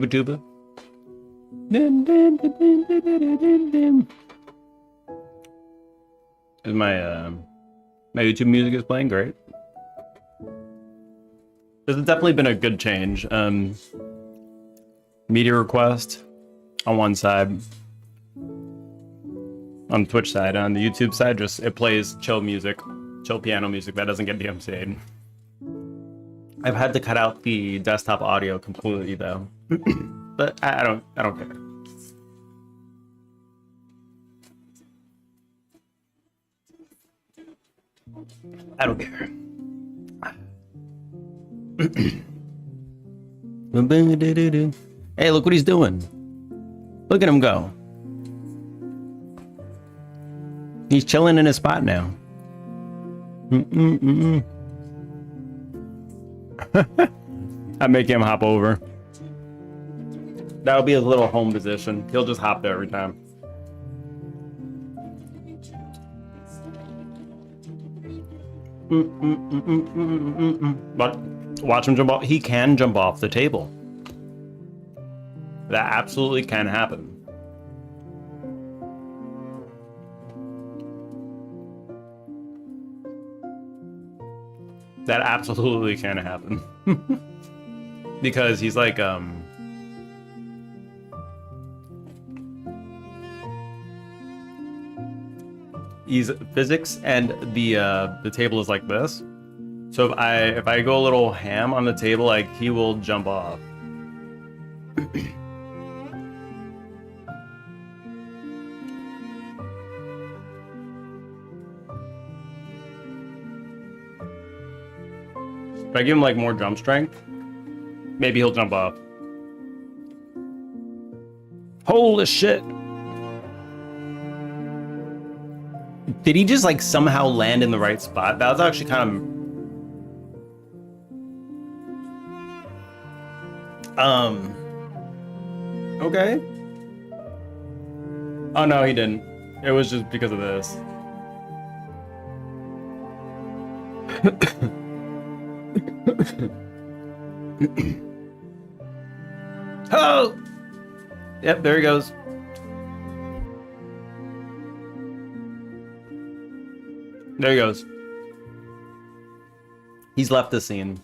YouTuber. Is my YouTube music is playing great. This has definitely been a good change. Media request on one side, on the Twitch side, on the YouTube side, just it plays chill music, chill piano music that doesn't get DMCA'd. I've had to cut out the desktop audio completely though, but I don't care. I don't care. Hey, look what he's doing. Look at him go. He's chilling in his spot now. I make him hop over. That'll be his little home position. He'll just hop there every time. But watch him jump off. He can jump off the table. That absolutely can happen. That absolutely can happen. Because he's like, he's physics, and the table is like this. So if I go a little ham on the table, like he will jump off. If I give him like more jump strength, maybe he'll jump off. Holy shit! Did he just like somehow land in the right spot? That was actually kind of... Okay. Oh no, he didn't. It was just because of this. Oh! Yep, there he goes. There he goes. He's left the scene.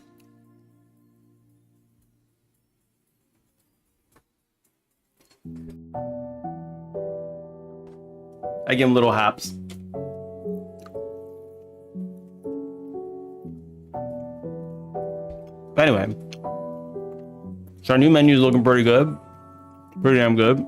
I give him little hops. But anyway, so our new menu is looking pretty good. Pretty damn good.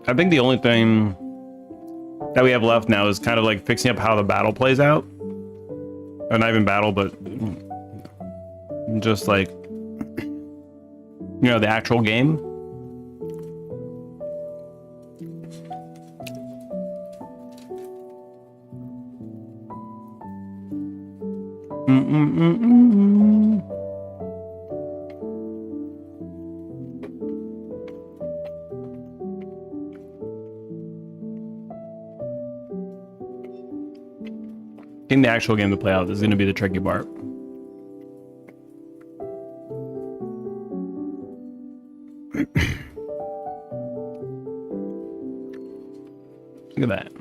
I think the only thing that we have left now is kind of like fixing up how the battle plays out. Or not even battle, but just like, you know, the actual game. Getting the actual game to play out is going to be the tricky part. Look at that.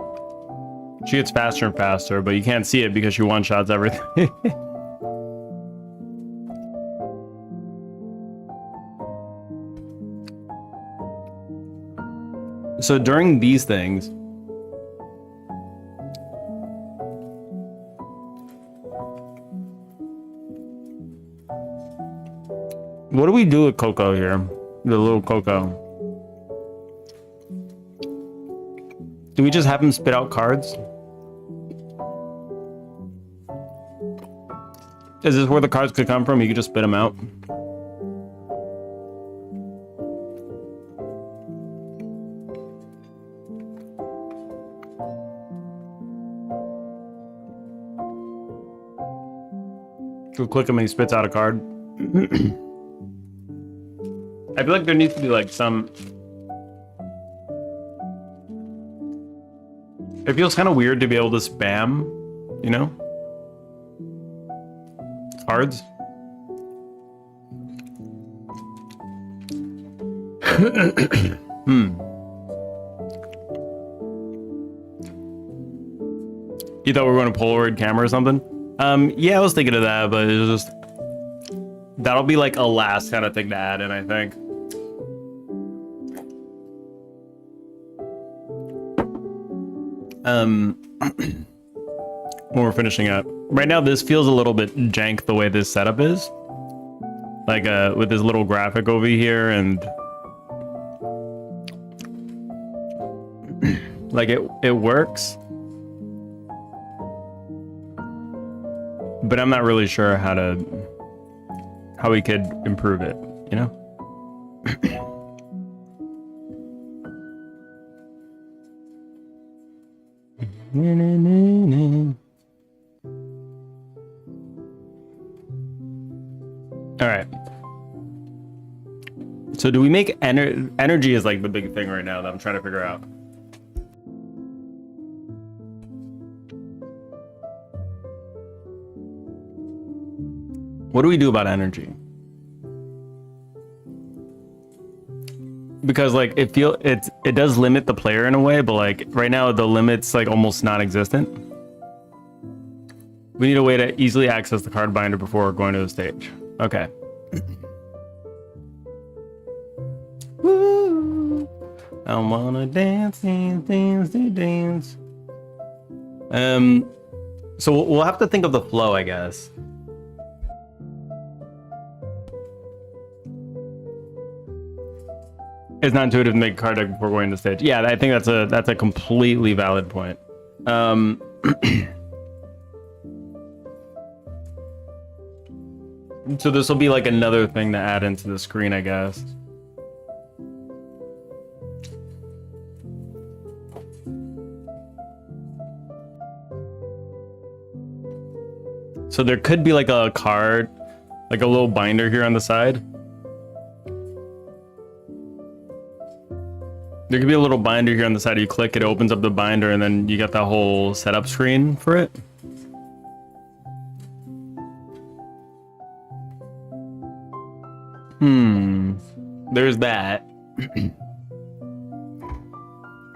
She gets faster and faster, but you can't see it because she one-shots everything. So during these things, what do we do with Coco here? The little Coco. Do we just have him spit out cards? Is this where the cards could come from? You could just spit them out. Go click him and he spits out a card. I feel like there needs to be like some It feels kind of weird to be able to spam, you know, cards. You thought we were going to Polaroid camera or something? Yeah, I was thinking of that, but it was just, that'll be like a last kind of thing to add in, I think. When we're finishing up. Right now, this feels a little bit jank the way this setup is. Like, with this little graphic over here and... like, it works. But I'm not really sure how we could improve it, you know? All right. So do we make energy is like the big thing right now that I'm trying to figure out. What do we do about energy? Because like it does limit the player in a way, but like right now the limit's like almost non-existent. We need a way to easily access the card binder before going to the stage. Okay. Woo! I wanna dance. So we'll have to think of the flow, I guess. It's not intuitive to make a card deck before going to stage. Yeah, I think that's a completely valid point. So this will be like another thing to add into the screen, I guess. So there could be like a card, like a little binder here on the side. There could be a little binder here on the side. You click, it opens up the binder, and then you got that whole setup screen for it. There's that.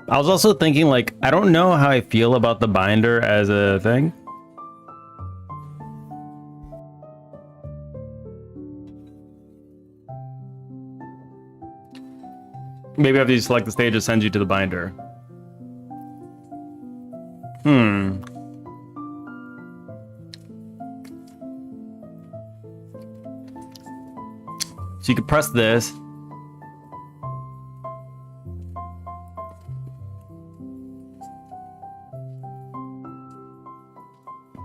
I was also thinking, like, I don't know how I feel about the binder as a thing. Maybe after you select the stage, it sends you to the binder. So you could press this.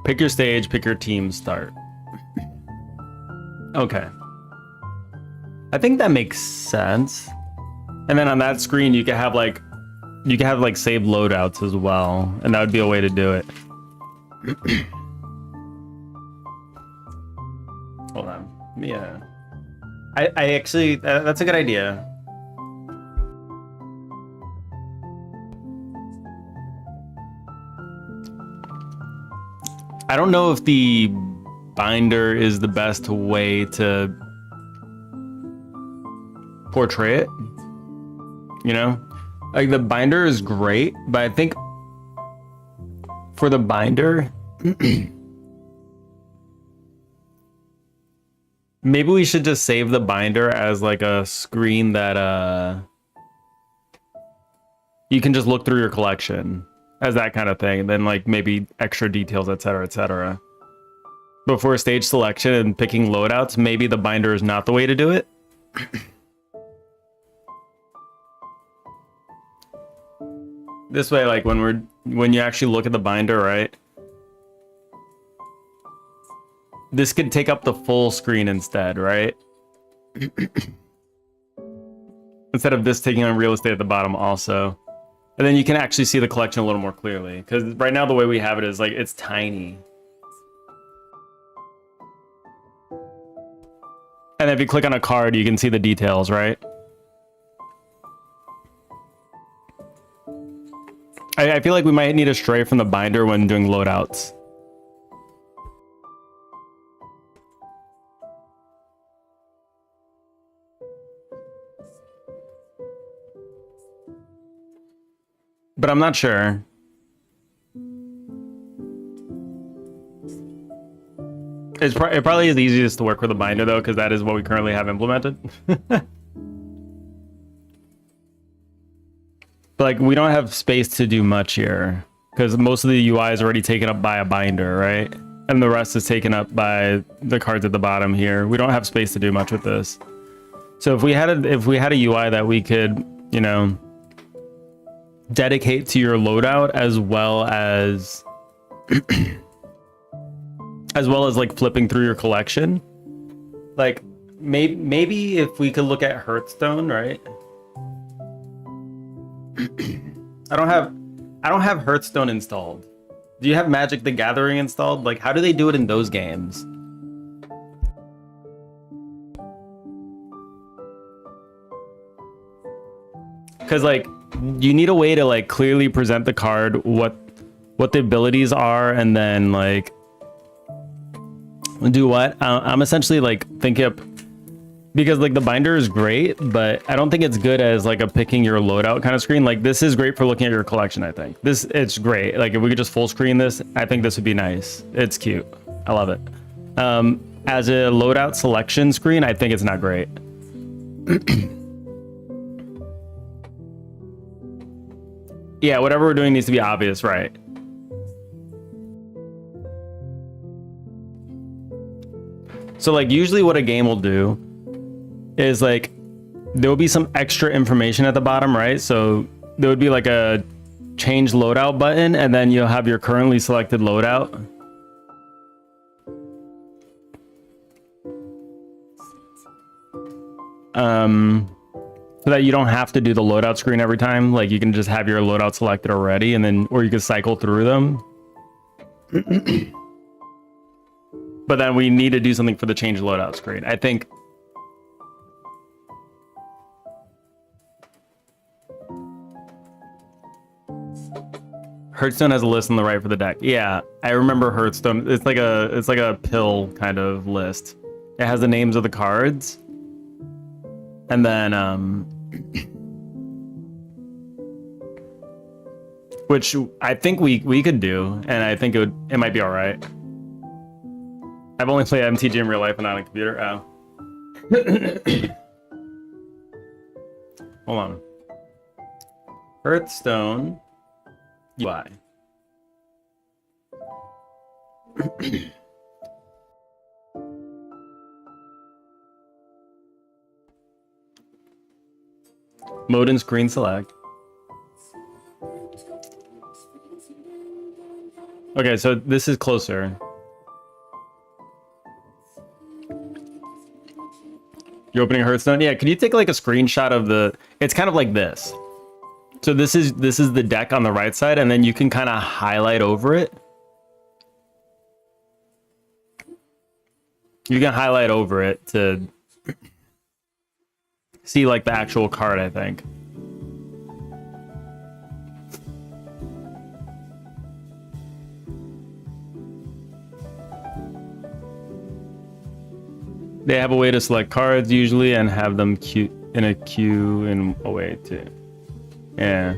Pick your stage, pick your team, start. Okay. I think that makes sense. And then on that screen, you can have like saved loadouts as well, and that would be a way to do it. Hold on. Yeah. I actually, that's a good idea. I don't know if the binder is the best way to portray it. You know, like the binder is great, but I think for the binder, maybe we should just save the binder as like a screen that you can just look through your collection as that kind of thing, and then like maybe extra details, etc., etc. But for stage selection and picking loadouts, maybe the binder is not the way to do it. This way, like when you actually look at the binder, right? This could take up the full screen instead, right? Instead of this taking on real estate at the bottom also. And then you can actually see the collection a little more clearly. Because right now the way we have it is like, it's tiny. And if you click on a card, you can see the details, right? I feel like we might need to stray from the binder when doing loadouts. But I'm not sure. It probably is easiest to work with a binder though, because that is what we currently have implemented. But like, we don't have space to do much here because most of the UI is already taken up by a binder, right? And the rest is taken up by the cards at the bottom here. We don't have space to do much with this. So if we had a UI that we could, you know, dedicate to your loadout as well as like flipping through your collection, like maybe if we could look at Hearthstone, right? I don't have Hearthstone installed. Do you have Magic the Gathering installed? Like, how do they do it in those games? Because like, you need a way to like clearly present the card, what the abilities are, and then like do what? I'm essentially like thinking up, because like the binder is great, but I don't think it's good as like a picking your loadout kind of screen. Like, this is great for looking at your collection. I think it's great. Like, if we could just full screen this, I think this would be nice. It's cute. I love it. As a loadout selection screen, I think it's not great. Yeah, whatever we're doing needs to be obvious, right? So like, usually what a game will do is like, there will be some extra information at the bottom, right? So there would be like a change loadout button, and then you'll have your currently selected loadout. So that you don't have to do the loadout screen every time. Like, you can just have your loadout selected already, and then, or you can cycle through them. But then we need to do something for the change loadout screen. I think Hearthstone has a list on the right for the deck. Yeah, I remember Hearthstone. It's like a pill kind of list. It has the names of the cards. And then which I think we could do, and I think it might be all right. I've only played MTG in real life and not on a computer. Oh. Hold on. Hearthstone UI. Mode and screen select. Okay, so this is closer. You're opening Hearthstone? Yeah, could you take like a screenshot of the... It's kind of like this. So this is the deck on the right side, and then you can kind of highlight over it. You can highlight over it to see like the actual card, I think. They have a way to select cards usually and have them in a queue in a way too. Yeah.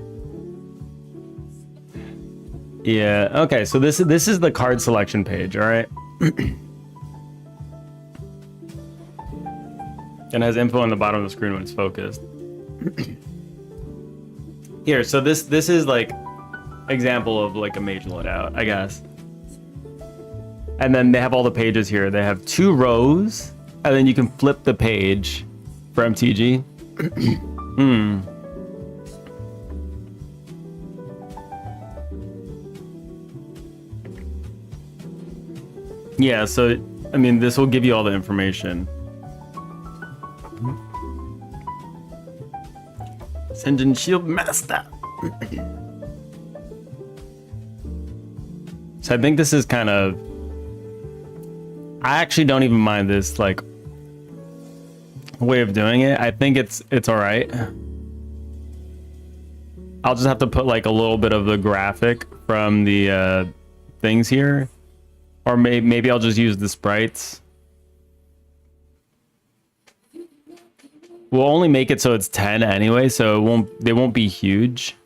Yeah. Okay. So this is the card selection page. All right. And has info on the bottom of the screen when it's focused. Here. So this is like example of like a mage loadout, I guess. And then they have all the pages here. They have 2 rows, and then you can flip the page for MTG. Yeah, so, I mean, this will give you all the information. Ascendant Shield Master. So I think this is kind of... I actually don't even mind this, like, way of doing it. I think it's all right. I'll just have to put like a little bit of the graphic from the things here, or maybe I'll just use the sprites. We'll only make it so it's 10 anyway, so they won't be huge.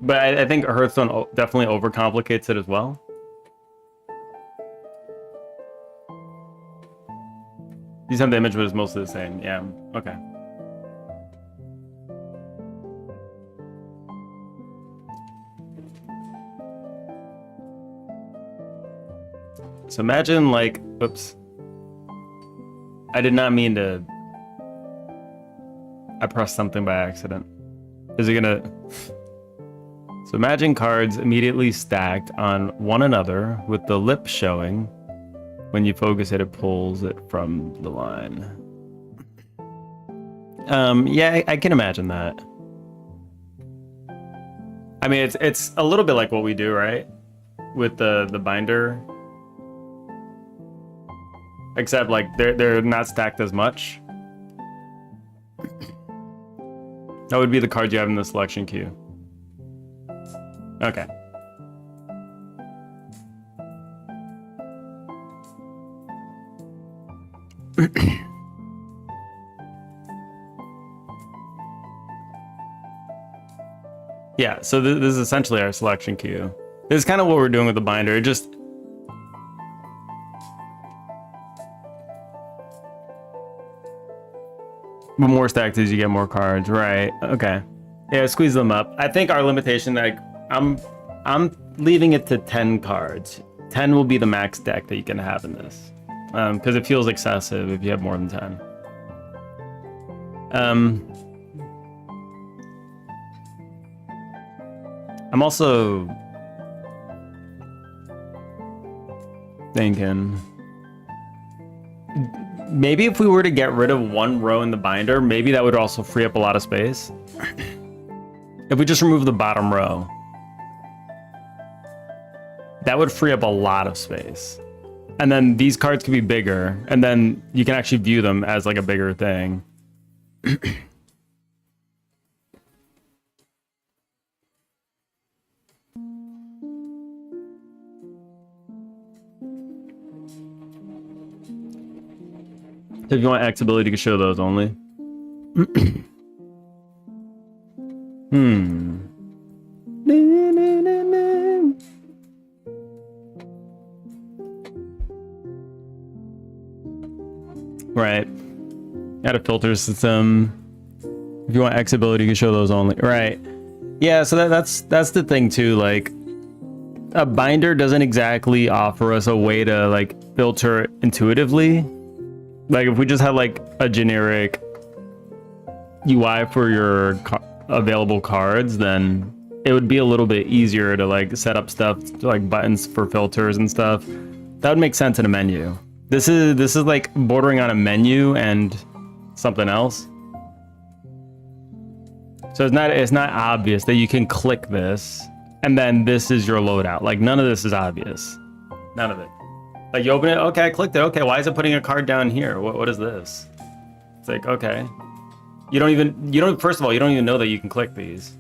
But I think Hearthstone definitely overcomplicates it as well. You sent the image, but it's mostly the same. Yeah. Okay. So imagine like, oops. I did not mean to. I pressed something by accident. Is it gonna? So imagine cards immediately stacked on one another with the lip showing. When you focus it, it pulls it from the line. Yeah, I can imagine that. I mean, it's a little bit like what we do, right? With the binder. Except like they're not stacked as much. That would be the cards you have in the selection queue. Okay. Yeah, so this is essentially our selection queue. This is kind of what we're doing with the binder. It just... The more stacked as you get more cards, right? Okay. Yeah, squeeze them up. I think our limitation, like, I'm leaving it to 10 cards. 10 will be the max deck that you can have in this. Because it feels excessive if you have more than 10. I'm also thinking maybe if we were to get rid of one row in the binder, maybe that would also free up a lot of space. If we just remove the bottom row, that would free up a lot of space. And then these cards could be bigger, and then you can actually view them as like a bigger thing. So if you want X ability, you can show those only. Right. Add a filter system. If you want X ability, you can show those only. Right. Yeah, so that's the thing too. Like, a binder doesn't exactly offer us a way to like filter intuitively. Like if we just had like a generic UI for your available cards, then it would be a little bit easier to like set up stuff like buttons for filters and stuff. That would make sense in a menu. This is like bordering on a menu and something else. So it's not obvious that you can click this and then this is your loadout. Like none of this is obvious. None of it. Like you open it, okay, I clicked it. Okay, why is it putting a card down here? What is this? It's like, okay. First of all, you don't even know that you can click these.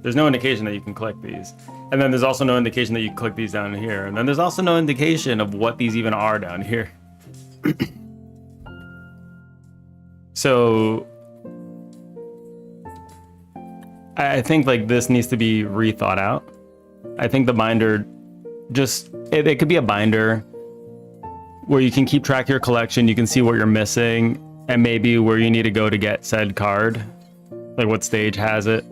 There's no indication that you can click these. And then there's also no indication that you can click these down here. And then there's also no indication of what these even are down here. So I think like this needs to be rethought out. I think the binder it could be a binder where you can keep track of your collection, you can see what you're missing, and maybe where you need to go to get said card. Like what stage has it.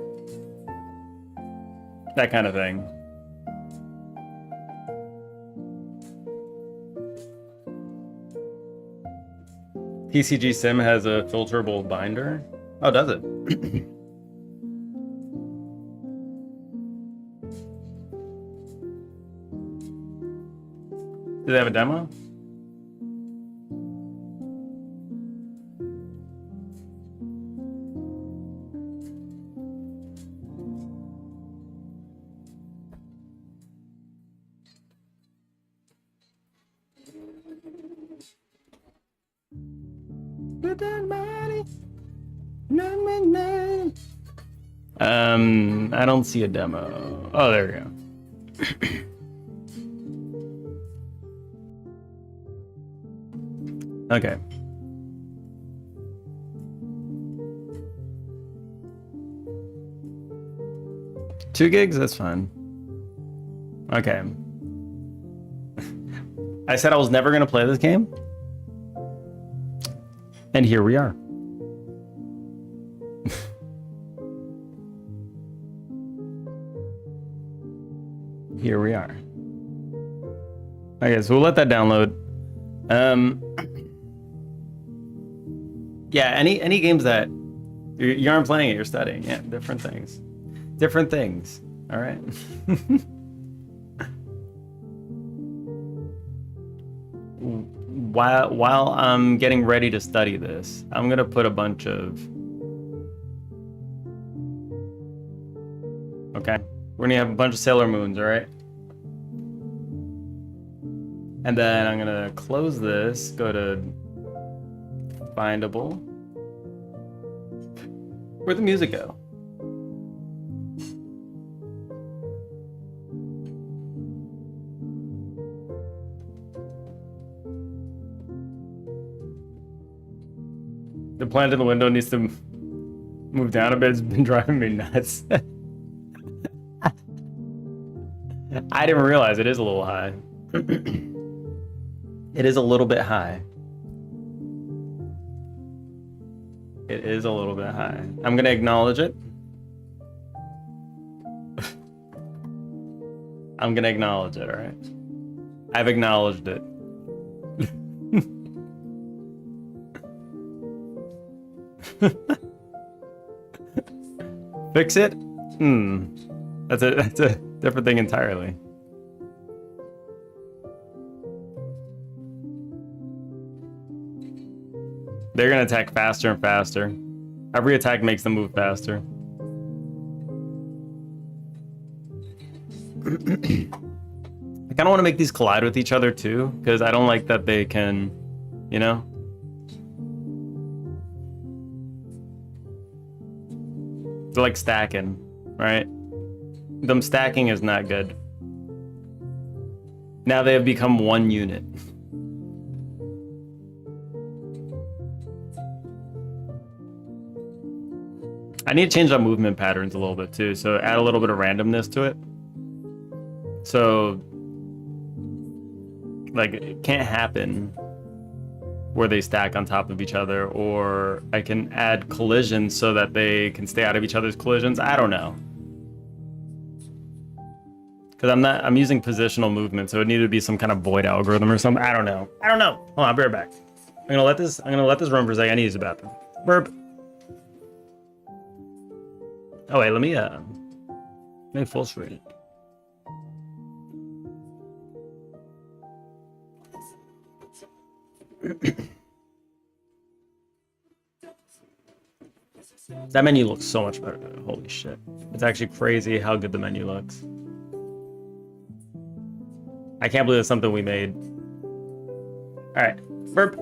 That kind of thing. TCG Sim has a filterable binder. Oh, does it? Do they have a demo? I don't see a demo. Oh, there we go. Okay. Two gigs? That's fine. Okay. I said I was never going to play this game. And here we are. Here we are. Okay, so we'll let that download. Yeah, any games that you aren't playing it, you're studying. Yeah, different things. Different things. All right. While I'm getting ready to study this, I'm gonna put a bunch of. Okay, we're gonna have a bunch of Sailor Moons, all right? And then I'm gonna close this, go to Findable. Where'd the music go? The plant in the window needs to move down a bit. It's been driving me nuts. I didn't realize it is a little high. It is a little bit high. It is a little bit high. I'm gonna acknowledge it. I'm gonna acknowledge it, all right? I've acknowledged it. Fix it? That's a different thing entirely. They're gonna attack faster and faster. Every attack makes them move faster. I kind of want to make these collide with each other too, because I don't like that they can, you know? They're like stacking, right? Them stacking is not good. Now they have become one unit. I need to change up movement patterns a little bit too, so add a little bit of randomness to it. So, like, it can't happen where they stack on top of each other, or I can add collisions so that they can stay out of each other's collisions. I don't know. Because I'm using positional movement, so it needed to be some kind of void algorithm or something. I don't know. Hold on, I'll be right back. I'm gonna let this run for a second. I need to use the bathroom. Burp. Oh wait, let me full screen it. That menu looks so much better. Holy shit. It's actually crazy how good the menu looks. I can't believe it's something we made. All right, burp.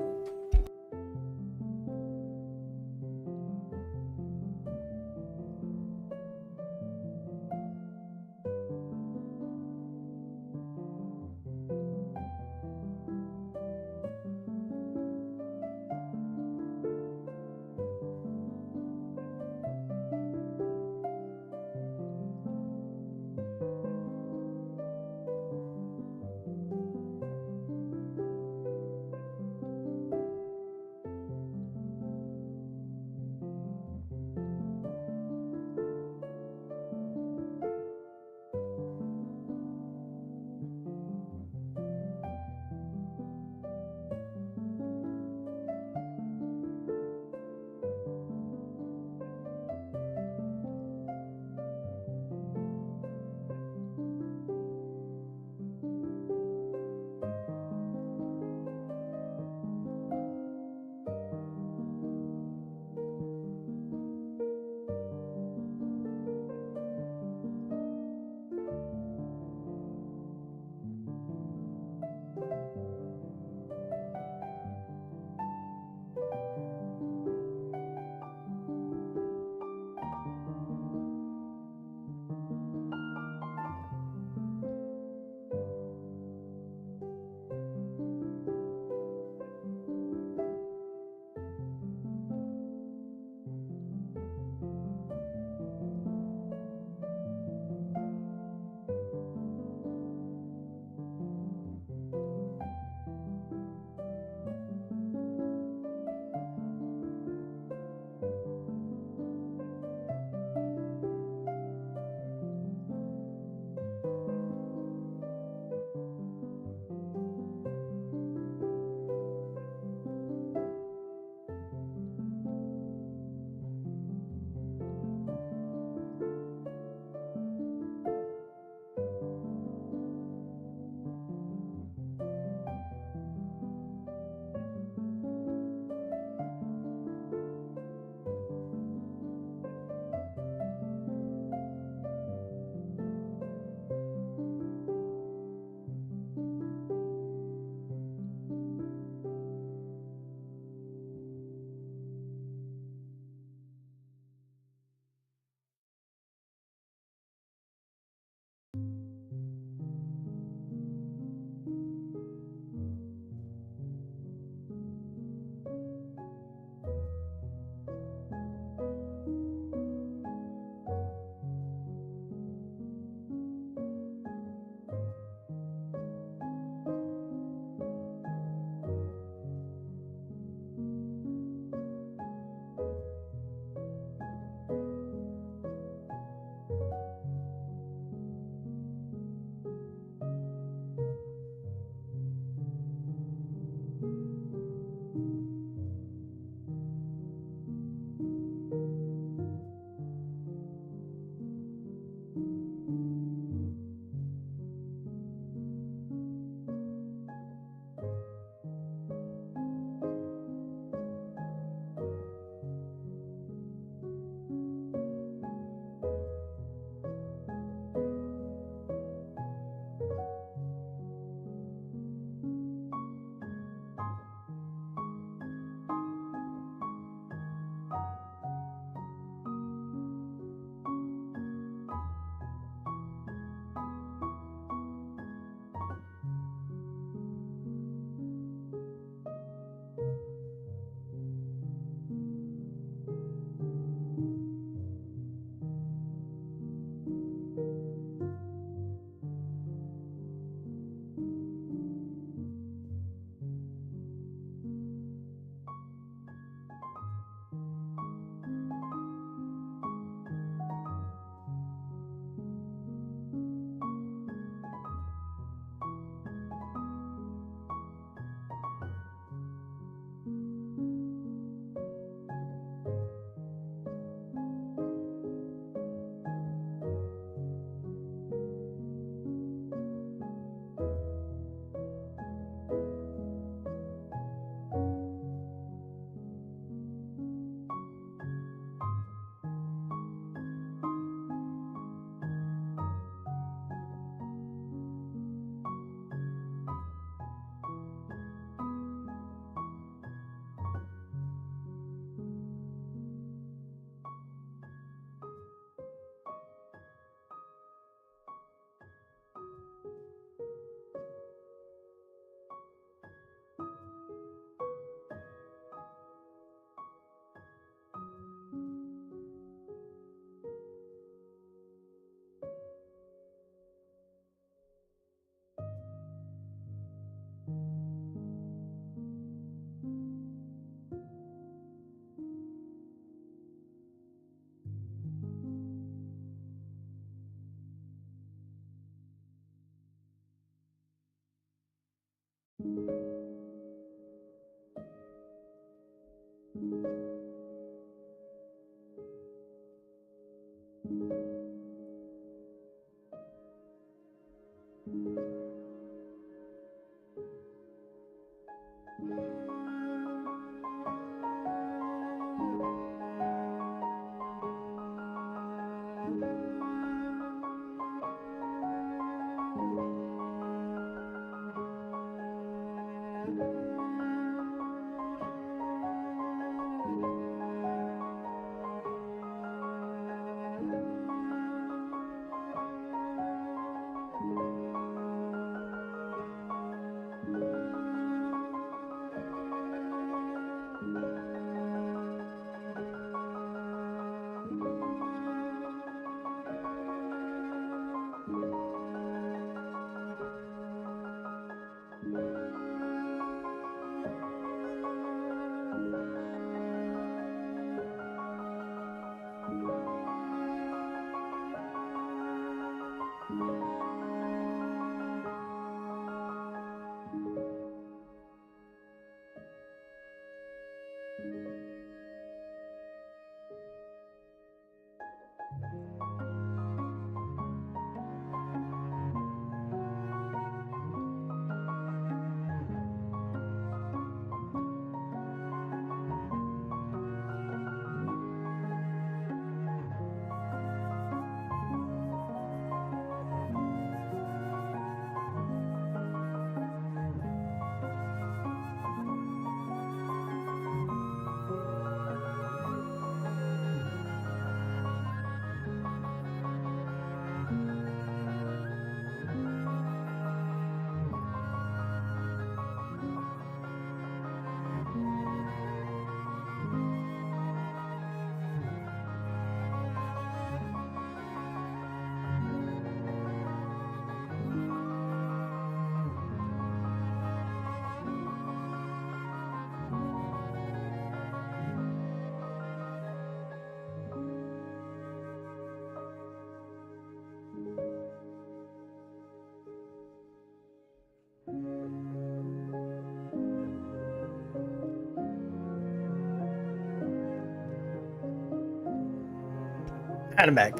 And I'm back.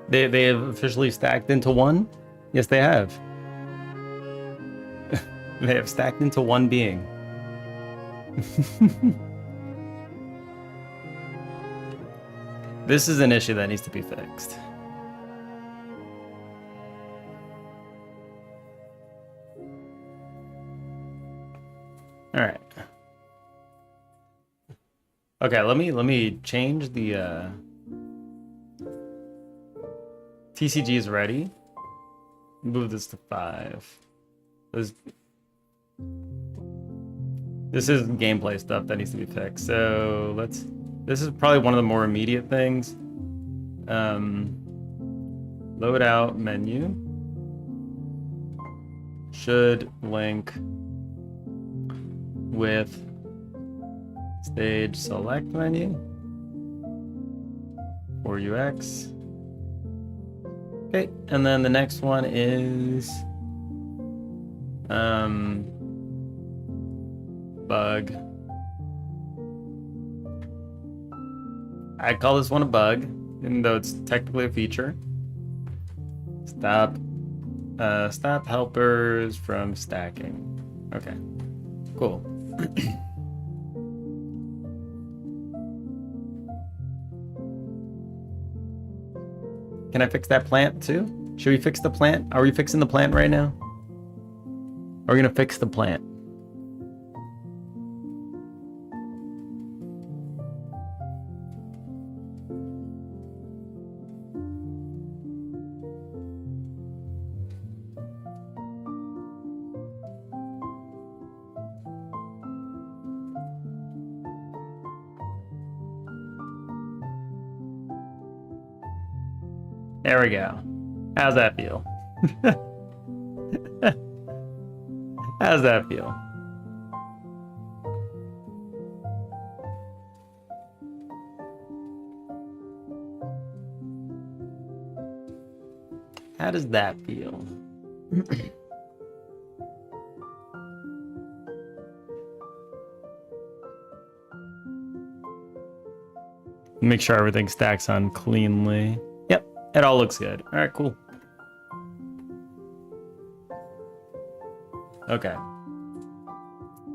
They have officially stacked into one? Yes, they have. They have stacked into one being. This is an issue that needs to be fixed. All right. Okay, let me change the TCG is ready. Move this to 5. This is gameplay stuff that needs to be fixed. So this is probably one of the more immediate things. Load out menu. Should link with stage select menu for UX. Okay, and then the next one is bug. I call this one a bug, even though it's technically a feature. Stop helpers from stacking. Okay, cool. Can I fix that plant too? Should we fix the plant? Are we fixing the plant right now? Are we gonna fix the plant? There we go. How's that feel? How's that feel? How does that feel? Make sure everything stacks on cleanly. Yep, it all looks good. All right, cool. Okay.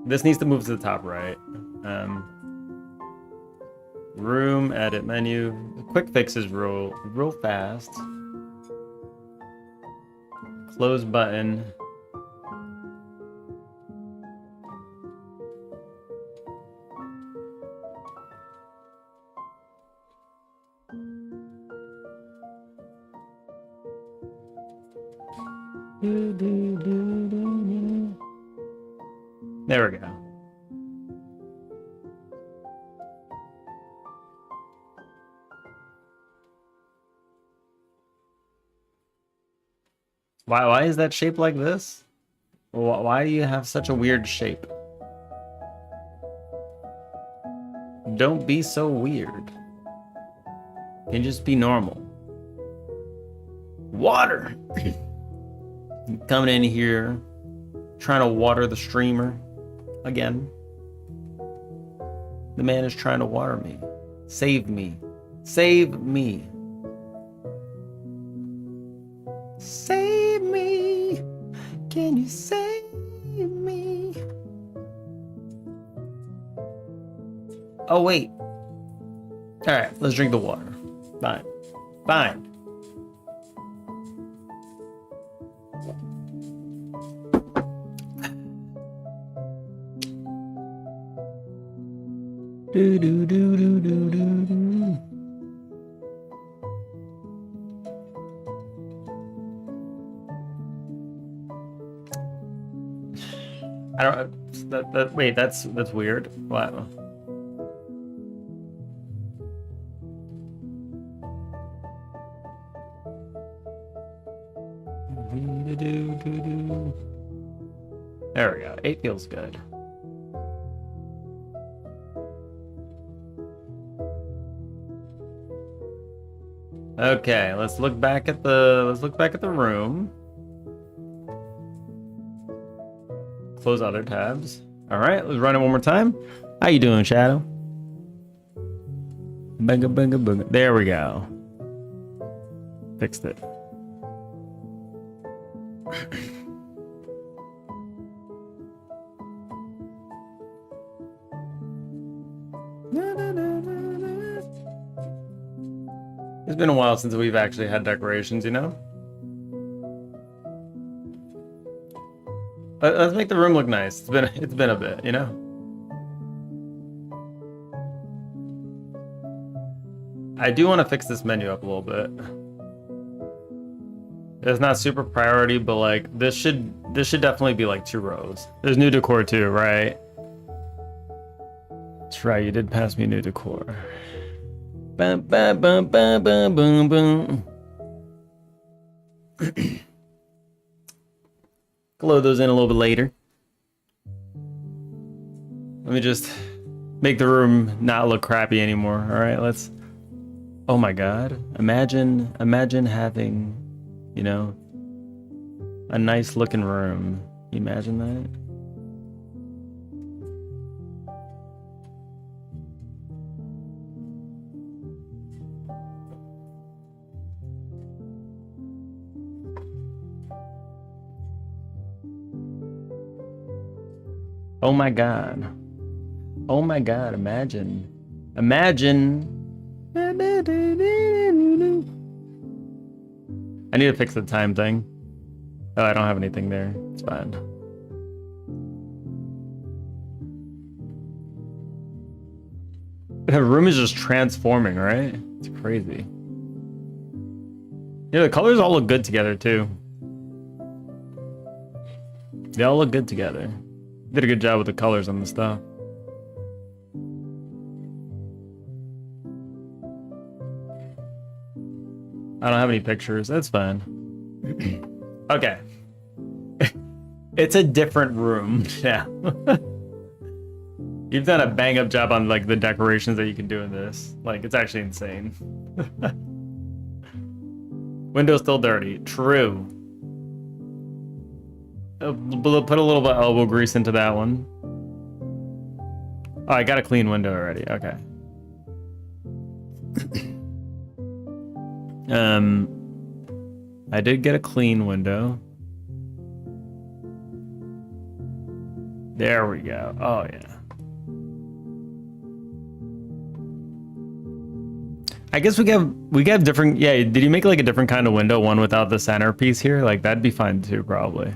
This needs to move to the top right. Room, edit menu. Quick fix is real fast. Close button. There we go. Why is that shape like this? Why do you have such a weird shape? Don't be so weird. You can just be normal. Water! Coming in here, trying to water the streamer again. The man is trying to water me. Save me. Save me. Save me. Can you save me? Oh, wait. All right, let's drink the water. Fine. Fine. Do do do do do do do. I don't. Wait, that's weird. Wow. There we go. 8 feels good. Okay, let's look back at the room. Close other tabs. All right, let's run it one more time. How you doing, Shadow? Bunga bunga bunga. There we go. Fixed it. It's been a while since we've actually had decorations, you know? Let's make the room look nice. It's been a bit, you know? I do want to fix this menu up a little bit. It's not super priority, but like this should definitely be like 2 rows. There's new decor too, right? That's right, you did pass me new decor. Bum, bum, bum, bum, bum, bum, bum. Glow those in a little bit later. Let me just make the room not look crappy anymore. All right, let's. Oh my God! Imagine having, you know, a nice looking room. Can you imagine that? Oh my God. Oh my God, imagine. I need to fix the time thing. Oh, I don't have anything there. It's fine. The room is just transforming, right? It's crazy. Yeah, the colors all look good together too. They all look good together. Did a good job with the colors on the stuff. I don't have any pictures. That's fine. Okay. It's a different room now. You've done a bang up job on like the decorations that you can do in this. Like, it's actually insane. Window's still dirty. True. Put a little bit of elbow grease into that one. Oh, I got a clean window already. Okay. I did get a clean window. There we go. Oh yeah. I guess we have different. Yeah, did you make like a different kind of window, one without the centerpiece here? Like that'd be fine too, probably.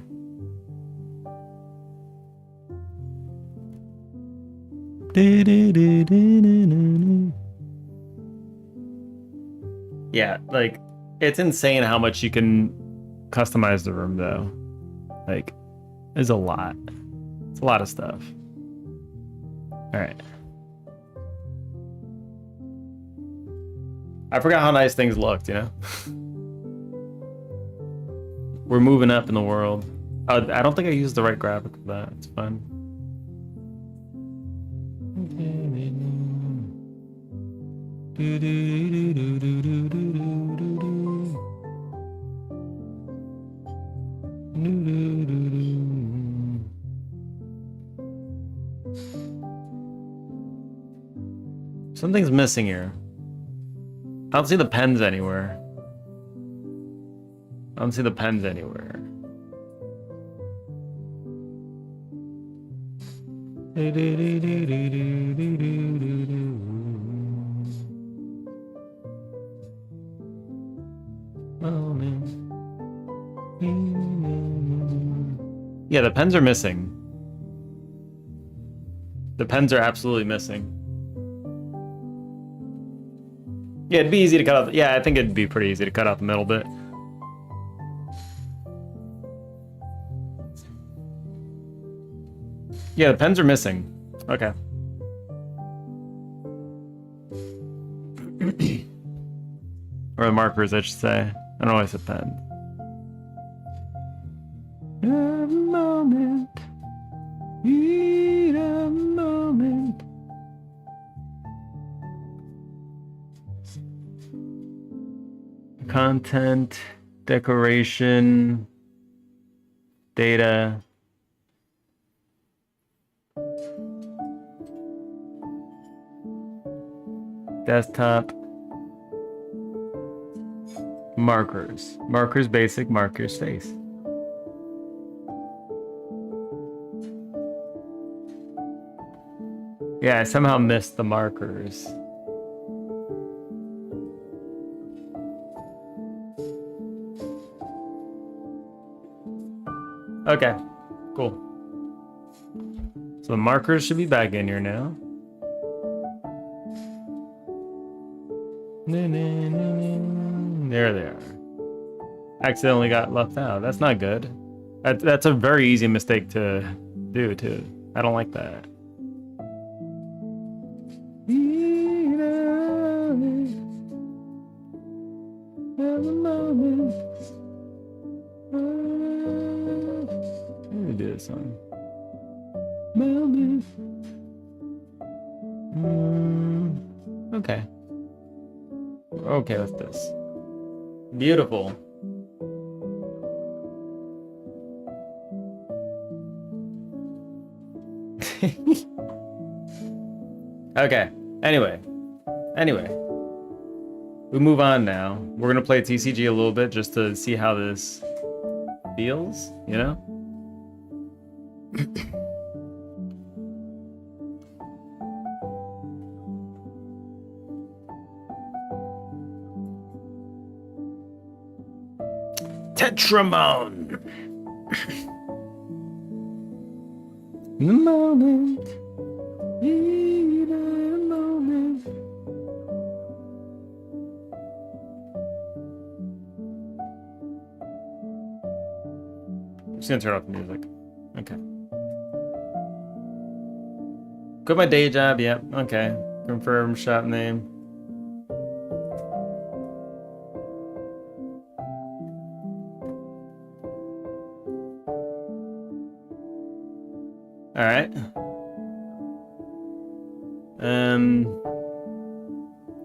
Yeah, like it's insane how much you can customize the room though. Like, there's a lot. It's a lot of stuff. All right. I forgot how nice things looked, you know? We're moving up in the world. I don't think I used the right graphic for that. It's fun. Something's missing here. I don't see the pens anywhere. I don't see the pens anywhere. Yeah, the pens are missing. The pens are absolutely missing. Yeah, it'd be easy to cut out. Yeah, I think it'd be pretty easy to cut out the middle bit. Yeah, the pens are missing. Okay. Or the markers, I should say. I don't know why I said pen. A moment. Need a moment. Content, decoration, data. Desktop. Markers. Markers basic, markers face. Yeah, I somehow missed the markers. Okay, cool. So the markers should be back in here now. There they are. Accidentally got left out. That's not good. That's a very easy mistake to do too. I don't like that. Let me do this one. Okay. We're okay with this. Beautiful. Okay. Anyway. We move on now. We're gonna play TCG a little bit just to see how this feels, you know? Tetramon. The moment. In a moment. I'm just gonna turn off the music. Okay. Quit my day job. Yep. Okay. Confirm shop name. All right.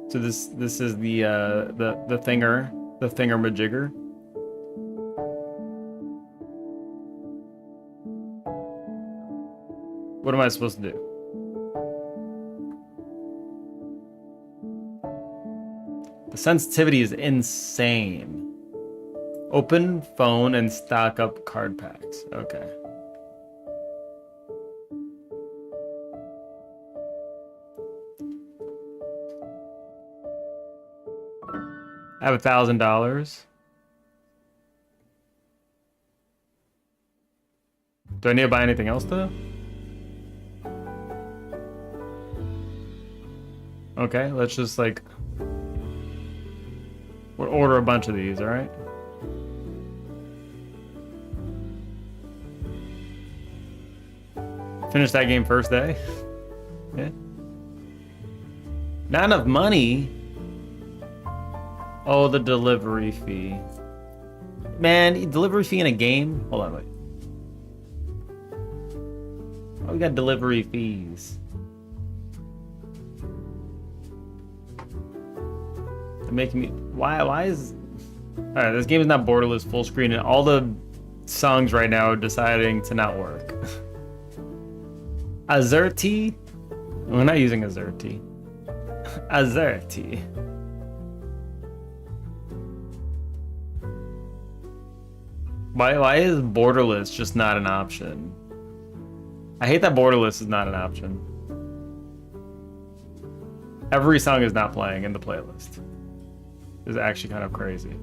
So this is the thingamajigger. What am I supposed to do? The sensitivity is insane. Open phone and stock up card packs. Okay. I have $1,000. Do I need to buy anything else though? Okay, let's just like we'll order a bunch of these, all right? Finish that game first day. Yeah. Not enough money. Oh, the delivery fee. Man, delivery fee in a game? Hold on, wait. Oh, we got delivery fees. They're making me... Why is... Alright, this game is not borderless full screen, and all the songs right now are deciding to not work. Azerty? We're not using Azerty. Azerty. Why is borderless just not an option? I hate that borderless is not an option. Every song is not playing in the playlist. It's actually kind of crazy.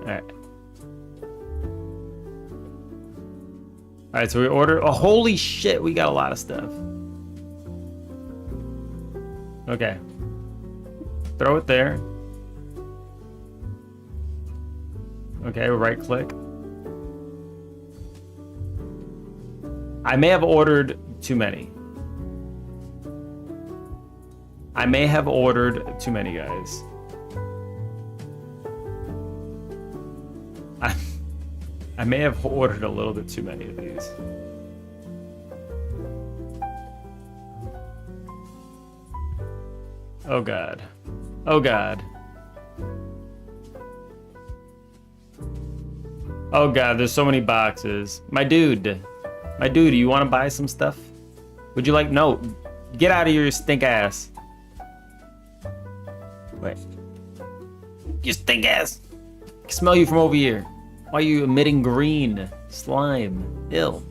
Alright. Alright, so we ordered... Oh, holy shit, we got a lot of stuff. Okay. Throw it there. Okay, right click. I may have ordered too many. I may have ordered too many, guys. I may have ordered a little bit too many of these. Oh god. Oh god. Oh god, there's so many boxes. My dude, you want to buy some stuff? Would you like... No, get out of here, you stink ass. Wait. You stink ass. I can smell you from over here. Why are you emitting green slime? Ew.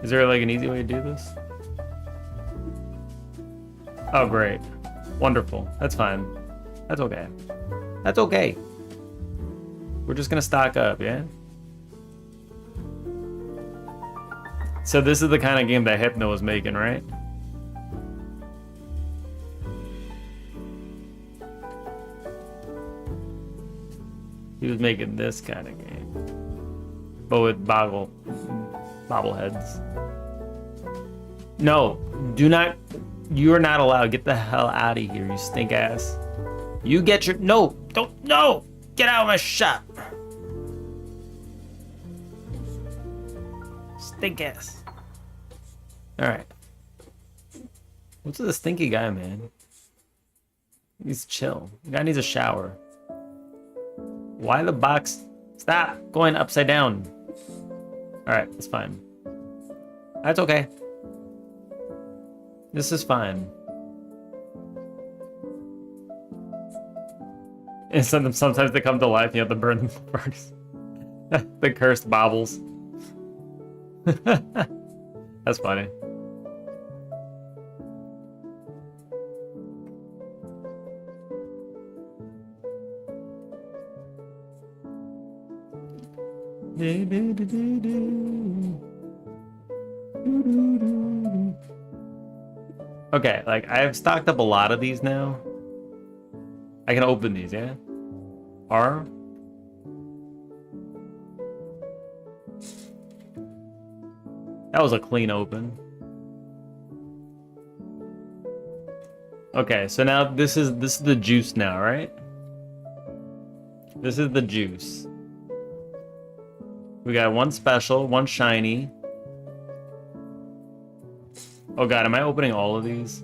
Is there like an easy way to do this? Oh, great. Wonderful. That's fine. That's okay. That's okay. We're just gonna stock up, yeah? So this is the kind of game that Hypno was making, right? He was making this kind of game. But with bobbleheads. No, do not... You are not allowed. Get the hell out of here, you stink ass. You get your... No! Don't... No! Get out of my shop! Stink ass. Alright. What's with the stinky guy, man? He's chill. The guy needs a shower. Why the box? Stop going upside down. Alright, that's fine. That's okay. This is fine. And sometimes they come to life and you have to burn them first. The cursed baubles. That's funny. Okay, like I've stocked up a lot of these now. I can open these, yeah? R. That was a clean open. Okay, so now this is the juice now, right? This is the juice. We got one special, one shiny. Oh god, am I opening all of these?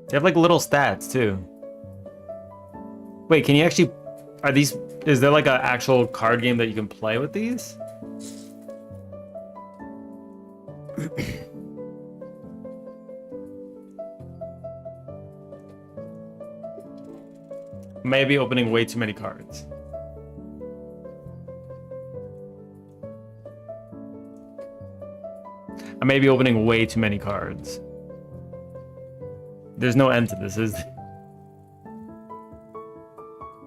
They have like little stats too. Wait, can you actually... Are these... Is there like an actual card game that you can play with these? Maybe opening way too many cards. I may be opening way too many cards. There's no end to this, is there?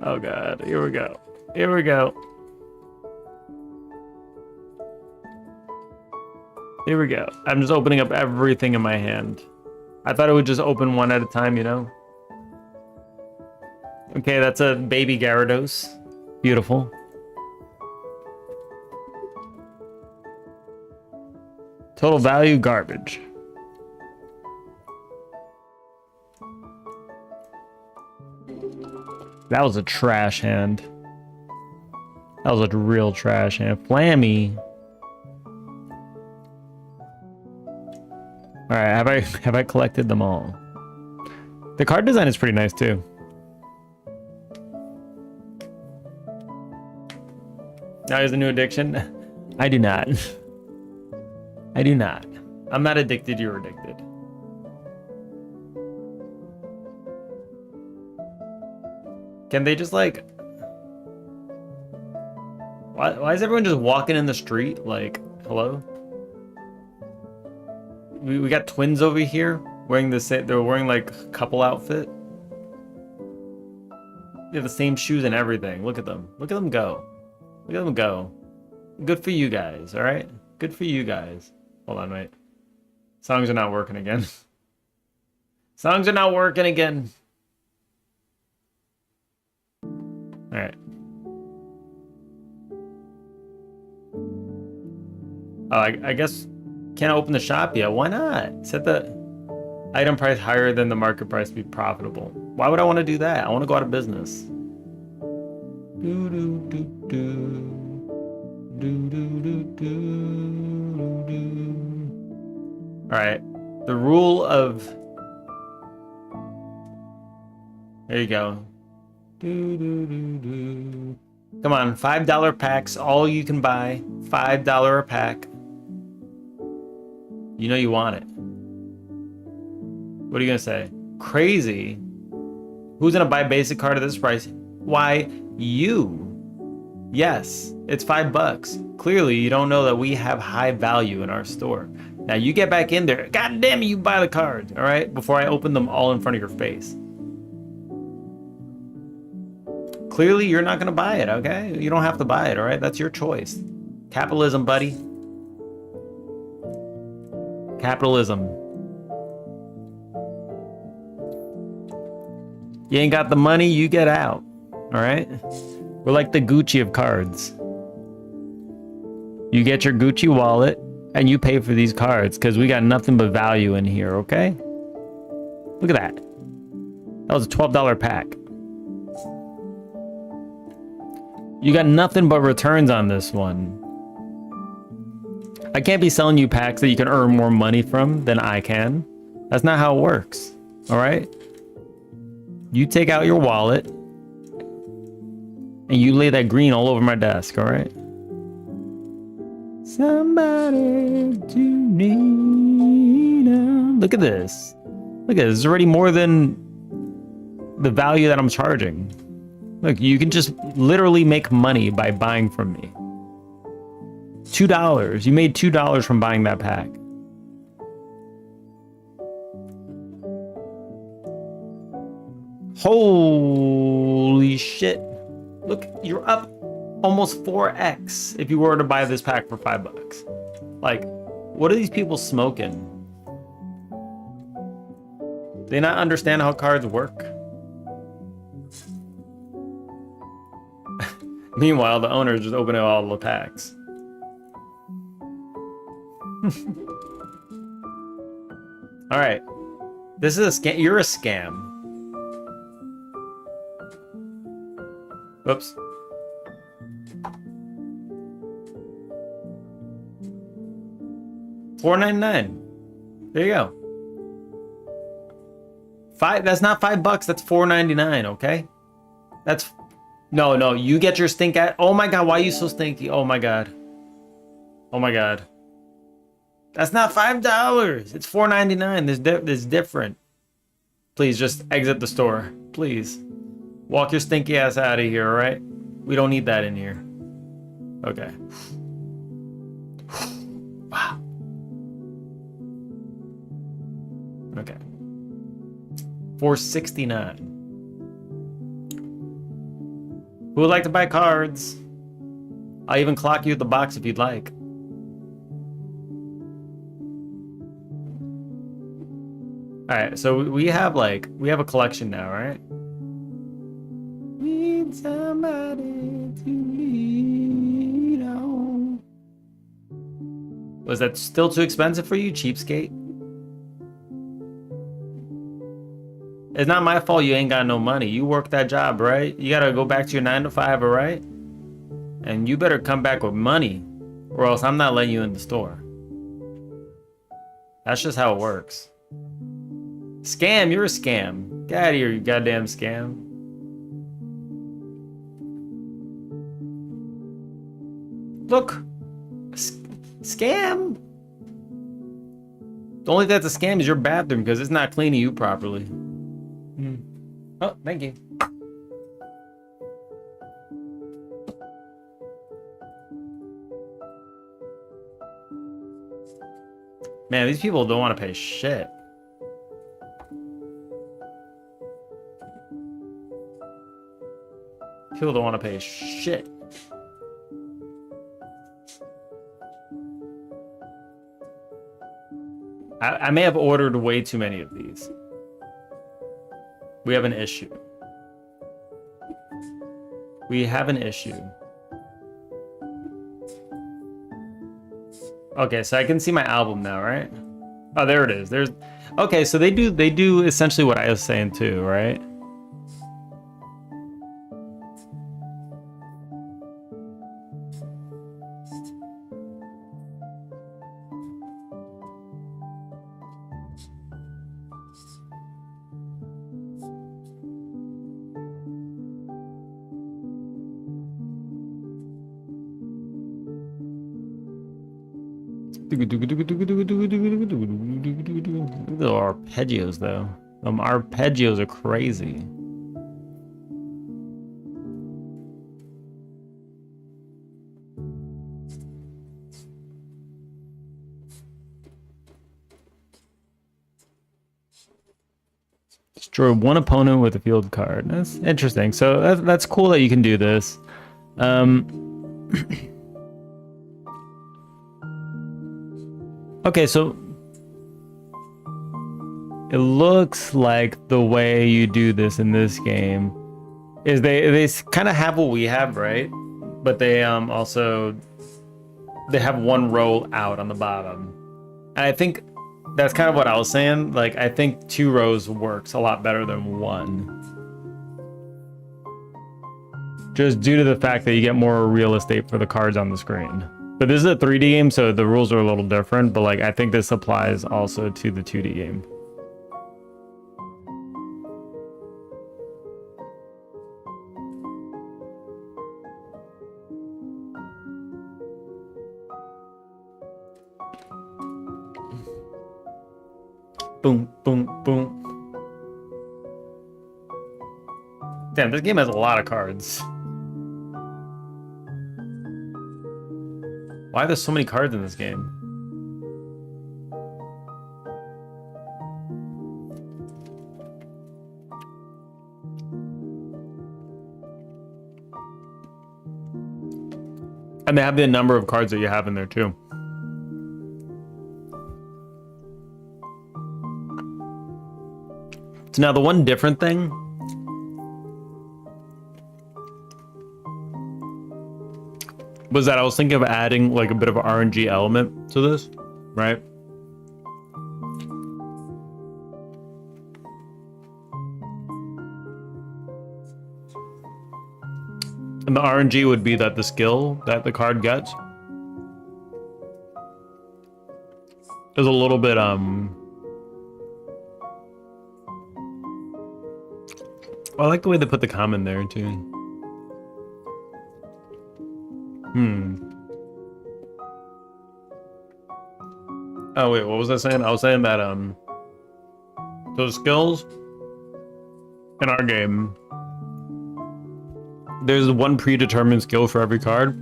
Oh god, here we go. Here we go. Here we go. I'm just opening up everything in my hand. I thought it would just open one at a time, you know? Okay, that's a baby Gyarados. Beautiful. Total value, garbage. That was a trash hand. That was a real trash hand. Flammy. All right, have I collected them all? The card design is pretty nice too. Now here's a new addiction. I do not. I do not. I'm not addicted. You're addicted. Can they just like? Why is everyone just walking in the street? Like, hello? We got twins over here wearing the same. They're wearing like couple outfit. They have the same shoes and everything. Look at them. Look at them go. Look at them go. Good for you guys. All right. Good for you guys. Hold on, wait. Songs are not working again. Songs are not working again. All right. Oh, I guess can't open the shop yet. Why not? Set the item price higher than the market price to be profitable. Why would I want to do that? I want to go out of business. Do do do do. Do do do do do. All right. The rule of. There you go. Do do do do. Come on, $5 packs. All you can buy. $5 a pack. You know you want it. What are you gonna say? Crazy? Who's gonna buy a basic card at this price? Why, you. Yes, it's $5. Clearly, you don't know that we have high value in our store. Now you get back in there. God damn it, you buy the card, all right? Before I open them all in front of your face. Clearly, you're not gonna buy it, okay? You don't have to buy it, all right? That's your choice. Capitalism, buddy. Capitalism. You ain't got the money, you get out. All right? We're like the Gucci of cards. You get your Gucci wallet and you pay for these cards because we got nothing but value in here, okay? Look at that. That was a $12 pack. You got nothing but returns on this one. I can't be selling you packs that you can earn more money from than I can. That's not how it works. All right? You take out your wallet and you lay that green all over my desk, all right? Somebody to need. Look at this. Look at this. This is already more than the value that I'm charging. Look, you can just literally make money by buying from me. $2. You made $2 from buying that pack. Holy shit. Look, you're up almost 4x if you were to buy this pack for $5. Like, what are these people smoking? They not understand how cards work? Meanwhile, the owner is just opening all the packs. All right, this is a scam. You're a scam. Whoops. $4.99. There you go. That's not $5. That's $4.99. Okay. That's no. You get your stink at. Oh my god. Why are you so stinky? Oh my god. Oh my god. That's not $5. It's $4.99. There's different. Please just exit the store. Please. Walk your stinky ass out of here, all right? We don't need that in here. Okay. Wow. Okay. 469. Who would like to buy cards? I'll even clock you at the box if you'd like. All right, so we have a collection now, right? Need somebody to lean on. Was that still too expensive for you, cheapskate? It's not my fault you ain't got no money. You work that job, right? You gotta go back to your 9 to 5, all right? And you better come back with money, or else I'm not letting you in the store. That's just how it works. Scam, you're a scam. Get out of here, you goddamn scam. Look, scam. The only thing that's a scam is your bathroom because it's not cleaning you properly. Oh, thank you. Man, these people don't want to pay shit. People don't want to pay shit. I may have ordered way too many of these. We have an issue. We have an issue. Okay, so I can see my album now, right? Oh, there it is. There's. Okay, so they do essentially what I was saying too, right? The arpeggios, though. Arpeggios are crazy. Destroy one opponent with a field card. That's interesting. So that's cool that you can do this. Okay, so it looks like the way you do this in this game is they kind of have what we have, right? But they also they have one row out on the bottom. And I think that's kind of what I was saying. Like, I think 2 rows works a lot better than 1. Just due to the fact that you get more real estate for the cards on the screen. But this is a 3D game, so the rules are a little different, but like I think this applies also to the 2D game. Boom, boom, boom. Damn, this game has a lot of cards. Why are there so many cards in this game? And they have the number of cards that you have in there too. So now the one different thing was that I was thinking of adding like a bit of an RNG element to this, right? And the RNG would be that the skill that the card gets is a little bit I like the way they put the comment there too. Oh wait, what was I saying? I was saying that those skills in our game, there's one predetermined skill for every card,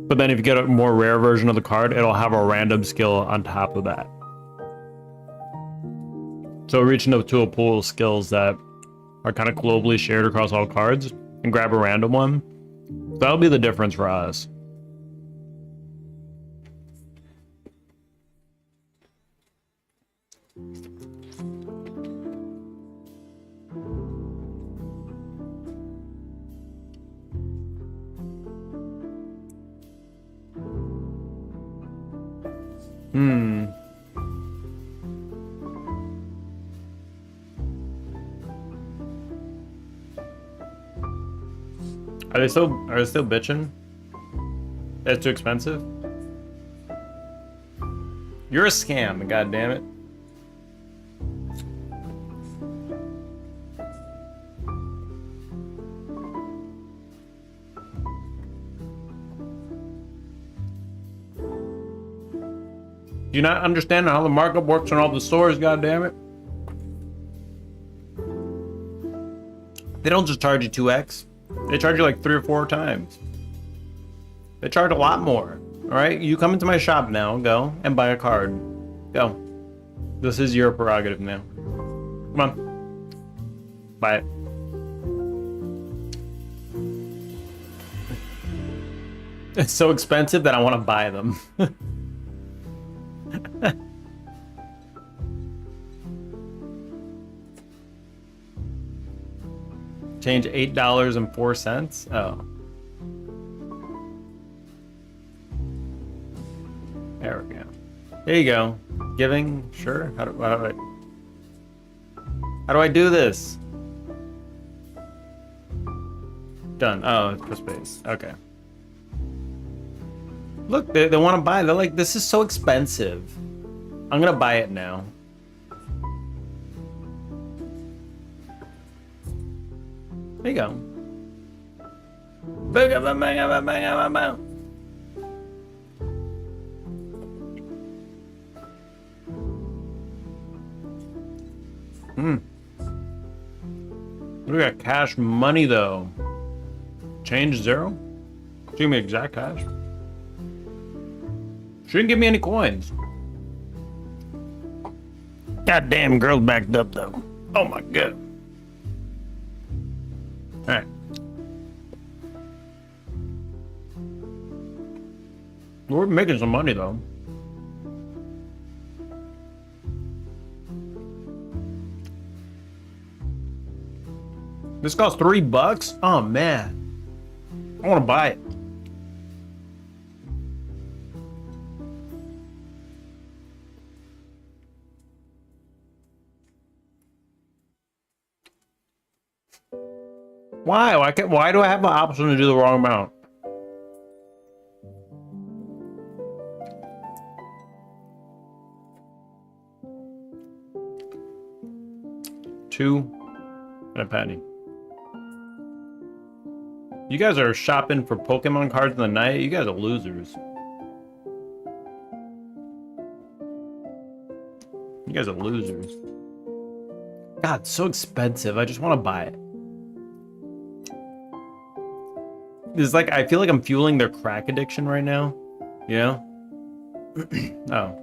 but then if you get a more rare version of the card, it'll have a random skill on top of that. So reach into a pool of skills that are kind of globally shared across all cards and grab a random one. That'll be the difference for us. Are they still bitching? That's too expensive? You're a scam, god damn it. Do you not understand how the markup works on all the stores, god damn it? They don't just charge you 2x. They charge you like 3 or 4 times. They charge a lot more. Alright? You come into my shop now, go, and buy a card. Go. This is your prerogative now. Come on. Buy it. It's so expensive that I want to buy them. Change $8.04. Oh. There we go. There you go. Giving, sure. How do I do this? Done. Oh, it's for space. Okay. Look, they want to buy. They're like, this is so expensive. I'm gonna buy it now. There you go. We got cash money though. Change 0? Give me exact cash. She didn't give me any coins. Goddamn girl backed up though. Oh my god. Alright. We're making some money though. This costs $3? Oh man. I wanna buy it. Why? Why do I have the option to do the wrong amount? $2 and a penny. You guys are shopping for Pokemon cards in the night? You guys are losers. You guys are losers. God, it's so expensive. I just want to buy it. It's like, I feel like I'm fueling their crack addiction right now. You know? Oh.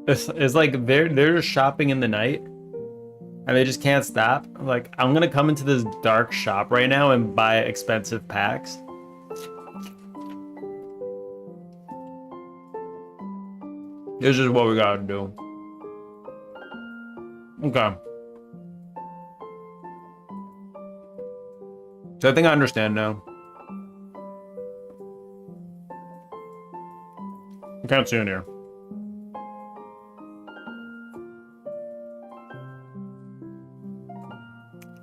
It's like they're just shopping in the night. And they just can't stop. Like, I'm gonna come into this dark shop right now and buy expensive packs. This is what we gotta do. Okay. So I think I understand now. I can't see in here.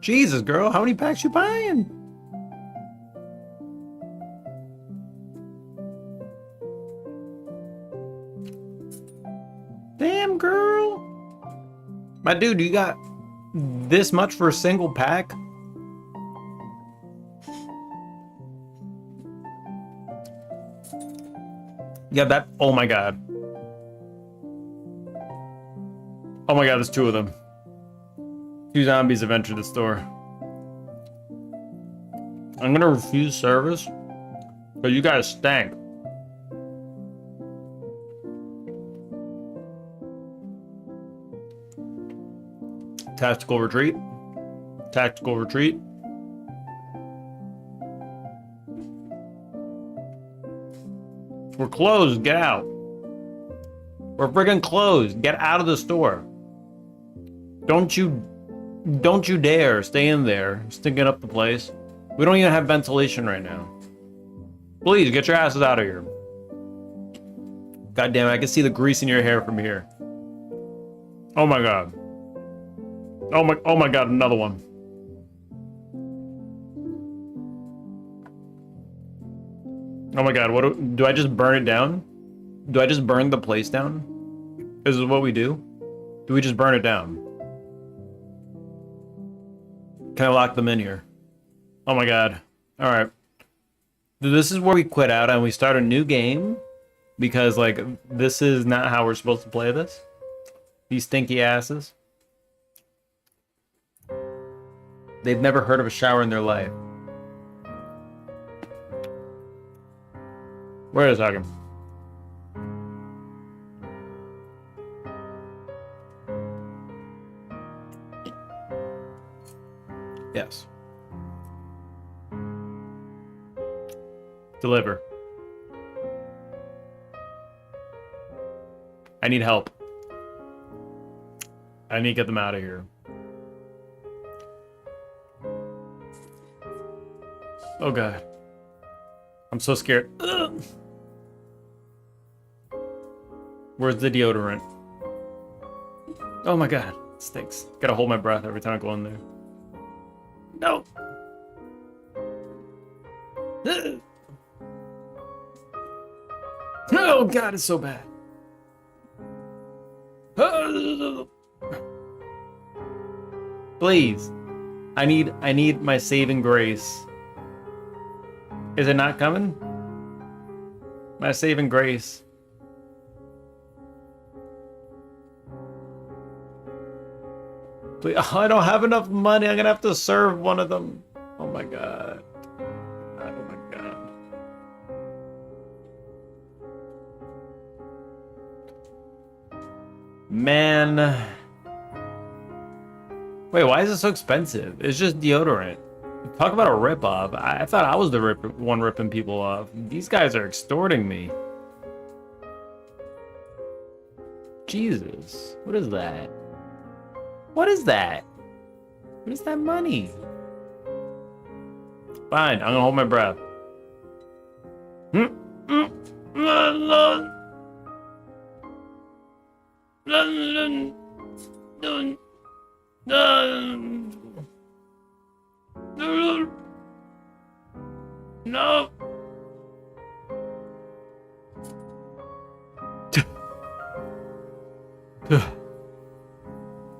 Jesus, girl, how many packs you buying? Damn, girl. My dude, you got this much for a single pack? Yeah, that, oh my god. Oh my god, there's 2 of them. 2 zombies have entered the store. I'm gonna refuse service, but you guys stank. Tactical retreat. Tactical retreat. We're closed. Get out. We're friggin' closed. Get out of the store. Don't you dare stay in there, stinking up the place. We don't even have ventilation right now. Please get your asses out of here. God damn it, I can see the grease in your hair from here. Oh my god. Oh my god, another one. Oh my god, what do I just burn it down? Do I just burn the place down? Is this what we do? Do we just burn it down? Can I lock them in here? Oh my god. Alright. This is where we quit out and we start a new game. Because, like, this is not how we're supposed to play this. These stinky asses. They've never heard of a shower in their life. Wait a second. Yes. Deliver. I need help. I need to get them out of here. Oh god. I'm so scared. Ugh. Where's the deodorant? Oh my god. It stinks. Gotta hold my breath every time I go in there. No. Ugh. Oh god, it's so bad. Please. I need my saving grace. Is it not coming? My saving grace. Please. Oh, I don't have enough money. I'm gonna have to serve one of them. Oh my god. Oh my god. Man. Wait, why is it so expensive? It's just deodorant. Talk about a ripoff. I thought I was the one ripping people off. These guys are extorting me. Jesus. What is that? What is that? What is that money? Fine, I'm gonna hold my breath. No.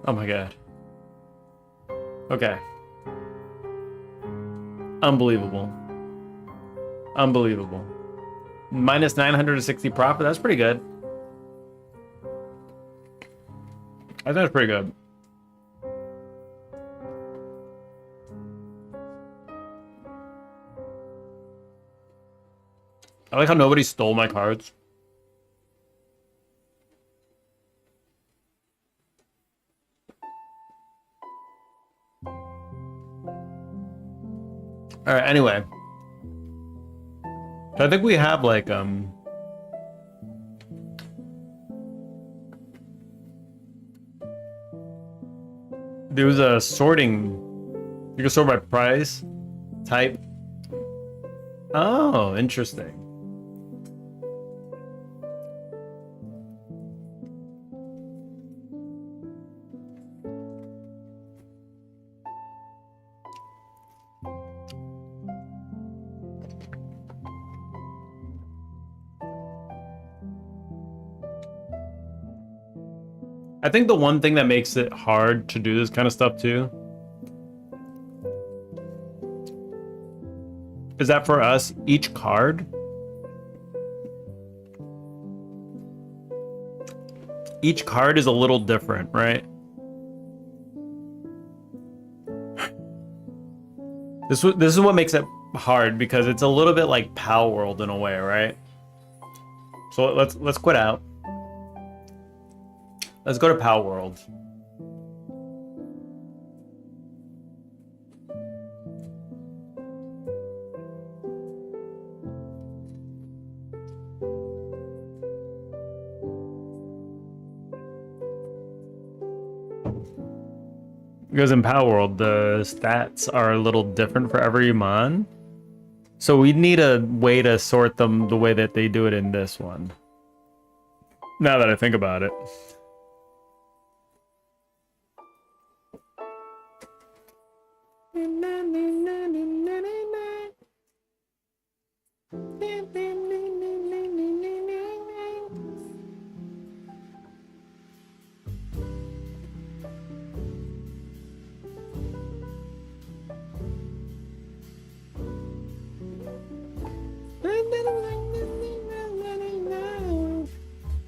Oh my god. Okay. Unbelievable. Unbelievable. Minus 960 profit. That's pretty good. I think that's pretty good. I like how nobody stole my cards. All right, anyway. So I think we have like there's a sorting. You can sort by price, type. Oh, interesting. I think the one thing that makes it hard to do this kind of stuff too is that for us, each card is a little different, right? This is what makes it hard because it's a little bit like Pal World in a way, right? So let's quit out. Let's go to Pal World. Because in Power World, the stats are a little different for every mon. So we need a way to sort them the way that they do it in this one. Now that I think about it.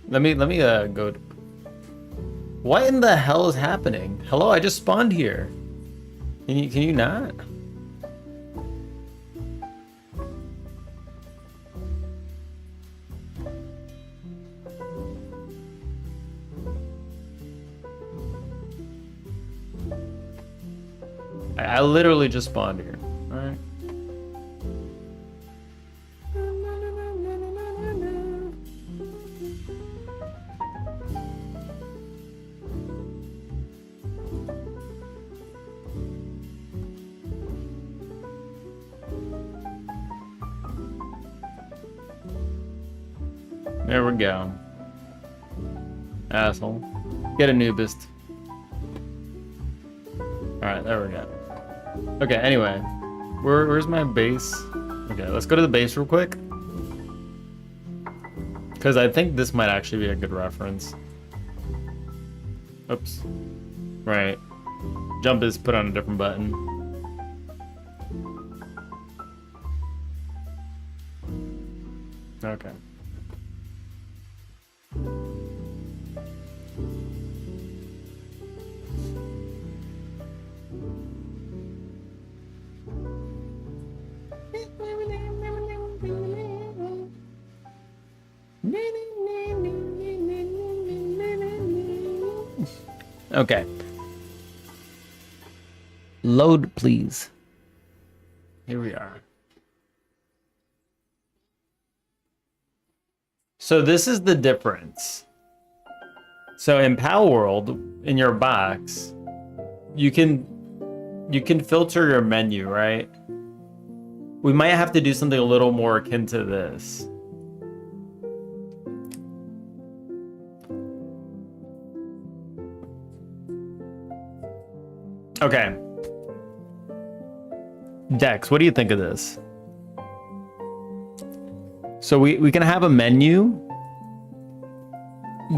Let me go. What in the hell is happening? Hello, I just spawned here. Can you not? I literally just spawned here. All right. There we go. Asshole. Get a newbist. Alright, there we go. Okay, anyway. Where's my base? Okay, let's go to the base real quick. Because I think this might actually be a good reference. Oops. Right. Jump is put on a different button. Okay. Okay. Load, please. Here we are. So this is the difference. So in Power World, in your box, you can filter your menu, right? We might have to do something a little more akin to this. Okay. Dex, what do you think of this? So we can have a menu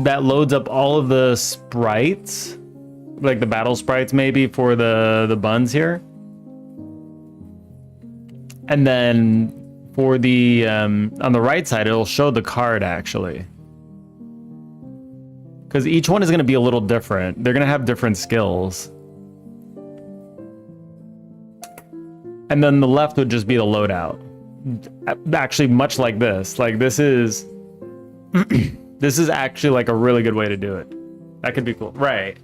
that loads up all of the sprites, like the battle sprites maybe for the buns here. And then for the, on the right side, it'll show the card actually. Because each one is going to be a little different. They're going to have different skills. And then the left would just be the loadout. Actually, much like this. Like this is this is actually like a really good way to do it. That could be cool. Right.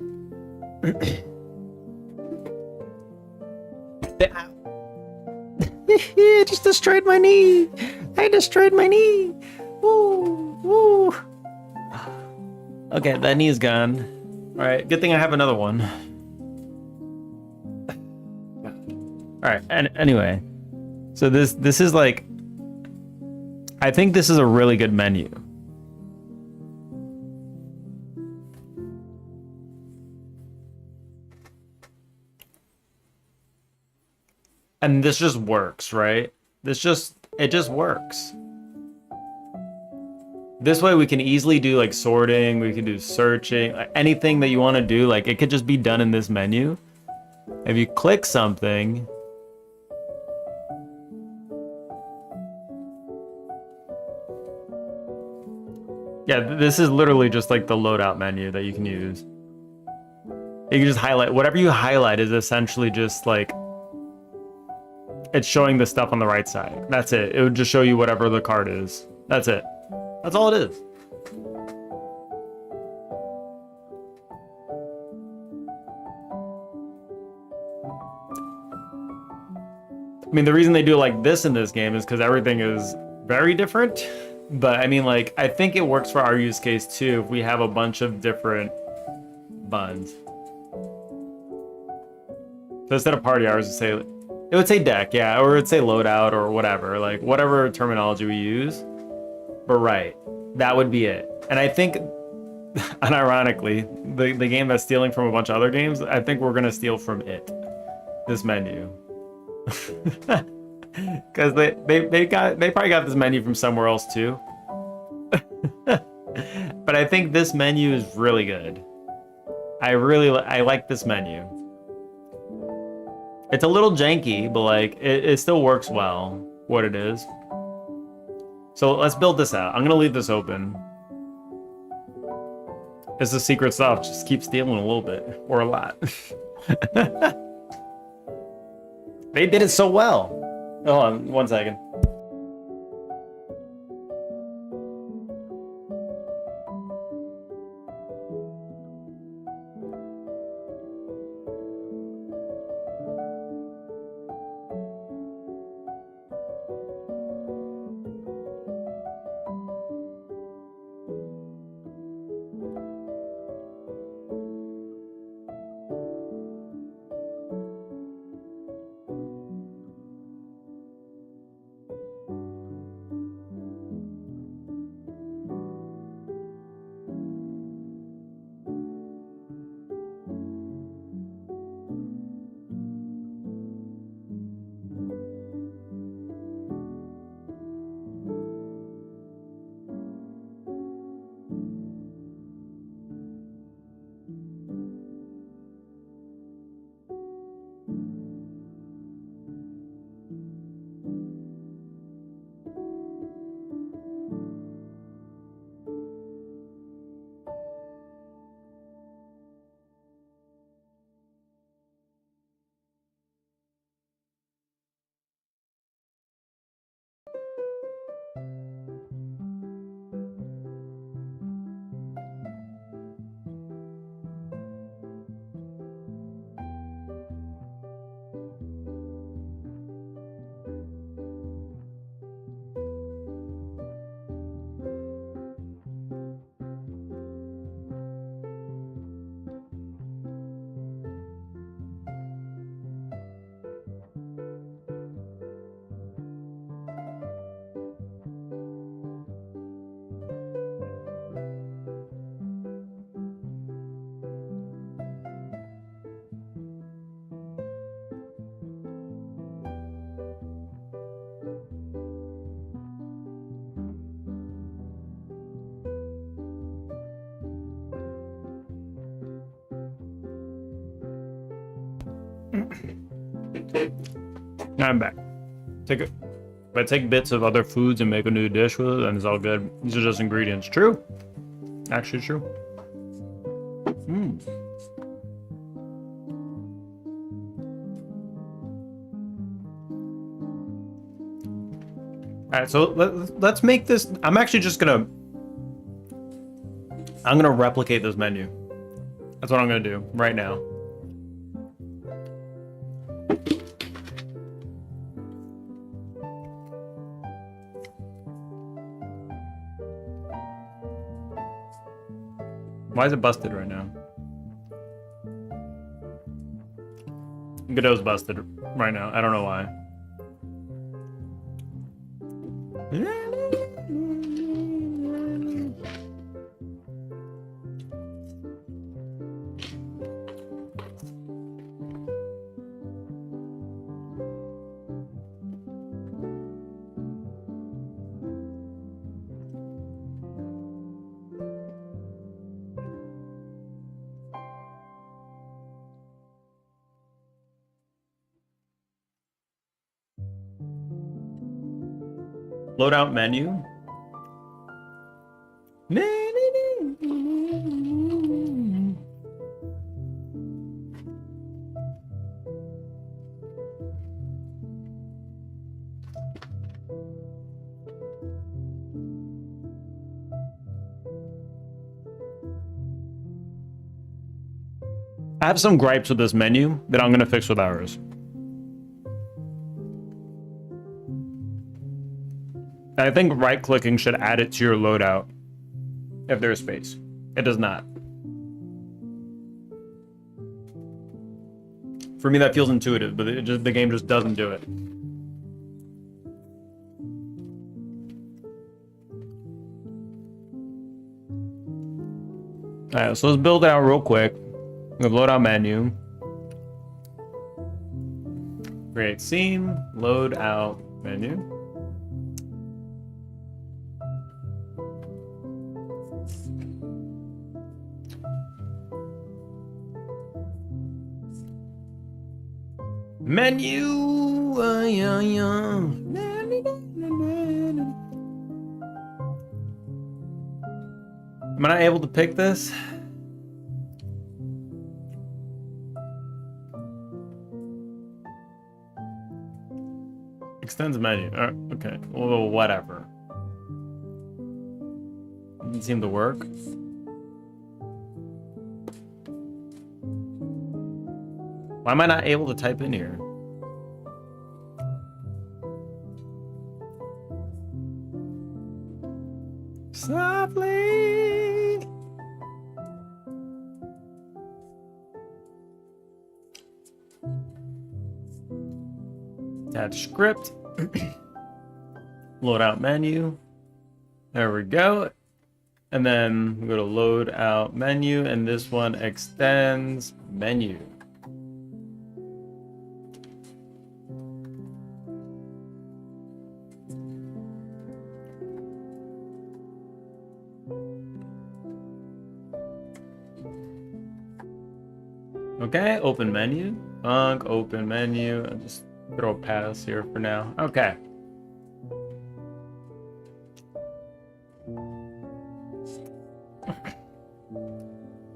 I just destroyed my knee. I destroyed my knee. Woo, woo. Okay, that knee is gone. All right, good thing I have another one. All right, and anyway, so this is like, I think this is a really good menu. And this just works, right? It just works. This way we can easily do like sorting, we can do searching, anything that you want to do, like it could just be done in this menu. If you click something, yeah, this is literally just like the loadout menu that you can use. You can just highlight, whatever you highlight is essentially just like, it's showing the stuff on the right side. That's it. It would just show you whatever the card is. That's it. That's all it is. I mean, the reason they do it like this in this game is because everything is very different. But I mean, like, I think it works for our use case too if we have a bunch of different buns. So instead of party hours, it would say deck, yeah, or it would say loadout or whatever, like whatever terminology we use. But right, that would be it. And I think, unironically, the game that's stealing from a bunch of other games, I think we're gonna steal from it. This menu. Because they probably got this menu from somewhere else too. But I think this menu is really good. I like this menu. It's a little janky, but like it still works well, what it is. So let's build this out. I'm gonna leave this open. It's the secret stuff. Just keep stealing a little bit or a lot. They did it so well. Hold on 1 second. I'm back. If I take bits of other foods and make a new dish with it, then it's all good. These are just ingredients. True. Actually true. All right, so let's make this. I'm gonna replicate this menu. That's what I'm gonna do right now. Why is it busted right now? Godot's busted right now. I don't know why. Loadout menu. I have some gripes with this menu that I'm gonna fix with ours. I think right-clicking should add it to your loadout if there's space. It does not. For me, that feels intuitive, but the game just doesn't do it. All right, so let's build it out real quick. We'll load out menu. Create scene, load out menu. Menu. Am I not able to pick this? Extends menu. Okay. Well, whatever. Doesn't seem to work. Why am I not able to type in here? Softly. Add script. Load out menu. There we go. And then we go to load out menu, and this one extends menu. Okay, open menu. Open menu. I'll just throw a pass here for now. Okay.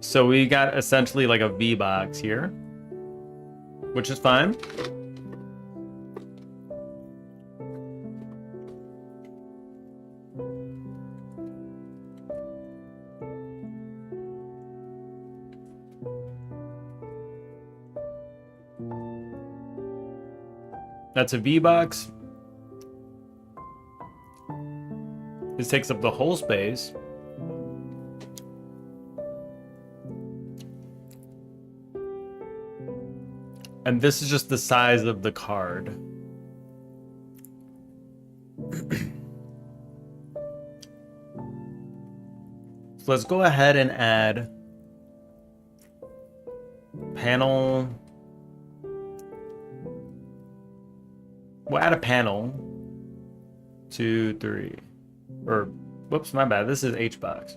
So we got essentially like a V box here, which is fine. That's a V box. This takes up the whole space. And this is just the size of the card. So let's go ahead and add panel. We'll add a panel. 2, 3. Or, whoops, my bad. This is HBox.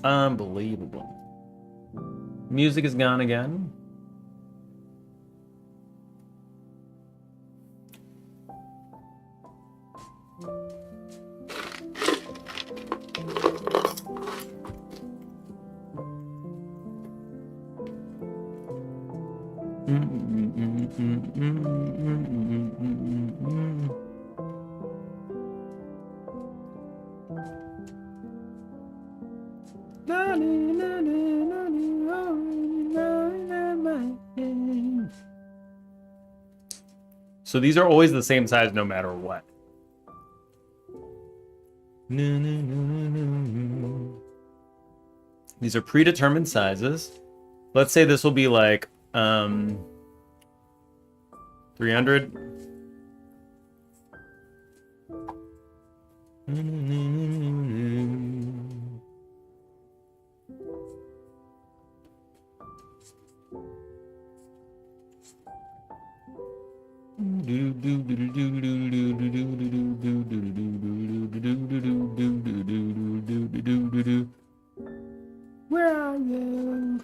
Unbelievable. Music is gone again. So these are always the same size no matter what. These are predetermined sizes. Let's say this will be like 300. Where are you?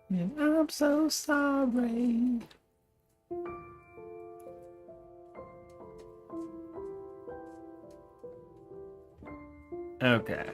And I'm so sorry. Okay.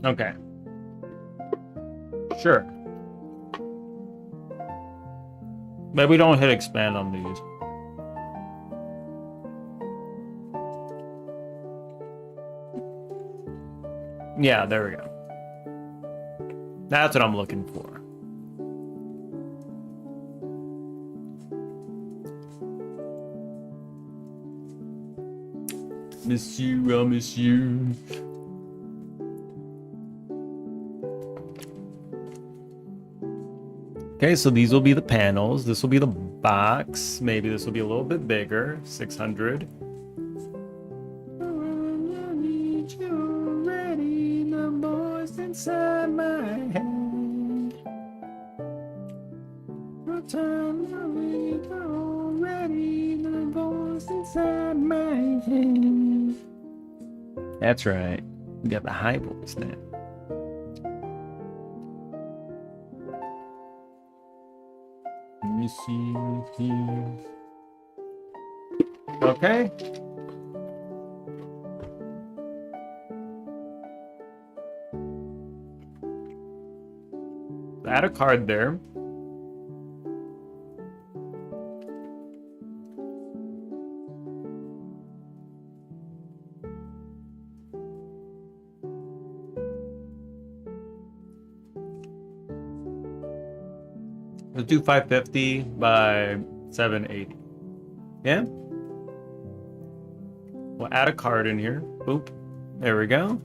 Okay. Sure. Maybe we don't hit expand on these. Yeah, there we go. That's what I'm looking for. Miss you, I'll miss you. Okay, so these will be the panels. This will be the box. Maybe this will be a little bit bigger. 600. Inside my head. That's right. We got the high voice now. Let me see. Okay. Add a card there. Let's do 550 by 780. Yeah? We'll add a card in here. Boop. There we go.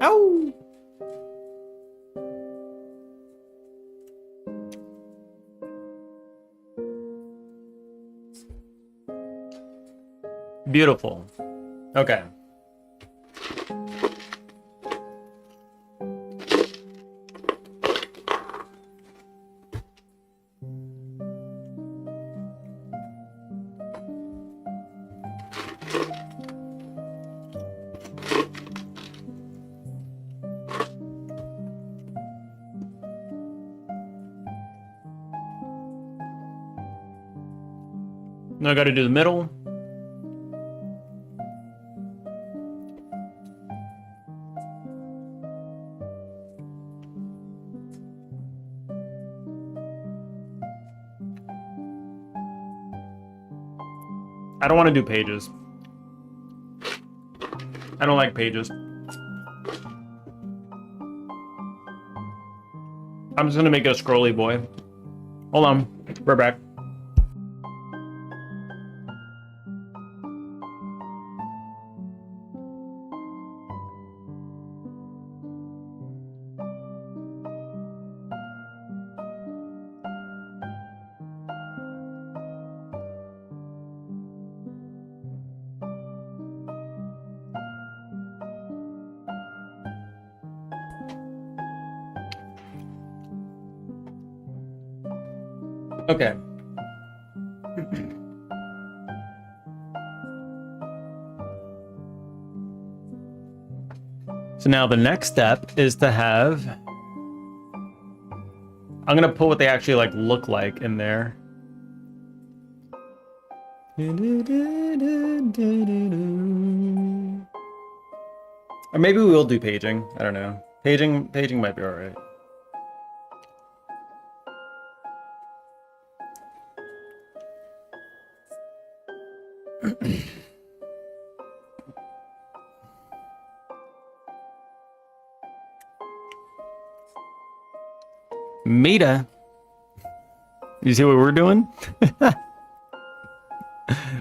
Ow! Beautiful. Okay. Now I got to do the middle. I don't want to do pages. I don't like pages. I'm just gonna make a scrolly boy. Hold on, we're back. Okay. So now the next step is to have, I'm gonna put what they actually like look like in there. Or maybe we will do paging. I don't know. Paging might be all right. Meta. You see what we're doing?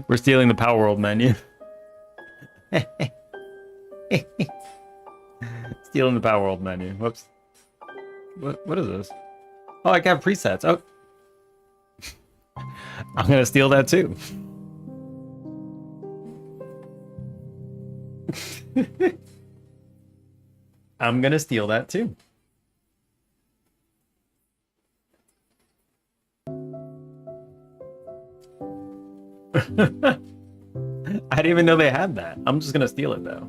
We're stealing the Power World menu. Stealing the Power World menu. Whoops. What is this? Oh, I got presets. Oh. I'm gonna steal that too. I'm gonna steal that too. I didn't even know they had that. I'm just gonna steal it though.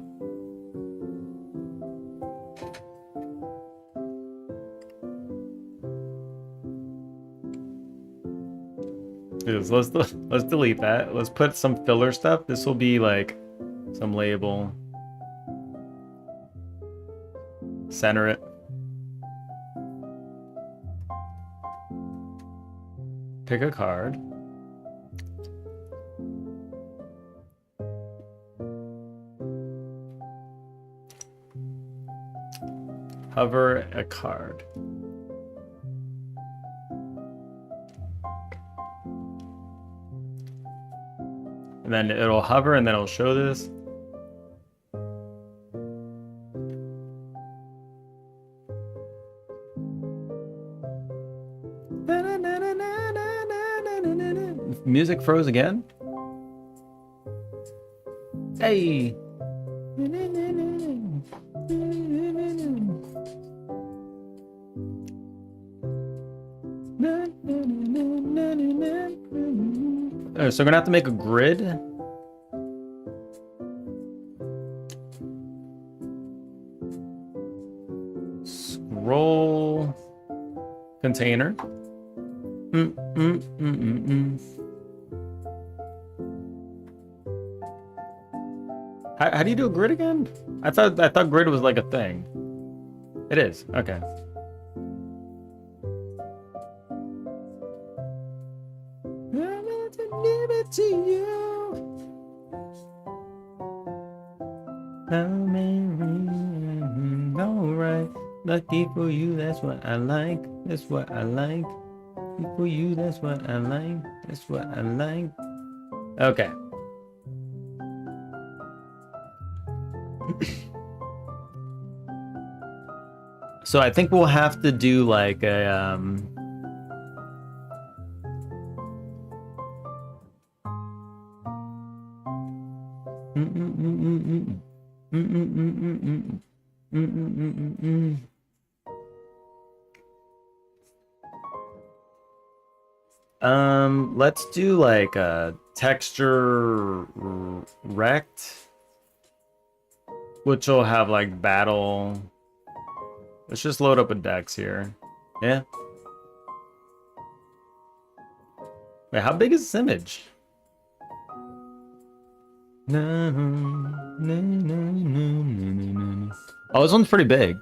Let's delete that. Let's put some filler stuff. This will be like some label. Center it. Pick a card. Hover a card. And then it'll hover and then it'll show this. Music froze again? Hey! So we're gonna have to make a grid. Scroll container. How do you do a grid again? I thought grid was like a thing. It is. Okay. To you. Alright, lucky for you, that's what I like. That's what I like. Lucky for you, that's what I like. That's what I like. Okay. So I think we'll have to do like a let's do like a texture rect, which will have like battle. Let's just load up a Dex here. Yeah. Wait, how big is this image? Oh, this one's pretty big.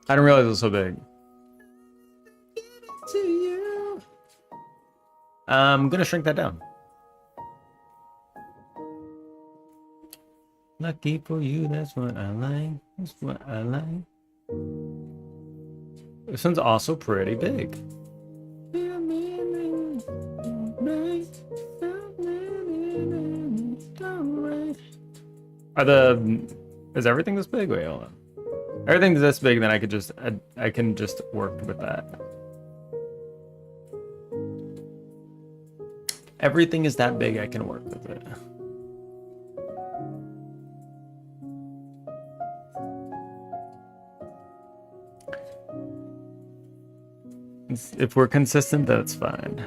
I didn't realize it was so big. I'm gonna shrink that down. Lucky for you, that's what I like. That's what I like. This one's also pretty big. Is everything this big? Wait, hold on. Everything's this big, then I can just work with that. Everything is that big, I can work with it. If we're consistent, that's fine.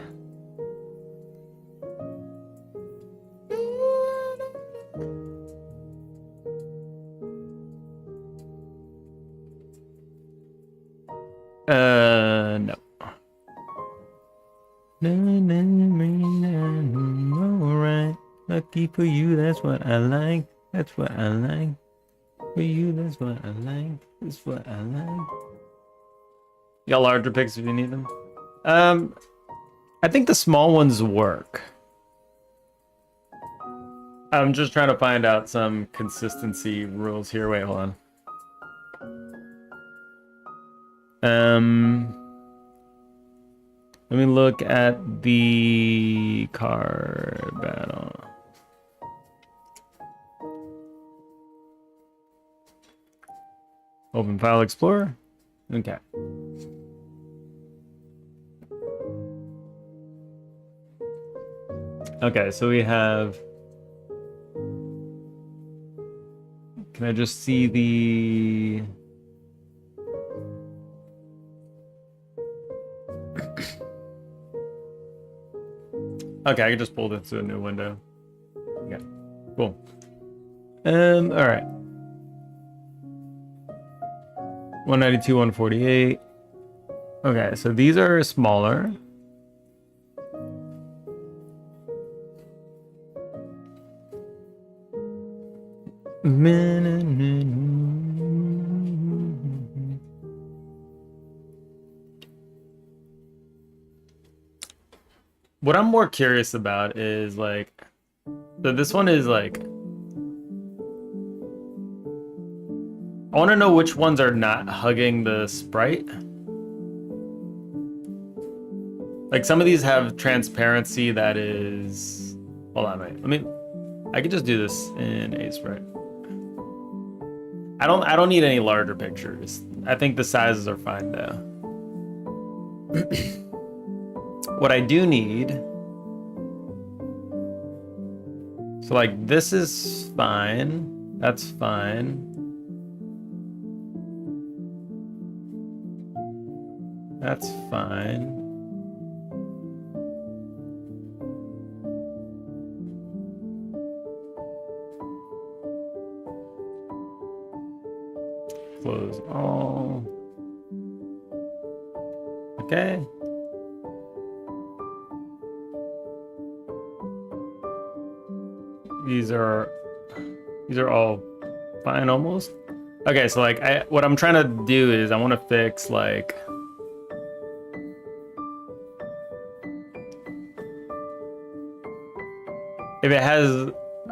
No. Alright. Lucky for you, that's what I like. That's what I like. For you, that's what I like. That's what I like. You got larger picks if you need them. I think the small ones work. I'm just trying to find out some consistency rules here. Wait, hold on. Let me look at the card battle. Open File Explorer. Okay. Okay, so we have... Can I just see the... Okay, I can just pull this to a new window. Cool. All right. 192, 148. Okay, so these are smaller. What I'm more curious about is like, so this one is like, I want to know which ones are not hugging the sprite. Like some of these have transparency that is, hold on, wait. I could just do this in a sprite. I don't need any larger pictures. I think the sizes are fine though. What I do need, so like this is fine. That's fine. That's fine. Close all. Okay. These are all fine almost. Okay, so like what I'm trying to do is I want to fix like if it has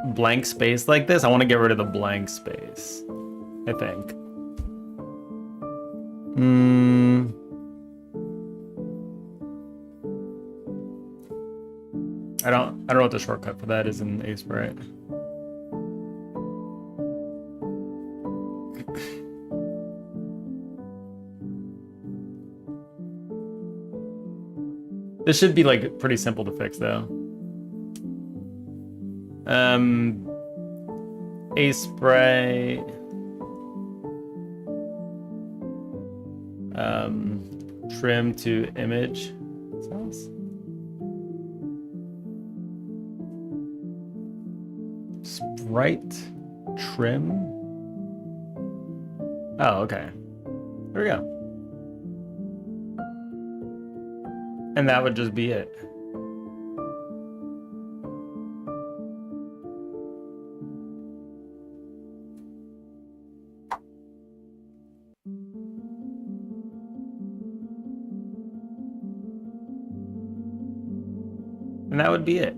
blank space like this, I want to get rid of the blank space, I think. I don't know what the shortcut for that is in Ace, right? This should be like pretty simple to fix though. Ace spray. Trim to image. Sprite trim. Oh, okay. There we go. And that would just be it. And that would be it.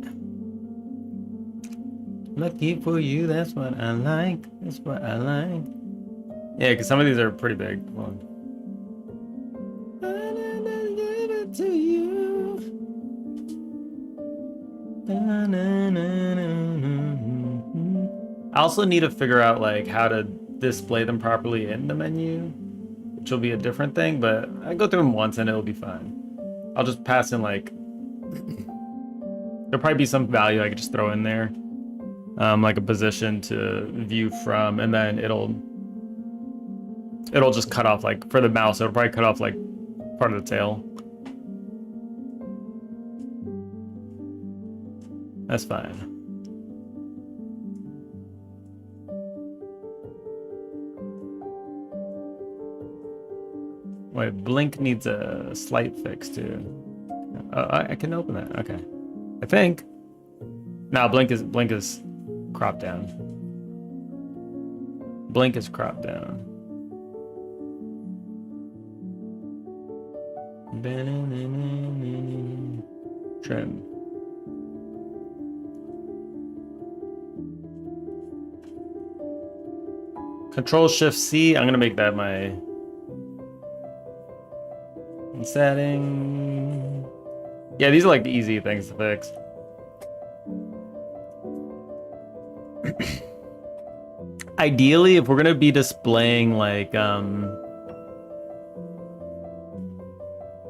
Lucky for you, that's what I like. That's what I like. Yeah, because some of these are pretty big. Hold on. To you. I also need to figure out like how to display them properly in the menu, which will be a different thing, but I go through them once and it'll be fine. I'll just pass in like, there'll probably be some value I could just throw in there. Like a position to view from, and then it'll just cut off, like for the mouse, it'll probably cut off like part of the tail. That's fine. Wait, blink needs a slight fix too. I can open that. Okay, I think. No, blink is cropped down. Blink is cropped down. Trim. Control-Shift-C. I'm gonna make that my setting. Yeah, these are like the easy things to fix. Ideally, if we're gonna be displaying like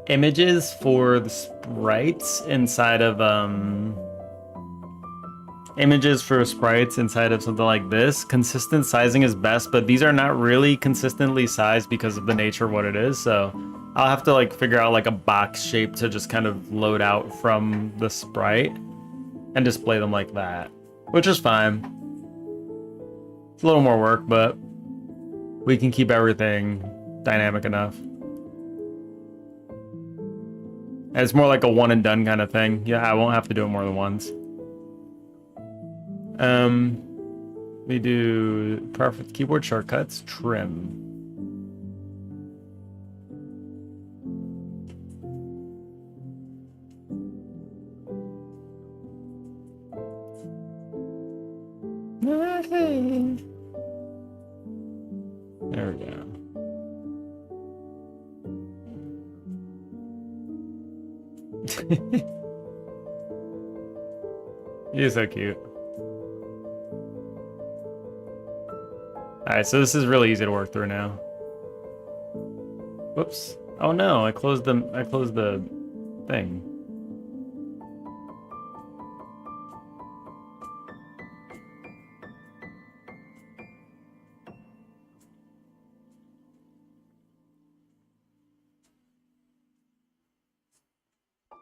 images for the sprites inside of something like this, consistent sizing is best, but these are not really consistently sized because of the nature of what it is, so I'll have to like figure out like a box shape to just kind of load out from the sprite and display them like that, which is fine. It's a little more work, but we can keep everything dynamic enough. And it's more like a one and done kind of thing. Yeah, I won't have to do it more than once. We do perfect keyboard shortcuts, trim. There we go. He's so cute. Alright, so this is really easy to work through now. Whoops. Oh no, I closed the thing.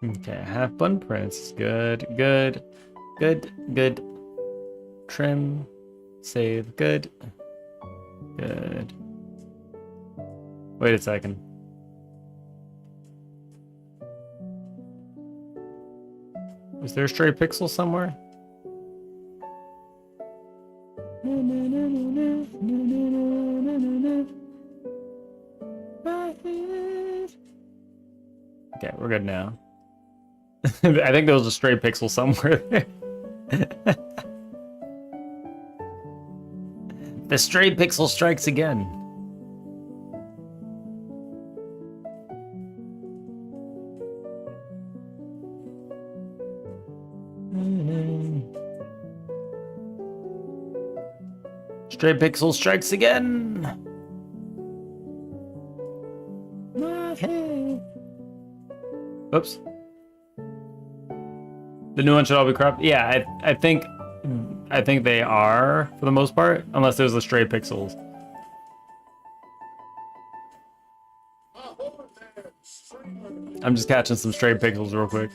Okay, half button prints. Good, good, good, good. Trim, save, good, good. Wait a second. Is there a stray pixel somewhere? Okay, we're good now. I think there was a stray pixel somewhere there. The stray pixel strikes again. Stray pixel strikes again. Oops. The new one should all be cropped. Yeah, I think they are for the most part, unless there's the stray pixels. I'm just catching some stray pixels real quick.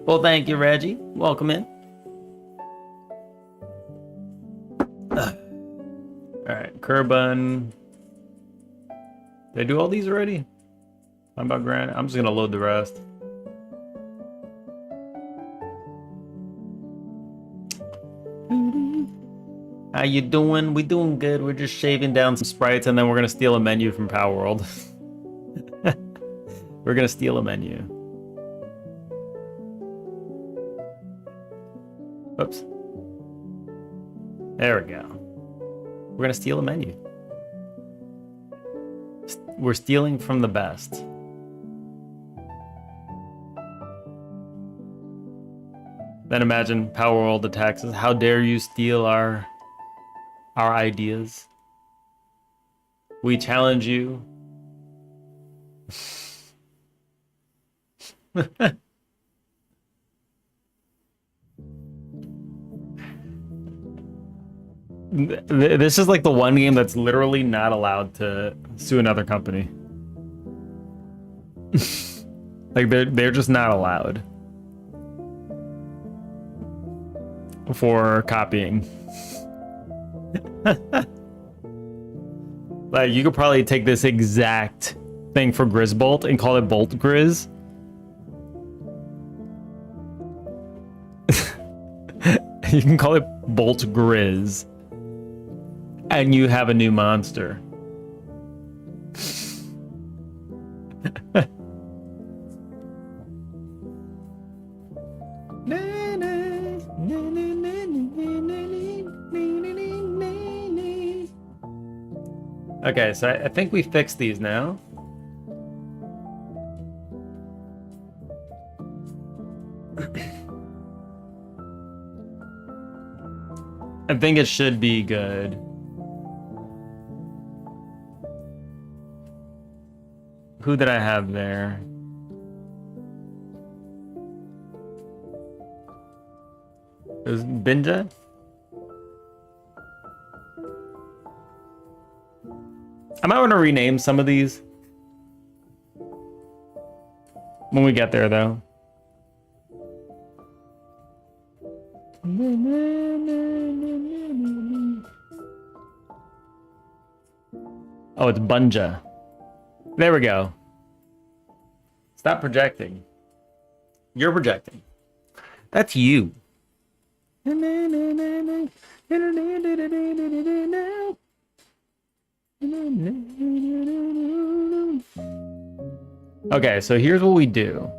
Well, thank you, Reggie. Welcome in. Alright, Kerbun. Did I do all these already? How about Grant? I'm just gonna load the rest. How you doing? We doing good. We're just shaving down some sprites and then we're gonna steal a menu from Power World. We're gonna steal a menu. Oops. There we go. We're gonna steal a menu. We're stealing from the best. Then imagine Power World attacks us. How dare you steal our ideas? We challenge you. This is like the one game that's literally not allowed to sue another company. Like they're just not allowed for copying. Like you could probably take this exact thing for Grizzbolt and call it Bolt Grizz. You can call it Bolt Grizz. And you have a new monster. Okay, so I think we fixed these now. I think it should be good. Who did I have there? It was Binja? I might want to rename some of these. When we get there, though. Oh, it's Bunja. There we go. Stop projecting. You're projecting. That's you. Okay, so here's what we do.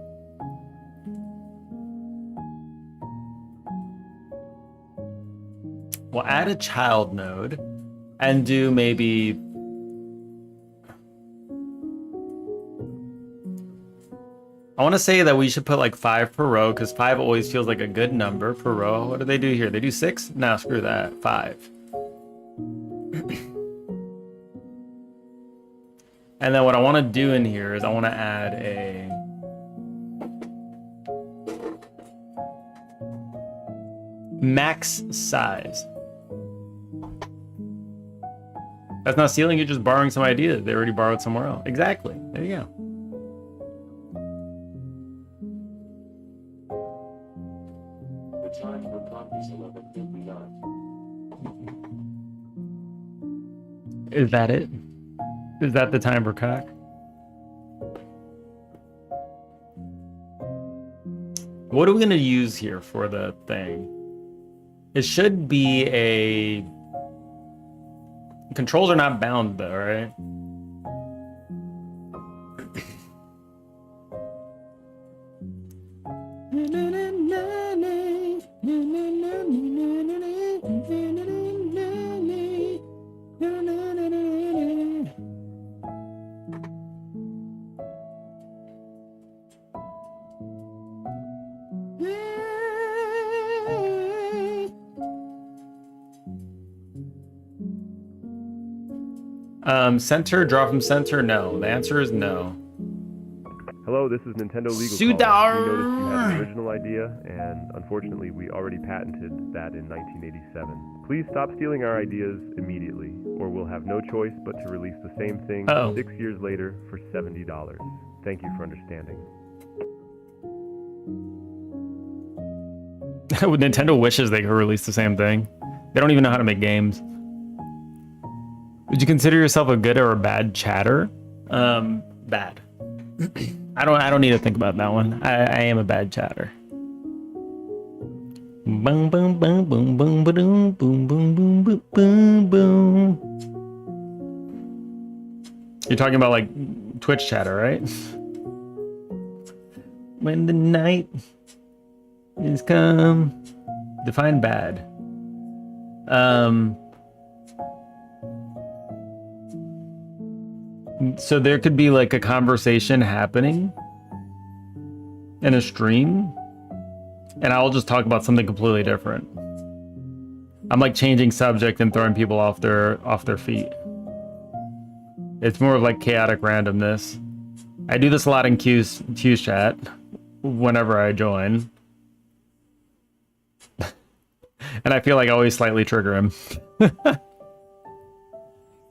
We'll add a child node and do maybe... I want to say that we should put like 5 per row because 5 always feels like a good number per row. What do they do here? They do 6? No, screw that. 5. And then what I want to do in here is I want to add a max size. That's not stealing, you're just borrowing some ideas. They already borrowed somewhere else. Exactly. There you go. The time for cock is 11:59. Is that it? Is that the time for cock? What are we going to use here for the thing? It should be a... Controls are not bound though, right? Center, draw from center? No. The answer is no. Hello, this is Nintendo Legal Sudar. Call. We noticed you had an original idea, and unfortunately we already patented that in 1987. Please stop stealing our ideas immediately, or we'll have no choice but to release the same thing 6 years later for $70. Thank you for understanding. Nintendo wishes they could release the same thing. They don't even know how to make games. Would you consider yourself a good or a bad chatter? Bad. I don't need to think about that one. I am a bad chatter. Boom boom boom boom boom boom boom boom boom boom boom boom. You're talking about like Twitch chatter, right? When the night is come. Define bad. So there could be like a conversation happening in a stream, and I'll just talk about something completely different. I'm like changing subject and throwing people off their feet. It's more of like chaotic randomness. I do this a lot in Q's chat whenever I join. And I feel like I always slightly trigger him.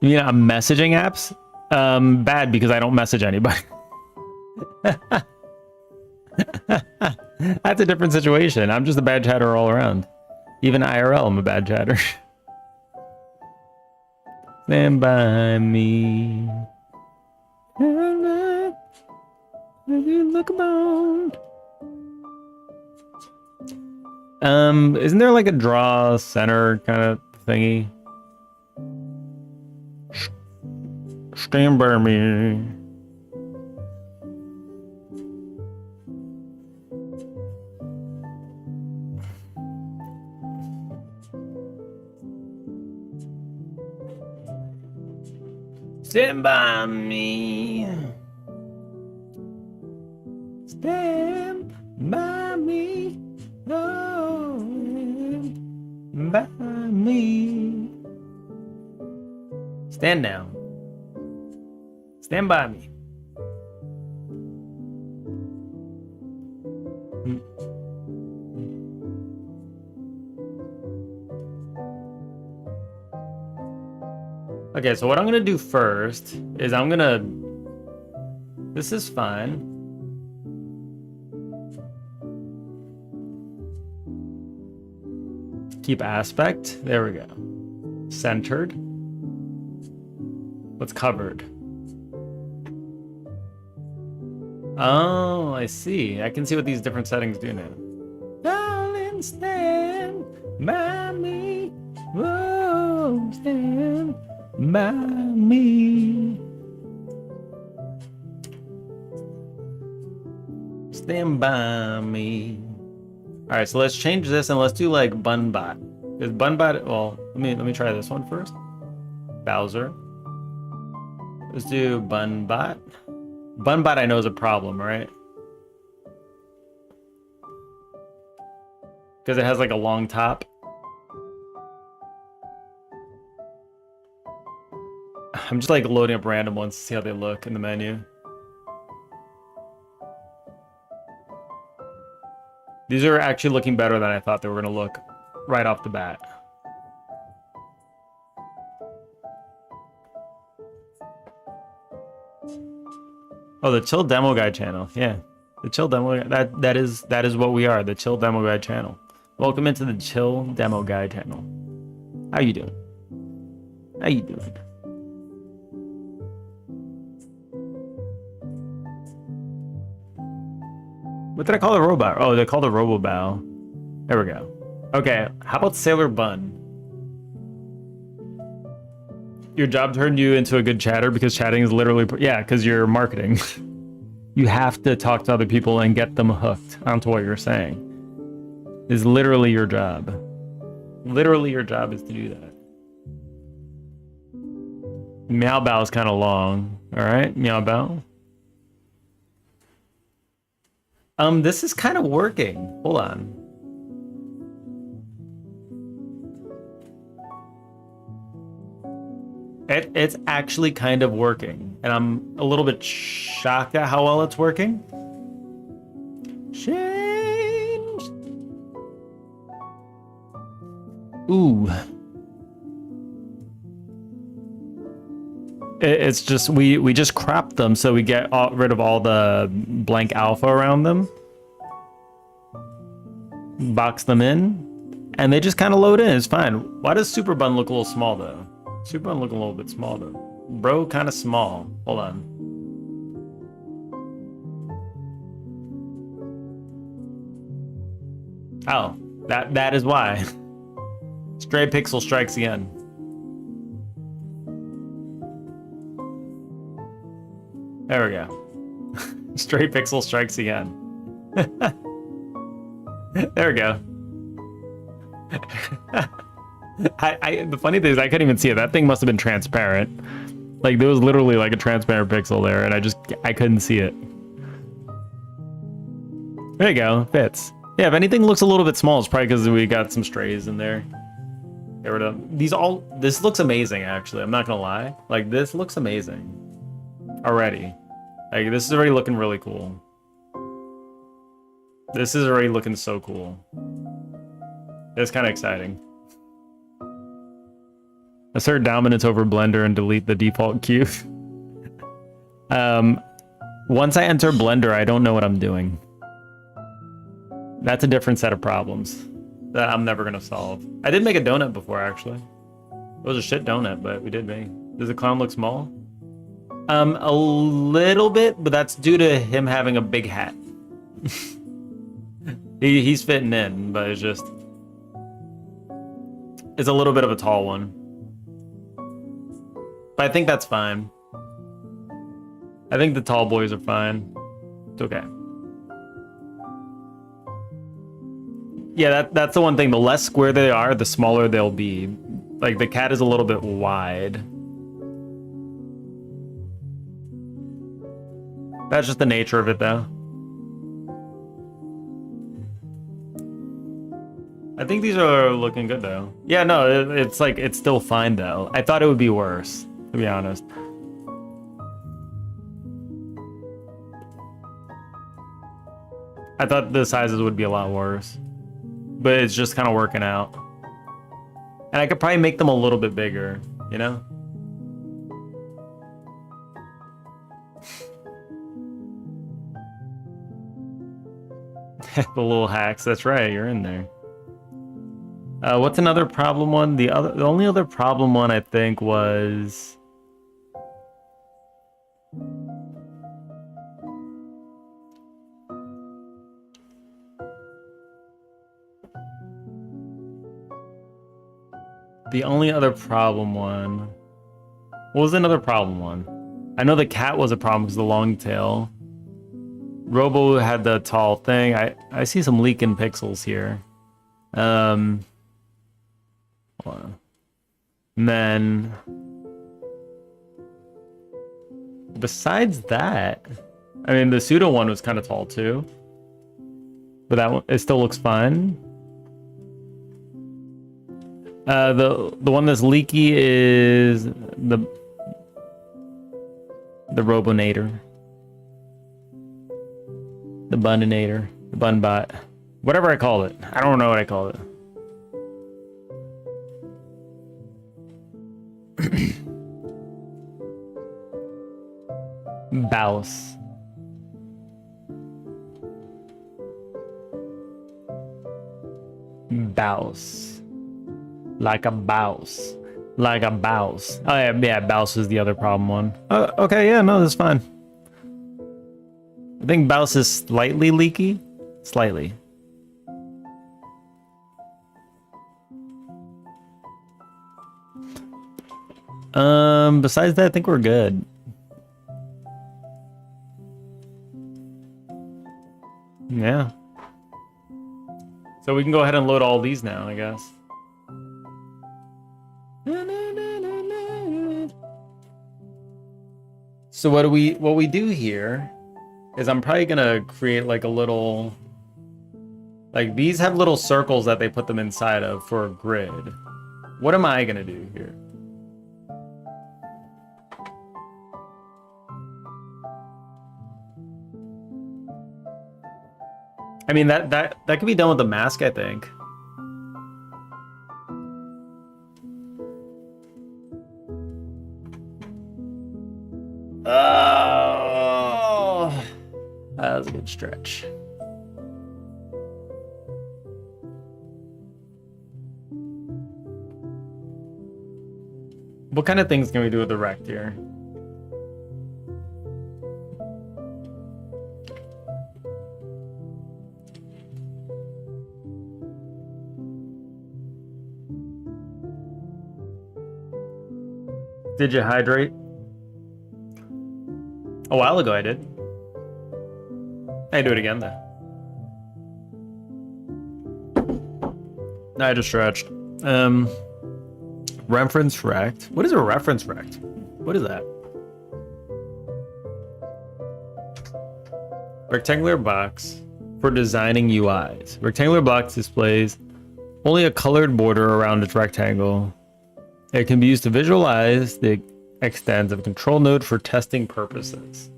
You mean on messaging apps? Bad because I don't message anybody. That's a different situation. I'm just a bad chatter all around. Even IRL, I'm a bad chatter. Stand by me. As you look around. Isn't there like a draw center kind of thingy? Stand by me. Stand by me. Stand by me. Oh, by me. Stand down. Stand by me. Okay, so what I'm gonna do first is this is fun. Keep aspect. There we go. Centered. What's covered? Oh, I see. I can see what these different settings do now. Darling, stand by me. Whoa, stand by me. Stand by me. All right, so let's change this and let's do like Bunbot. Is Bunbot? Well, let me try this one first. Bowser. Let's do Bunbot. Bunbot I know is a problem, right? Because it has like a long top. I'm just like loading up random ones to see how they look in the menu. These are actually looking better than I thought they were going to look right off the bat. Oh, the Chill Demo Guide channel. Yeah. The Chill Demo Guide. That is what we are, the Chill Demo Guide channel. Welcome into the Chill Demo Guide channel. How you doing? How you doing? What did I call the robot? Oh, they called it Robo-Bao. There we go. Okay, how about Sailor Bun? Your job turned you into a good chatter because chatting is literally... Yeah, because you're marketing. You have to talk to other people and get them hooked onto what you're saying. It's literally your job. Literally your job is to do that. Meow Bao is kind of long. All right, Meow Bao. This is kind of working. Hold on. It's actually kind of working. And I'm a little bit shocked at how well it's working. Change. Ooh. It's just, we just cropped them so we get rid of all the blank alpha around them. Box them in. And they just kind of load in. It's fine. Why does Super Bun look a little small though? Super Bun look a little bit small though. Bro, kind of small. Hold on. Oh, that is why. Stray Pixel strikes again. There we go. Stray Pixel strikes again. There we go. The funny thing is I couldn't even see it. That thing must have been transparent. Like there was literally like a transparent pixel there and I couldn't see it. There you go, fits. Yeah, if anything looks a little bit small, it's probably because we got some strays in there. Get rid of these all. This looks amazing actually, I'm not gonna lie. Like this looks amazing. Already. Like this is already looking really cool. This is already looking so cool. It's kind of exciting. Assert dominance over Blender and delete the default queue. Once I enter Blender, I don't know what I'm doing. That's a different set of problems that I'm never gonna solve. I did make a donut before actually. It was a shit donut, but we did make. Does the clown look small? A little bit, but that's due to him having a big hat. He's fitting in, but it's just... It's a little bit of a tall one. But I think that's fine. I think the tall boys are fine. It's okay. Yeah, that's the one thing. The less square they are, the smaller they'll be. Like, the cat is a little bit wide. That's just the nature of it, though. I think these are looking good, though. Yeah, no, it's like, it's still fine, though. I thought it would be worse, to be honest. I thought the sizes would be a lot worse. But it's just kind of working out. And I could probably make them a little bit bigger, you know? The little hacks, that's right, you're in there. What's another problem one? The only other problem one I think was the only other problem one. What was another problem one? I know the cat was a problem because of the long tail. Robo had the tall thing. I see some leaking pixels here. Hold on. And then besides that, I mean the pseudo one was kind of tall too. But that one, it still looks fine. The one that's leaky is the Robonator. The Buninator. The Bunbot. Whatever I call it. I don't know what I call it. Bouse. Bouse. Like a bouse. Like a bouse. Oh yeah, bouse is the other problem one. Okay, yeah, no, that's fine. I think bouse is slightly leaky. Slightly. Besides that, I think we're good. Yeah. So we can go ahead and load all these now, I guess. So what we do here is I'm probably gonna create like a little, like these have little circles that they put them inside of for a grid. What am I gonna do here? I mean that could be done with the mask, I think. Oh, that was a good stretch. What kind of things can we do with the rect here? Did you hydrate? A while ago I did. I do it again though. I just stretched. Reference rect. What is a reference rect? What is that? Rectangular box for designing UIs. Rectangular box displays only a colored border around its rectangle. It can be used to visualize the extents of a control node for testing purposes.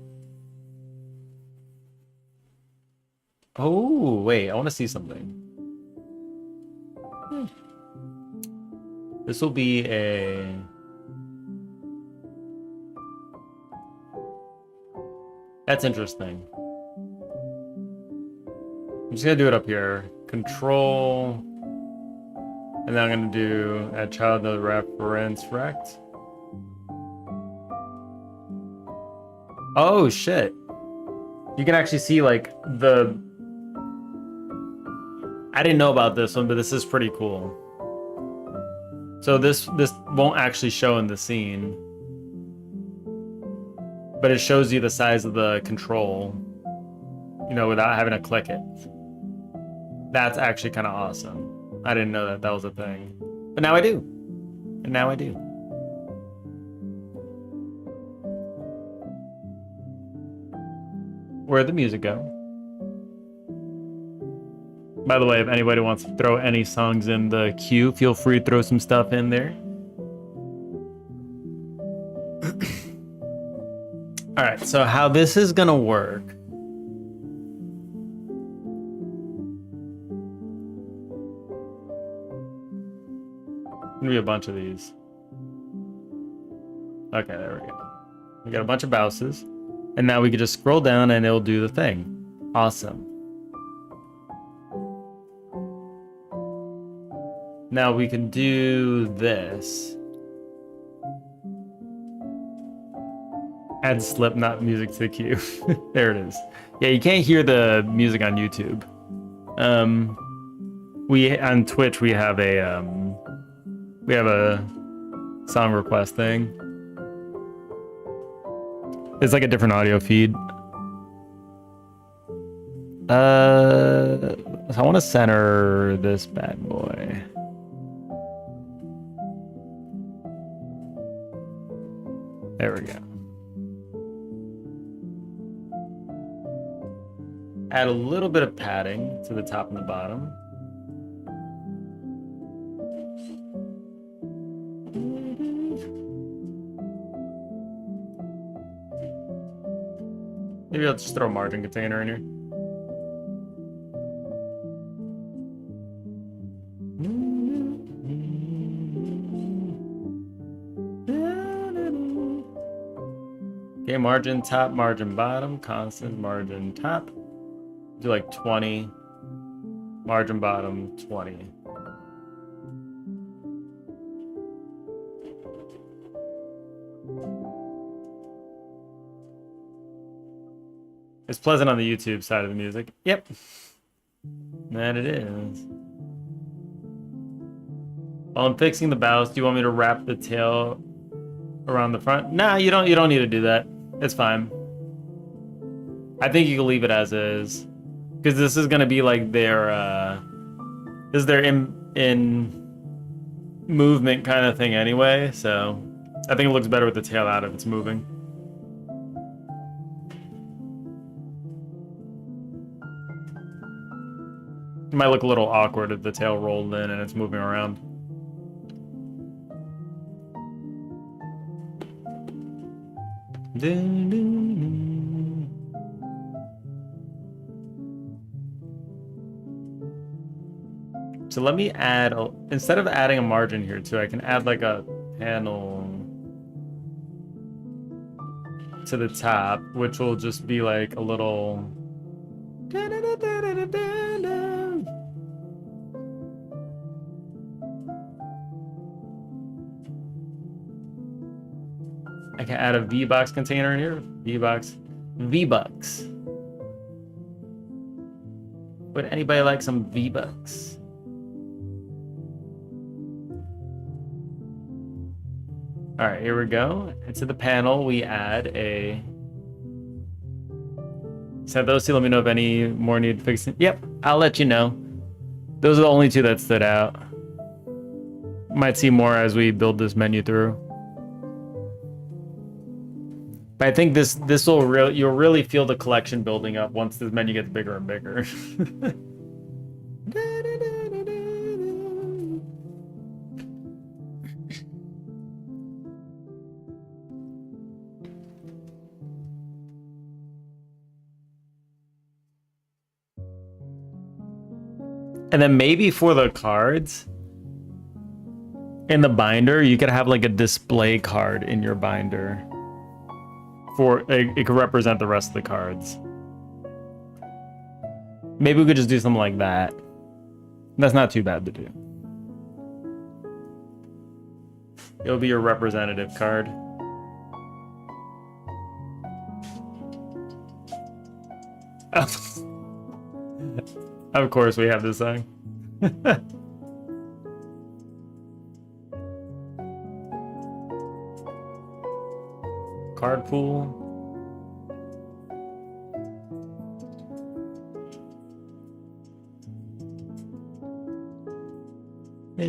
Oh, wait, I want to see something. This will be a... That's interesting. I'm just gonna do it up here. Control... And then I'm gonna do add child node reference rect. Oh shit. You can actually see like the... I didn't know about this one, but this is pretty cool. So this won't actually show in the scene, but it shows you the size of the control, you know, without having to click it. That's actually kind of awesome. I didn't know that was a thing, but now I do. And now I do. Where'd the music go? By the way, if anybody wants to throw any songs in the queue, feel free to throw some stuff in there. All right, so how this is gonna work. Gonna be a bunch of these. Okay, there we go. We got a bunch of bouses, and now we can just scroll down and it'll do the thing. Awesome. Now we can do this. Add Slipknot music to the queue. There it is. Yeah, you can't hear the music on YouTube. We on Twitch we have a song request thing. It's like a different audio feed. So I want to center this bad boy. There we go. Add a little bit of padding to the top and the bottom. Maybe I'll just throw a margin container in here. Okay, margin top, margin bottom, constant margin top. Do like 20, margin bottom 20. It's pleasant on the YouTube side of the music. Yep. That it is. While I'm fixing the bows, do you want me to wrap the tail around the front? Nah, you don't need to do that. It's fine. I think you can leave it as is. Because this is gonna be like their this is their in movement kind of thing anyway, so I think it looks better with the tail out if it's moving. It might look a little awkward if the tail rolled in and it's moving around. So let me add, instead of adding a margin here too, I can add like a panel to the top, which will just be like a little... I can add a V-Box container in here. V-Box. V-Bucks. Would anybody like some V-Bucks? All right, here we go. Into the panel, we add a... So those two, let me know if any more need fixing. Yep, I'll let you know. Those are the only two that stood out. Might see more as we build this menu through. But I think this will you'll really feel the collection building up once this menu gets bigger and bigger. And then maybe for the cards in the binder, you could have like a display card in your binder. It could represent the rest of the cards. Maybe we could just do something like that. That's not too bad to do. It'll be your representative card. Of course we have this song. Card pool. I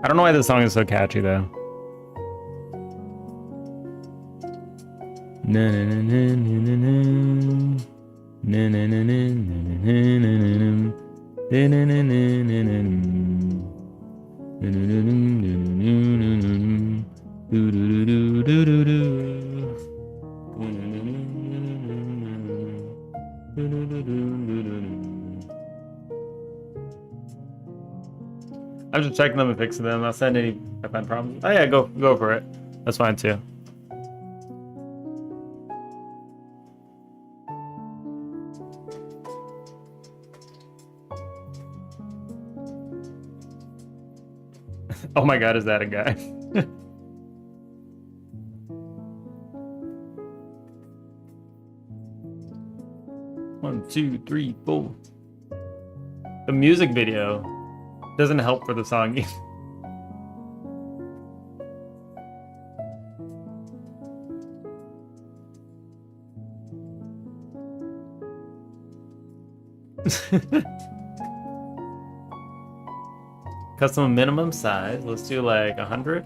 don't know why this song is so catchy though. Na na na na na na na na na na I'm just checking them and fixing them. I'll send any if I find problems. Oh yeah, go for it. That's fine too. Oh my god, is that a guy? One, two, three, four. The music video doesn't help for the song either. Custom minimum size. Let's do like 100.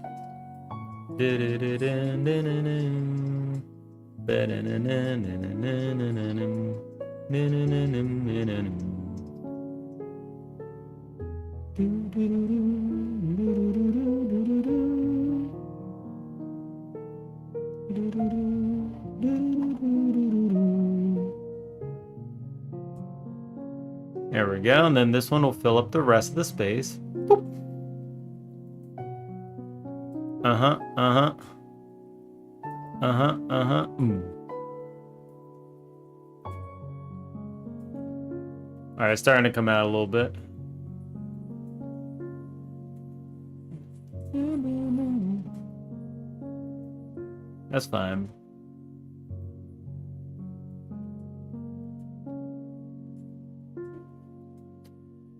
There we go, and then this one will fill up the rest of the space. Boop. Uh-huh, uh-huh. Uh-huh, uh-huh. Alright, it's starting to come out a little bit. That's fine.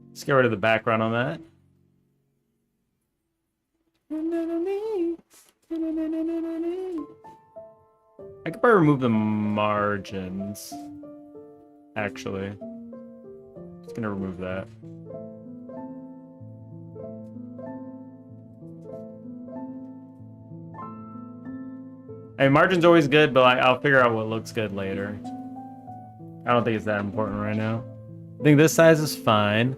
Let's get rid of the background on that. I could probably remove the margins. Actually. Just gonna remove that. I mean, margin's always good, but I'll figure out what looks good later. I don't think it's that important right now. I think this size is fine.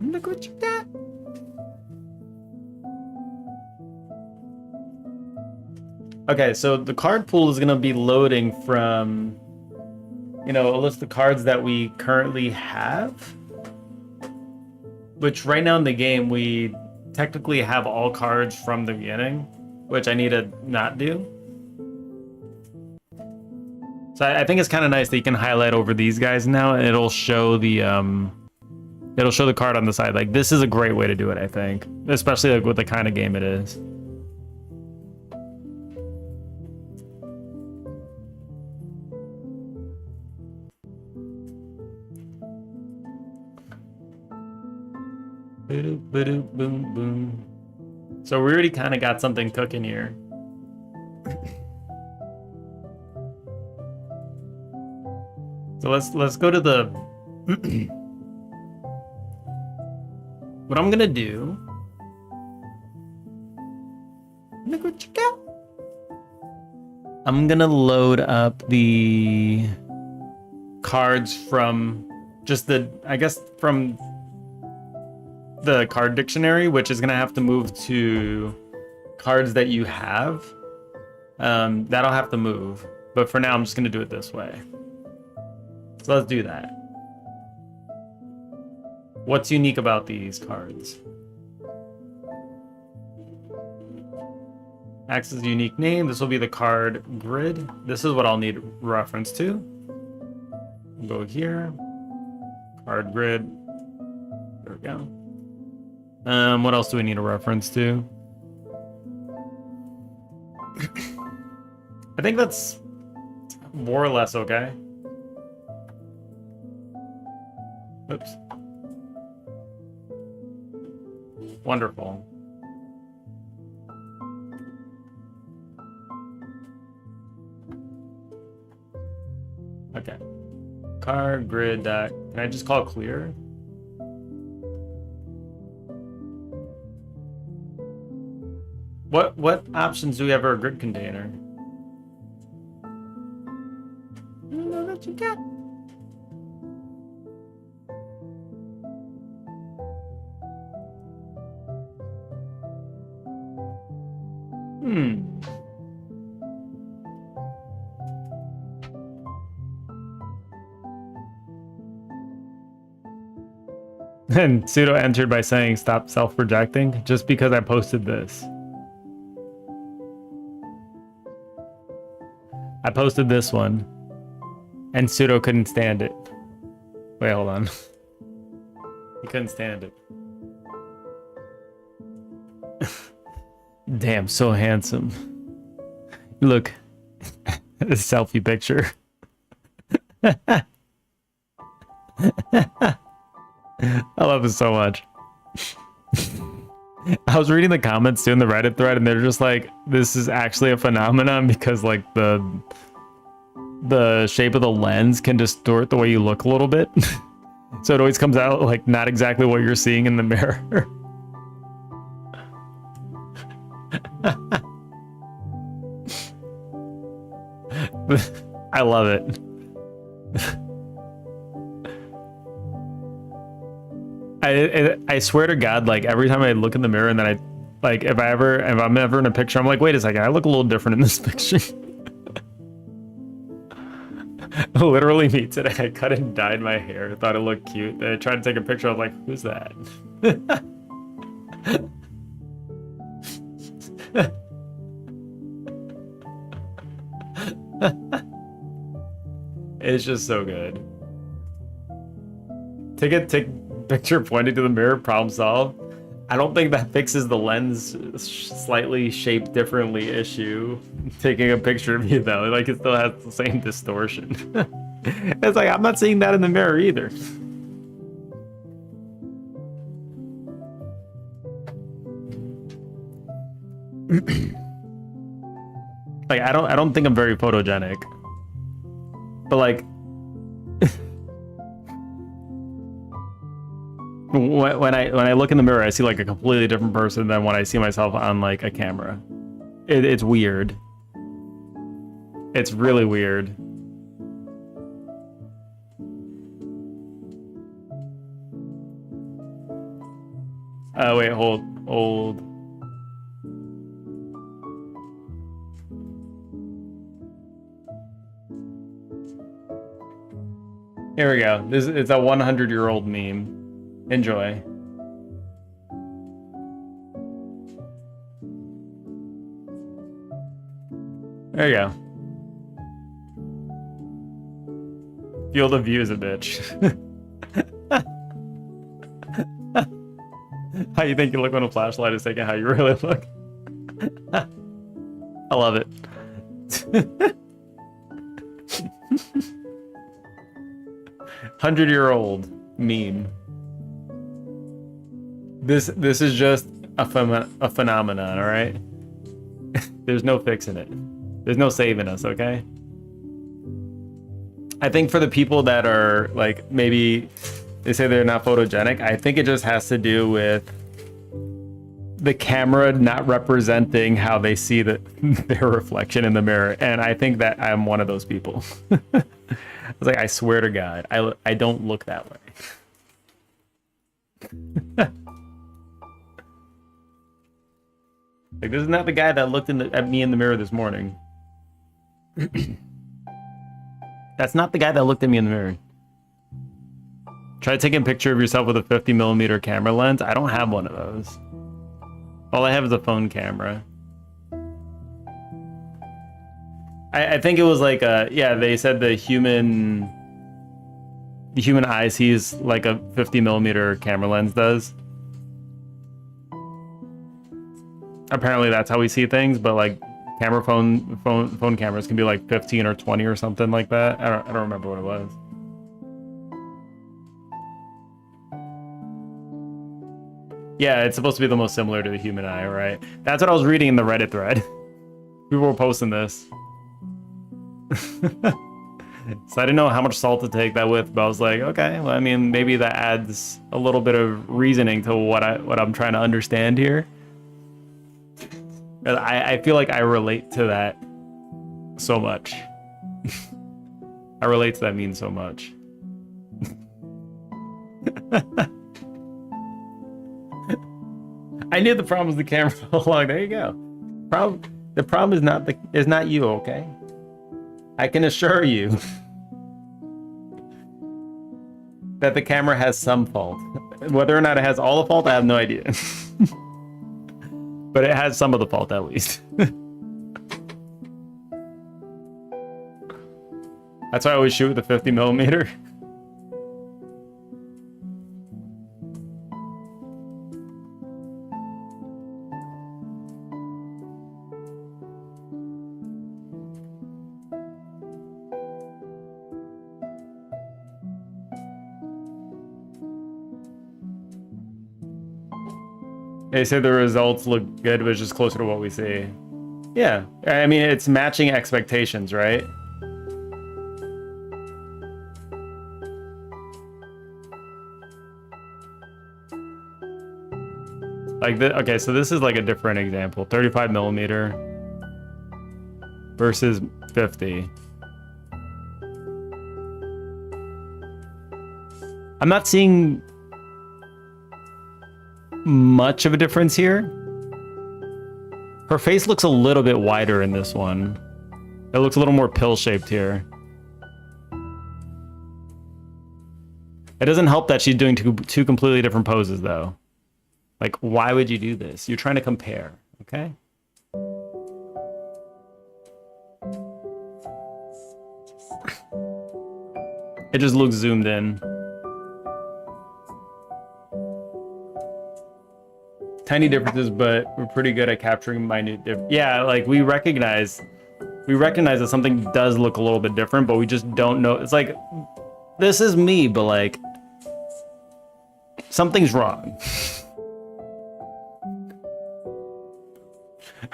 Look what you got. Okay, so the card pool is gonna be loading from, you know, a list of cards that we currently have. Which right now in the game, we technically have all cards from the beginning, which I need to not do. So I think it's kind of nice that you can highlight over these guys now, and it'll show the card on the side. Like, this is a great way to do it, I think, especially like with the kind of game it is. Boom, boom. So we already kind of got something cooking here. So let's go to the what I'm gonna do. Look what you got. I'm gonna load up the cards from just the, I guess, from the card dictionary, which is gonna have to move to cards that you have. That'll have to move, but for now I'm just gonna do it this way. So let's do that. What's unique about these cards? Acts as a unique name. This will be the card grid. This is what I'll need reference to. We'll go here. Card grid. There we go. What else do we need a reference to? I think that's more or less okay. Oops. Wonderful. Okay. Card grid. Can I just call it clear? What options do we have for a grid container? I don't know what you got. And Pseudo entered by saying stop self-projecting just because I posted this. I posted this one, And Pseudo couldn't stand it. Wait, hold on. He couldn't stand it. Damn, so handsome. Look, a selfie picture. I love it so much. I was reading the comments too in the Reddit thread, and they're just like, this is actually a phenomenon because like the shape of the lens can distort the way you look a little bit. So it always comes out like not exactly what you're seeing in the mirror. I love it. I swear to God, like every time I look in the mirror and then if I'm ever in a picture, I'm like, wait a second, I look a little different in this picture. Literally me today. I cut and dyed my hair, thought it looked cute. Then I tried to take a picture. I was like, who's that? It's just so good. Take picture pointed to the mirror, problem solved. I don't think that fixes the lens slightly shaped differently issue. Taking a picture of you though, like it still has the same distortion. It's like I'm not seeing that in the mirror either. Like I don't think I'm very photogenic, but like when I look in the mirror, I see like a completely different person than when I see myself on like a camera. It's weird. It's really weird. Wait, hold. Here we go. It's a 100-year-old meme. Enjoy. There you go. Field of view is a bitch. How you think you look when a flashlight is taken, how you really look. I love it. 100-year-old meme. This is just a phenomenon, all right? There's no fixing it. There's no saving us, okay? I think for the people that are like, maybe they say they're not photogenic, I think it just has to do with the camera not representing how they see their reflection in the mirror. And I think that I'm one of those people. I was like, I swear to God, I don't look that way. Like, this is not the guy that looked at me in the mirror this morning. That's not the guy that looked at me in the mirror. Try taking a picture of yourself with a 50mm camera lens. I don't have one of those. All I have is a phone camera. I think it was like they said the human eye sees like a 50mm camera lens does. Apparently that's how we see things, but like phone cameras can be like 15 or 20 or something like that. I don't remember what it was. Yeah, it's supposed to be the most similar to the human eye, right? That's what I was reading in the Reddit thread. People were posting this. So I didn't know how much salt to take that with, but I was like, okay, well, I mean, maybe that adds a little bit of reasoning to what I'm trying to understand here. I feel like I relate to that so much. I relate to that meme so much. I knew the problem was the camera all along. There you go. The problem is not you, okay? I can assure you that the camera has some fault. Whether or not it has all the fault, I have no idea. But it has some of the fault, at least. That's why I always shoot with a 50 millimeter. They say the results look good, but it's just closer to what we see. Yeah, I mean, it's matching expectations, right? Like, okay, so this is like a different example. 35 millimeter versus 50. I'm not seeing much of a difference here. Her face looks a little bit wider in this one. It looks a little more pill-shaped here. It doesn't help that she's doing two completely different poses, though. Like, why would you do this? You're trying to compare, okay? It just looks zoomed in. Tiny differences, but we're pretty good at capturing minute yeah, like we recognize that something does look a little bit different, but we just don't know. It's like, this is me, but like, something's wrong.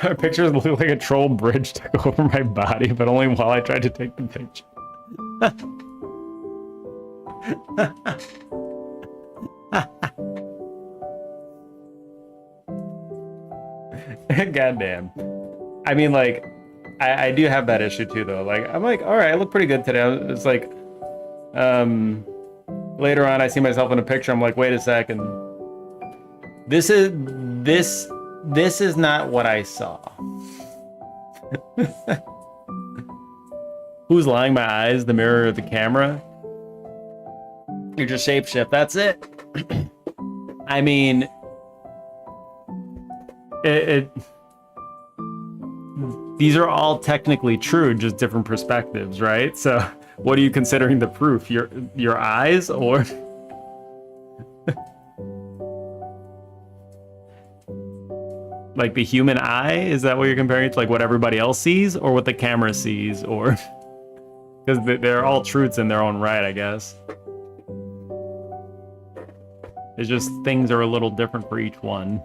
Our pictures look like a troll bridge took over my body, but only while I tried to take the picture. Goddamn. I mean, like, I do have that issue too, though. Like, I'm like, all right, I look pretty good today. It's like, later on, I see myself in a picture. I'm like, wait a second. This is not what I saw. Who's lying? My eyes, the mirror, or the camera? You're just shapeshift. That's it. I mean, these are all technically true, just different perspectives, right? So what are you considering the proof? Your eyes, or like the human eye? Is that what you're comparing it to? Like what everybody else sees, or what the camera sees? Or because they're all truths in their own right, I guess. It's just things are a little different for each one.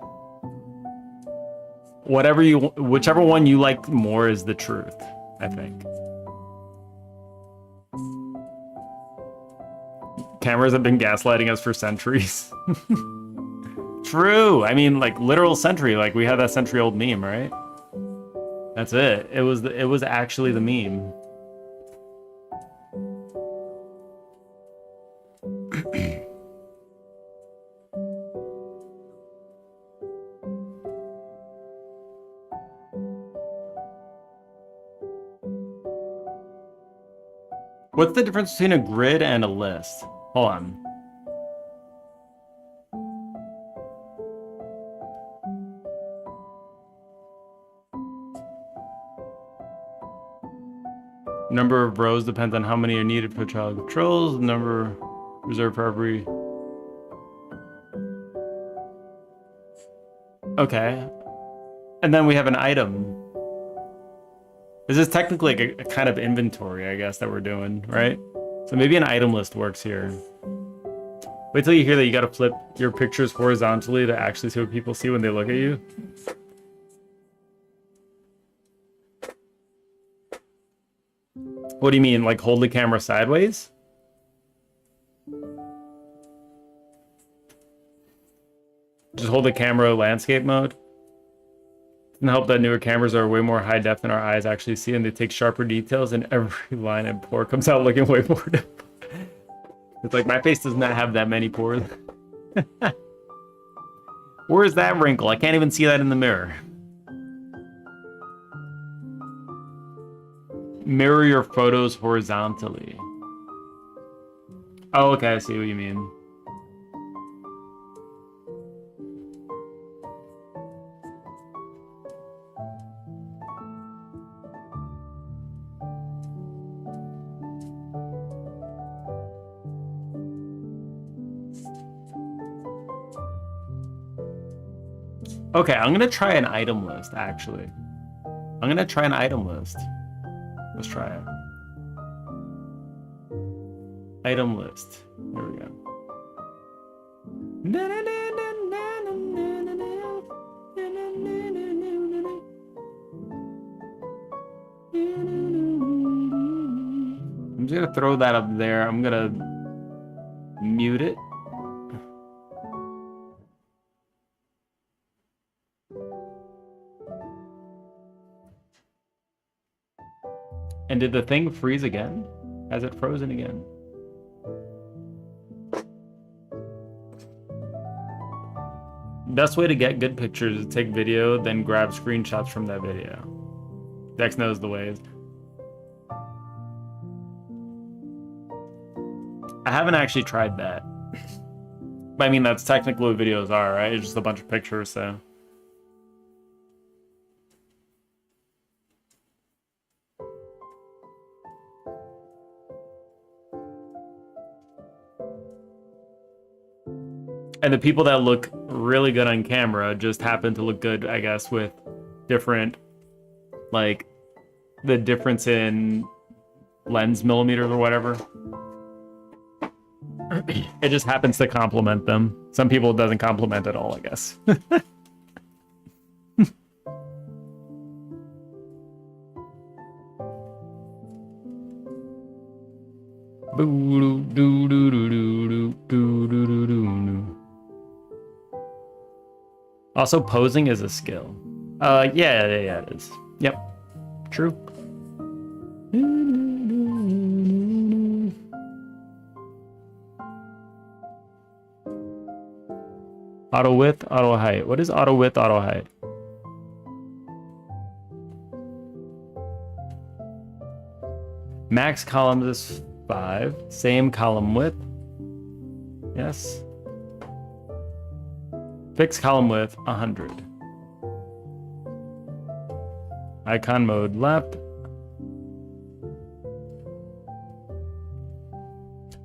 Whichever one you like more is the truth, I think. Cameras have been gaslighting us for centuries. True. I mean, like literal century. Like we had that century-old meme, right? That's it. It was actually the meme. What's the difference between a grid and a list? Hold on. Number of rows depends on how many are needed for child controls. Number reserved for every. Okay. And then we have an item. This is technically like a kind of inventory, I guess, that we're doing, right? So maybe an item list works here. Wait till you hear that you gotta flip your pictures horizontally to actually see what people see when they look at you. What do you mean, like hold the camera sideways? Just hold the camera landscape mode? And help that newer cameras are way more high def than our eyes actually see, and they take sharper details, and every line and pore comes out looking way more depth. It's like my face does not have that many pores. Where's that wrinkle? I can't even see that in the mirror. Mirror your photos horizontally. Oh, okay, I see what you mean. Okay, I'm gonna try an item list, actually. I'm gonna try an item list. Let's try it. Item list. There we go. I'm just gonna throw that up there. I'm gonna mute it. And did the thing freeze again? Has it frozen again? Best way to get good pictures is take video, then grab screenshots from that video. Dex knows the ways. I haven't actually tried that. But I mean, that's technically what videos are, right? It's just a bunch of pictures, so. And the people that look really good on camera just happen to look good, I guess, with different, like, the difference in lens millimeters or whatever. It just happens to complement them. Some people it doesn't complement at all, I guess. Also, posing is a skill. Yeah, it is. Yep, true. Auto width, auto height. What is auto width, auto height? Max columns is 5. Same column width. Yes. Fixed column width, 100. Icon mode left.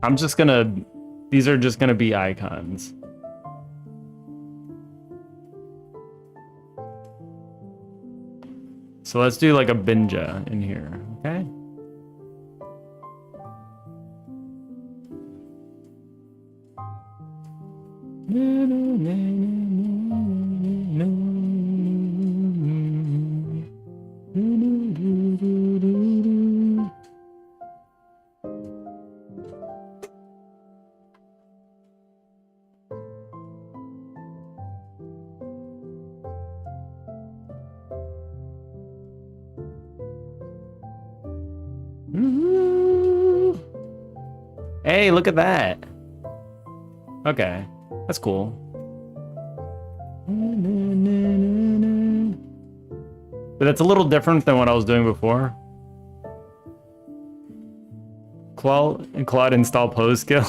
I'm just gonna, these are just gonna be icons. So let's do like a binja in here, okay? Hey, look at that. Okay, that's cool. But that's a little different than what I was doing before. Claude install pose skill.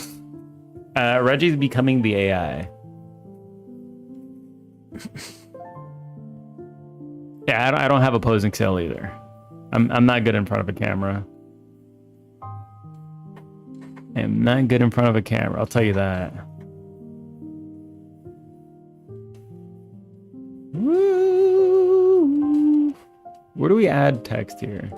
Reggie's becoming the AI. Yeah, I don't have a posing skill either. I'm not good in front of a camera. I am not good in front of a camera, I'll tell you that. Woo! Where do we add text here?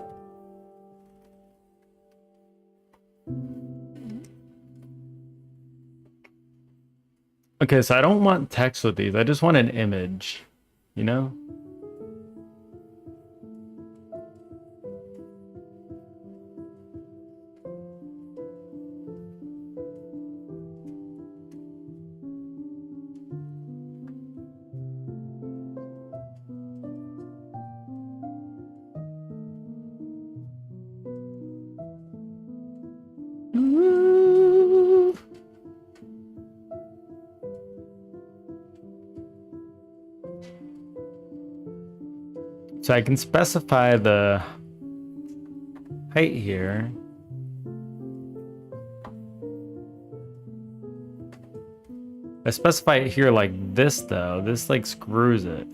Okay, so I don't want text with these. I just want an image, you know? So I can specify the height here. I specify it here like this though. This like screws it.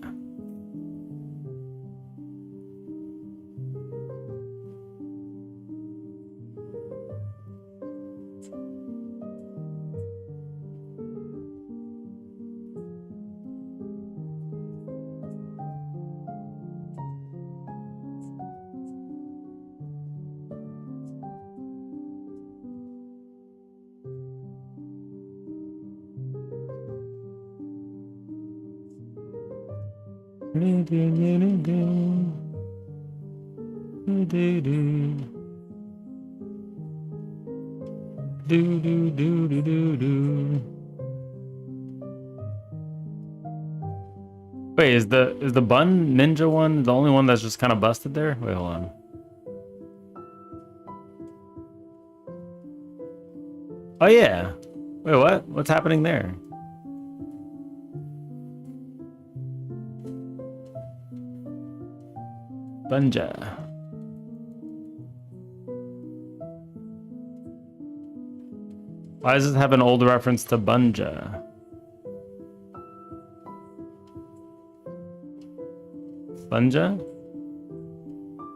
Wait, is the bun ninja one the only one that's just kind of busted there? Wait, hold on. Oh yeah. Wait, what? What's happening there? Bunja. Why does this have an old reference to Bunja? Bunja?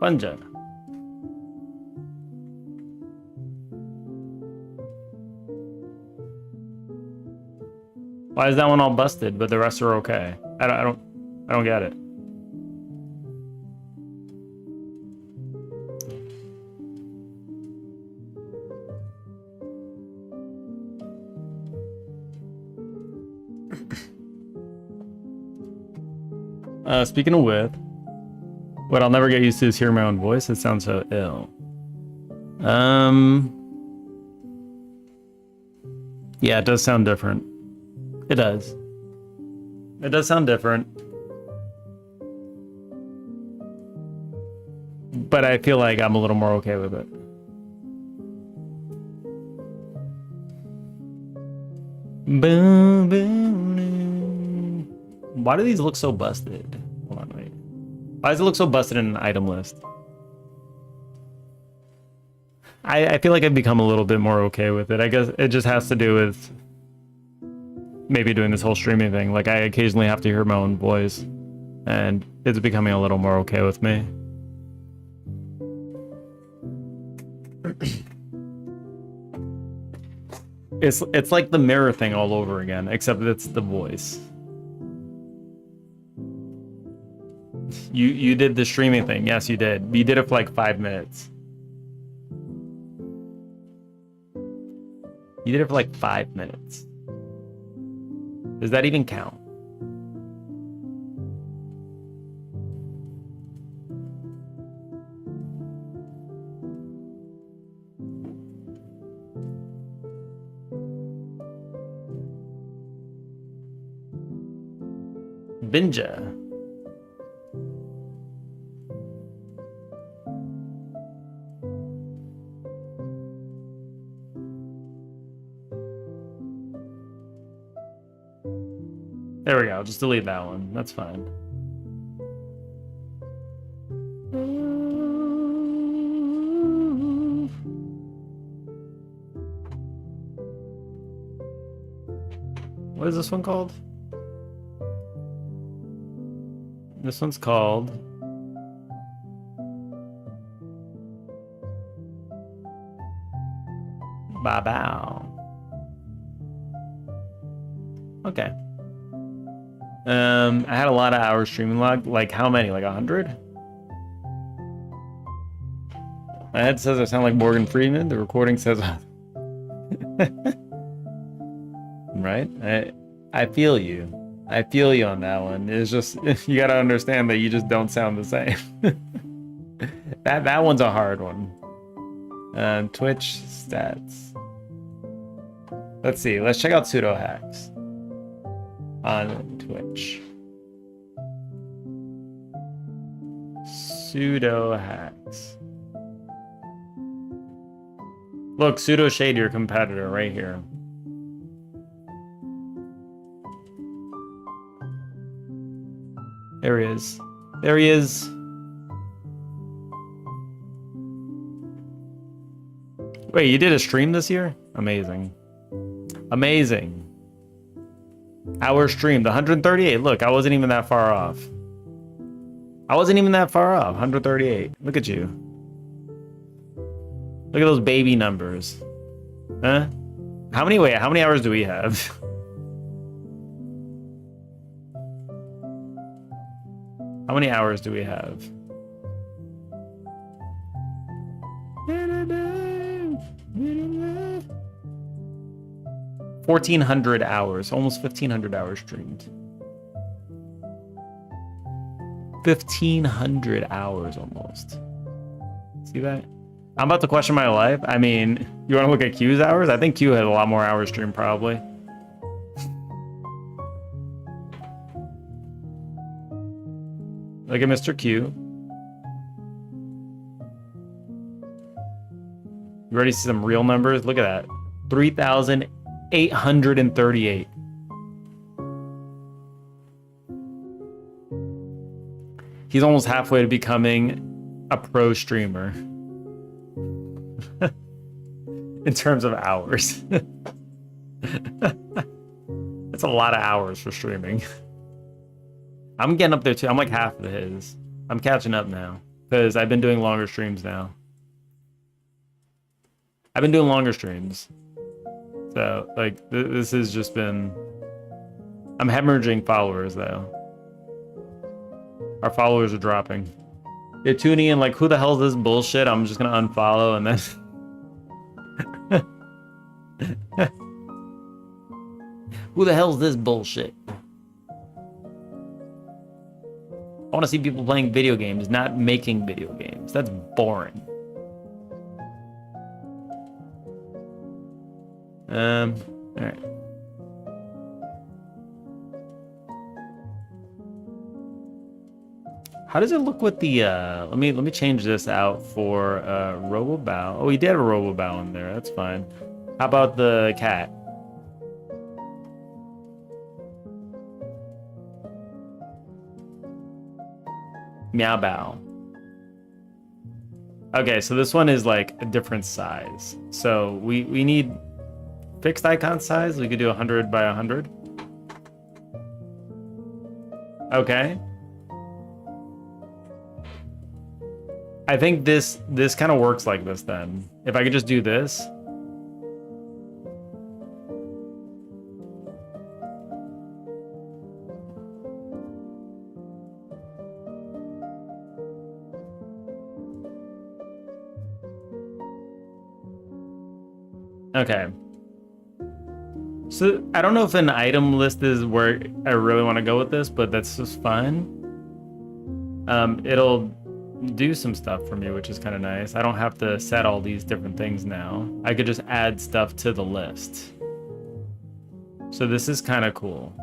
Bunja. Why is that one all busted, but the rest are okay? I don't get it. Speaking of with, what I'll never get used to is hearing my own voice. It sounds so ill. Yeah, it does sound different. It does. It does sound different. But I feel like I'm a little more okay with it. Boom, boom. Why do these look so busted? Hold on, wait. Why does it look so busted in an item list? I feel like I've become a little bit more okay with it. I guess it just has to do with maybe doing this whole streaming thing. Like, I occasionally have to hear my own voice, and it's becoming a little more okay with me. It's like the mirror thing all over again, except it's the voice. You did the streaming thing. Yes, you did. You did it for like 5 minutes. You did it for like 5 minutes. Does that even count? Binja. There we go. Just delete that one. That's fine. What is this one called? This one's called Click-A-Bao. Okay. I had a lot of hours streaming log. Like how many? Like 100? My head says I sound like Morgan Freeman. The recording says right? I feel you. I feel you on that one. It's just you gotta understand that you just don't sound the same. that one's a hard one. Twitch stats. Let's see. Let's check out pseudo hacks on Twitch. Pseudo hacks. Look, pseudo shade your competitor right here. There he is. There he is. Wait, you did a stream this year? Amazing. Amazing. Hour streamed, 138. Look, I wasn't even that far off. I wasn't even that far off. 138. Look at you. Look at those baby numbers. Huh? How many hours do we have? How many hours do we have? 1,400 hours, almost 1,500 hours streamed. 1,500 hours almost. See that? I'm about to question my life. I mean, you want to look at Q's hours? I think Q has a lot more hours streamed probably. Look at Mr. Q. You ready to see some real numbers? Look at that. 3,838. He's almost halfway to becoming a pro streamer. In terms of hours. That's a lot of hours for streaming. I'm getting up there too. I'm like half of his. I'm catching up now because I've been doing longer streams now. I've been doing longer streams. So like this has just been, I'm hemorrhaging followers though. Our followers are dropping. They're tuning in like, who the hell is this bullshit? I'm just gonna unfollow and then who the hell is this bullshit? I want to see people playing video games, not making video games. That's boring. All right. How does it look with the let me change this out for Robo-Bao. Oh, we did have a Robo-Bao in there. That's fine. How about the cat? Meow Bao. Okay, so this one is like a different size. So we need fixed icon size. We could do 100 by 100. Okay. I think this kind of works like this then. If I could just do this. Okay. So I don't know if an item list is where I really want to go with this, but that's just fine. It'll do some stuff for me, which is kind of nice. I don't have to set all these different things now. I could just add stuff to the list. So this is kind of cool.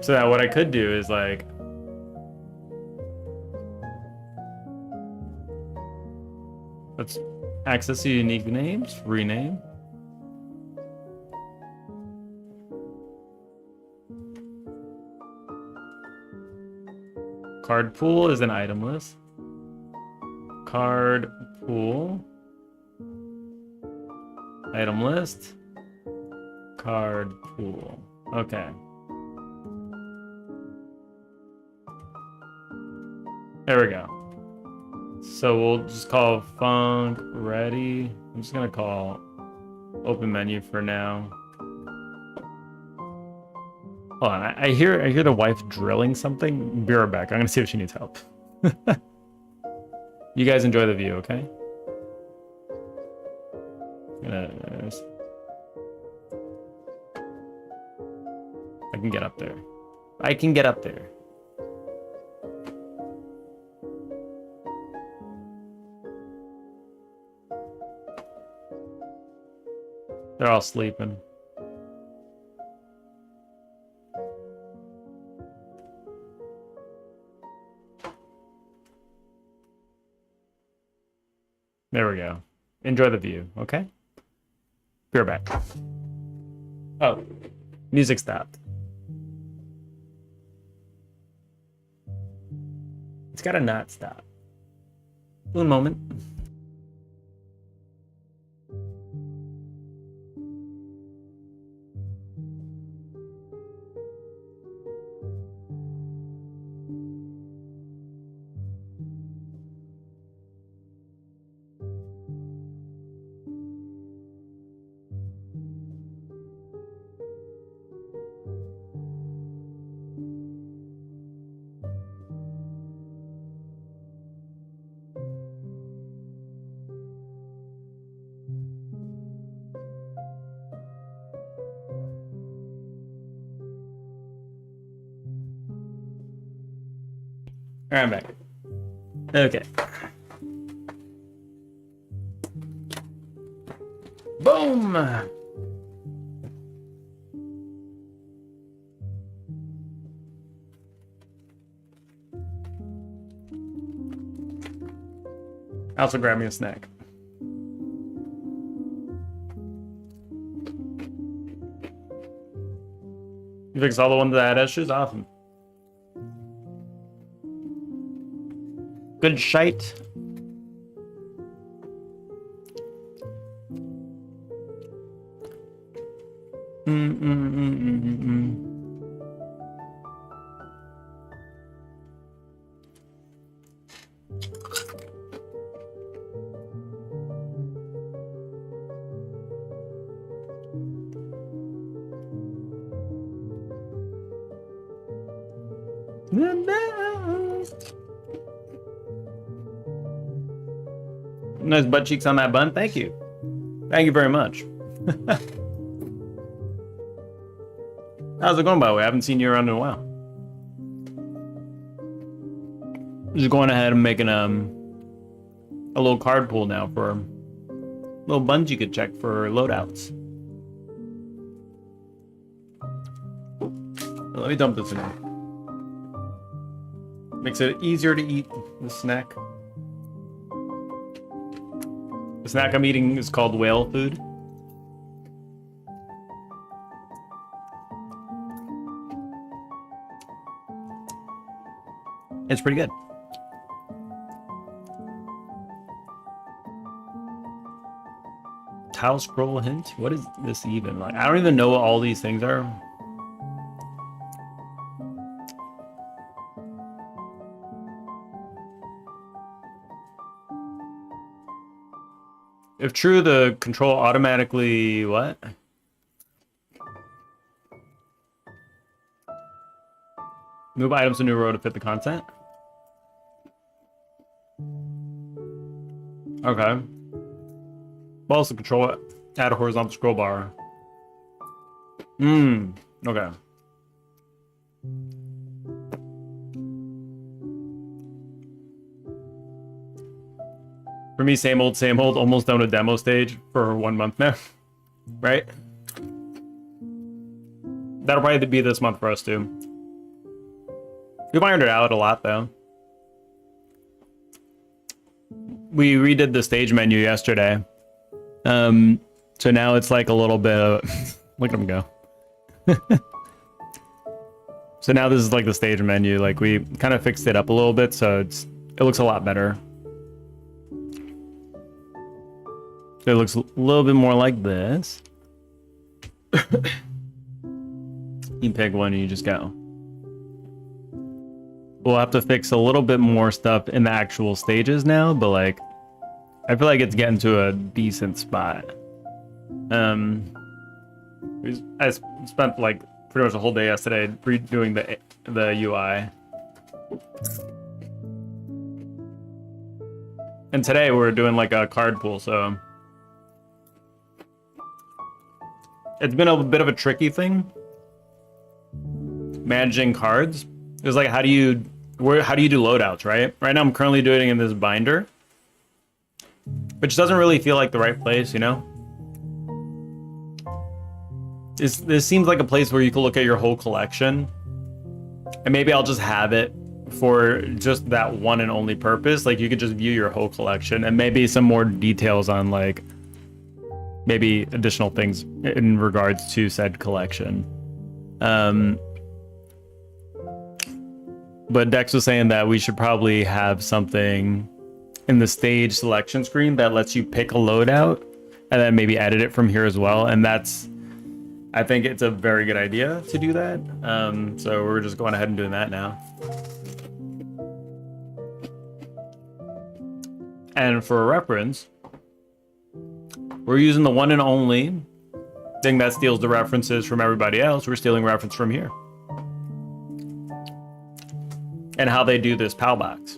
So now what I could do is like, let's access the unique names, rename. Card pool is an item list. Card pool. Item list. Card pool. Okay. There we go. So we'll just call Funk Ready. I'm just gonna call Open Menu for now. Hold on, I hear the wife drilling something. Be right back. I'm gonna see if she needs help. You guys enjoy the view, okay? I can get up there. I can get up there. They're all sleeping. There we go. Enjoy the view, okay? Be right back. Oh, music stopped. It's gotta not stop. One moment. Alright, I'm back. Okay. Boom! I also grab me a snack. You fixed all the ones that had issues? Awesome. Good shite. Nice butt cheeks on that bun. Thank you. Thank you very much. How's it going, by the way? I haven't seen you around in a while. Just going ahead and making a little card pool now for little buns you could check for loadouts. Let me dump this in here. Makes it easier to eat the snack. The snack I'm eating is called whale food. It's pretty good. Tile scroll hint? What is this even like? I don't even know what all these things are. If true, the control automatically what? Move items to new row to fit the content? Okay. Well, also control it. Add a horizontal scroll bar. Okay. For me, same old, almost done with demo stage for 1 month now. Right? That'll probably be this month for us too. We've ironed it out a lot though. We redid the stage menu yesterday. So now it's like a little bit of... Look at him go. So now this is like the stage menu. Like we kind of fixed it up a little bit, so it looks a lot better. So it looks a little bit more like this. You pick one and you just go. We'll have to fix a little bit more stuff in the actual stages now, but like, I feel like it's getting to a decent spot. I spent like pretty much the whole day yesterday redoing the UI. And today we're doing like a card pool, so it's been a bit of a tricky thing managing cards. It's like, how do you do loadouts, right? Right now I'm currently doing it in this binder, which doesn't really feel like the right place, you know? This seems like a place where you can look at your whole collection, and maybe I'll just have it for just that one and only purpose. Like you could just view your whole collection and maybe some more details on like maybe additional things in regards to said collection. But Dex was saying that we should probably have something in the stage selection screen that lets you pick a loadout and then maybe edit it from here as well. And I think it's a very good idea to do that. So we're just going ahead and doing that now. And for reference, we're using the one and only thing that steals the references from everybody else. We're stealing reference from here. And how they do this PAL box.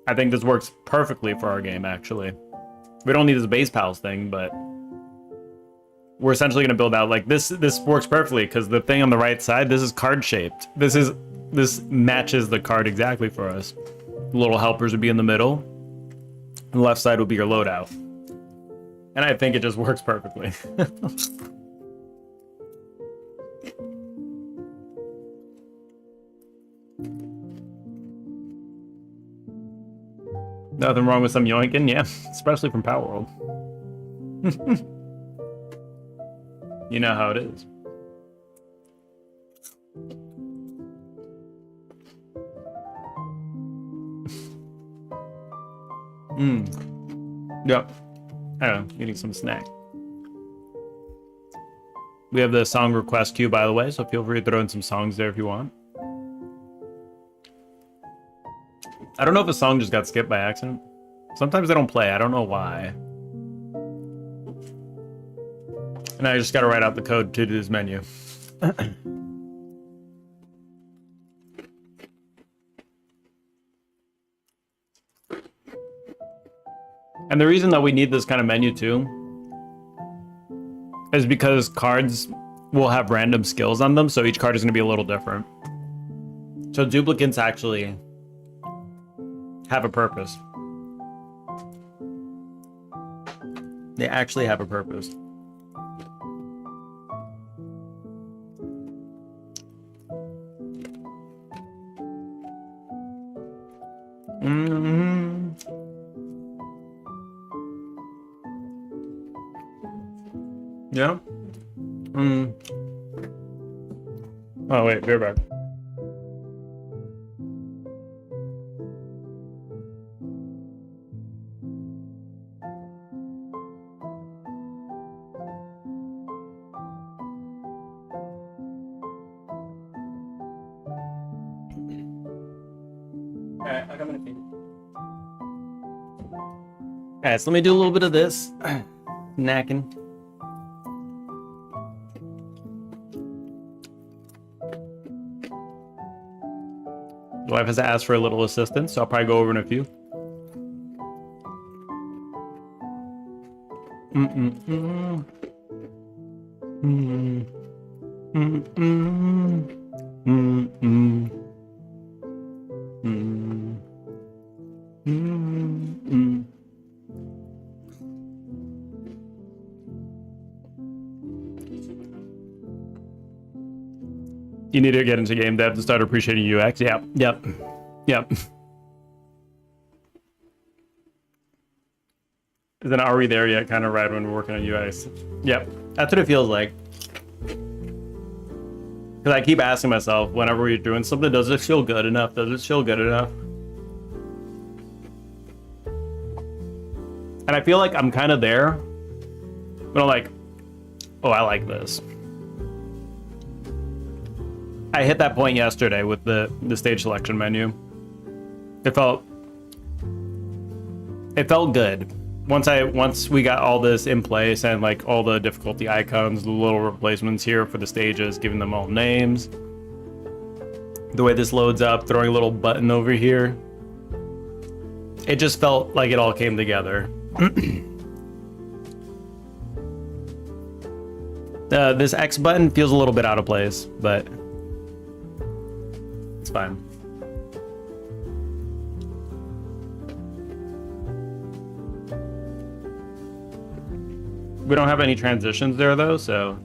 I think this works perfectly for our game, actually. We don't need this base PALs thing, but we're essentially going to build out like this. This works perfectly because the thing on the right side, this is card shaped. This is this matches the card exactly for us. The little helpers would be in the middle. And the left side would be your loadout. And I think it just works perfectly. Nothing wrong with some yoinking, yeah, especially from Power World. You know how it is. Yep. I don't know, eating some snack. We have the song request queue, by the way, so feel free to throw in some songs there if you want. I don't know if a song just got skipped by accident. Sometimes they don't play, I don't know why. And I just gotta write out the code to this menu. And the reason that we need this kind of menu too is because cards will have random skills on them, so each card is going to be a little different. So duplicates actually have a purpose. They actually have a purpose. Yeah. Oh wait, beer back. Alright, I'll come in a few. Alright, so let me do a little bit of this. Snacking. The wife has asked for a little assistance, so I'll probably go over in a few. You need to get into game dev to start appreciating UX. Yep. Then are we there yet? Kind of right when we're working on UX. Yep, that's what it feels like. Because I keep asking myself whenever we're doing something, does it feel good enough? Does it feel good enough? And I feel like I'm kind of there, but I'm like, oh, I like this. I hit that point yesterday with the stage selection menu. It felt good. Once we got all this in place and like all the difficulty icons, the little replacements here for the stages, giving them all names. The way this loads up, throwing a little button over here. It just felt like it all came together. This X button feels a little bit out of place, but it's fine. We don't have any transitions there though, so.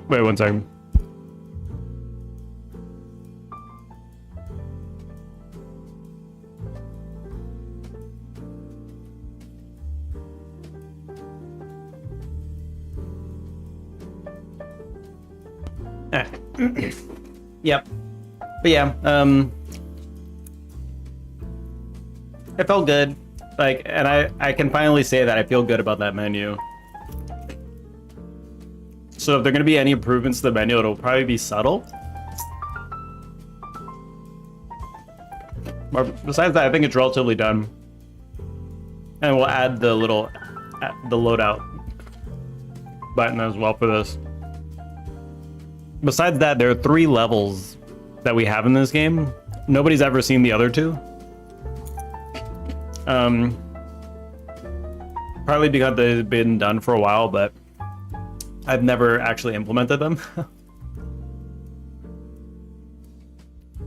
Wait 1 second. Yep. But yeah, it felt good. Like, and I can finally say that I feel good about that menu. So if there are going to be any improvements to the menu, it'll probably be subtle. But besides that, I think it's relatively done. And we'll add the little, the loadout button as well for this. Besides that, there are 3 levels that we have in this game. Nobody's ever seen the other 2. Probably because they've been done for a while, but I've never actually implemented them.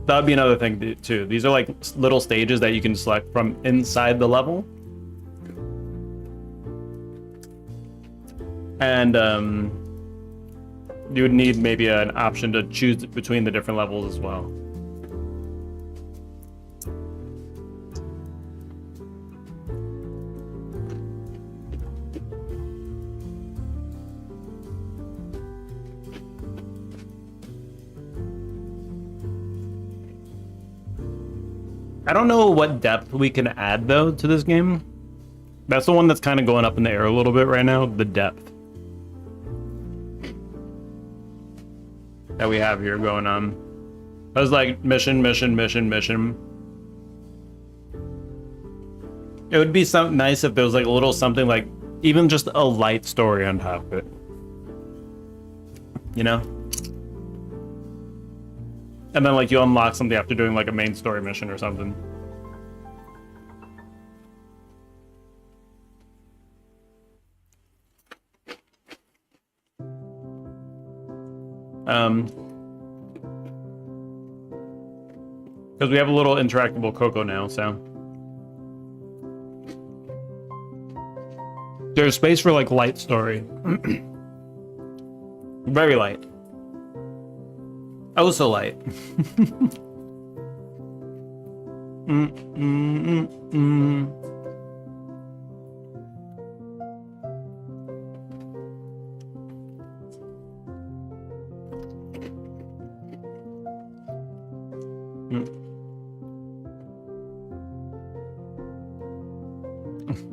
That would be another thing too. These are like little stages that you can select from inside the level. And you would need maybe an option to choose between the different levels as well. I don't know what depth we can add though to this game. That's the one that's kind of going up in the air a little bit right now, the depth that we have here going on. I was like mission. It would be something nice if there was like a little something like even just a light story on top of it. You know? And then like you unlock something after doing like a main story mission or something. Because we have a little interactable Coco now, so there's space for like light story. Very light. Oh, so light.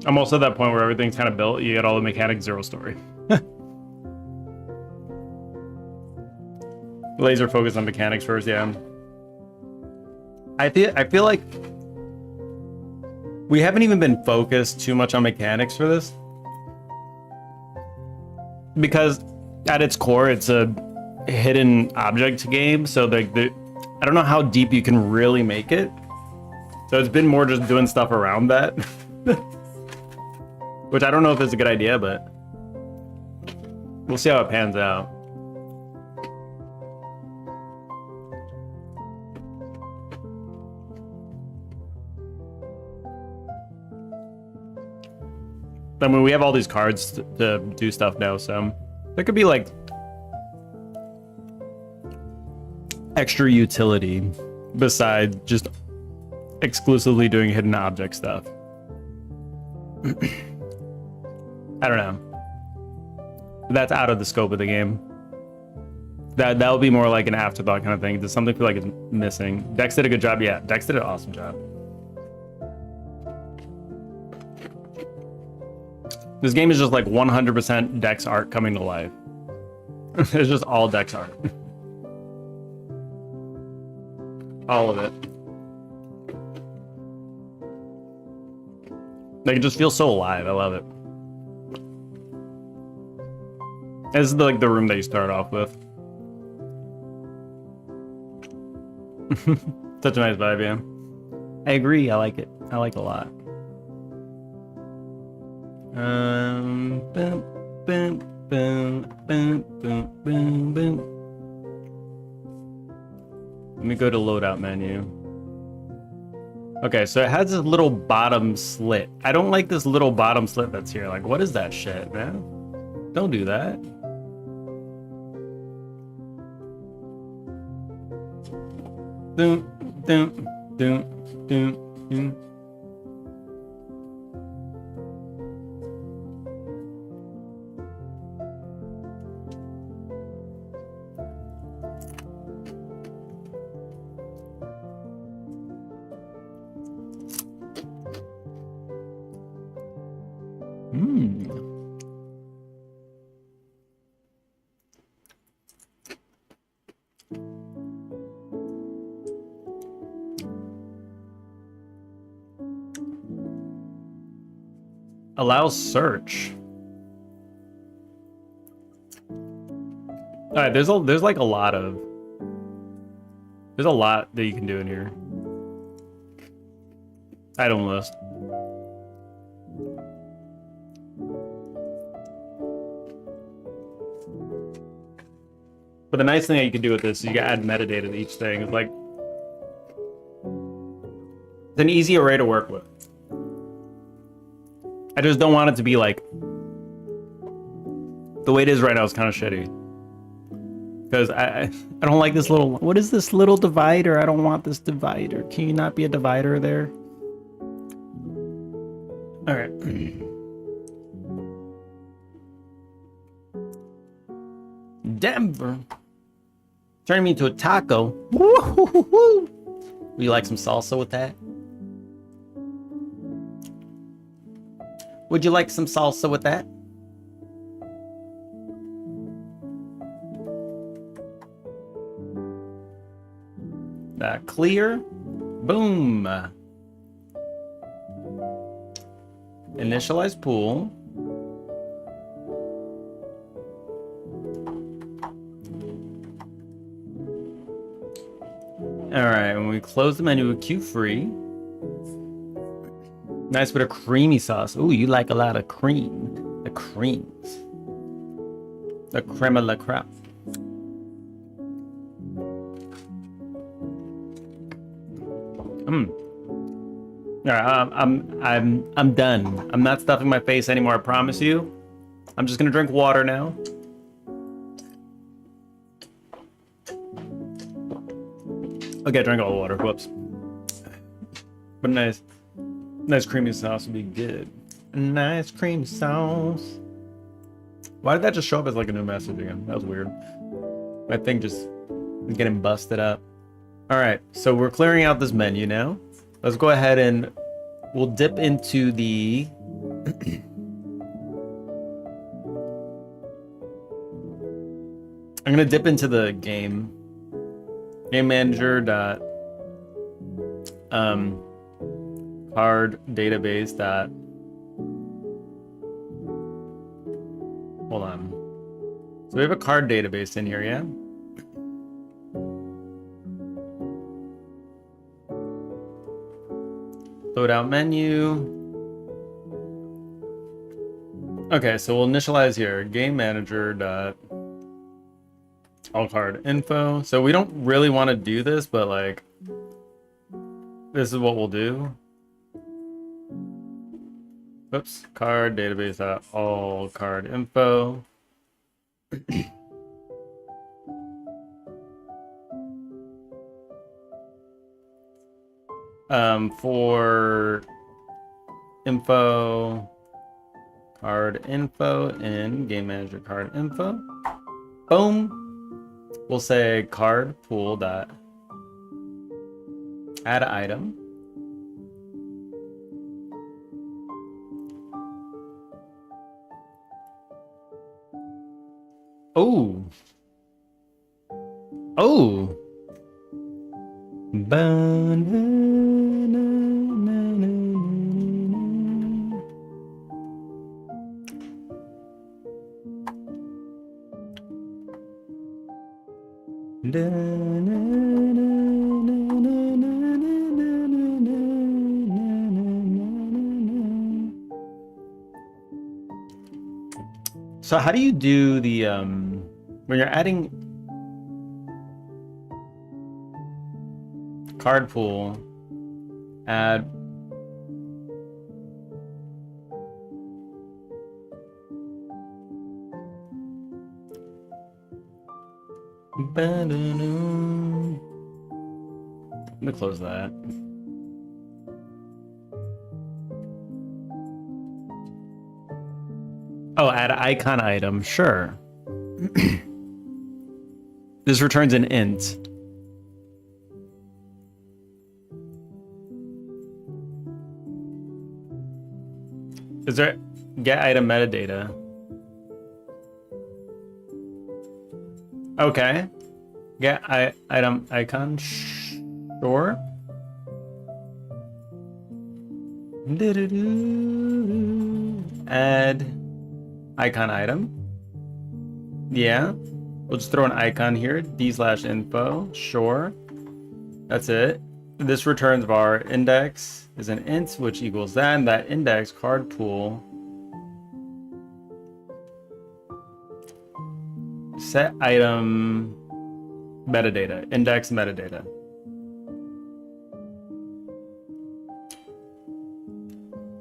I'm also at that point where everything's kind of built. You get all the mechanics, zero story. Laser focus on mechanics first, yeah. I feel like we haven't even been focused too much on mechanics for this, because at its core, it's a hidden object game. So I don't know how deep you can really make it. So it's been more just doing stuff around that. Which I don't know if it's a good idea, but we'll see how it pans out. I mean, we have all these cards to do stuff now, so there could be like extra utility besides just exclusively doing hidden object stuff. I don't know. That's out of the scope of the game. That would be more like an afterthought kind of thing. Does something feel like it's missing? Dex did a good job. Yeah, Dex did an awesome job. This game is just like 100% Dex art coming to life. It's just all Dex art. All of it. Like, it just feels so alive. I love it. This is like the room that you start off with. Such a nice vibe, yeah. I agree. I like it. I like it a lot. Boom, boom, boom, boom, boom, boom, boom. Let me go to loadout menu. Okay, so it has this little bottom slit. I don't like this little bottom slit that's here. Like, what is that shit, man? Don't do that. Doom, doom, doom, doom, doom. Allow search. All right, there's like a lot that you can do in here. Item list. But the nice thing that you can do with this is you can add metadata to each thing. It's like it's an easy array to work with. I just don't want it to be like the way it is right now is kind of shitty. Because I don't like this little, what is this little divider? I don't want this divider. Can you not be a divider there? All right. Denver. Turning me into a taco. Woo-hoo-hoo-hoo. Would you like some salsa with that? Would you like some salsa with that? Clear. Boom. Initialize pool. All right, when we close the menu with Q free. Nice bit of creamy sauce. Ooh, you like a lot of cream. The creams. The creme de la creme. All right, I'm done. I'm not stuffing my face anymore, I promise you. I'm just gonna drink water now. Okay, drink all the water. Whoops. But nice creamy sauce would be good. A nice creamy sauce. Why did that just show up as like a new message again? That was weird. My thing just is getting busted up. All right, so we're clearing out this menu now. Let's go ahead and we'll dip into the I'm gonna dip into the game manager dot card database dot hold on. So we have a card database in here, yeah? Load out menu. Okay, so we'll initialize here game manager dot all card info. So we don't really want to do this, but like this is what we'll do. Oops, card database dot all card info. For info card info in game manager card info. Boom. We'll say card pool dot add item. Oh. Oh. So how do you do the when you're adding card pool, add let me close that. Oh, add icon item, sure. This returns an int. Is there get item metadata? Okay. Get item icon, sure. Add icon item. Yeah. We'll just throw an icon here. d/info. Sure. That's it. This returns var index is an int, which equals that. And that index card pool. Set item. Metadata. Index metadata.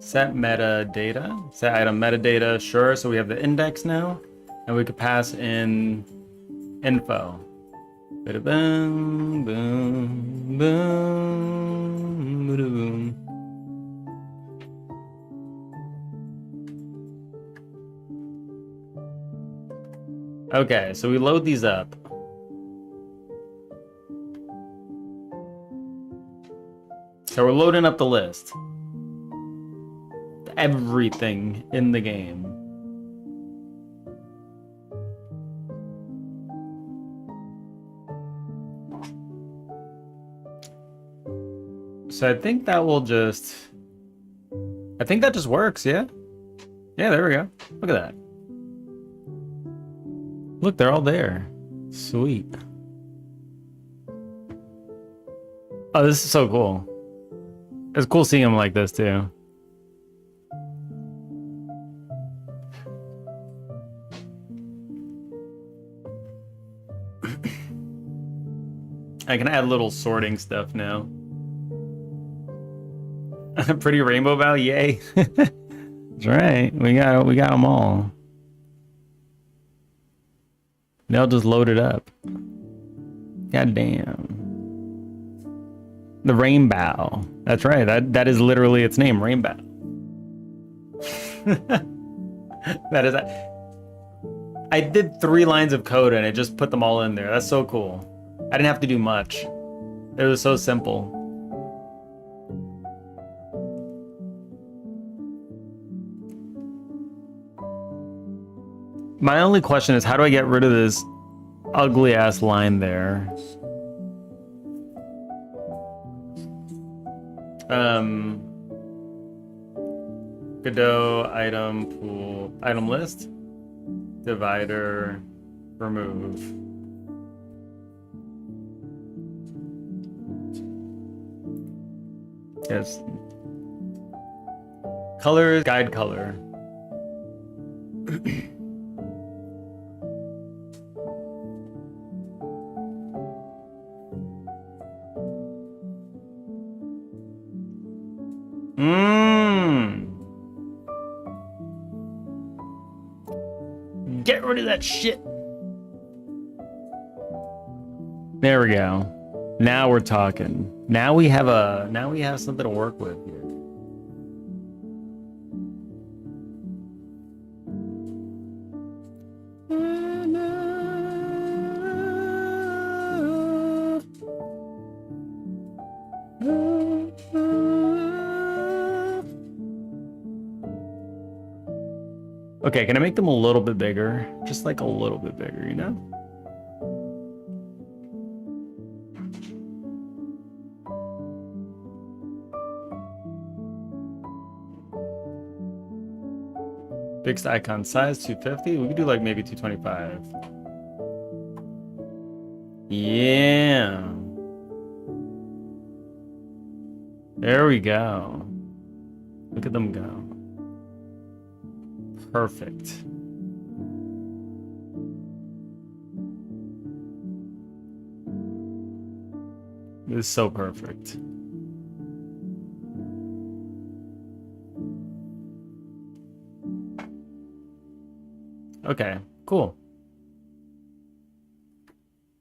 Set metadata. Set item metadata. Sure. So we have the index now, and we could pass in info. Bada boom, boom, boom, bada boom. Okay, so we load these up. So we're loading up the list. Everything in the game. So I think that will just... I think that just works, yeah? Yeah, there we go. Look at that. Look, they're all there. Sweet. Oh, this is so cool. It's cool seeing them like this, too. I can add little sorting stuff now. Pretty rainbow bow, yay! That's right. We got them all. They'll just load it up. God damn. The rainbow. That's right. That is literally its name, rainbow. That is. I did 3 lines of code and it just put them all in there. That's so cool. I didn't have to do much. It was so simple. My only question is, how do I get rid of this ugly ass line there? Godot item pool item list divider remove. Yes. Colors guide color. Get rid of that shit. There we go. Now we're talking. Now we have something to work with here. Okay, can I make them a little bit bigger? Just like a little bit bigger, you know? Fixed icon size 250. We could do like maybe 225. Yeah. There we go. Look at them go. Perfect. This is so perfect. Okay, cool.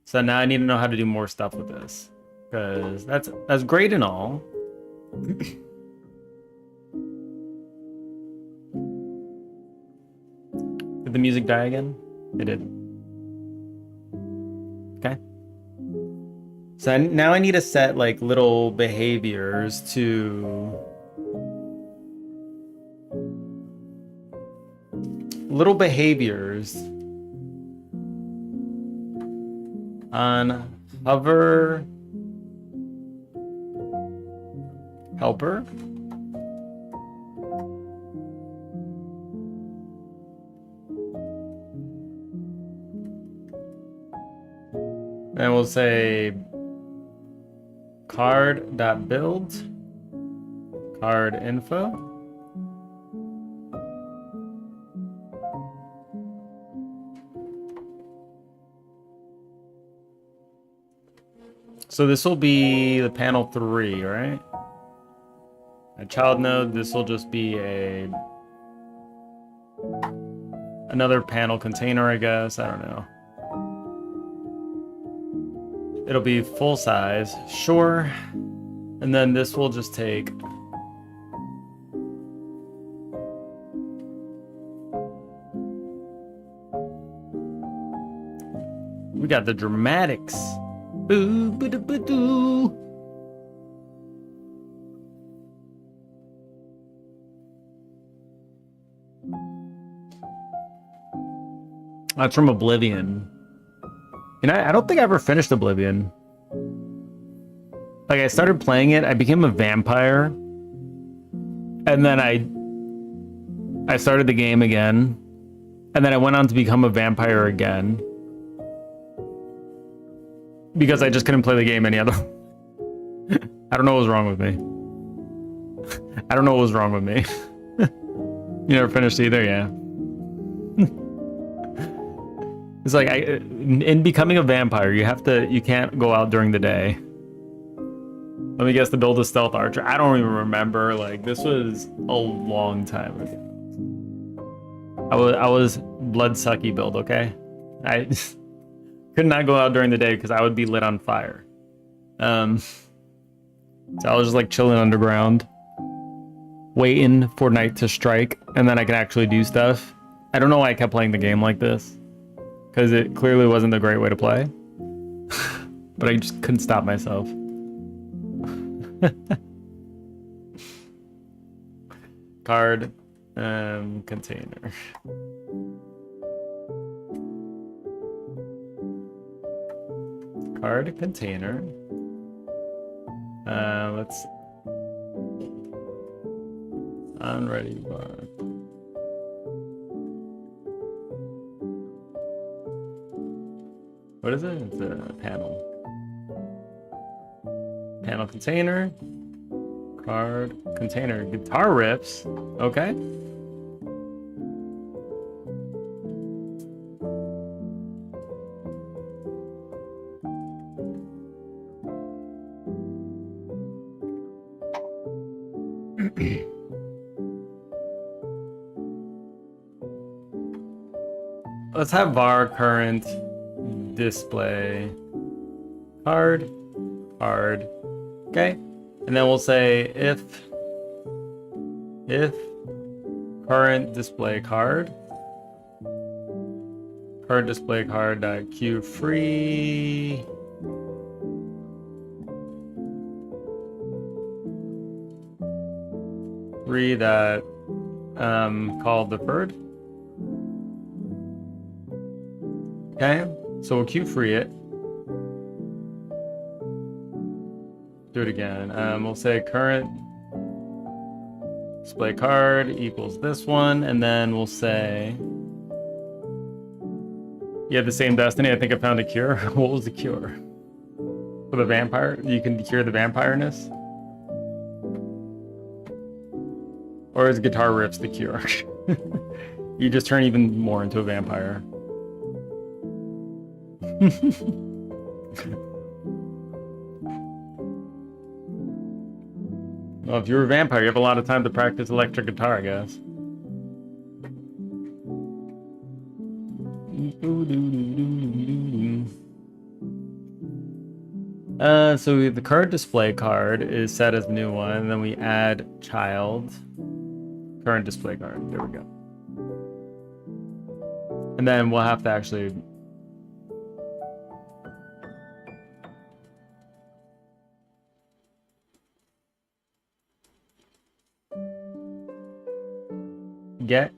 So now I need to know how to do more stuff with this, because that's great and all. Did the music die again? It did. Okay. So now I need to set like little behaviors to... Little behaviors on hover helper. And we'll say card.build, card info. So this will be the panel 3, right? A child node, this will just be another panel container, I guess. I don't know. It'll be full size, sure. And then this will just take we got the dramatics. Boo, boo, doo, boo, doo. That's from Oblivion. And I don't think I ever finished Oblivion. Like, I started playing it, I became a vampire. And then I started the game again. And then I went on to become a vampire again. Because I just couldn't play the game any other. I don't know what was wrong with me. I don't know what was wrong with me. You never finished either, yeah. It's like in becoming a vampire, you can't go out during the day. Let me guess, to build a stealth archer. I don't even remember. Like, this was a long time ago. I was bloodsucky build, okay? I could not go out during the day because I would be lit on fire. So I was just like chilling underground, waiting for night to strike, and then I could actually do stuff. I don't know why I kept playing the game like this, because it clearly wasn't a great way to play. But I just couldn't stop myself. Card container. Card container. Let's unready bar. What is it? It's a panel. Panel container. Card container. Guitar riffs. Okay. Let's have var current display card. Okay. And then we'll say if current display card display card dot queue free that called deferred. Okay, so we'll queue free it. Do it again. We'll say current display card equals this one, and then we'll say you have the same destiny. I think I found a cure. What was the cure? For the vampire? You can cure the vampireness? Or is guitar riffs the cure? You just turn even more into a vampire. Well, if you're a vampire, you have a lot of time to practice electric guitar, I guess. So the card display card is set as the new one, and then we add child current display card. There we go. And then we'll have to actually get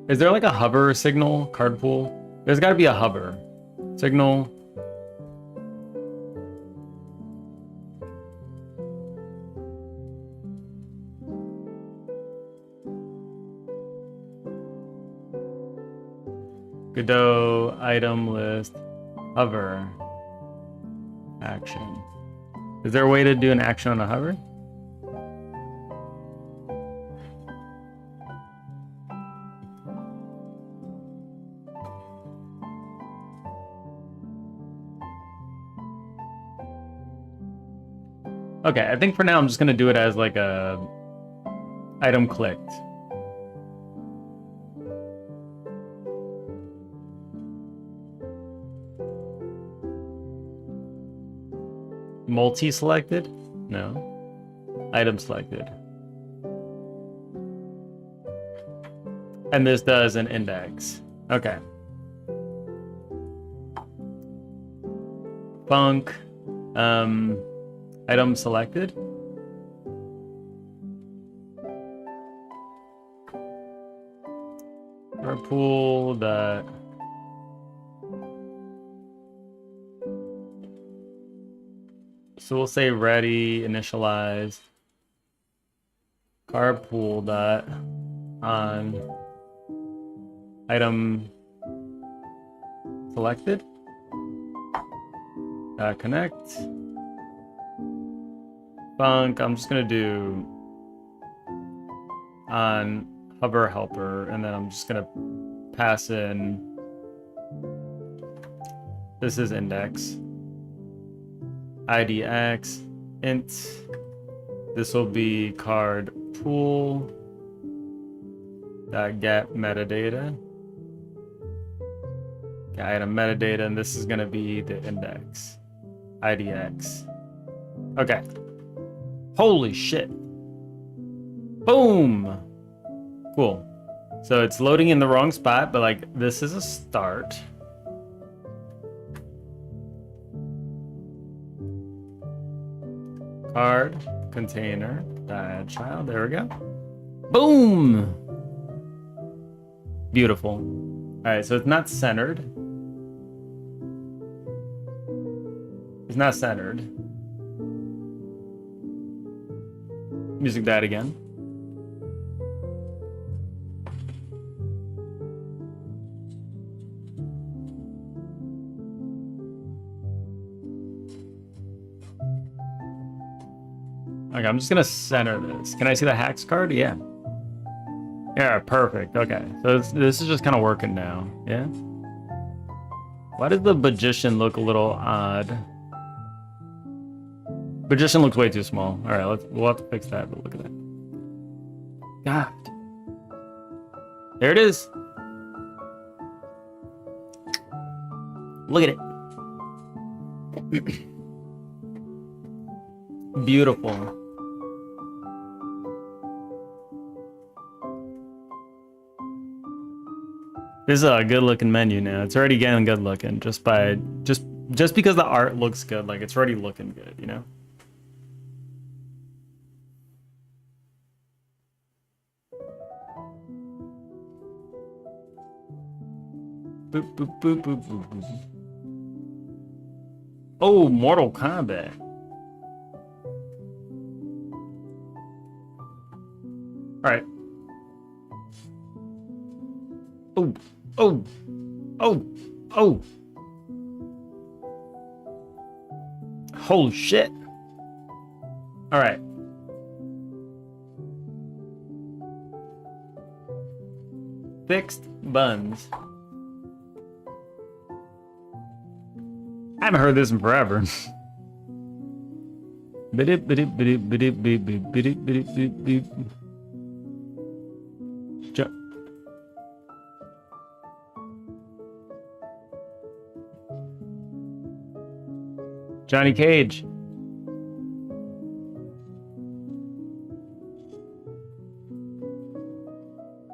is there like a hover signal card pool? There's got to be a hover signal. Godot item list hover action. Is there a way to do an action on a hover? Okay, I think for now I'm just gonna do it as like a item clicked. Multi-selected? No. Item selected. And this does an index. Okay. Funk. Item selected. Carpool that. So we'll say ready, initialize. Carpool dot on item selected. Connect. Funk. I'm just gonna do on hover helper, and then I'm just gonna pass in. This is index. IDX int. This will be card pool. Get metadata. Get item metadata, and this is gonna be the index. IDX. Okay. Holy shit. Boom. Cool. So it's loading in the wrong spot, but like this is a start. Card container add child. There we go. Boom. Beautiful. All right, so it's not centered. It's not centered. Music died again. Okay, I'm just gonna center this. Can I see the hacks card? Yeah. Yeah, perfect. Okay, so this is just kind of working now. Yeah. Why does the magician look a little odd? Magician looks way too small. All right, we'll have to fix that. But look at that. God. There it is. Look at it. Beautiful. This is a good looking menu now. It's already getting good looking just because the art looks good. Like it's already looking good, you know? Boop, boop, boop, boop, boop, boop. Oh, Mortal Kombat. All right. Oh, oh, oh, oh. Holy shit. All right. Fixed buns. I haven't heard this in forever. Johnny Cage.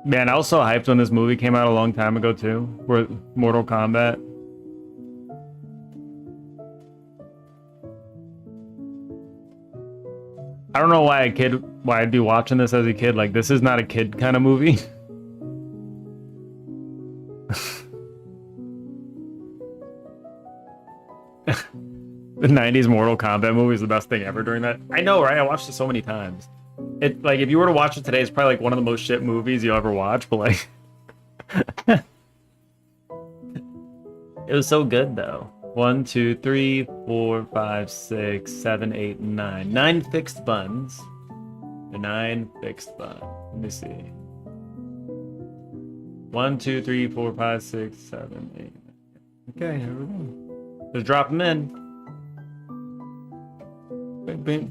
Man, I was so hyped when this movie came out a long time ago too. Where Mortal Kombat. I don't know why I'd be watching this as a kid. Like, this is not a kid kind of movie. The 90s Mortal Kombat movie is the best thing ever during that. I know, right? I watched it so many times. It, like, if you were to watch it today, it's probably like one of the most shit movies you'll ever watch, but like... It was so good though. 1, 2, 3, 4, 5, 6, 7, 8, 9. 9 fixed buns. The 9 fixed buns. Let me see. 1, 2, 3, 4, 5, 6, 7, 8. Okay, here we go. Just drop them in. Okay. Hey,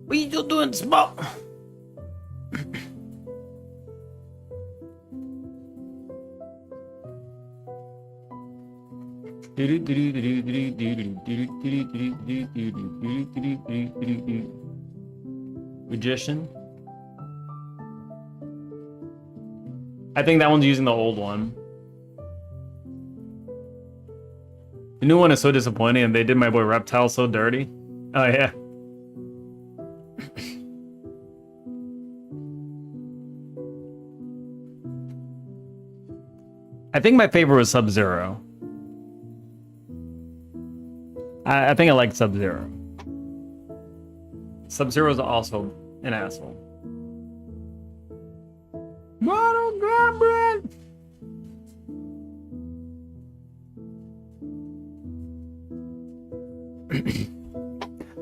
what are you doing, small? Magician. I think that one's using the old one. The new one is so disappointing, and they did my boy Reptile so dirty. Oh yeah. I think my favorite was Sub-Zero. I think I like Sub-Zero. Sub-Zero is also an asshole. Bottle Goblin!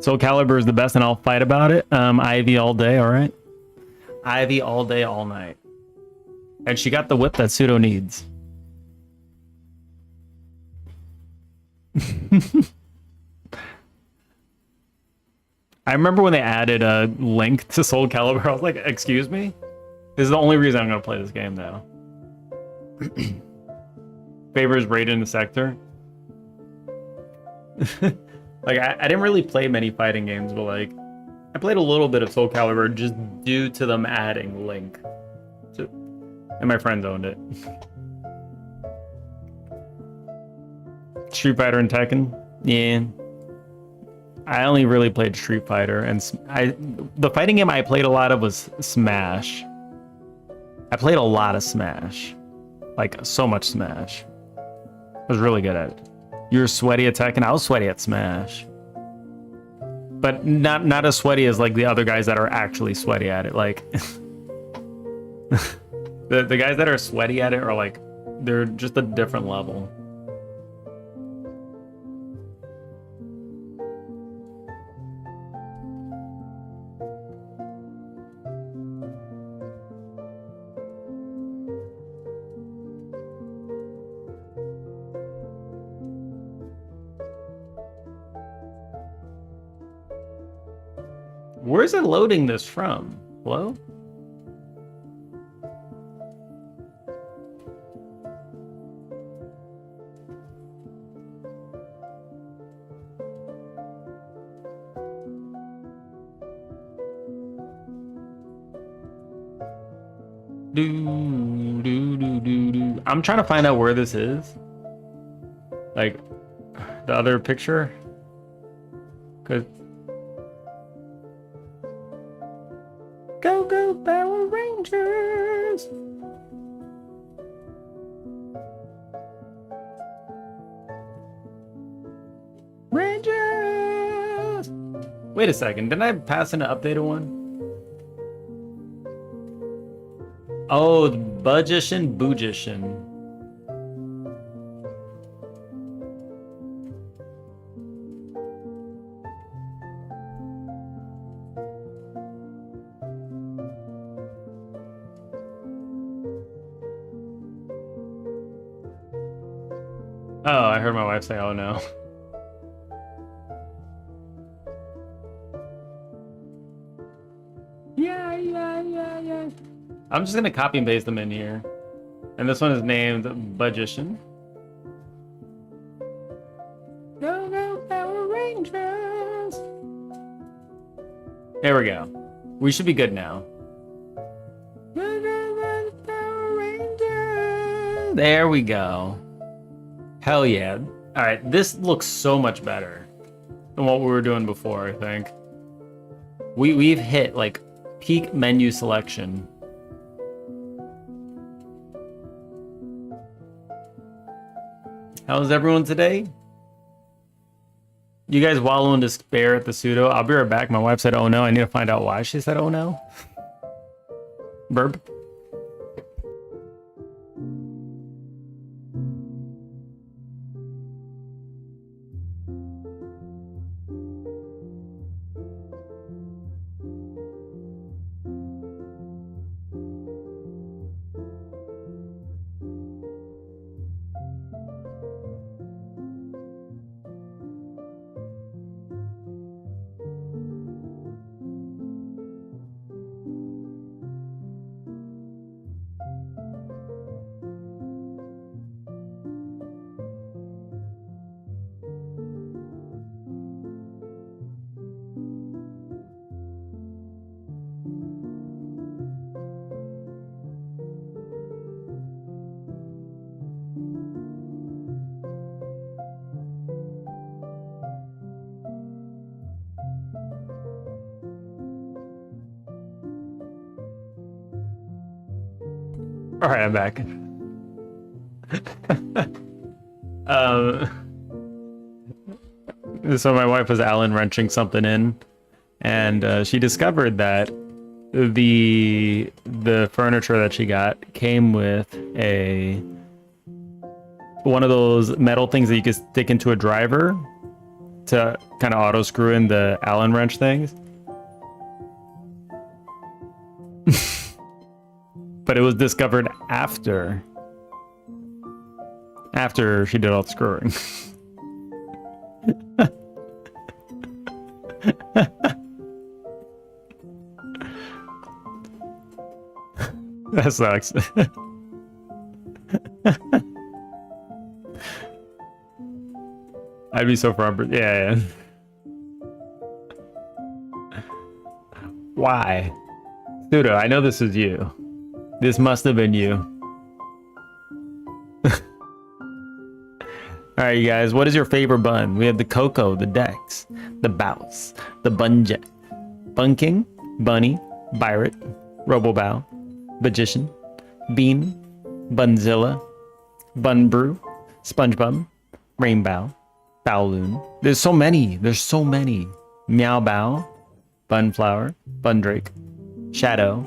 Soul Calibur is the best, and I'll fight about it. Ivy all day, all right? Ivy all day, all night. And she got the whip that Pseudo needs. I remember when they added a link to Soul Calibur, I was like, excuse me? This is the only reason I'm going to play this game now. Favors raid in the sector. Like, I didn't really play many fighting games, but like, I played a little bit of Soul Calibur just due to them adding Link. And my friends owned it. Street Fighter and Tekken? Yeah. I only really played Street Fighter, and the fighting game I played a lot of was Smash. I played a lot of Smash. Like, so much Smash. I was really good at it. You were sweaty at Tekken? I was sweaty at Smash. But not as sweaty as, like, the other guys that are actually sweaty at it. Like, the guys that are sweaty at it are, like, they're just a different level. Where's it loading this from? Hello? I'm trying to find out where this is. Like, the other picture. 'Cause Go Power Rangers! Rangers! Wait a second, didn't I pass in an updated one? Oh, Budgician, Boogician. Oh, I heard my wife say, oh no. Yeah. I'm just gonna copy and paste them in here. And this one is named Budgician. Go Power Rangers! There we go. We should be good now. Go Power Rangers! There we go. Hell yeah. Alright, this looks so much better than what we were doing before, I think. We've hit, like, peak menu selection. How's everyone today? You guys wallow in despair at the pseudo? I'll be right back. My wife said, oh no. I need to find out why she said, oh no. Burp. All right, I'm back. So my wife was Allen wrenching something in, and she discovered that the furniture that she got came with one of those metal things that you could stick into a driver to kind of auto screw in the Allen wrench things. But it was discovered after she did all the screwing. That sucks. I'd be so front. Yeah. Why? Pseudo, I know this is you. This must have been you. Alright, you guys, what is your favorite bun? We have the Cocoa, the Dex, the Bounce, the Bunjet, Bun King, Bunny, Byret, Robo-Bao, Magician, Bean, Bunzilla, Bun Brew, SpongeBob, Rainbow, Bowloon. There's so many. Meow Bow, Bunflower, Bundrake, Shadow,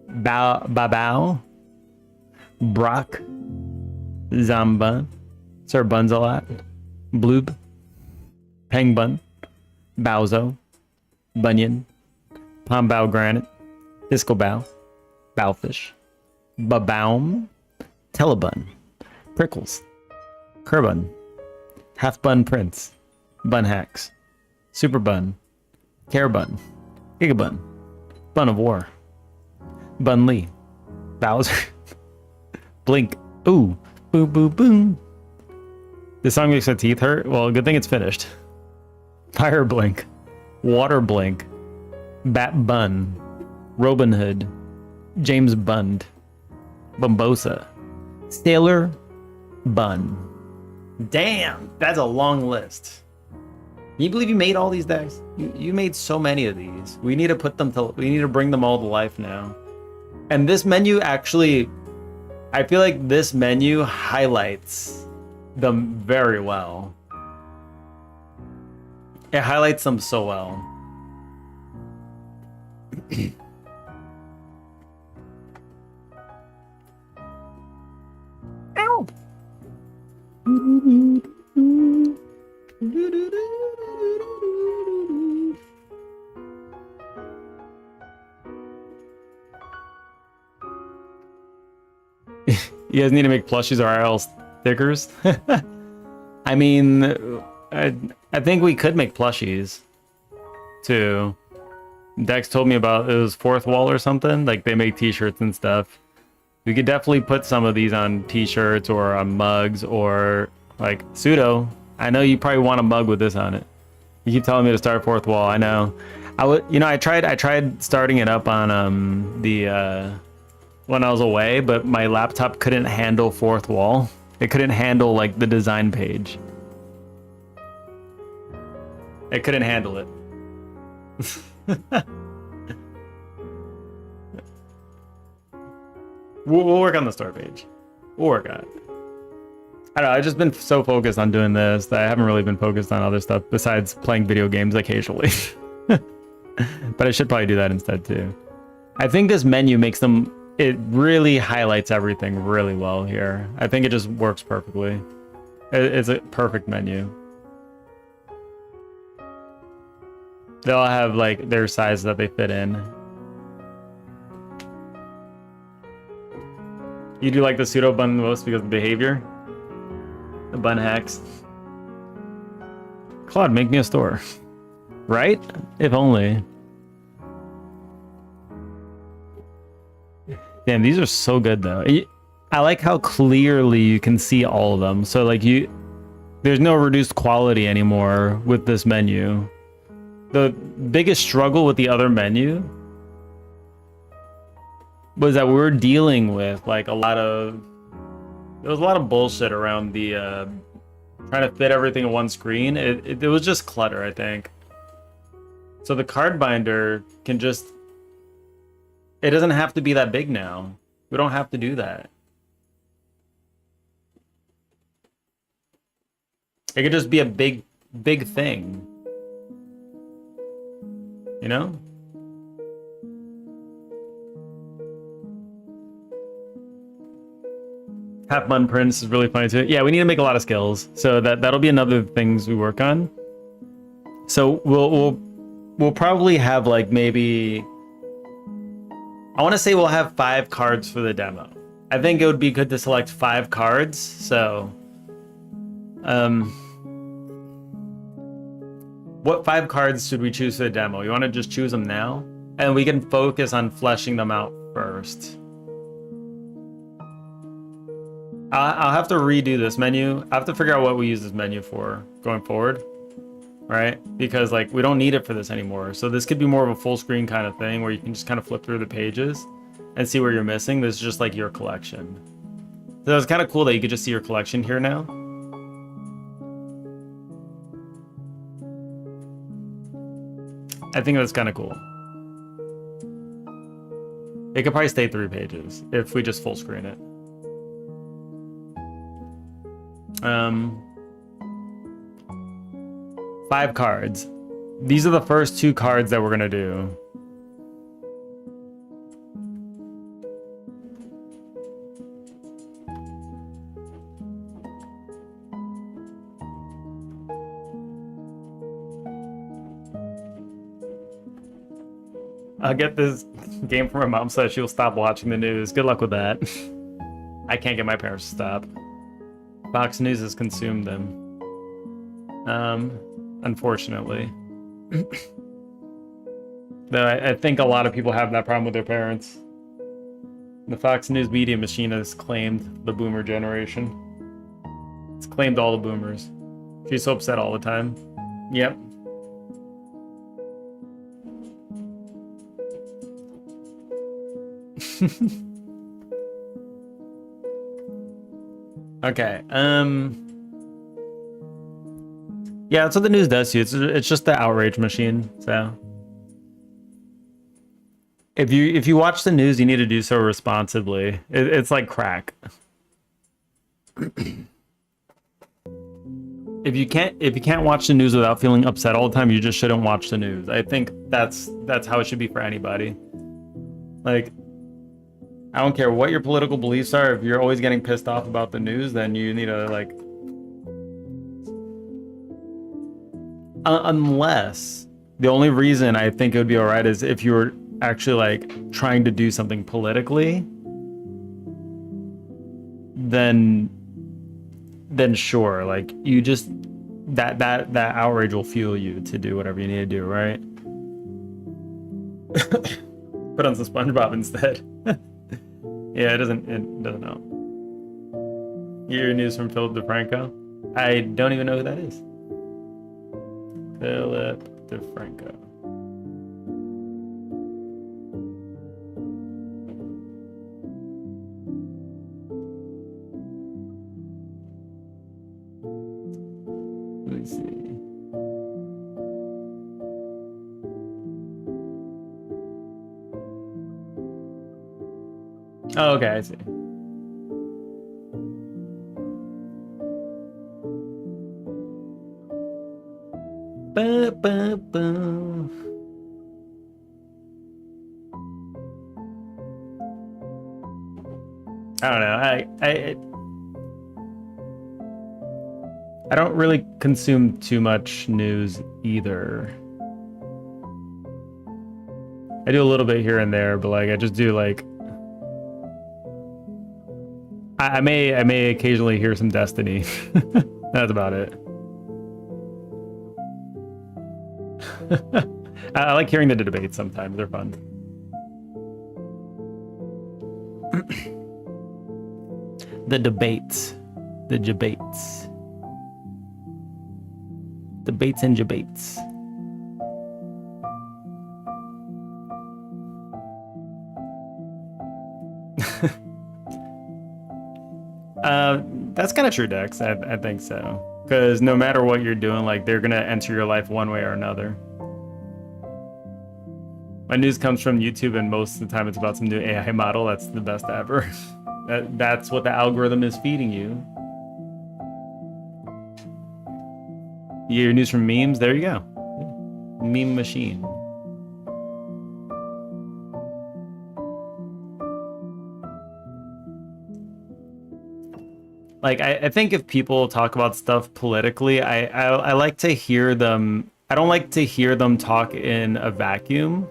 Babao, Brock, Zamba, Sir Bunzalat, Bloob, Pengbun, Bowzo, Bunyan, Pombao Granite, Disco Bow, Bowfish, Babaum, Telebun, Prickles, Kerbun, Half Bun Prince, Bun Hacks, Super Bun, Care Bun, Gigabun, Bun of War, Bun Lee, Bowser, Blink, ooh, boo boo boom. This song makes my teeth hurt. Well, good thing it's finished. Fire Blink, Water Blink, Bat Bun, Robin Hood, James Bund, Bumbosa, Sailor Bun. Damn, that's a long list. Can you believe you made all these decks? You made so many of these. We need to bring them all to life now. And this menu actually, I feel like this menu highlights them very well. It highlights them so well. Ow! You guys need to make plushies or IRL stickers. I mean, I think we could make plushies too. Dex told me about it was Fourth Wall or something. Like they make t-shirts and stuff. We could definitely put some of these on t-shirts or on mugs or like Pseudo. I know you probably want a mug with this on it. You keep telling me to start Fourth Wall. I know. I tried starting it up on when I was away, but my laptop couldn't handle Fourth Wall. It couldn't handle like the design page. It couldn't handle it. We'll work on the store page. We'll work on it. I don't know, I've just been so focused on doing this that I haven't really been focused on other stuff besides playing video games occasionally. But I should probably do that instead too. I think this menu makes them, it really highlights everything really well here. I think it just works perfectly. It's a perfect menu. They all have like their size that they fit in. You do like the pseudo bun the most because of the behavior? The bun hacks. Claude, make me a store. Right? If only. Damn, these are so good though. I like how clearly you can see all of them. So like there's no reduced quality anymore with this menu. The biggest struggle with the other menu was that we were dealing with like there was a lot of bullshit around the trying to fit everything in one screen. It was just clutter, I think. So the card binder can just, it doesn't have to be that big now. We don't have to do that. It could just be a big thing. You know? Half Mun Prince is really funny too. Yeah, we need to make a lot of skills. So that'll be another things we work on. So we'll probably have like maybe, I want to say we'll have 5 cards for the demo. I think it would be good to select 5 cards. So what 5 cards should we choose for the demo? You want to just choose them now? And we can focus on fleshing them out first. I'll have to redo this menu. I have to figure out what we use this menu for going forward, right? Because like we don't need it for this anymore. So this could be more of a full screen kind of thing where you can just kind of flip through the pages and see where you're missing. This is just like your collection. So it's kind of cool that you could just see your collection here now. I think that's kind of cool. It could probably stay 3 pages if we just full screen it. 5 cards. These are the first 2 cards that we're gonna do. I'll get this game from my mom so she'll stop watching the news. Good luck with that. I can't get my parents to stop. Fox News has consumed them. Unfortunately. Though I think a lot of people have that problem with their parents. The Fox News media machine has claimed the boomer generation. It's claimed all the boomers. She's so upset all the time. Yep. Okay. Yeah, that's what the news does to you. It's just the outrage machine. So if you watch the news, you need to do so responsibly. It's like crack. If you can't watch the news without feeling upset all the time, you just shouldn't watch the news. I think that's how it should be for anybody. Like, I don't care what your political beliefs are. If you're always getting pissed off about the news, then you need to like, unless the only reason I think it would be all right is if you were actually like trying to do something politically, then sure, like you just that outrage will fuel you to do whatever you need to do, right? Put on some SpongeBob instead. Yeah, it doesn't help. Your news from Philip DeFranco? I don't even know who that is. Philip DeFranco. Let me see. Oh, okay, I see. Ba, ba, ba. I don't know. I don't really consume too much news either. I do a little bit here and there, but like I just do like I may occasionally hear some Destiny. That's about it. I like hearing the debates sometimes. They're fun. The debates. The debates. Debates and debates. That's kind of true, Dex. I think so. Because no matter what you're doing, like they're gonna enter your life one way or another. My news comes from YouTube, and most of the time it's about some new AI model. That's the best ever. That's what the algorithm is feeding you. Your news from memes? There you go. Meme machine. Like, I think if people talk about stuff politically, I like to hear them. I don't like to hear them talk in a vacuum.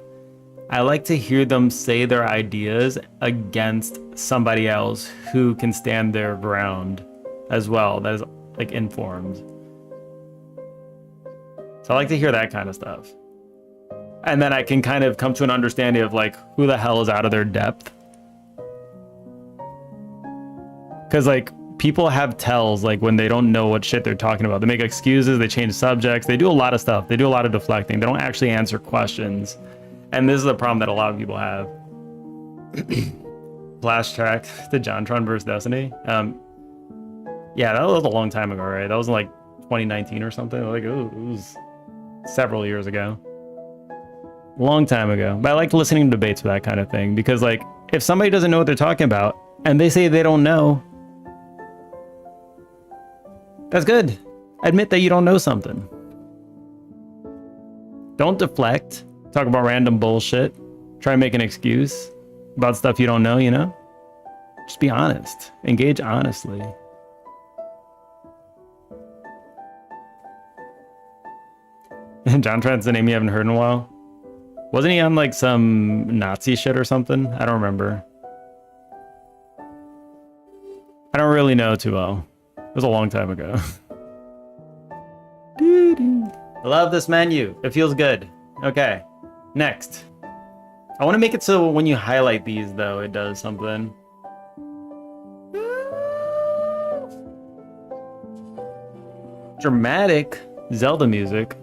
I like to hear them say their ideas against somebody else who can stand their ground as well, that is like informed. So I like to hear that kind of stuff. And then I can kind of come to an understanding of like who the hell is out of their depth. Because like people have tells like when they don't know what shit they're talking about. They make excuses, they change subjects, they do a lot of stuff. They do a lot of deflecting. They don't actually answer questions. And this is a problem that a lot of people have. Flash track to JonTron versus Destiny. Yeah, that was a long time ago, right? That was in like 2019 or something. Like, ooh, it was several years ago. Long time ago. But I like listening to debates for that kind of thing because, like, if somebody doesn't know what they're talking about and they say they don't know, that's good. Admit that you don't know something. Don't deflect. Talk about random bullshit. Try and make an excuse about stuff you don't know, you know? Just be honest. Engage honestly. JonTron's the name you haven't heard in a while. Wasn't he on like some Nazi shit or something? I don't remember. I don't really know too well. It was a long time ago. I love this menu. It feels good. Okay. Next. I want to make it so when you highlight these, though, it does something. Dramatic Zelda music.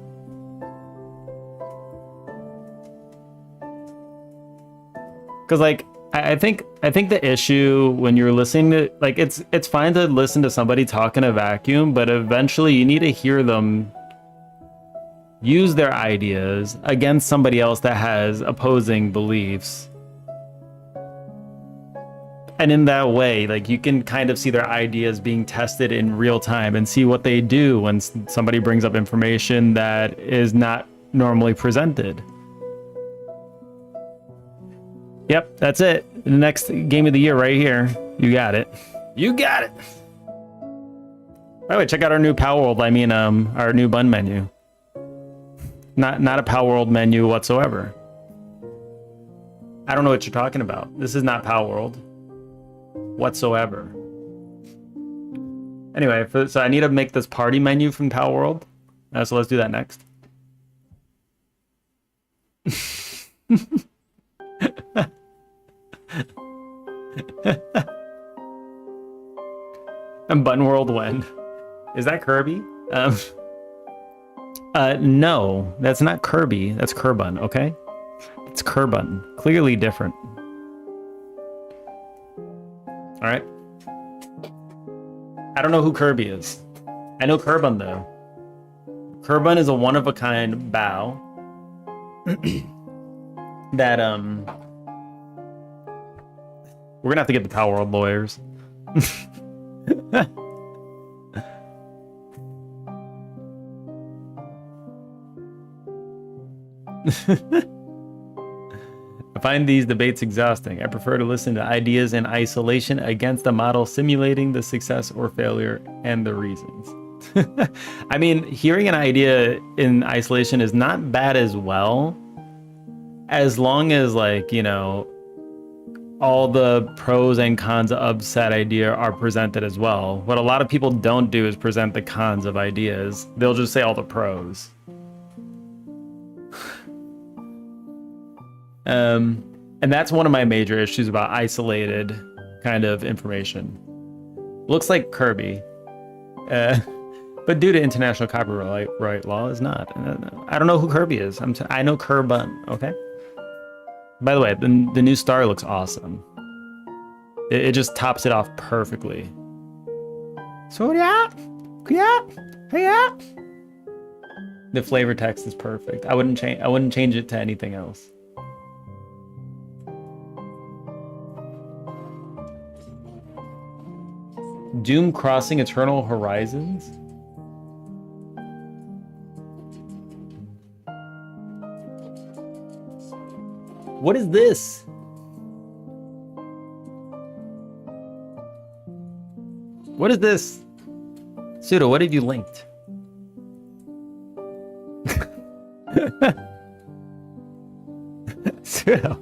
Because, like, I think the issue when you're listening to, like, it's fine to listen to somebody talk in a vacuum, but eventually you need to hear them use their ideas against somebody else that has opposing beliefs. And in that way, like, you can kind of see their ideas being tested in real time and see what they do when somebody brings up information that is not normally presented. Yep, that's it. The next game of the year right here. You got it. You got it. By the way, check out our new Power World. I mean, our new bun menu. Not a Power World menu whatsoever. I don't know what you're talking about. This is not Power World whatsoever. Anyway, so I need to make this party menu from Power World. So let's do that next. And Bun World when? Is that Kirby? No, that's not Kirby. That's Kerbun, okay? It's Kerbun. Clearly different. All right. I don't know who Kirby is. I know Kerbun, though. Kerbun is a one-of-a-kind bow that, we're gonna have to get the Power World lawyers. I find these debates exhausting. I prefer to listen to ideas in isolation against a model simulating the success or failure and the reasons. I mean, hearing an idea in isolation is not bad as well, as long as, like, you know, all the pros and cons of said idea are presented as well. What a lot of people don't do is present the cons of ideas. They'll just say all the pros. And that's one of my major issues about isolated kind of information. Looks like Kirby, but due to international copyright law, is not. I don't know who Kirby is. I know Kerbun. Okay. By the way, the new star looks awesome. It just tops it off perfectly. So yeah. The flavor text is perfect. I wouldn't change it to anything else. Doom Crossing Eternal Horizons? What is this? What is this? Pseudo, what have you linked? Pseudo.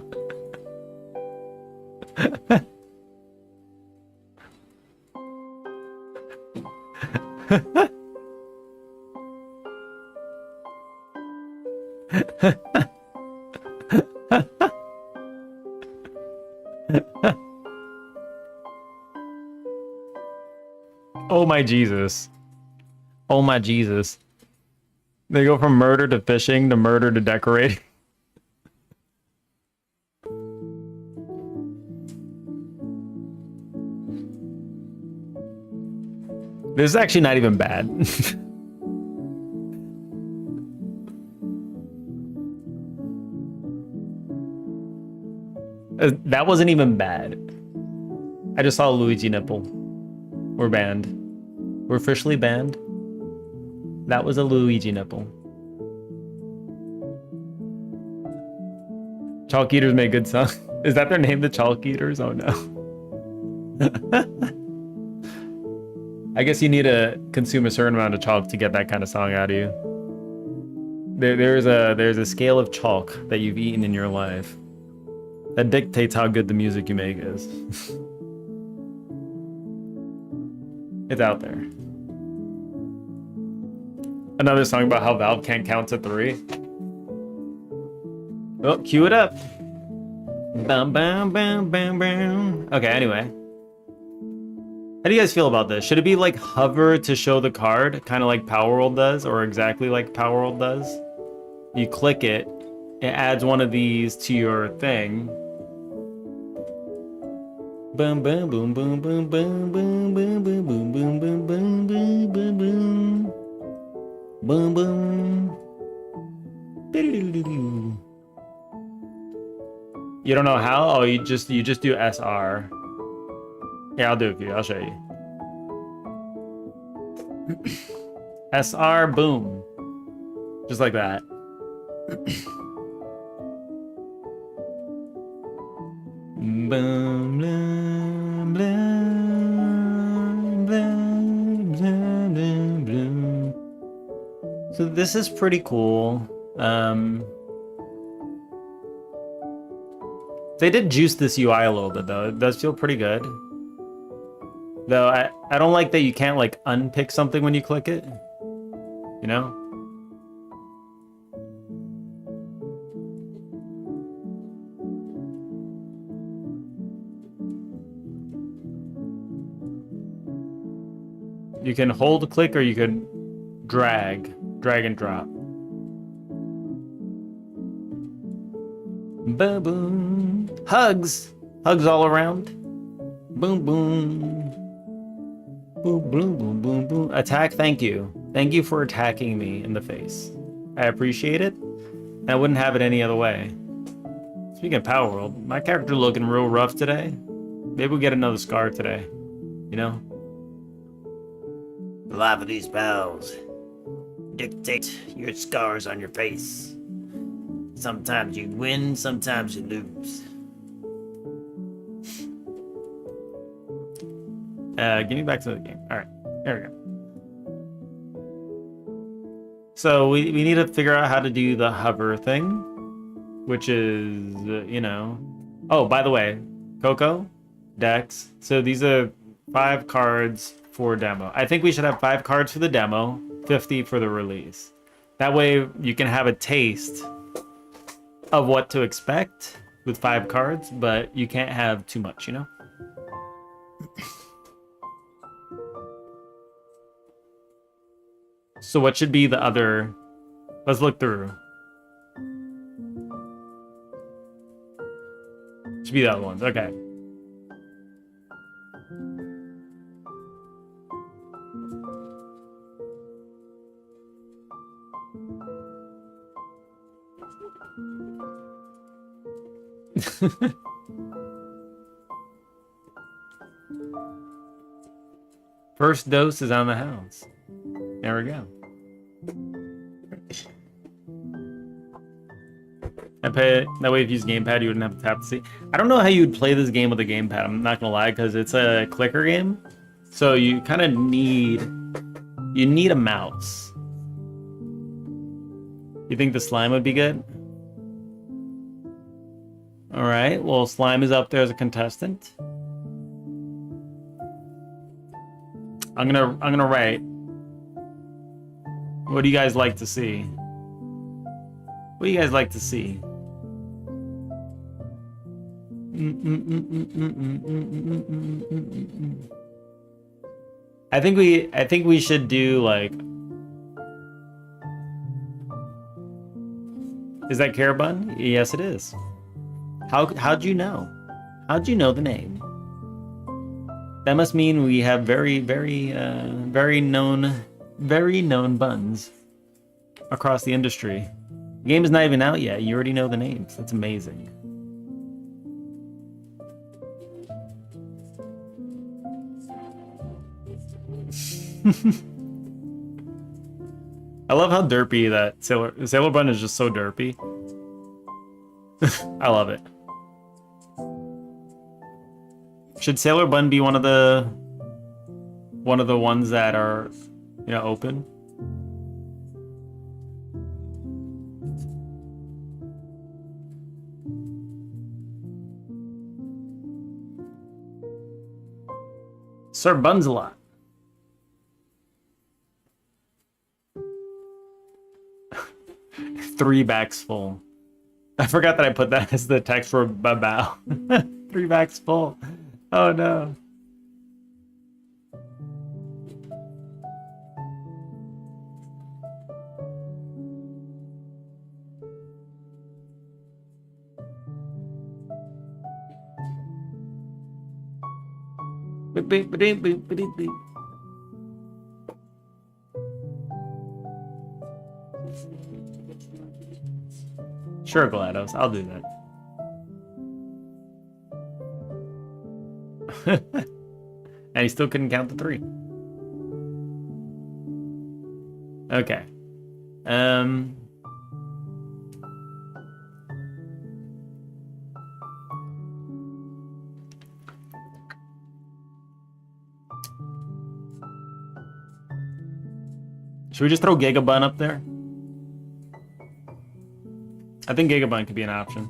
Oh my Jesus. Oh my Jesus. They go from murder to fishing to murder to decorating. This is actually not even bad. That wasn't even bad. I just saw a Luigi nipple. We're banned. We're officially banned. That was a Luigi nipple. Chalk Eaters make good songs. Is that their name, the Chalk Eaters? Oh no. I guess you need to consume a certain amount of chalk to get that kind of song out of you. There's a scale of chalk that you've eaten in your life that dictates how good the music you make is. It's out there. Another song about how Valve can't count to 3. Oh, cue it up. Bam, bam, bam, bam, bam. Okay, anyway. How do you guys feel about this? Should it be like hover to show the card, kind of like Power World does, or exactly like Power World does? You click it, it adds one of these to your thing. Boom, boom, boom, boom, boom, boom, boom, boom, boom, boom, boom, boom, boom, boom, boom, boom. Boom, boom. You don't know how? Oh, you just do SR. Yeah, I'll do it for you. I'll show you. SR, boom. Just like that. Boom, blah, blah, blah, blah, blah, blah. So this is pretty cool. They did juice this UI a little bit though. It does feel pretty good. Though I don't like that you can't like unpick something when you click it. You know? You can hold click or you can drag and drop. Boom, boom. Hugs all around. Boom, boom. Boom, boom, boom, boom, boom. Attack, thank you. Thank you for attacking me in the face. I appreciate it. I wouldn't have it any other way. Speaking of Power World, my character looking real rough today. Maybe we'll get another scar today. You know? The life of these pals dictate your scars on your face. Sometimes you win, sometimes you lose. Give me back to the game. All right, there we go. So we need to figure out how to do the hover thing, which is, you know. Oh, by the way, Coco, Dex. So these are 5 cards for demo. I think we should have 5 cards for the demo, 50 for the release. That way you can have a taste of what to expect with 5 cards, but you can't have too much, you know? So what should be the other? Let's look through. Should be the other ones. Okay. First dose is on the house. There we go. That way, if you use gamepad, you wouldn't have to tap to see. I don't know how you'd play this game with a gamepad. I'm not gonna lie, because it's a clicker game, so you kind of need a mouse. You think the slime would be good? All right. Well, slime is up there as a contestant. I'm gonna write. What do you guys like to see? What do you guys like to see? I think we should do like. Is that Carabun? Yes, it is. How'd you know? How'd you know the name? That must mean we have very known buns across the industry. The game is not even out yet. You already know the names. That's amazing. I love how derpy that Sailor Bun is just so derpy. I love it. Should Sailor Bun be one of the ones that are, you know, open? Sir Buns a lot. Three backs full. I forgot that I put that as the text for Bao. 3 backs full. Oh no. Beep, beep, beep, beep, beep, beep. Sure, GLaDOS, I'll do that. And he still couldn't count the 3. Okay. Should we just throw Gigabun up there? I think Gigabun could be an option.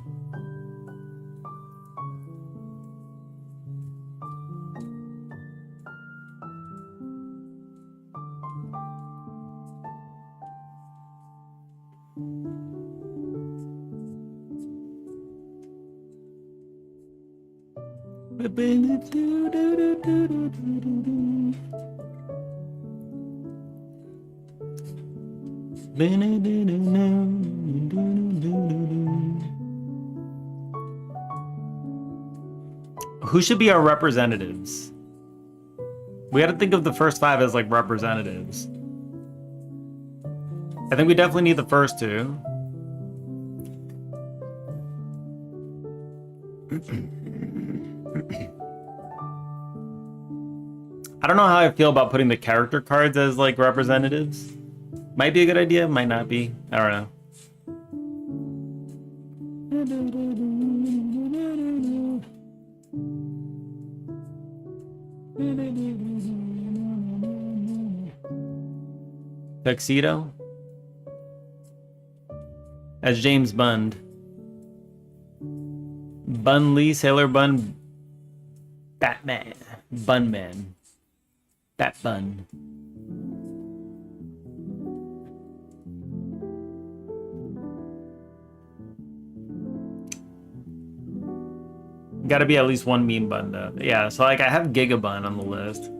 Who should be our representatives? We got to think of the first 5 as like representatives. I think we definitely need the first 2. I don't know how I feel about putting the character cards as like representatives. Might be a good idea, might not be. I don't know. Tuxedo? As James Bund. Bun Lee, Sailor Bun, Batman, Bunman, Bat Bun. Gotta be at least one meme bun though. Yeah, so like I have Gigabun on the list.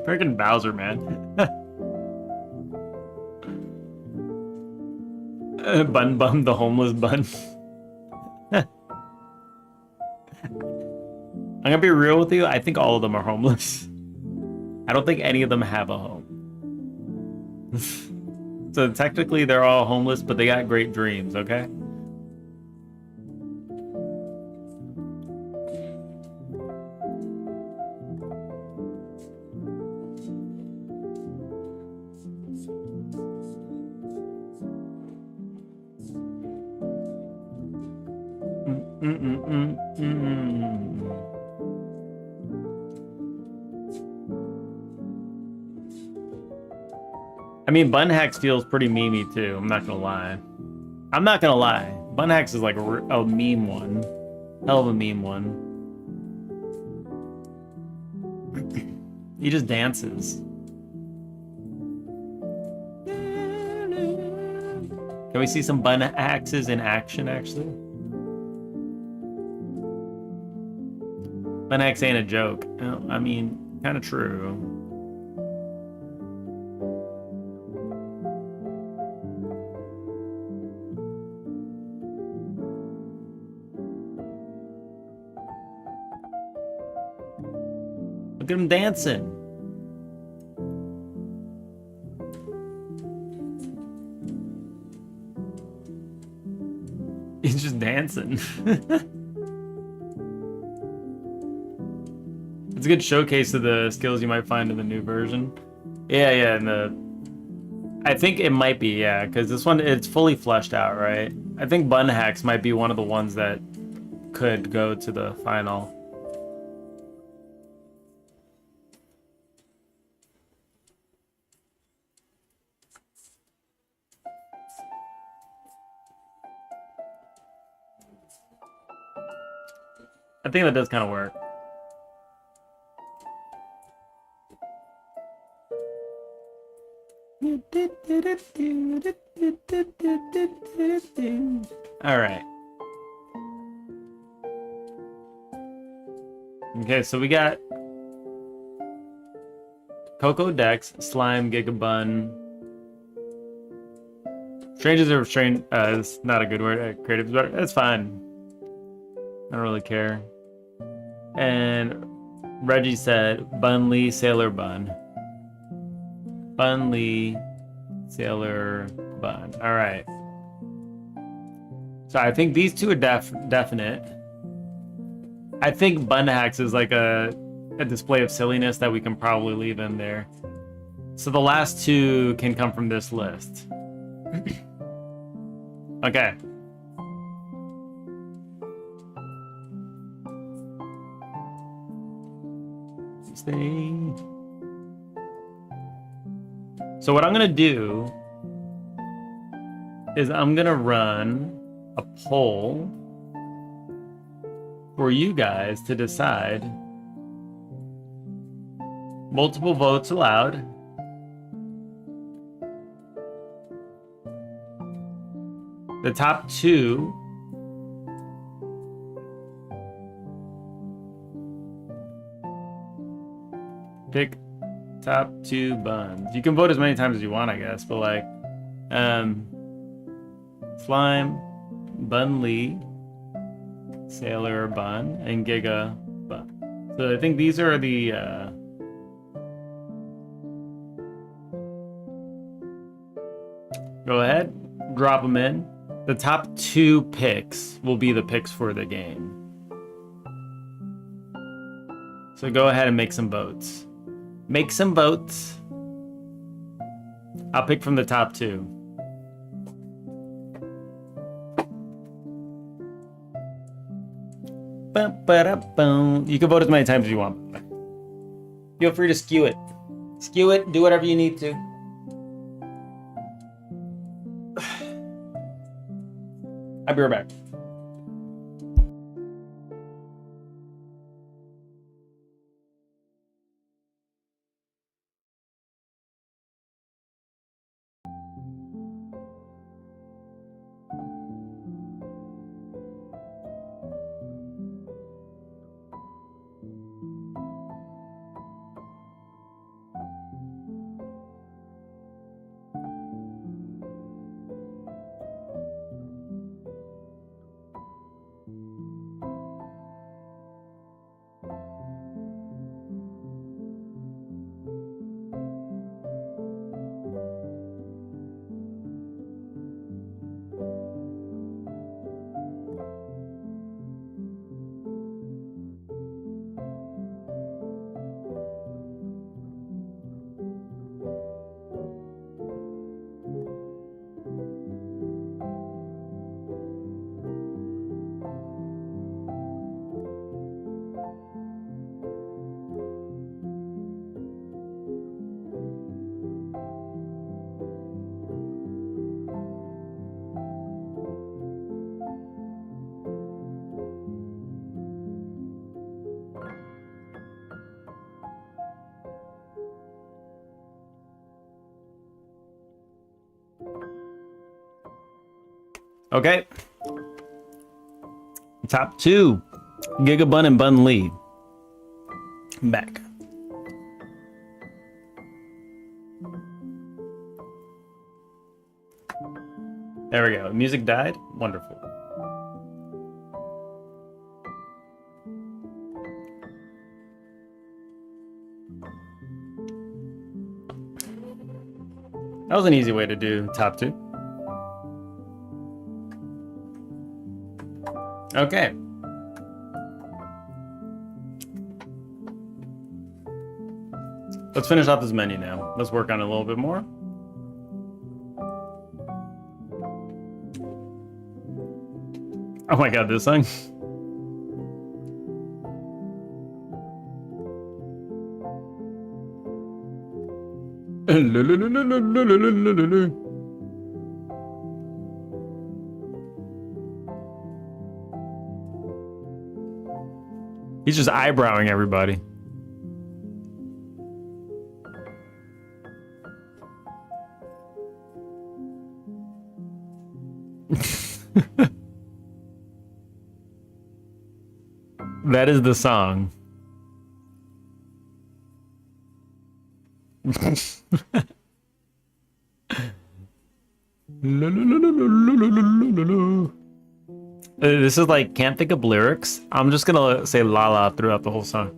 Freaking Bowser, man. Bun Bum, the homeless bun. I'm gonna be real with you. I think all of them are homeless. I don't think any of them have a home. So technically they're all homeless, but they got great dreams, okay? I mean, Bun Hacks feels pretty memey too. I'm not gonna lie. I'm not gonna lie. Bun Hacks is like a meme one. Hell of a meme one. He just dances. Can we see some Bun Hacks in action, actually? Bun Hacks ain't a joke. Oh, I mean, kind of true. Look at him dancing. He's just dancing. It's a good showcase of the skills you might find in the new version. Yeah, I think it might be, yeah, because this one, it's fully fleshed out, right? I think Bun Hacks might be one of the ones that could go to the final. I think that does kind of work. All right. Okay, so we got Coco Dex, Slime, Gigabun. Strangers are strange. It's not a good word. Creative is better. That's fine. I don't really care. And Reggie said Bun Lee, Sailor Bun. Bun Lee, Sailor Bun. All right. So I think these two are definite. I think Bun Hacks is like a display of silliness that we can probably leave in there. So the last two can come from this list. Okay. Thing. So what I'm gonna do is I'm gonna run a poll for you guys to decide. Multiple votes allowed. The top two pick top two buns. You can vote as many times as you want, I guess, but like Slime, Bun Lee, Sailor Bun, and Giga Bun. So I think these are the go ahead, drop them in. The top two picks will be the picks for the game. So go ahead and make some votes. Make some votes. I'll pick from the top two. You can vote as many times as you want. Feel free to skew it. Skew it, do whatever you need to. I'll be right back. Okay. Top 2. Gigabun and Bun Lee. Back. There we go. Music died. Wonderful. That was an easy way to do top 2. Okay. Let's finish off this menu now. Let's work on it a little bit more. Oh my god, this song. He's just eyebrowing everybody. That is the song. This is like, can't think of lyrics. I'm just gonna say la la throughout the whole song.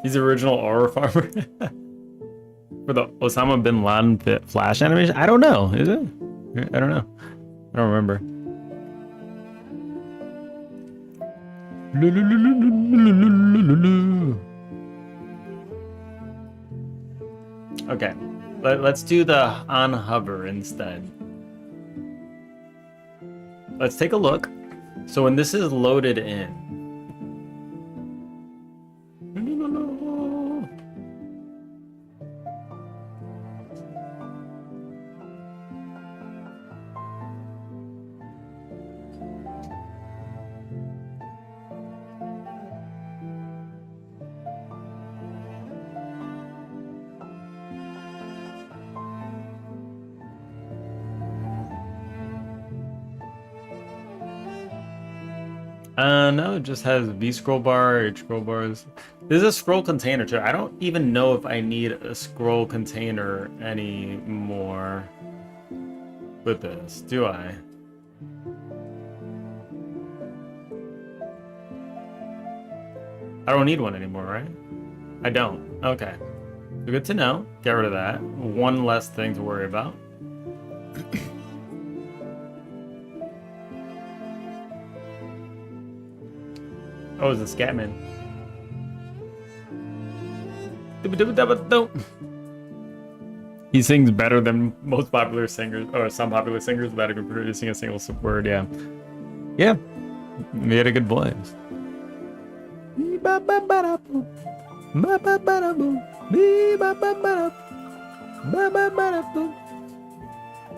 He's the original horror farmer. For the Osama bin Laden Flash animation? I don't know. Is it? I don't know. I don't remember. Okay. Let's do the on hover instead. Let's take a look. So when this is loaded in, no, it just has V scroll bar, H scroll bars. There's a scroll container too. I don't even know if I need a scroll container anymore with this, do I? I don't need one anymore, right? I don't. Okay. So good to know. Get rid of that. One less thing to worry about. Oh, it's a Scatman. He sings better than most popular singers, or some popular singers, without even producing a single word. Yeah, yeah, he had a good voice.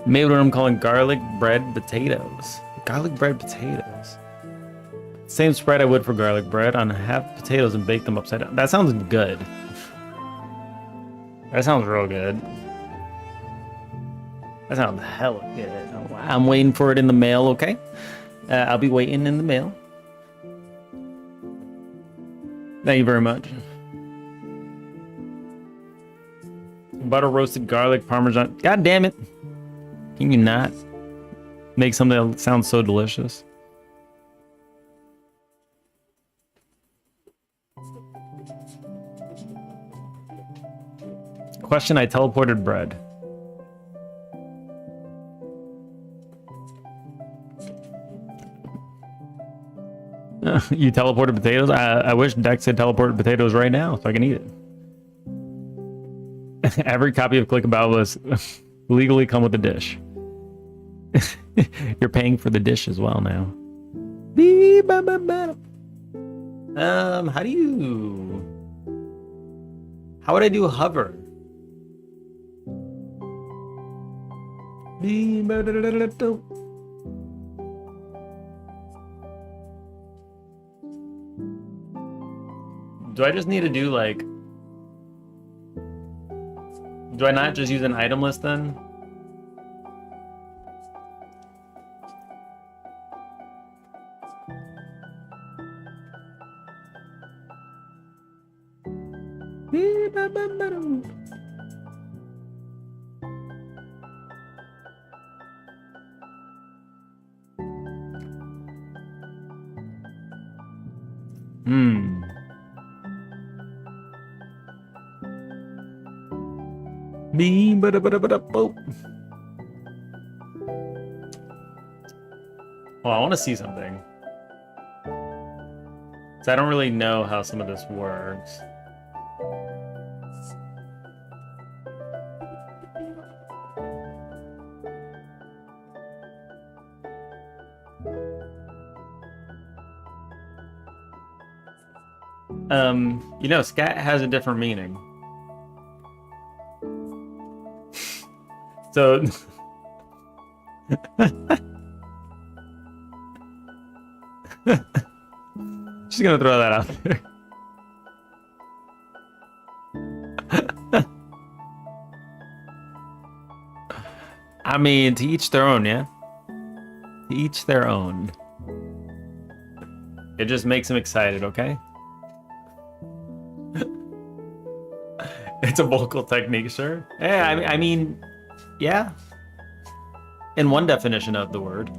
Made what I'm calling garlic bread potatoes. Garlic bread potatoes. Same spread I would for garlic bread on half potatoes and bake them upside down. That sounds good. That sounds real good. That sounds hella good. I'm waiting for it in the mail, okay? I'll be waiting in the mail. Thank you very much. Butter roasted garlic parmesan. God damn it. Can you not make something that sounds so delicious? Question, I teleported bread. You teleported potatoes? I wish Dex had teleported potatoes right now so I can eat it. Every copy of Click-A-Bao was legally come with a dish. You're paying for the dish as well now. How would I do hover? Do I just need to do like Do I not just use an item list then? Hmm. Me, boop. Well, I want to see something. So I don't really know how some of this works. You know, scat has a different meaning. So just gonna throw that out there. I mean, to each their own, yeah? To each their own. It just makes him excited, okay? It's a vocal technique, sure. Yeah, I mean, yeah. In one definition of the word.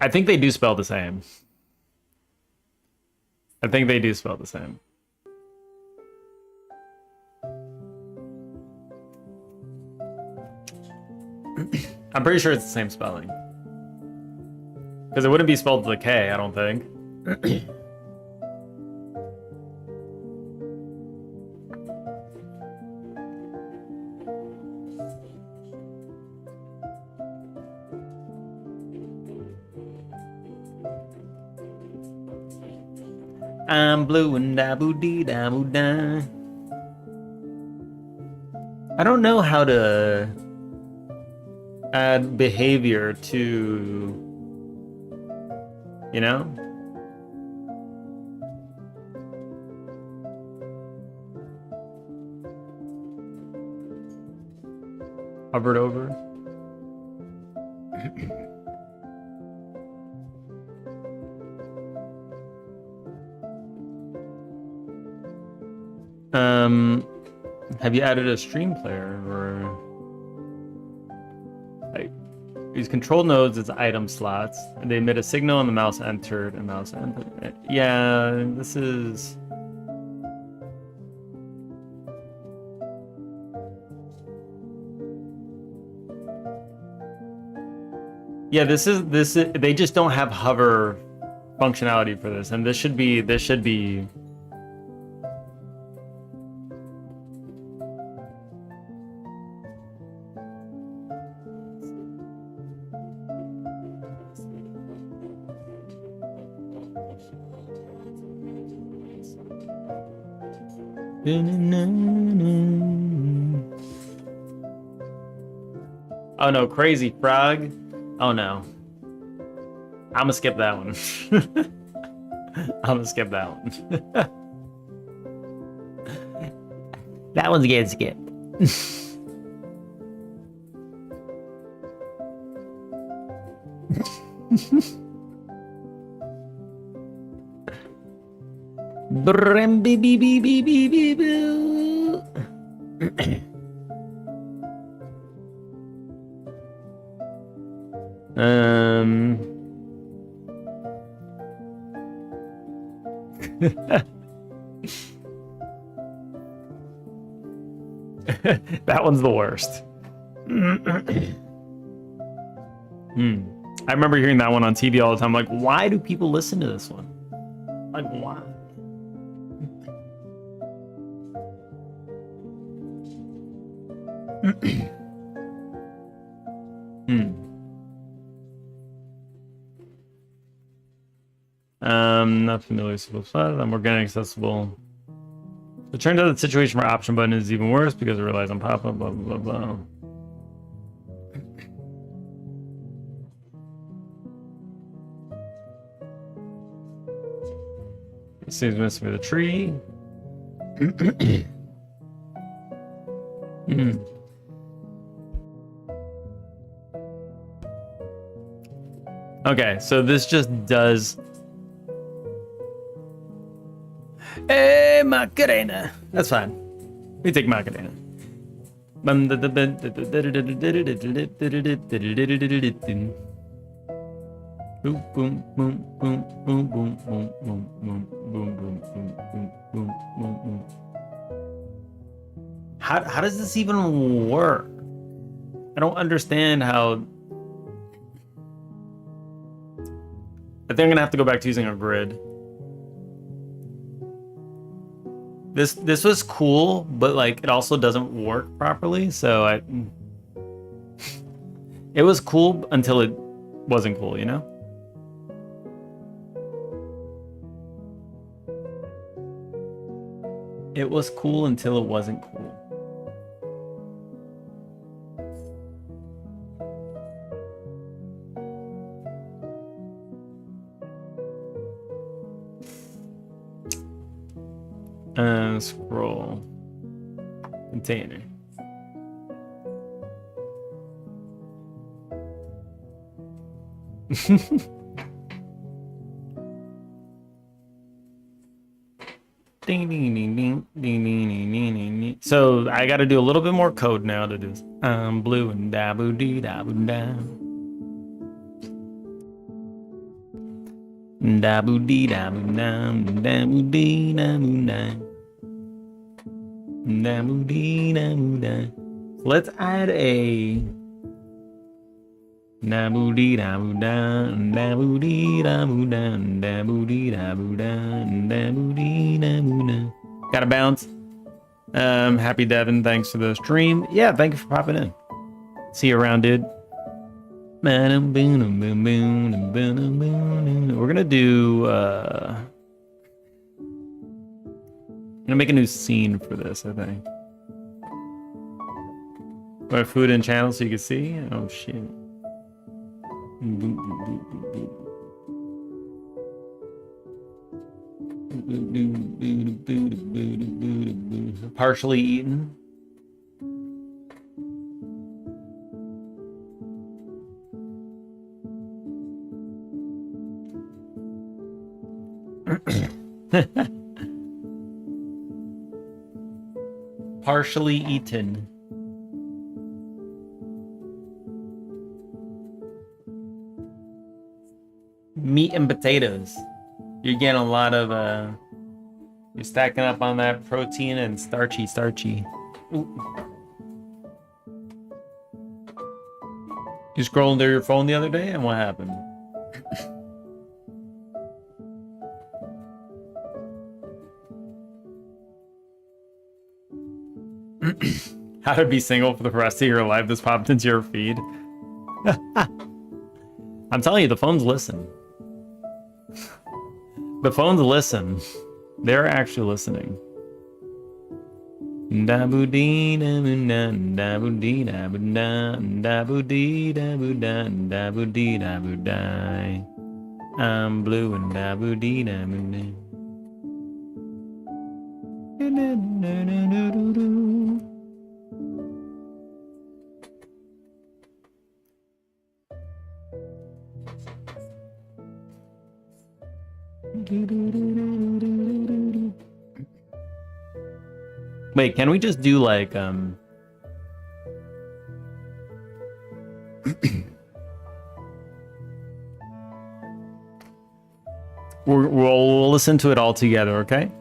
I think they do spell the same. I think they do spell the same. I'm pretty sure it's the same spelling. Because it wouldn't be spelled with a K, I don't think. I'm blue and da boo dee da boo da. I don't know how to add behavior to, you know? Hovered over. Have you added a stream player or like these control nodes as item slots and they emit a signal and the mouse entered and mouse entered. Yeah, this is yeah, this is they just don't have hover functionality for this, and this should be oh no, crazy frog. Oh no. I'm gonna skip that one. I'm gonna skip that one. That one's getting skipped. Brim bee bee bee bee bee bee boo. That one's the worst. I remember hearing that one on TV all the time. Like, why do people listen to this one? Like, why? Not familiar with I'm organic accessible. It turns out the situation for option button is even worse because it relies on pop-up, blah, blah, blah, blah. Seems missing for the tree. Okay, so this just does. Hey, Macarena. That's fine. We take Macarena. Boom, boom, boom, boom, boom, boom, boom, boom, boom, boom, boom, boom, boom, boom, boom, boom. How does this even work? I don't understand how. I think I'm gonna have to go back to using a grid. This was cool, but like it also doesn't work properly. So it was cool until it wasn't cool, you know? It was cool until it wasn't cool. Scroll. Container. Ding, ding, ding, ding, ding, ding, ding, ding, ding. So I got to do a little bit more code now to do this. I'm blue and da boo dee da boo da. Da boo dee da boo da da boo dee da boo da. Da boo dee da boo da. Let's add a da boo dee da boo da da boo dee da boo da da boo dee da boo da da boo dee da boo da. Gotta bounce. Happy Devin, thanks for the stream. Yeah, thank you for popping in. See you around, dude. We're gonna do I'm gonna make a new scene for this, I think. Put food in channel so you can see. Oh shit. Partially eaten. Partially eaten. Meat and potatoes. You're getting a lot of you're stacking up on that protein and starchy. Ooh. You scrolling through your phone the other day and what happened? How to be single for the rest of your life. This popped into your feed. I'm telling you, the phones listen. The phones listen. They're actually listening. Da boo dee da boo da da boo dee da boo da da boo dee da boo da da boo dee da boo die. I'm blue and da boo dee da boo da. Wait, can we just do like we'll listen to it all together, okay?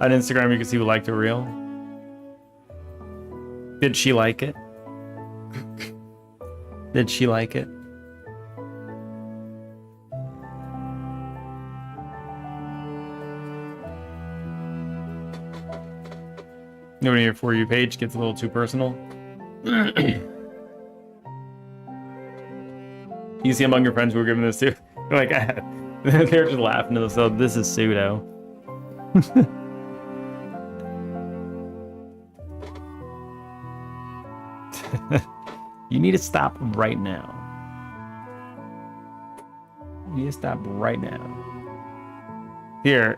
On Instagram you can see who liked it real. Did she like it? Did she like it? Nobody your For You page gets a little too personal. You see among your friends who are giving this to, like, they're just laughing to themselves. This is pseudo. You need to stop right now. You need to stop right now. Here,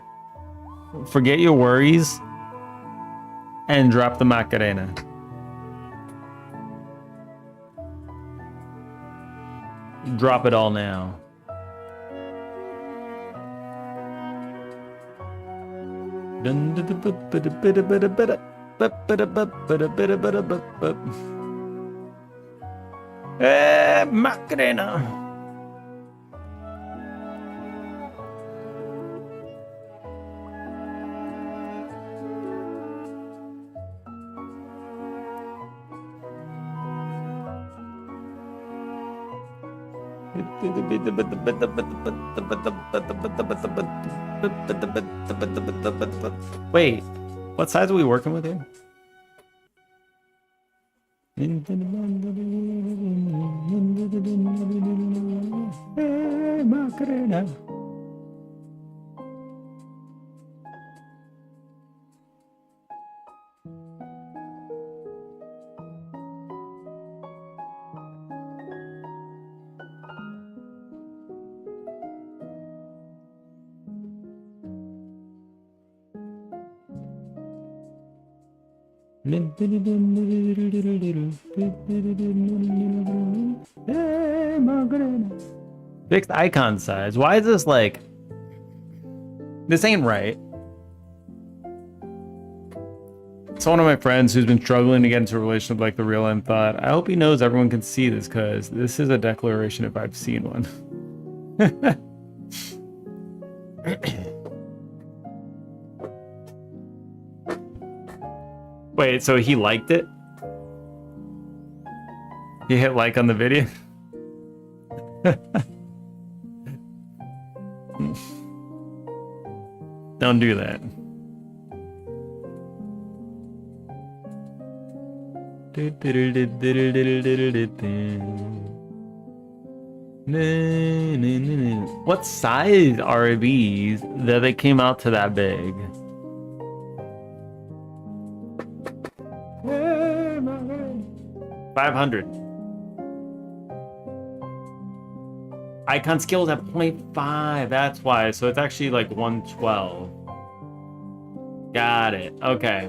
forget your worries and drop the Macarena. Drop it all now. Macarena. Wait, what size are we working with here? Hey, Macarena. Hey, Macarena. Fixed icon size. Why is this like... This ain't right. So one of my friends who's been struggling to get into a relationship like the real M thought, I hope he knows everyone can see this because this is a declaration if I've seen one. Wait, so he liked it? He hit like on the video? Don't do that. What size are these that they came out to that big? 500. Icon skills at 0.5. That's why. So it's actually like 112. Got it. Okay.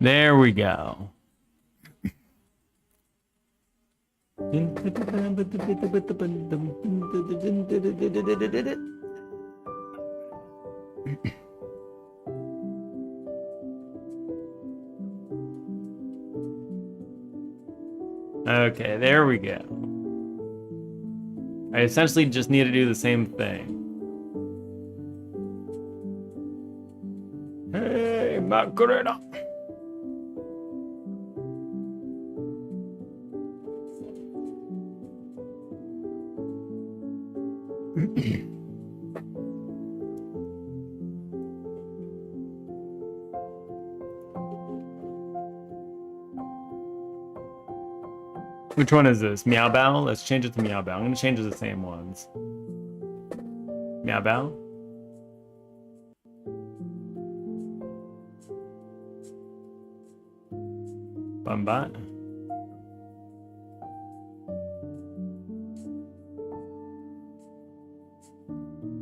There we go. Okay, there we go. I essentially just need to do the same thing. Hey, Macarena. Which one is this? Meow Bao? Let's change it to Meow Bao. I'm going to change it to the same ones. Meow Bao? Bumbat?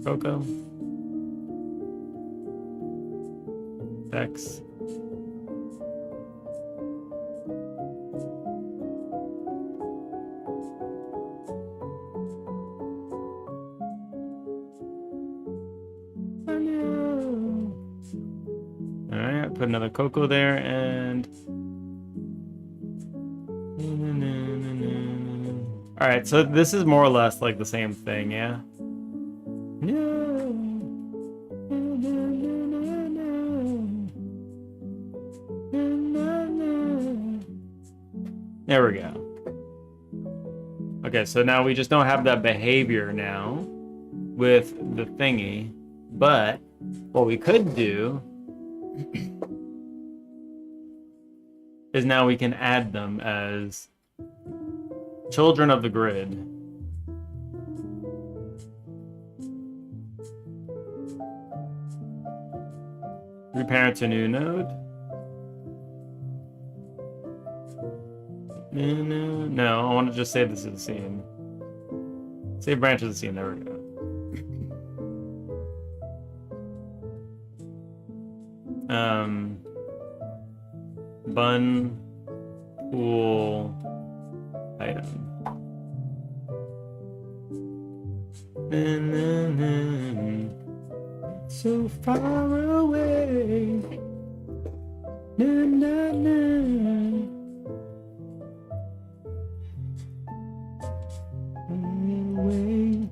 Coco? Dex? Alright, put another Coco there and... Alright, so this is more or less like the same thing, yeah? There we go. Okay, so now we just don't have that behavior now with the thingy, but what we could do is now we can add them as children of the grid. Reparent to new node. No, I want to just save this as a scene. Save branch as a scene, there we go. Bun pool item. So far away. Na, na, na. Away.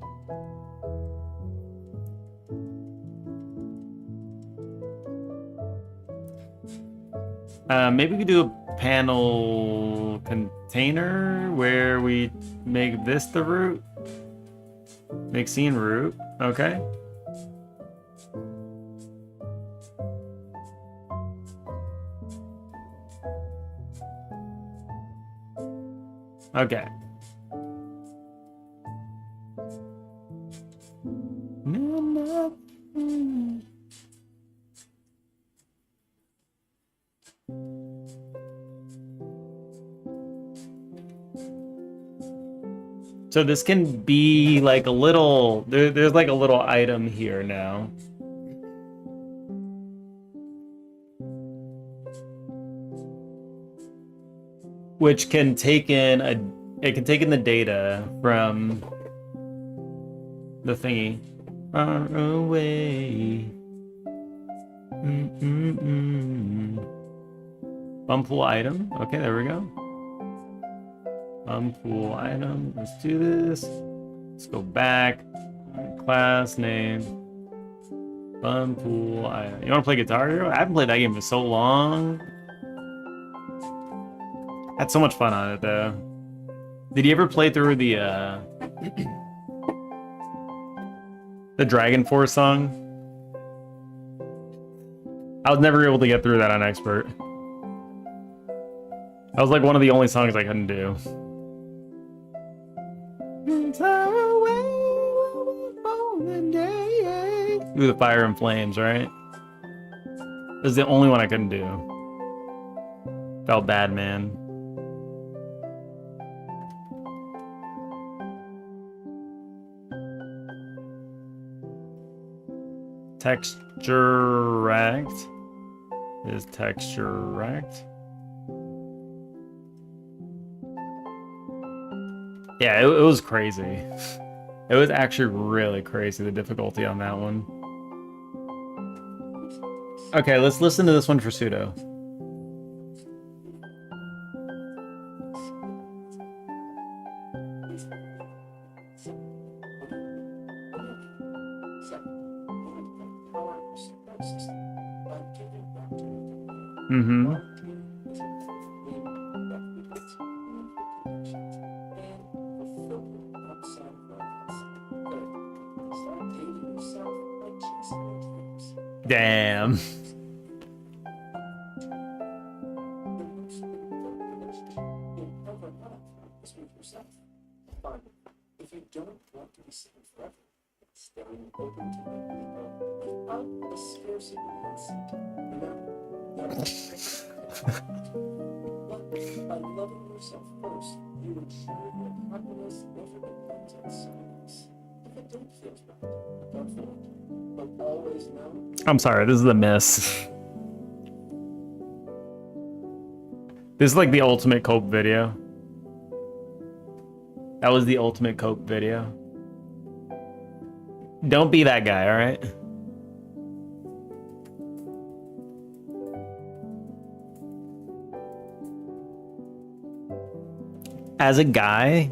Maybe we could do a panel container where we make this the root. Make scene root. Okay. Okay. So this can be like a little, there's like a little item here now. Which can take in it can take in the data from the thingy. Far away. Bumpool item. Okay, there we go. Pool item. Let's do this. Let's go back. Class name. Pool item. You want to play Guitar Hero? I haven't played that game for so long. Had so much fun on it though. Did you ever play through the Dragon Force song? I was never able to get through that on Expert. That was like one of the only songs I couldn't do. Through the Fire and Flames, right? This is the only one I couldn't do. Felt bad, man. Texture rect is texture rect. Yeah, it was crazy. It was actually really crazy, the difficulty on that one. Okay, let's listen to this one for pseudo. Mm-hmm. Damn. If you don't want to be seen forever, staying open to new people without a scarcity mindset. Remember, by loving yourself first, you ensure your happiness never depends on someone else. If it don't feel right, don't feel it. But always know. I'm sorry, this is a miss. This is like the ultimate cope video. That was the ultimate cope video. Don't be that guy, alright? As a guy,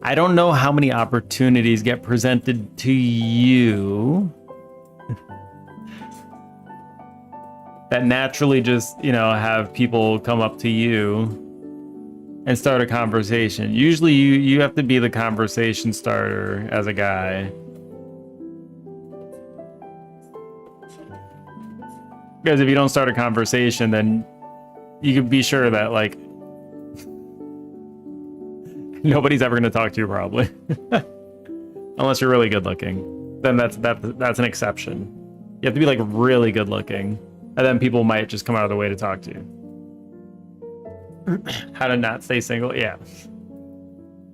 I don't know how many opportunities get presented to you that naturally just, you know, have people come up to you and start a conversation. Usually you have to be the conversation starter as a guy. Because if you don't start a conversation, then you can be sure that, like, nobody's ever going to talk to you, probably. Unless you're really good looking. Then that's an exception. You have to be, like, really good looking. And then people might just come out of the way to talk to you. How to not stay single? Yeah.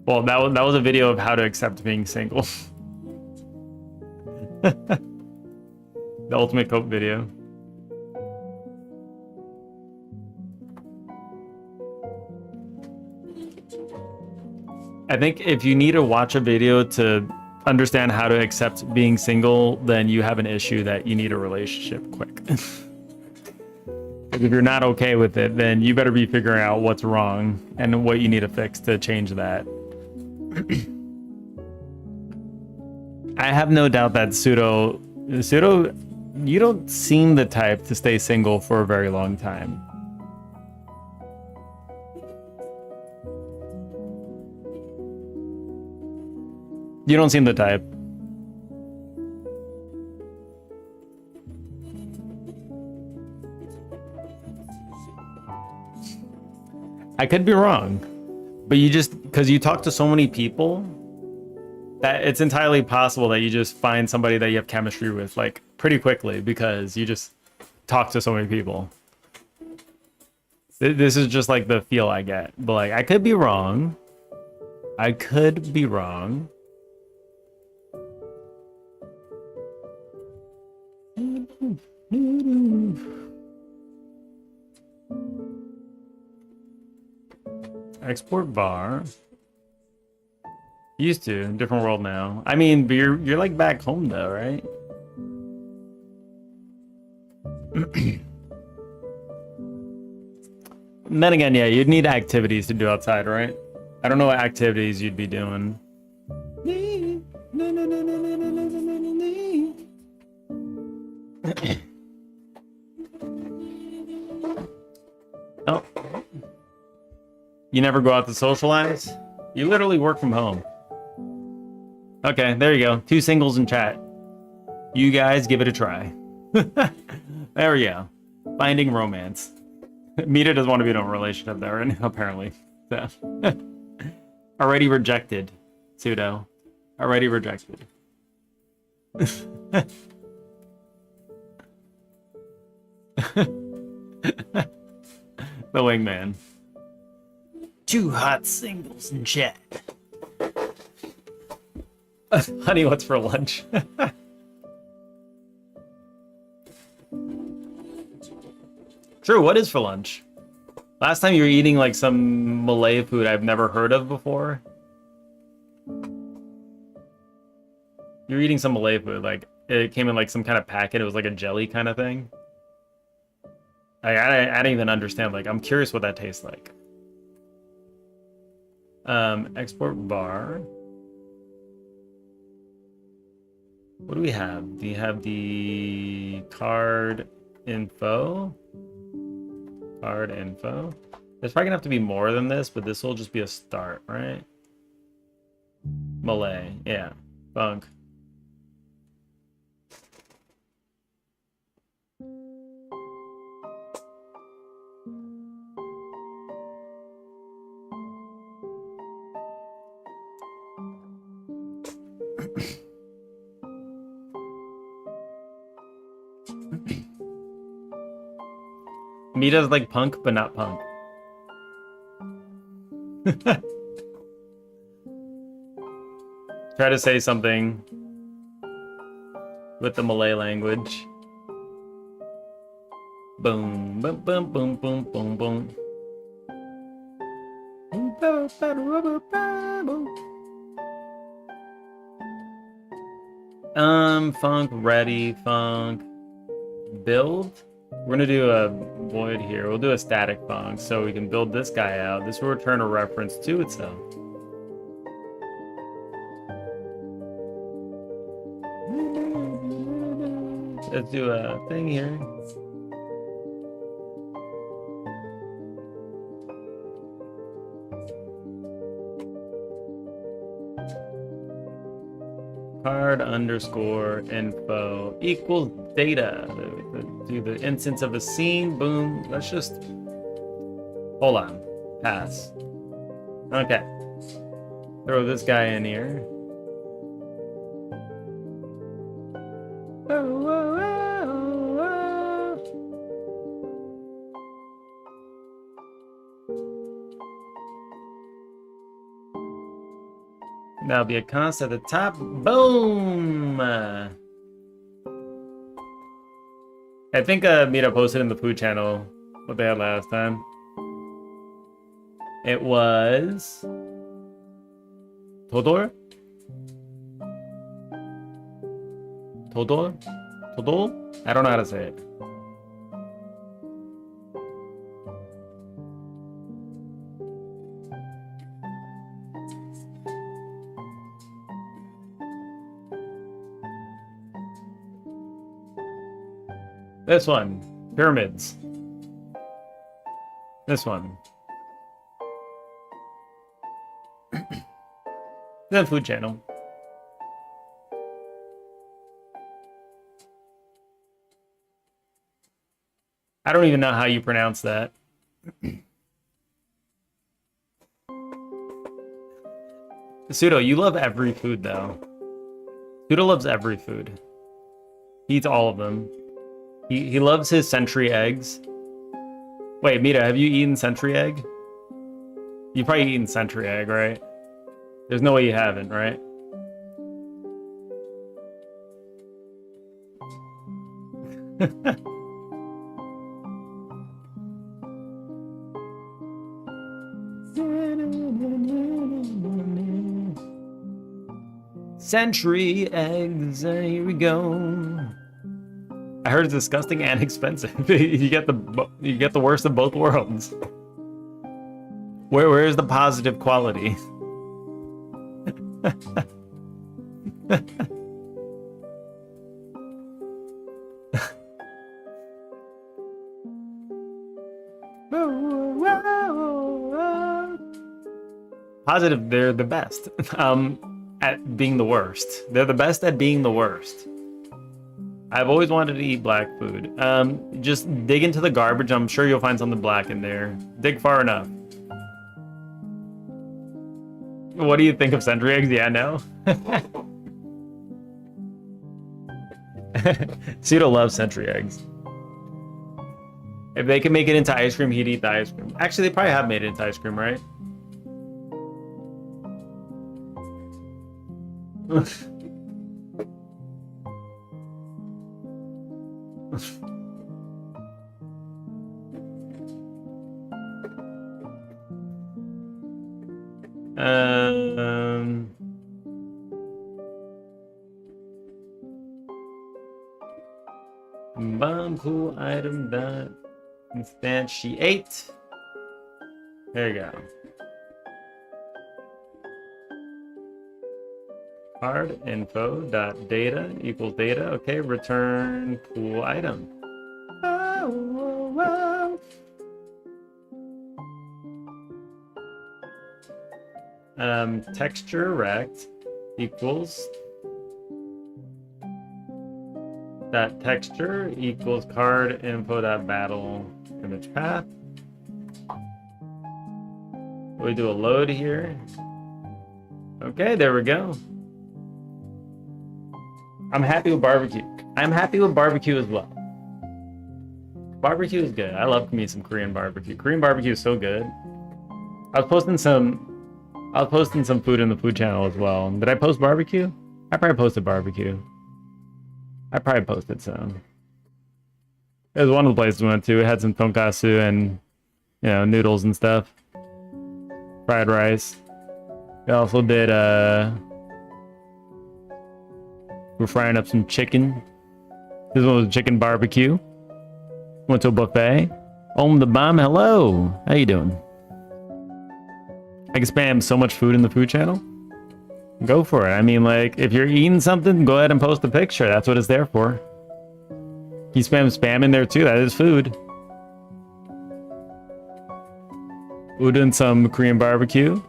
Well, that was a video of how to accept being single. The ultimate cope video. I think if you need to watch a video to understand how to accept being single, then you have an issue that you need a relationship quick. If you're not okay with it, then you better be figuring out what's wrong and what you need to fix to change that. I have no doubt that Pseudo, you don't seem the type to stay single for a very long time. You don't seem the type. I could be wrong, but you just, because you talk to so many people, that it's entirely possible that you just find somebody that you have chemistry with like pretty quickly because you just talk to so many people. This is just like the feel I get, but like I could be wrong. I could be wrong. Export bar. Used to, different world now. I mean, but you're like back home though, right? And then again, yeah, you'd need activities to do outside, right? I don't know what activities you'd be doing. Oh. You never go out to socialize? You literally work from home. Okay, there you go. 2 singles in chat. You guys give it a try. There we go. Finding romance. Mita doesn't want to be in a relationship there, apparently. So. Already rejected. Pseudo. Already rejected. The wingman. 2 hot singles in chat. Honey, what's for lunch? True, what is for lunch? Last time you were eating like some Malay food I've never heard of before. You were eating some Malay food, like it came in like some kind of packet. It was like a jelly kind of thing. I don't even understand. Like, I'm curious what that tastes like. Export bar. What do we have? Do you have the card info? Card info. There's probably gonna have to be more than this, but this will just be a start, right? Malay, yeah. Funk. Mita's like punk, but not punk. Try to say something with the Malay language. Boom, boom, boom, boom, boom, boom, boom. Funk, ready, funk, build. We're gonna do a void here. We'll do a static funk so we can build this guy out. This will return a reference to itself. Let's do a thing here. Card underscore info equals data. Do the instance of a scene. Boom. Let's just hold on. Pass. Okay. Throw this guy in here. That'll be a const at the top. Boom! I think Mita posted in the food channel what they had last time. It was Todor? Todor? Todol? I don't know how to say it. This one, pyramids. This one. The food channel. I don't even know how you pronounce that. Pseudo, you love every food though. Pseudo loves every food. He eats all of them. He loves his century eggs. Wait, Mita, have you eaten century egg? You've probably eaten century egg, right? There's no way you haven't, right? Century eggs, here we go. I heard it's disgusting and expensive. you get the worst of both worlds. Where's the positive quality? Positive, they're the best at being the worst. They're the best at being the worst. I've always wanted to eat black food. Just dig into the garbage. I'm sure you'll find something black in there. Dig far enough. What do you think of century eggs? Yeah, no. Pseudo loves century eggs. If they could make it into ice cream, he'd eat the ice cream. Actually, they probably have made it into ice cream, right? Bomb cool item dot instantiate. There you go. Card info dot data equals data. Okay, return cool item. Texture rect equals that texture equals card info dot battle image path. We do a load here. Okay, there we go. I'm happy with barbecue. I'm happy with barbecue as well. Barbecue is good. I love me some Korean barbecue. Korean barbecue is so good. I was posting some food in the food channel as well. Did I post barbecue? I probably posted barbecue. I probably posted some. It was one of the places we went to. It had some tonkatsu and, you know, noodles and stuff. Fried rice. We also did, we're frying up some chicken. This one was chicken barbecue. Went to a buffet. The bomb, hello. How you doing? I can spam so much food in the food channel. Go for it. I mean, like, if you're eating something, go ahead and post a picture. That's what it's there for. You spam in there too. That is food. We're doing some Korean barbecue.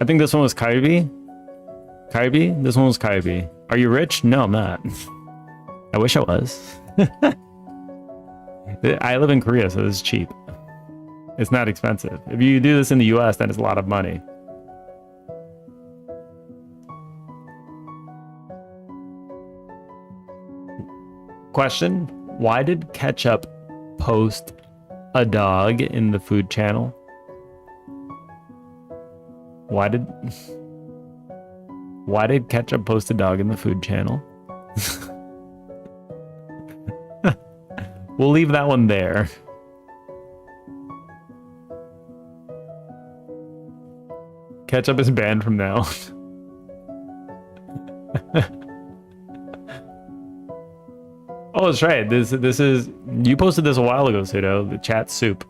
I think this one was kaibi. Kaibi? This one was kaibi. Are you rich? No, I'm not. I wish I was. I live in Korea, so this is cheap. It's not expensive. If you do this in the US, then it's a lot of money. Question: why did Ketchup post a dog in the food channel? Why did... Why did Ketchup post a dog in the food channel? We'll leave that one there. Ketchup is banned from now. Oh, that's right. This is, you posted this a while ago, Pseudo. The chat soup.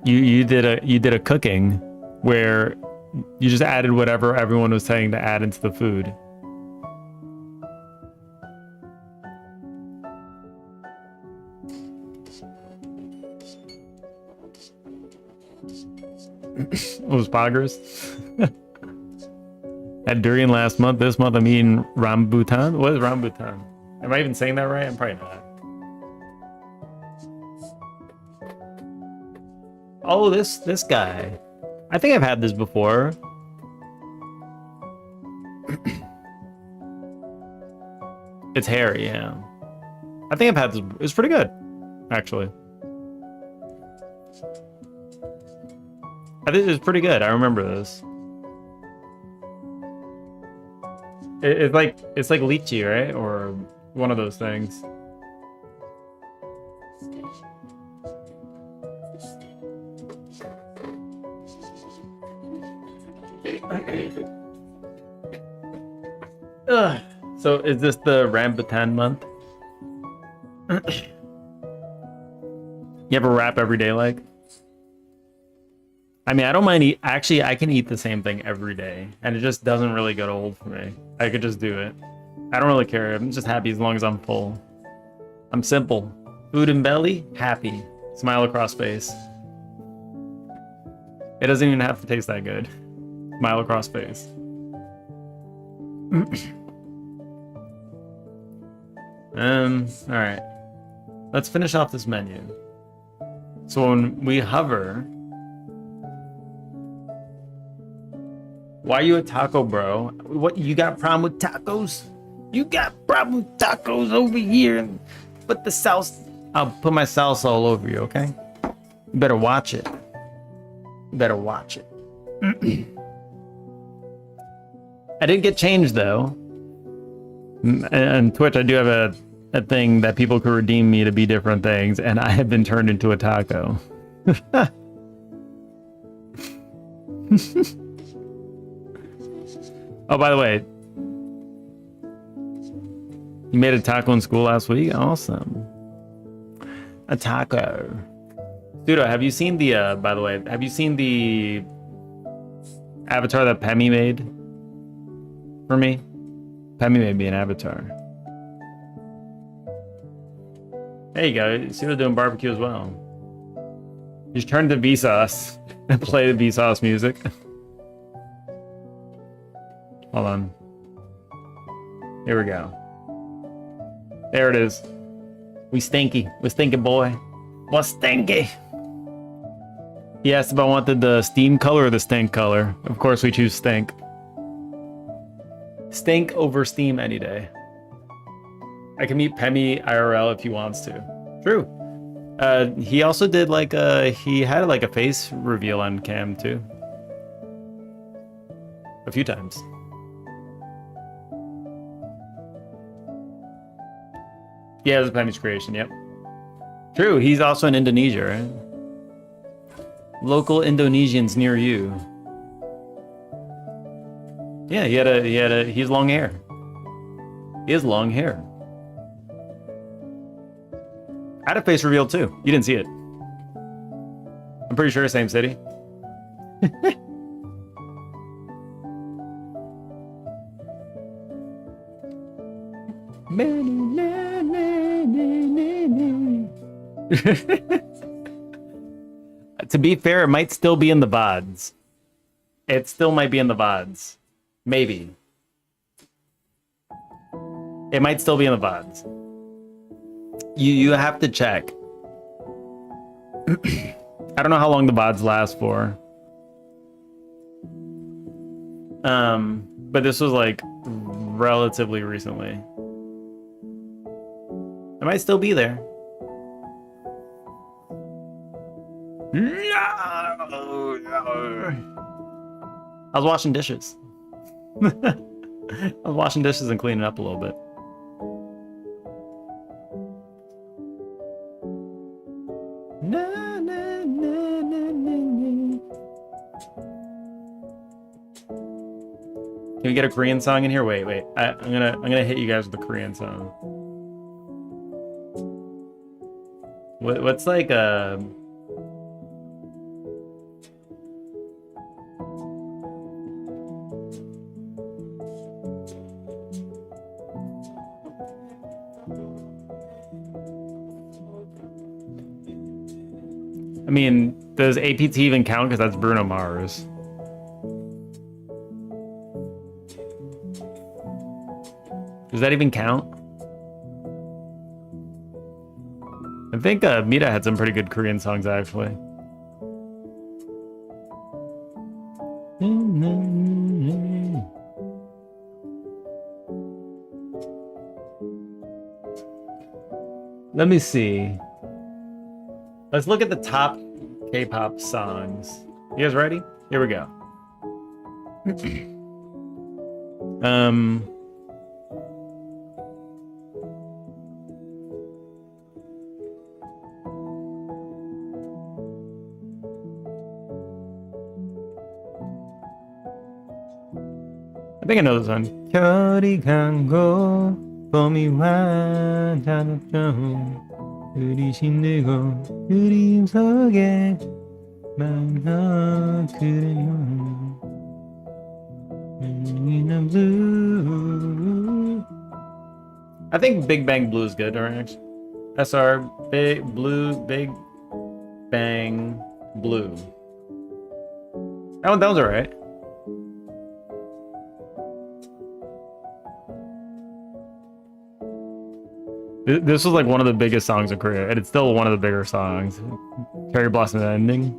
You did a cooking where you just added whatever everyone was saying to add into the food. It was poggers. Had durian last month. This month I'm eating rambutan. What is rambutan? Am I even saying that right? I'm probably not. Oh, this guy. I think I've had this before. It's hairy, yeah. I think I've had this. It's pretty good, actually. I think it's pretty good. I remember this. It's like lychee, right? Or one of those things. So is this the rambutan month? You ever rap every day like? I mean, I don't mind actually, I can eat the same thing every day, and it just doesn't really get old for me. I could just do it. I don't really care. I'm just happy as long as I'm full. I'm simple. Food and belly, happy. Smile across face. It doesn't even have to taste that good. Smile across face. All right. Let's finish off this menu. So when we hover, why are you a taco bro? What, you got a problem with tacos? You got a problem with tacos over here? Put the sauce. I'll put my salsa all over you, okay? You better watch it. You better watch it. I did get changed though. And Twitch, I do have a thing that people could redeem me to be different things, and I have been turned into a taco. Oh, by the way, you made a taco in school last week? Awesome. A taco. Dude, have you seen the, by the way, have you seen the avatar that Pemi made for me? Pemi made me an avatar. There you go. Pseudo doing barbecue as well. Just turn to Vsauce and play the Vsauce music. Hold on. Here we go. There it is. We stinky. We stinky boy. What stinky? He asked if I wanted the steam color or the stink color. Of course we choose stink. Stink over steam any day. I can meet Pemi IRL if he wants to. True. He also did like he had like a face reveal on cam too. A few times. Yeah, it was Pemi's creation, yep. True, he's also in Indonesia, right? Local Indonesians near you. Yeah, he has long hair. He has long hair. I had a face reveal too. You didn't see it. I'm pretty sure same city. To be fair, it might still be in the VODs. It still might be in the VODs. Maybe. It might still be in the VODs. You have to check. I don't know how long the VODs last for. But this was like relatively recently. It might still be there. I was washing dishes. I was washing dishes and cleaning up a little bit. Na, na, na, na, na, na. Can we get a Korean song in here? Wait. I'm gonna hit you guys with a Korean song. What's like a I mean, does APT even count? Because that's Bruno Mars. Does that even count? I think Mita had some pretty good Korean songs, actually. Let me see. Let's look at the top K-pop songs. You guys ready? Here we go. I think I know this one. 별이 강고 봄이 와 잠좀 우리 힘들고 그림 속에 만나 그래요 blue. I think Big Bang Blue is good, right? SR Big Bang Blue. That was alright. This was like one of the biggest songs in Korea, and it's still one of the bigger songs. Cherry Blossom Ending.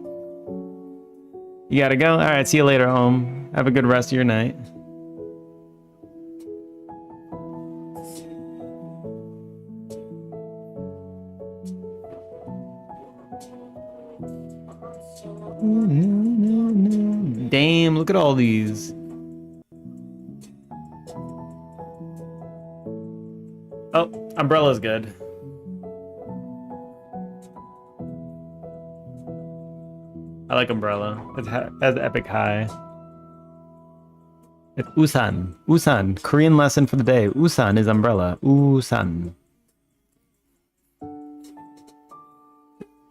You gotta go? Alright, see you later, home. Have a good rest of your night. Damn, look at all these. Oh, Umbrella's good. I like Umbrella. It has epic high. It's Usan. Usan. Korean lesson for the day. Usan is umbrella. Usan.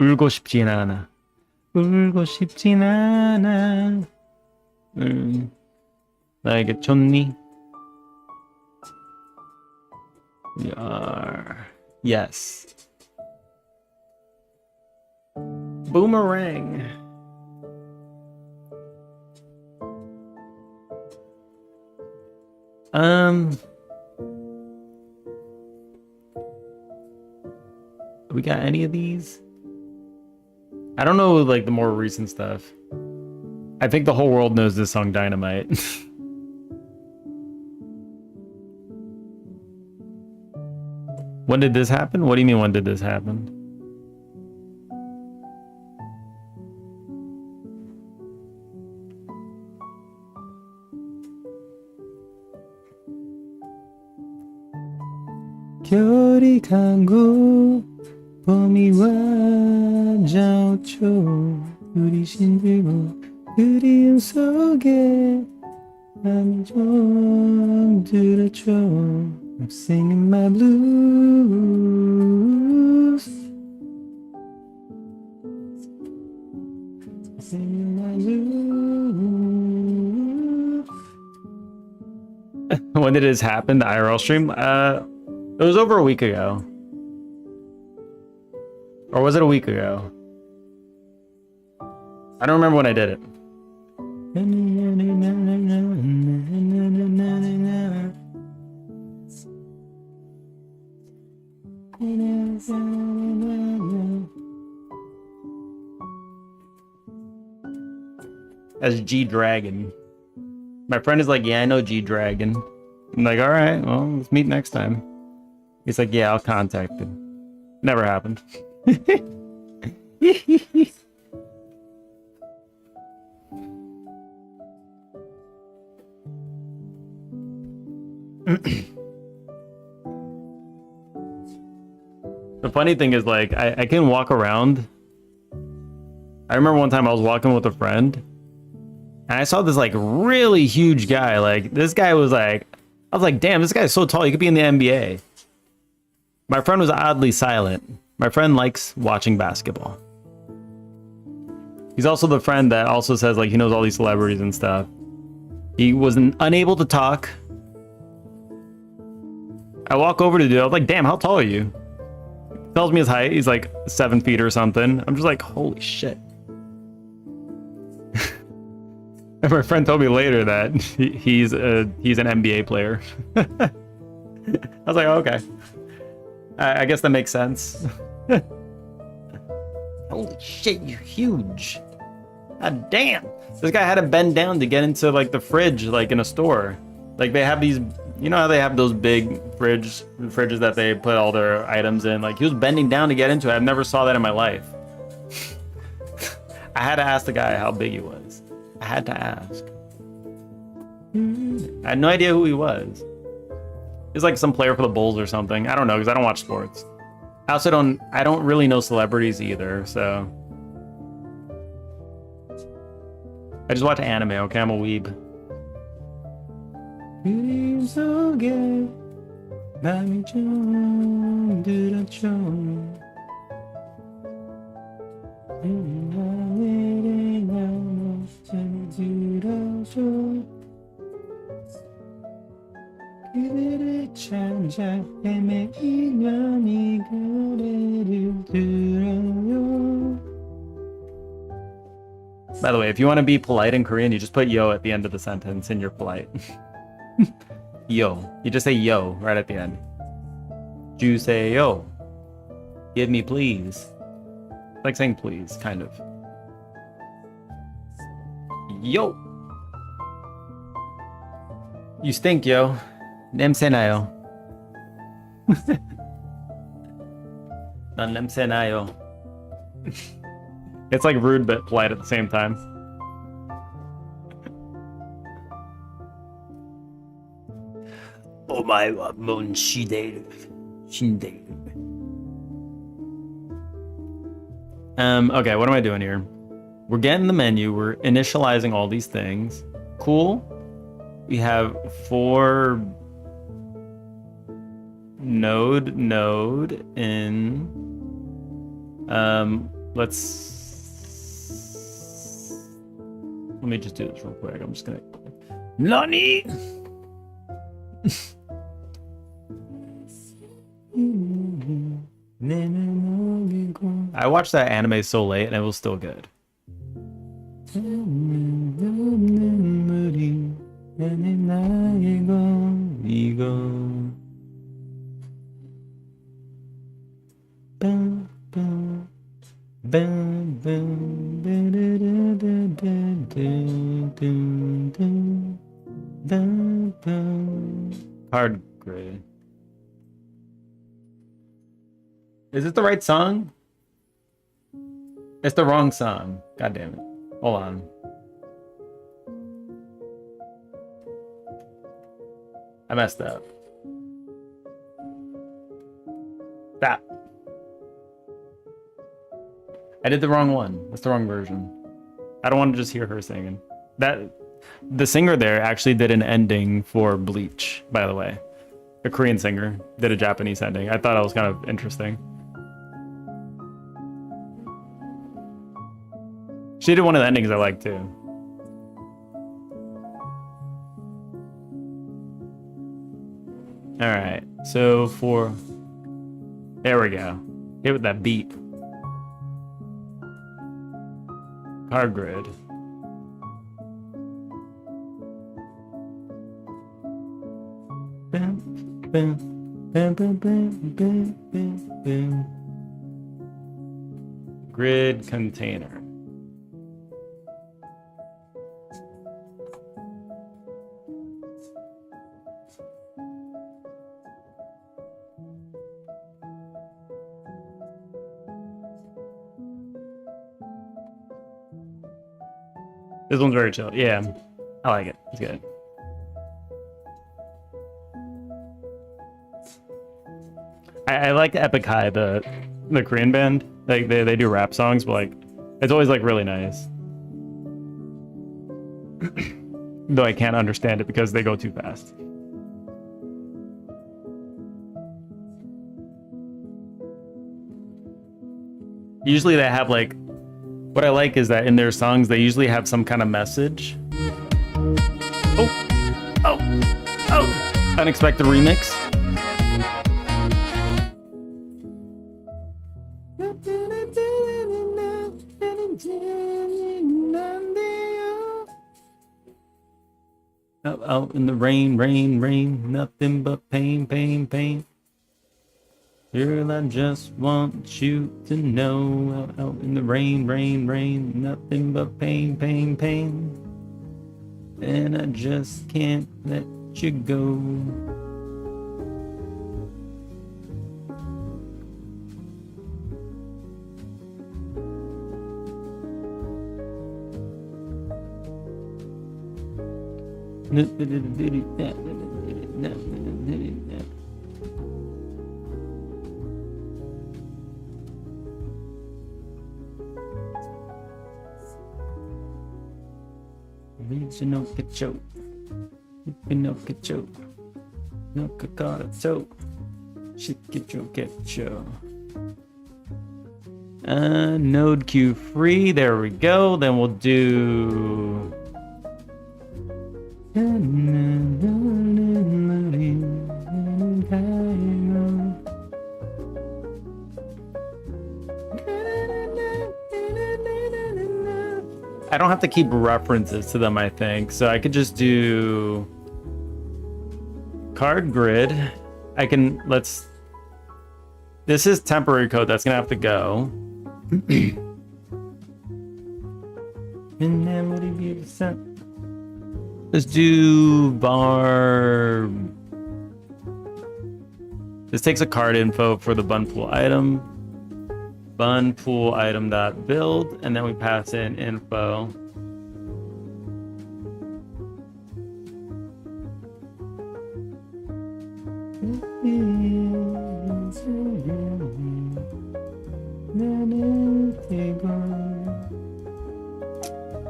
울고 싶진 않아. 울고 싶진 않아. 나에게 좋니? Yes. Boomerang. We got any of these? I don't know, like, the more recent stuff. I think the whole world knows this song, Dynamite. When did this happen? What do you mean, when did this happen? 별이 가고 봄이 와 자오초 우리 힘들고 그리움 속에 난 좀 들어줘 I'm singing my blues I'm singing my blues. When did this happen, the IRL stream? It was over a week ago. Or was it a week ago? I don't remember when I did it. As G-Dragon. My friend is like, yeah, I know G-Dragon. I'm like, alright, well, let's meet next time. He's like, yeah, I'll contact him. Never happened. The funny thing is, like, I can walk around. I remember one time I was walking with a friend, and I saw this, like, really huge guy. Like, this guy was, like... I was like, damn, this guy's so tall, he could be in the NBA. My friend was oddly silent. My friend likes watching basketball. He's also the friend that also says, like, he knows all these celebrities and stuff. He was unable to talk. I walk over to the dude. I was like, damn, how tall are you? He tells me his height. He's like 7 feet or something. I'm just like, holy shit. And my friend told me later that he's an NBA player. I was like, oh, okay. I guess that makes sense. Holy shit, you're huge. God damn. This guy had to bend down to get into, like, the fridge, like, in a store. Like, they have these, you know how they have those big fridges that they put all their items in? Like, he was bending down to get into it. I've never saw that in my life. I had to ask the guy how big he was. I had to ask. I had no idea who he was. He's like some player for the Bulls or something. I don't know, because I don't watch sports. I also don't really know celebrities either, so. I just watch anime, okay? I'm a weeb. By the way, if you want to be polite in Korean, you just put yo at the end of the sentence and you're polite. Yo. You just say yo right at the end. You say yo. Give me please. It's like saying please, kind of. Yo. You stink, yo. 냄새 나요. 난 냄새 나요. It's like rude but polite at the same time. 오마이와 먼 시대를 신대를. Okay, what am I doing here? We're getting the menu, we're initializing all these things. Cool. We have 4 node in let me just do this real quick. I'm just gonna Nani. I watched that anime so late and it was still good. Hard grid. Is it the right song? It's the wrong song. God damn it. Hold on. I messed up. That. I did the wrong one. That's the wrong version. I don't want to just hear her singing. The singer there actually did an ending for Bleach, by the way. A Korean singer did a Japanese ending. I thought that was kind of interesting. She did one of the endings I like too. Alright, so for... There we go. Hit with that beat. Card grid. Bam, bam, bam, bam, bam, bam, bam, bam. Grid container. This one's very chill. Yeah, I like it. It's good. I like Epic High, the Korean band. Like they do rap songs, but like it's always like really nice. Though I can't understand it because they go too fast. Usually they have like, what I like is that in their songs they usually have some kind of message. Oh, unexpected remix. Out in the rain, rain, rain, nothing but pain, pain, pain. Girl, I just want you to know, out in the rain, rain, rain, nothing but pain, pain, pain. And I just can't let you go. Regional Kacho. No Kacho. No Kakarato. Shit Kacho. Node queue free. There we go. Then we'll do. I don't have to keep references to them, I think. So I could just do card grid. I can, this is temporary code. That's gonna have to go. And then what do you sent? Let's do bar. This takes a card info for the bun pool item. Bun pool item dot build, and then we pass in info.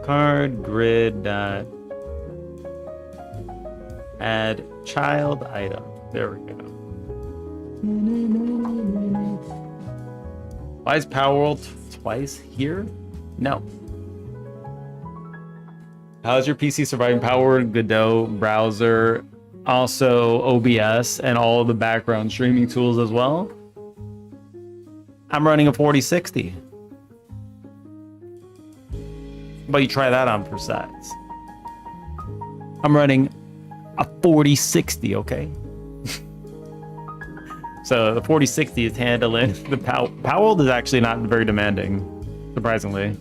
Card grid dot add child item. There we go. Why is Power World twice here? No. How's your PC surviving Power World, Godot, browser, also OBS, and all of the background streaming tools as well? I'm running a 4060. But you try that on for size. I'm running a 4060, okay? So the 4060 is handling the Power World is actually not very demanding, surprisingly.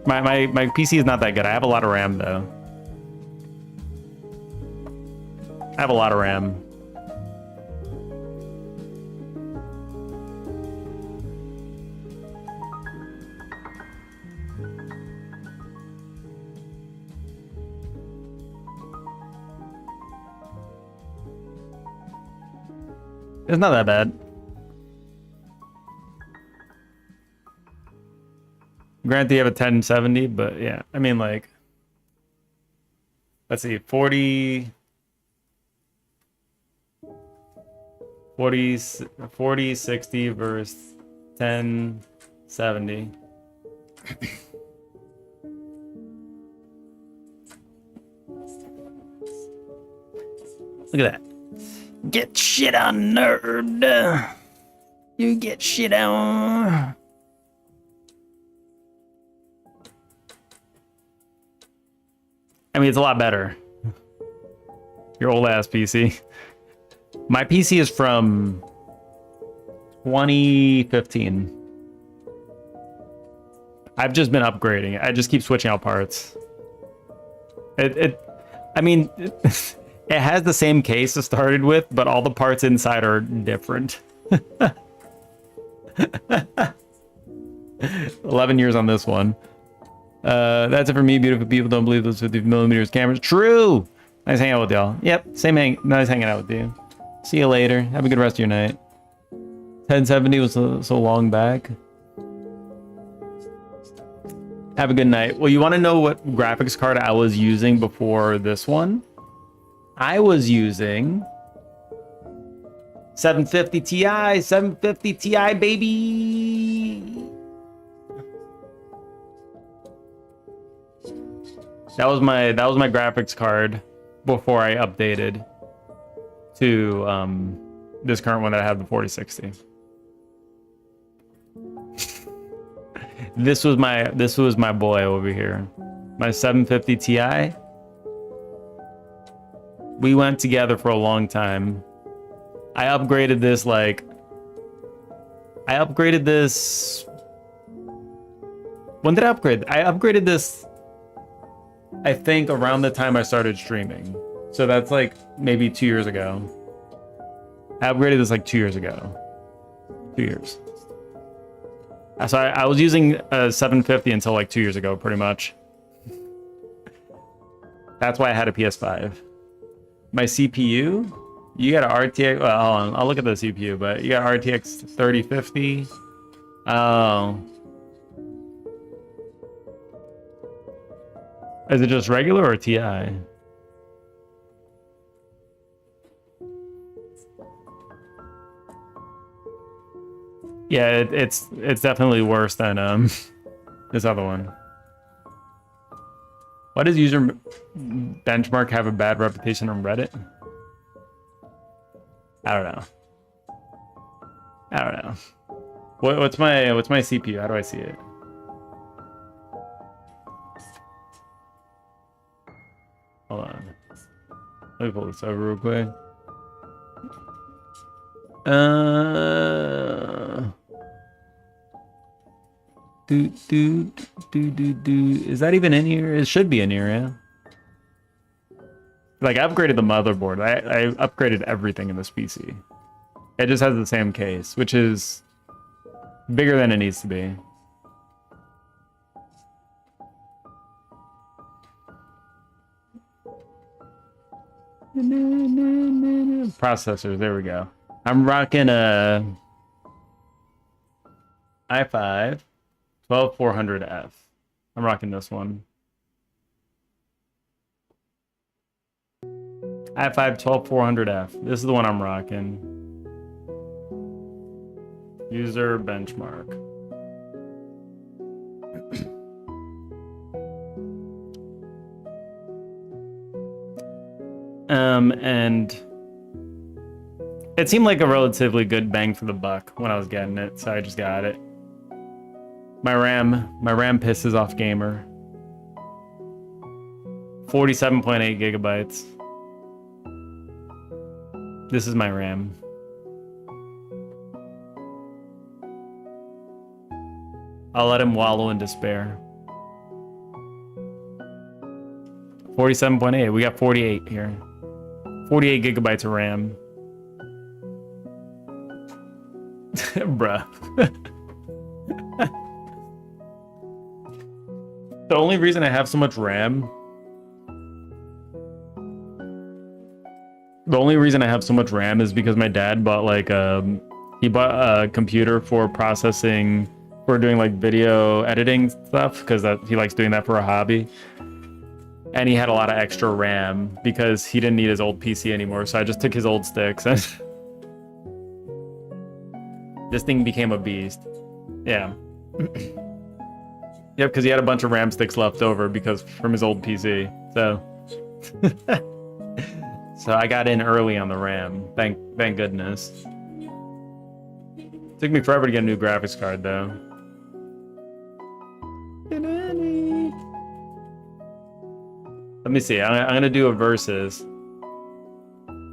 My PC is not that good. I have a lot of RAM though. I have a lot of RAM. It's not that bad. Granted, you have a 1070, but yeah, I mean, like, let's see, 40, 60 versus 1070. Look at that. Get shit on, nerd. You get shit on. I mean, it's a lot better. Your old ass PC. My PC is from 2015. I've just been upgrading. I just keep switching out parts. I mean, it has the same case it started with, but all the parts inside are different. 11 years on this one. That's it for me, beautiful people. Don't believe those 50mm cameras. True! Nice hanging out with y'all. Yep, nice hanging out with you. See you later. Have a good rest of your night. 1070 was so long back. Have a good night. Well, you want to know what graphics card I was using before this one? I was using 750 Ti, 750 Ti, baby. That was my graphics card before I updated to this current one that I have, the 4060. This was my boy over here, my 750 Ti. We went together for a long time. I upgraded this when did I upgrade? I upgraded this, I think, around the time I started streaming. So that's like maybe 2 years ago. I upgraded this like 2 years ago. 2 years. So I was using a 750 until like 2 years ago, pretty much. That's why I had a PS5. My CPU, you got an RTX. Well, hold on, I'll look at the CPU, but you got RTX 3050. Oh. Is it just regular or TI? Yeah, it's definitely worse than this other one. Why does user benchmark have a bad reputation on Reddit? I don't know. What's my CPU? How do I see it? Hold on. Let me pull this over real quick. Is that even in here? It should be in here, yeah. Like, I upgraded the motherboard. I upgraded everything in this PC. It just has the same case, which is bigger than it needs to be. Processors, there we go. I'm rocking a i5 12400F. I'm rocking this one. i5 12400F. This is the one I'm rocking. User benchmark. And it seemed like a relatively good bang for the buck when I was getting it, so I just got it. My RAM pisses off gamer. 47.8 gigabytes. This is my RAM. I'll let him wallow in despair. 47.8. We got 48 here. 48 gigabytes of RAM. Bruh. The only reason I have so much RAM... The only reason I have so much RAM is because my dad bought like he bought a computer for processing, for doing like video editing stuff, because he likes doing that for a hobby. And he had a lot of extra RAM because he didn't need his old PC anymore. So I just took his old sticks and this thing became a beast. Yeah. Yep, because he had a bunch of RAM sticks left over from his old PC. So so I got in early on the RAM. Thank goodness. Took me forever to get a new graphics card though. Let me see. I'm gonna do a versus.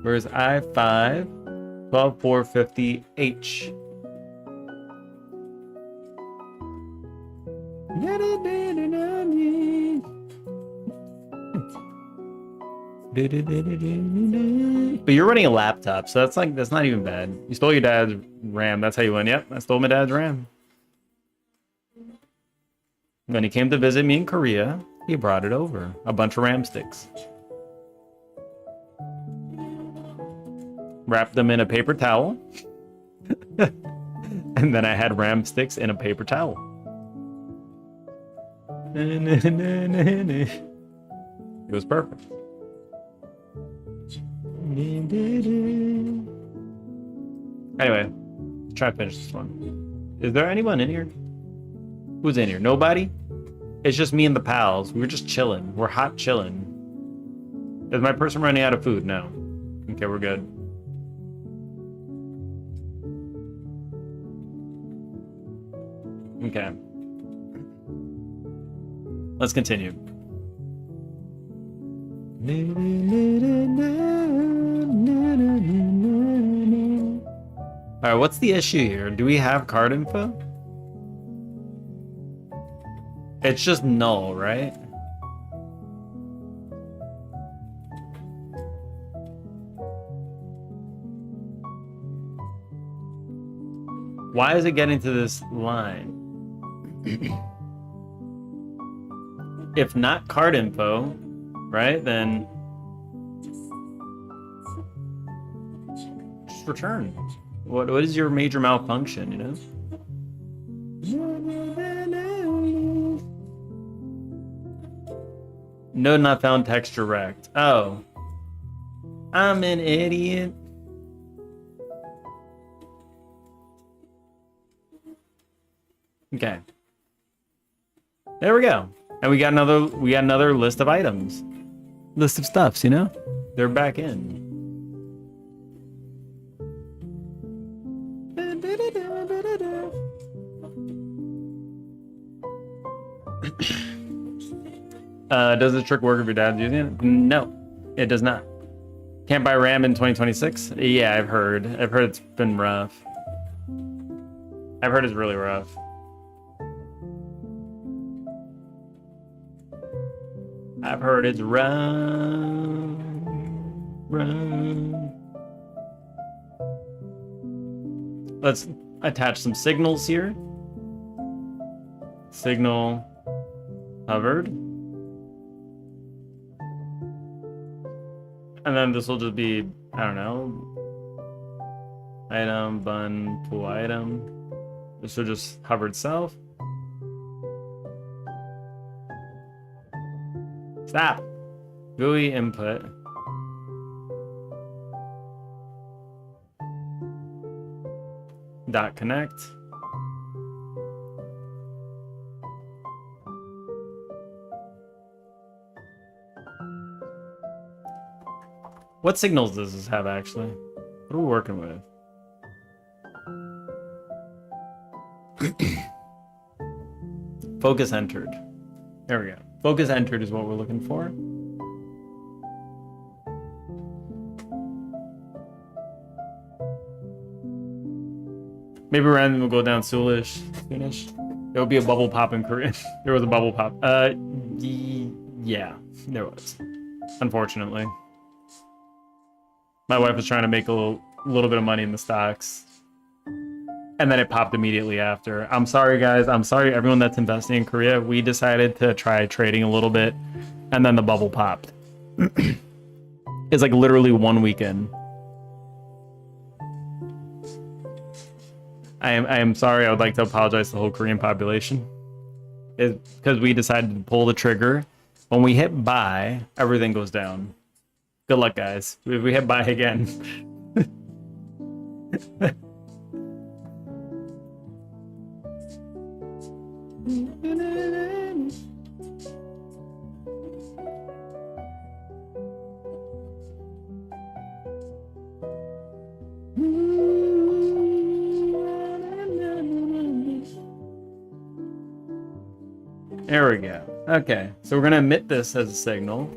Where's i5 12450H? But you're running a laptop, so that's not even bad. You stole your dad's RAM. That's how you win. Yep, I stole my dad's RAM. When he came to visit me in Korea, he brought it over. A bunch of RAM sticks. Wrapped them in a paper towel. And then I had ram sticks in a paper towel. It was perfect. Anyway, let's try to finish this one. Is there anyone in here? Who's in here? Nobody? It's just me and the pals. We're just chilling. We're hot chilling. Is my person running out of food? No. Okay, we're good. Okay. Let's continue. Alright, what's the issue here? Do we have card info? It's just null, right? Why is it getting to this line? If not card info, right, then just return. What is your major malfunction, you know? Node not found, text direct. Oh. I'm an idiot. Okay. There we go. And we got another list of items. List of stuffs, you know? They're back in. Does the trick work if your dad's using it? No, it does not. Can't buy RAM in 2026? Yeah, I've heard. I've heard it's been rough. I've heard it's really rough. I've heard it's rough. Let's attach some signals here. Signal hovered. And then this will just be, I don't know, item, bun, pool item. This will just hover itself. Stop. GUI input. Dot connect. What signals does this have actually? What are we working with? Focus entered. There we go. Focus entered is what we're looking for. Maybe random will go down soonish. There will be a bubble pop in Korea. There was a bubble pop. Yeah, there was. Unfortunately. My wife was trying to make a little bit of money in the stocks. And then it popped immediately after. I'm sorry, guys. I'm sorry, everyone that's investing in Korea. We decided to try trading a little bit, and then the bubble popped. It's like literally 1 weekend. I am sorry. I would like to apologize to the whole Korean population. It's because we decided to pull the trigger. When we hit buy, everything goes down. Good luck, guys. If we hit buy again. There we go. Okay, so we're gonna emit this as a signal.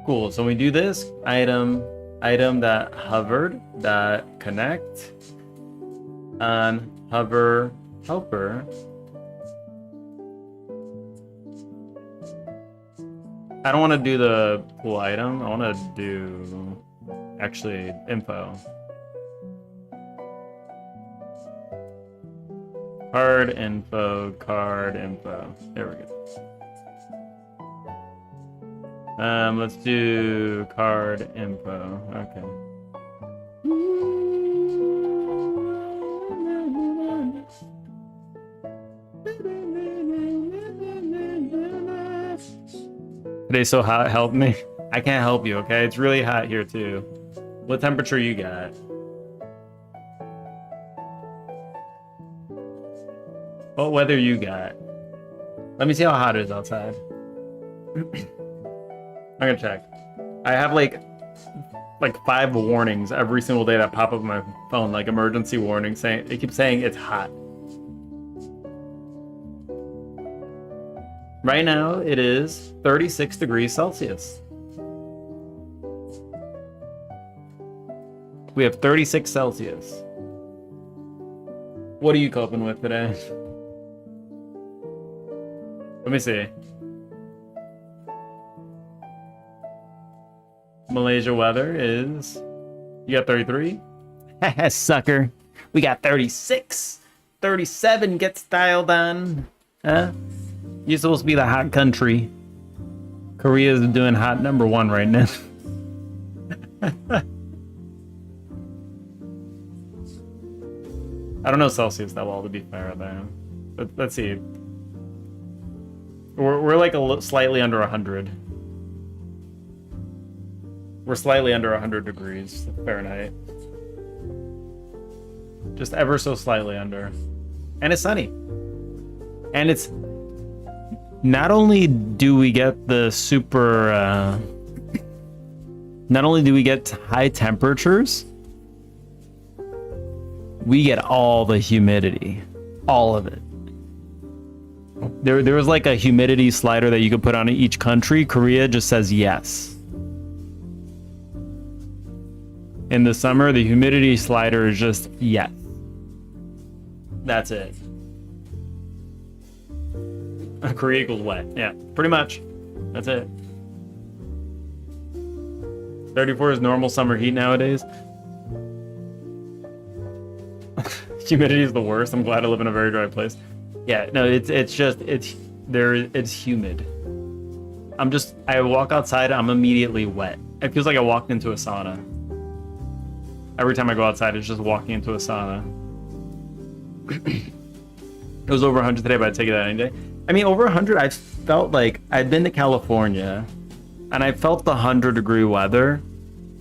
Cool. So we do this item that hovered that connect on hover helper. I don't want to do the pool item. I want to do actually info. Card info. There we go. Let's do card info. Okay. Today's so hot, help me. I can't help you, okay? It's really hot here too. What temperature you got? What weather you got? Let me see how hot it is outside. I'm gonna check. I have like 5 warnings every single day that pop up on my phone, like emergency warnings saying it keeps saying it's hot. Right now it is 36 degrees Celsius. We have 36 Celsius. What are you coping with today? Let me see. Malaysia weather is... You got 33? Sucker. We got 36. 37 gets dialed on. Huh? You're supposed to be the hot country. Korea's doing hot #1 right now. I don't know Celsius that well, to be fair, though. But let's see. We're like slightly under 100. We're slightly under 100 degrees Fahrenheit. Just ever so slightly under. And it's sunny. And it's... Not only do we get the super... not only do we get high temperatures, we get all the humidity. All of it. There was like a humidity slider that you could put on each country. Korea just says yes. In the summer, the humidity slider is just yes. That's it. Korea equals wet. Yeah, pretty much. That's it. 34 is normal summer heat nowadays. Humidity is the worst. I'm glad I live in a very dry place. Yeah, no, it's humid. I walk outside, I'm immediately wet. It feels like I walked into a sauna. Every time I go outside, it's just walking into a sauna. It was over 100 today, but I'd take it any day. I mean, over 100, I felt like I'd been to California and I felt the 100-degree weather,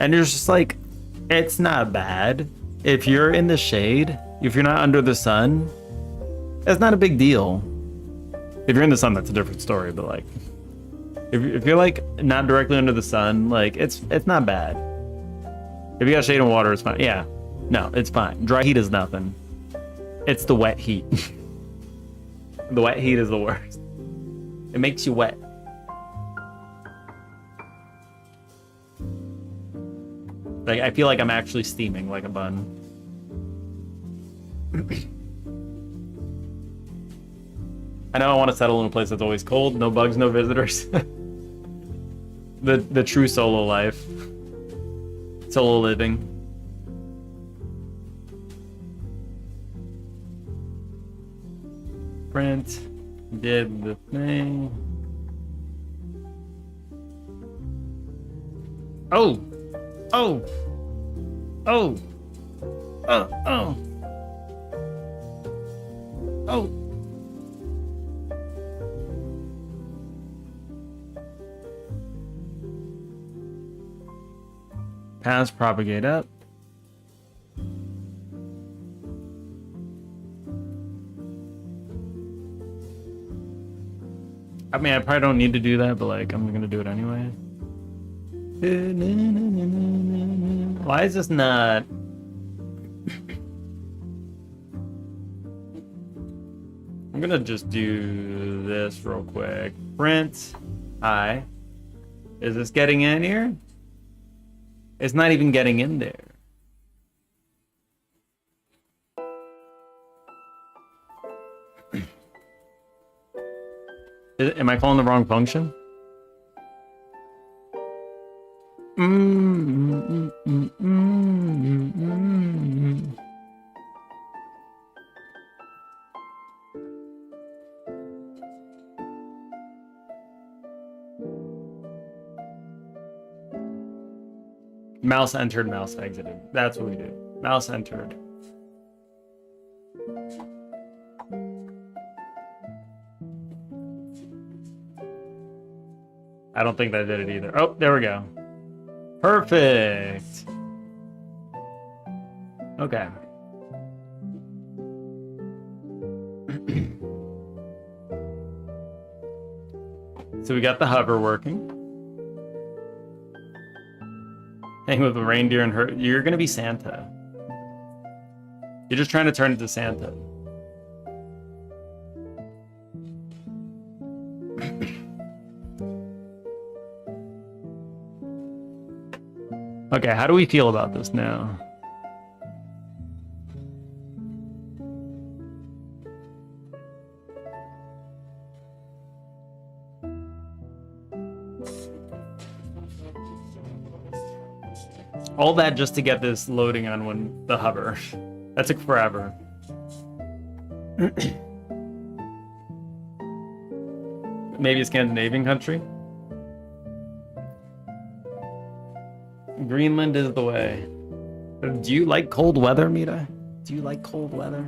and it's just like, it's not bad. If you're in the shade, if you're not under the sun, it's not a big deal. If you're in the sun, that's a different story, but like, if you're like not directly under the sun, like it's not bad. If you got shade and water, it's fine. Yeah, no, it's fine. Dry heat is nothing. It's the wet heat. The wet heat is the worst. It makes you wet. Like, I feel like I'm actually steaming like a bun. I know I want to settle in a place that's always cold, no bugs, no visitors. The true solo life. Solo living. Print did the thing. Oh! Oh! Oh! Oh! Oh! Oh! Paths propagate up. I mean, I probably don't need to do that, but like, I'm gonna do it anyway. Why is this not? I'm gonna just do this real quick. Print. Hi. Is this getting in here? It's not even getting in there. Am I calling the wrong function? Mouse entered, mouse exited. That's what we do. Mouse entered. I don't think that did it either. Oh, there we go. Perfect. Okay. So we got the hover working. Hang with the reindeer and her. You're gonna be Santa. You're just trying to turn into Santa. Okay, how do we feel about this now? All that just to get this loading on the hover. That took forever. Maybe a Scandinavian country? Greenland is the way. Do you like cold weather, Mita? Do you like cold weather?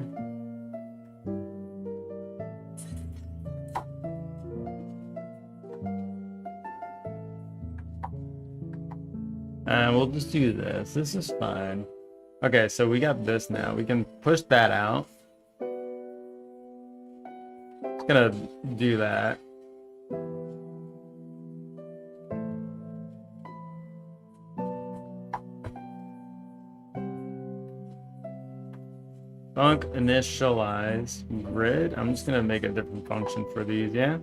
We'll just do this. This is fine. Okay, so we got this now. We can push that out. Just gonna do that. Func initialize grid. I'm just gonna make a different function for these, yeah?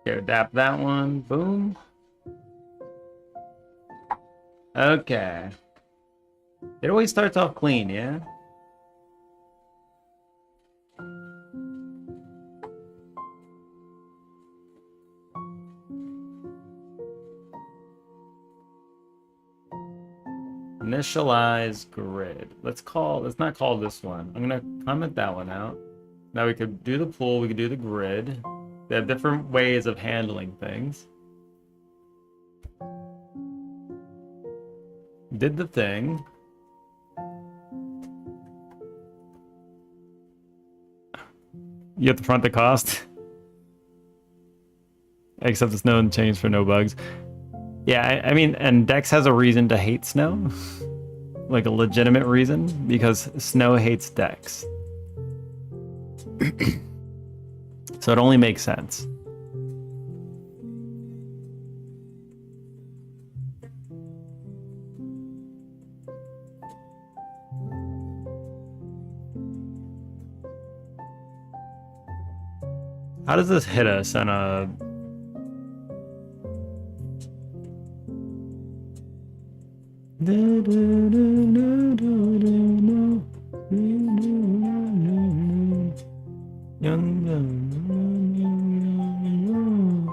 Here, adapt that one. Boom. Okay. It always starts off clean, yeah? Initialize grid. Let's not call this one. I'm gonna comment that one out. Now we could do the pool, we could do the grid. They have different ways of handling things. Did the thing. You have to front the cost. Except the snow and change for no bugs. Yeah, I mean, and Dex has a reason to hate snow. Like a legitimate reason, because snow hates Dex. So it only makes sense. How does this hit us on a...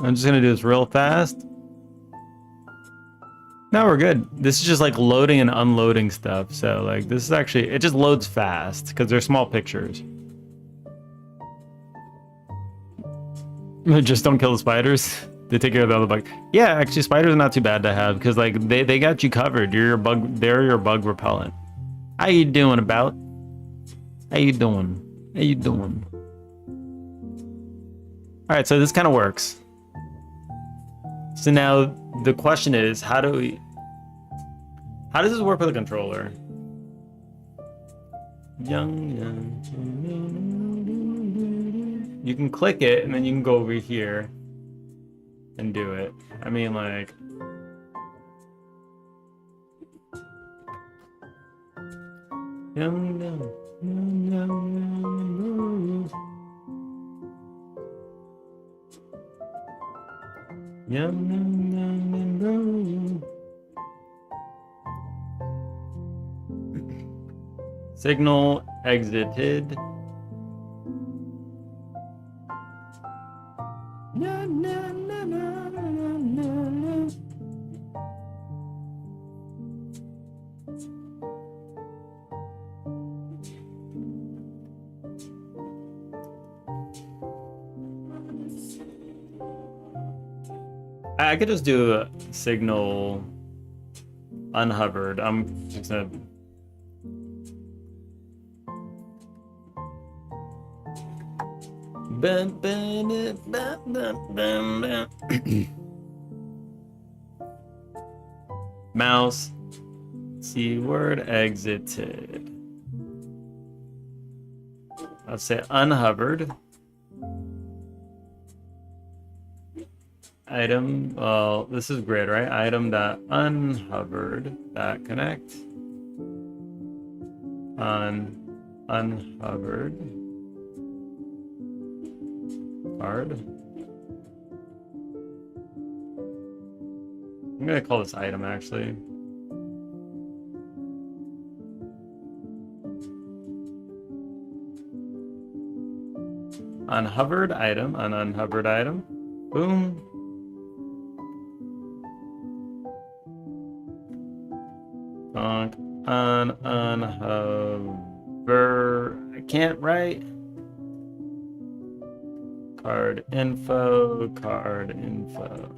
I'm just gonna do this real fast. Now we're good. This is just like loading and unloading stuff. So like this is actually, it just loads fast because they're small pictures. Just don't kill the spiders. They take care of the other bug. Yeah, actually spiders are not too bad to have because like they got you covered. They're your bug repellent. How you doing about? How you doing? How you doing? All right, so this kind of works. So now the question is, how does this work with a controller? You can click it and then you can go over here and do it. I mean, like, signal exited. I could just do a signal unhovered. I'm just gonna. Mouse. C word exited. Let's say unhovered. Item, well, this is grid, right? Item dot unhovered dot connect. Unhovered. Card. I'm gonna call this item actually. Unhovered item, unhovered item. Boom. Unhover. I can't write. Card info, card info.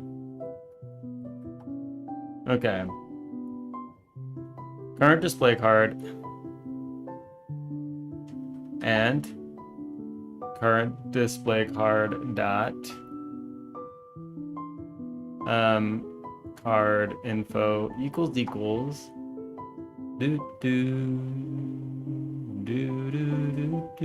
Okay. Current display card. And current display card dot card info equals do do do do do do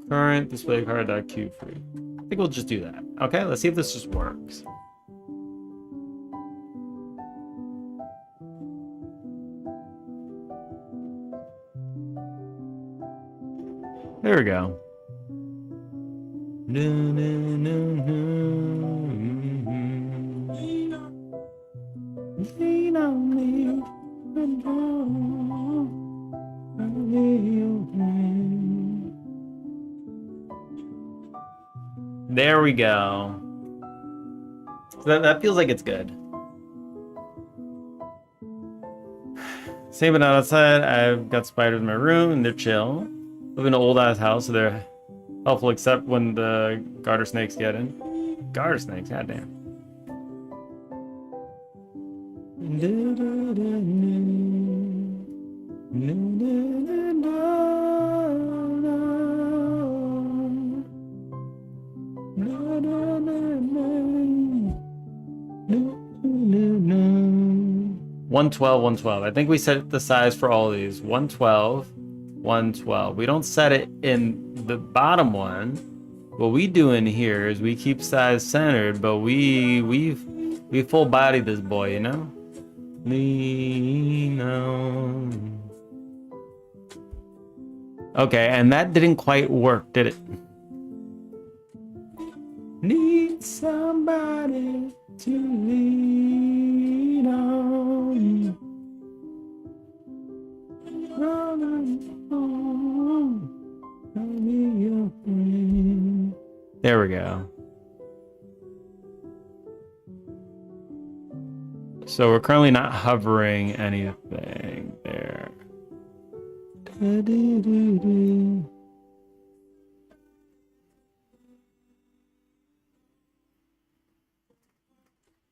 current display card dot queue free. I think we'll just do that. Okay, let's see if this just works. There we go. There we go. That feels like it's good. Same but not outside. I've got spiders in my room and they're chill. Live in an old ass house, so they're helpful except when the garter snakes get in. Garter snakes, goddamn. $112. I think we set the size for all of these. 112. 112. We don't set it in the bottom one. What we do in here is we keep size centered, but we full body this boy, you know? Lean on. Okay, and that didn't quite work, did it? Need somebody to lean on. There we go. So we're currently not hovering anything there.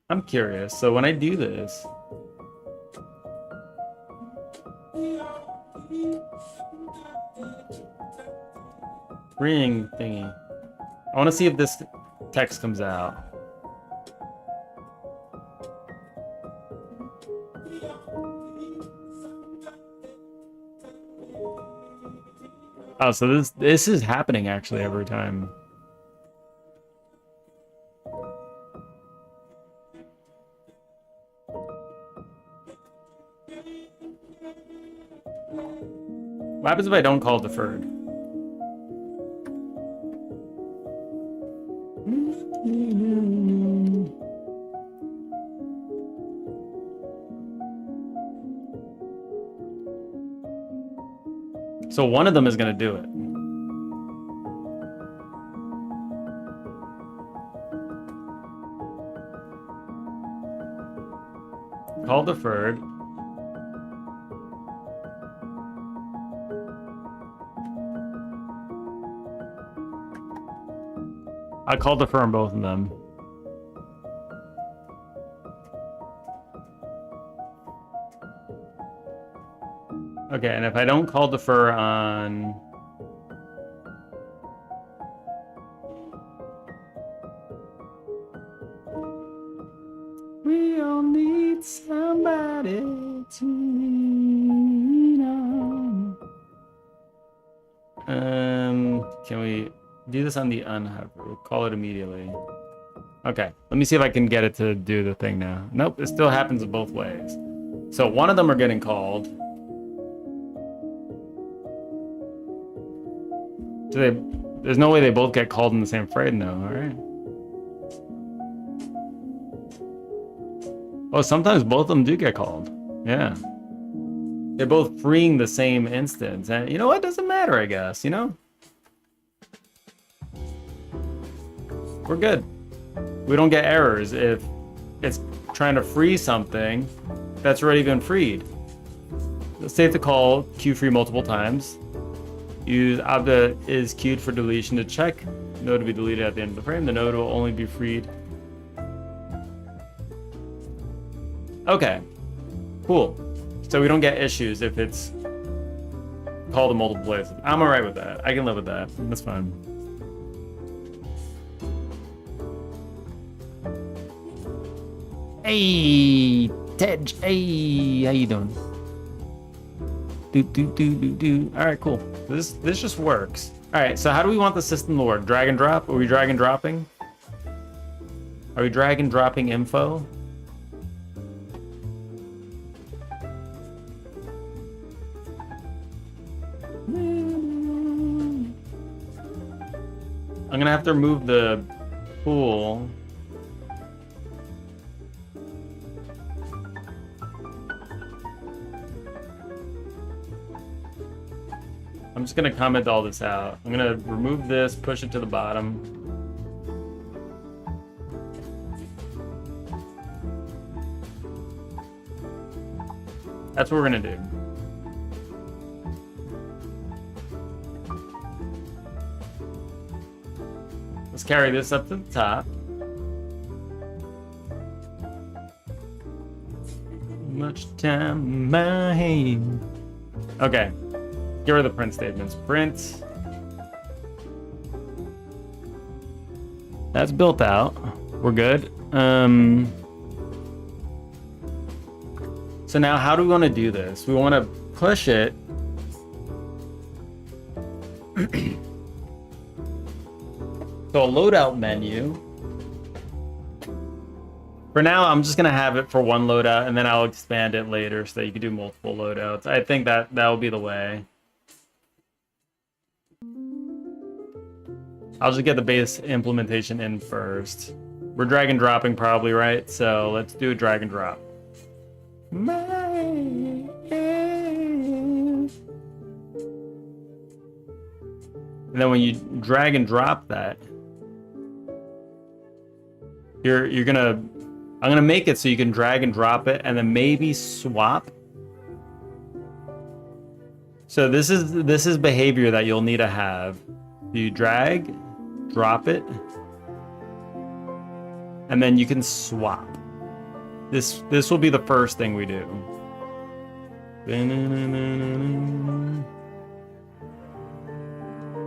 I'm curious. So when I do this, ring thingy. I want to see if this text comes out. Oh, so this is happening actually every time. What happens if I don't call deferred? So one of them is going to do it. Call deferred. I call defer on both of them. Okay, and if I don't call defer on... We all need somebody to lean on. Can we do this on the unhover? We'll call it immediately. Okay, let me see if I can get it to do the thing now. Nope, it still happens both ways. So one of them are getting called. There's no way they both get called in the same frame though, alright. Oh, sometimes both of them do get called. Yeah. They're both freeing the same instance. And you know what? Doesn't matter, I guess, you know? We're good. We don't get errors if it's trying to free something that's already been freed. Save the call, queue free multiple times. Use obda is queued for deletion to check. Node to be deleted at the end of the frame. The node will only be freed. Okay, cool. So we don't get issues if it's called in multiple places. I'm alright with that. I can live with that. That's fine. Hey, Tej. Hey, how you doing? All right, cool. This just works. All right, so how do we want the system to work? Drag and drop? Are we drag and dropping? Are we drag and dropping info? I'm gonna have to remove the pool. I'm just gonna comment all this out. I'm gonna remove this, push it to the bottom. That's what we're gonna do. Let's carry this up to the top. Much time in my hand. Okay. Get rid of the print statements. Print. That's built out. We're good. So now how do we want to do this? We want to push it. So a loadout menu. For now, I'm just gonna have it for one loadout, and then I'll expand it later so that you can do multiple loadouts. I think that will be the way. I'll just get the base implementation in first. We're drag and dropping probably, right? So let's do a drag and drop. And then when you drag and drop that, you're gonna, I'm gonna make it so you can drag and drop it and then maybe swap. So this is behavior that you'll need to have. You drag, drop it, and then you can swap. This will be the first thing we do.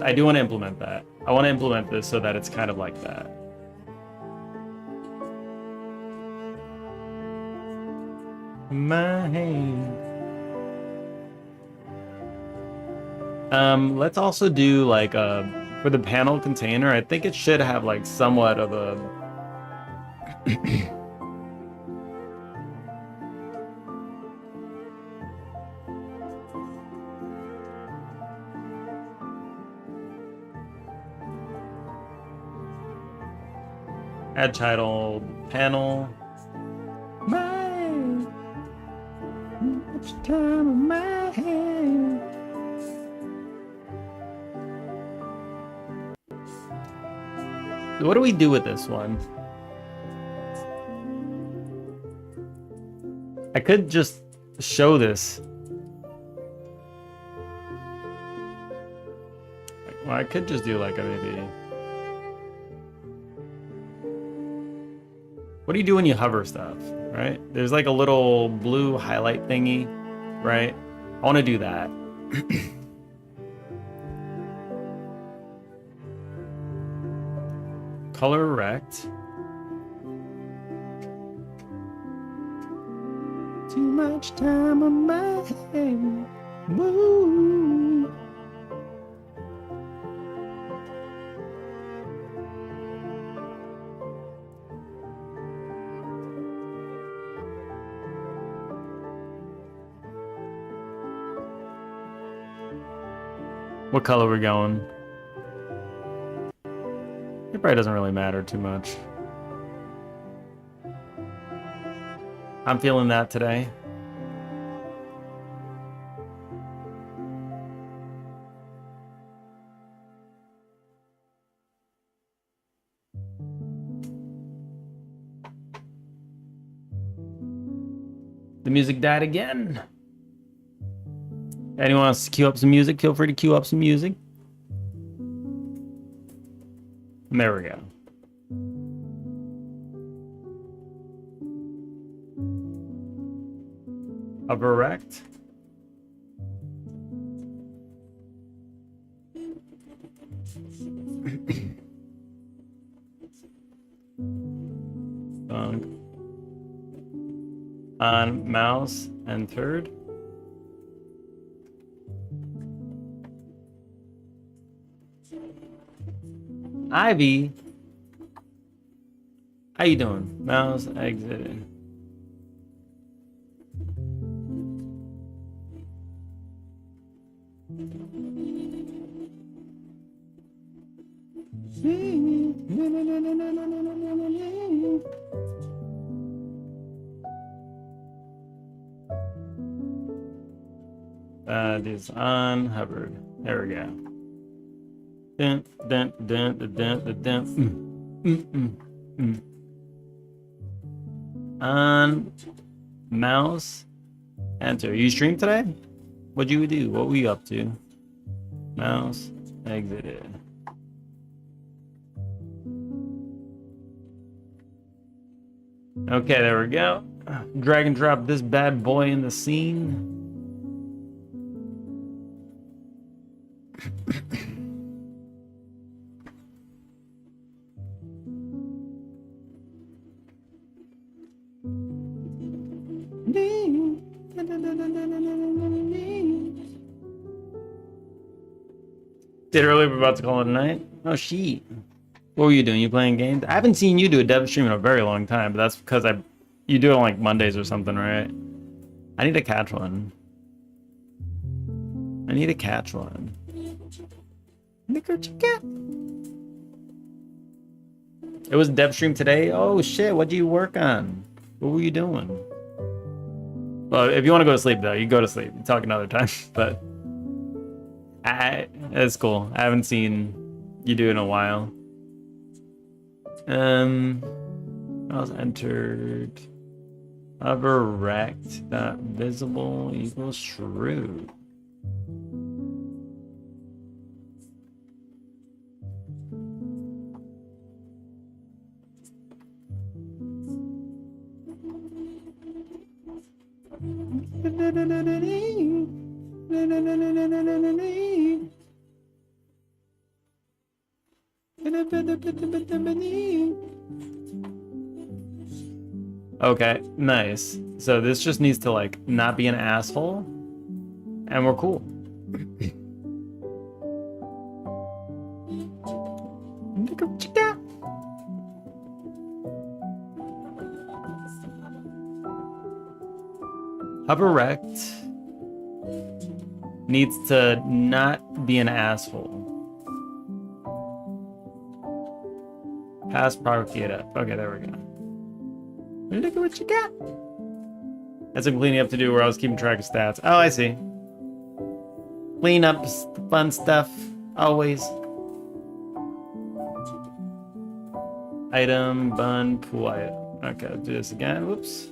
I do want to implement that. I want to implement this so that it's kind of like that. My hand. Let's also do like for the panel container, I think it should have like somewhat of a add title panel. Much time on my hand. What do we do with this one? I could just show this. Well, I could just do like a maybe. What do you do when you hover stuff, right? There's like a little blue highlight thingy, right? I want to do that. Color rect. Too much time on my hands. Woo. What color we going? It probably doesn't really matter too much. I'm feeling that today. The music died again. Anyone wants to queue up some music? Feel free to queue up some music. And there we go. Upper rect. On mouse and third. Ivy, how you doing? Mouse exited. This on hovered. There we go. Dun, dun, dun, dun, dun, dun. On mouse, enter. You stream today? What'd you do? What were you up to? Mouse exited. Okay, there we go. Drag and drop this bad boy in the scene. Did earlier, we're about to call it a night. Oh, sheet. What were you doing? You playing games? I haven't seen you do a dev stream in a very long time, but that's because you do it on like Mondays or something, right? I need to catch one. I need to catch one. It was a dev stream today. Oh shit! What do you work on? What were you doing? Well, if you want to go to sleep though, you go to sleep. You talk another time, but it's cool. I haven't seen you do it in a while. I was entered. Hover rect dot visible equals true. Okay, nice. So this just needs to like not be an asshole, and we're cool. Hover rect needs to not be an asshole. Pass product data. Okay, there we go. Look at what you got. That's some cleaning up to do where I was keeping track of stats. Oh, I see. Clean up fun stuff. Always. Item, bun, pool item. Okay, I'll do this again. Whoops.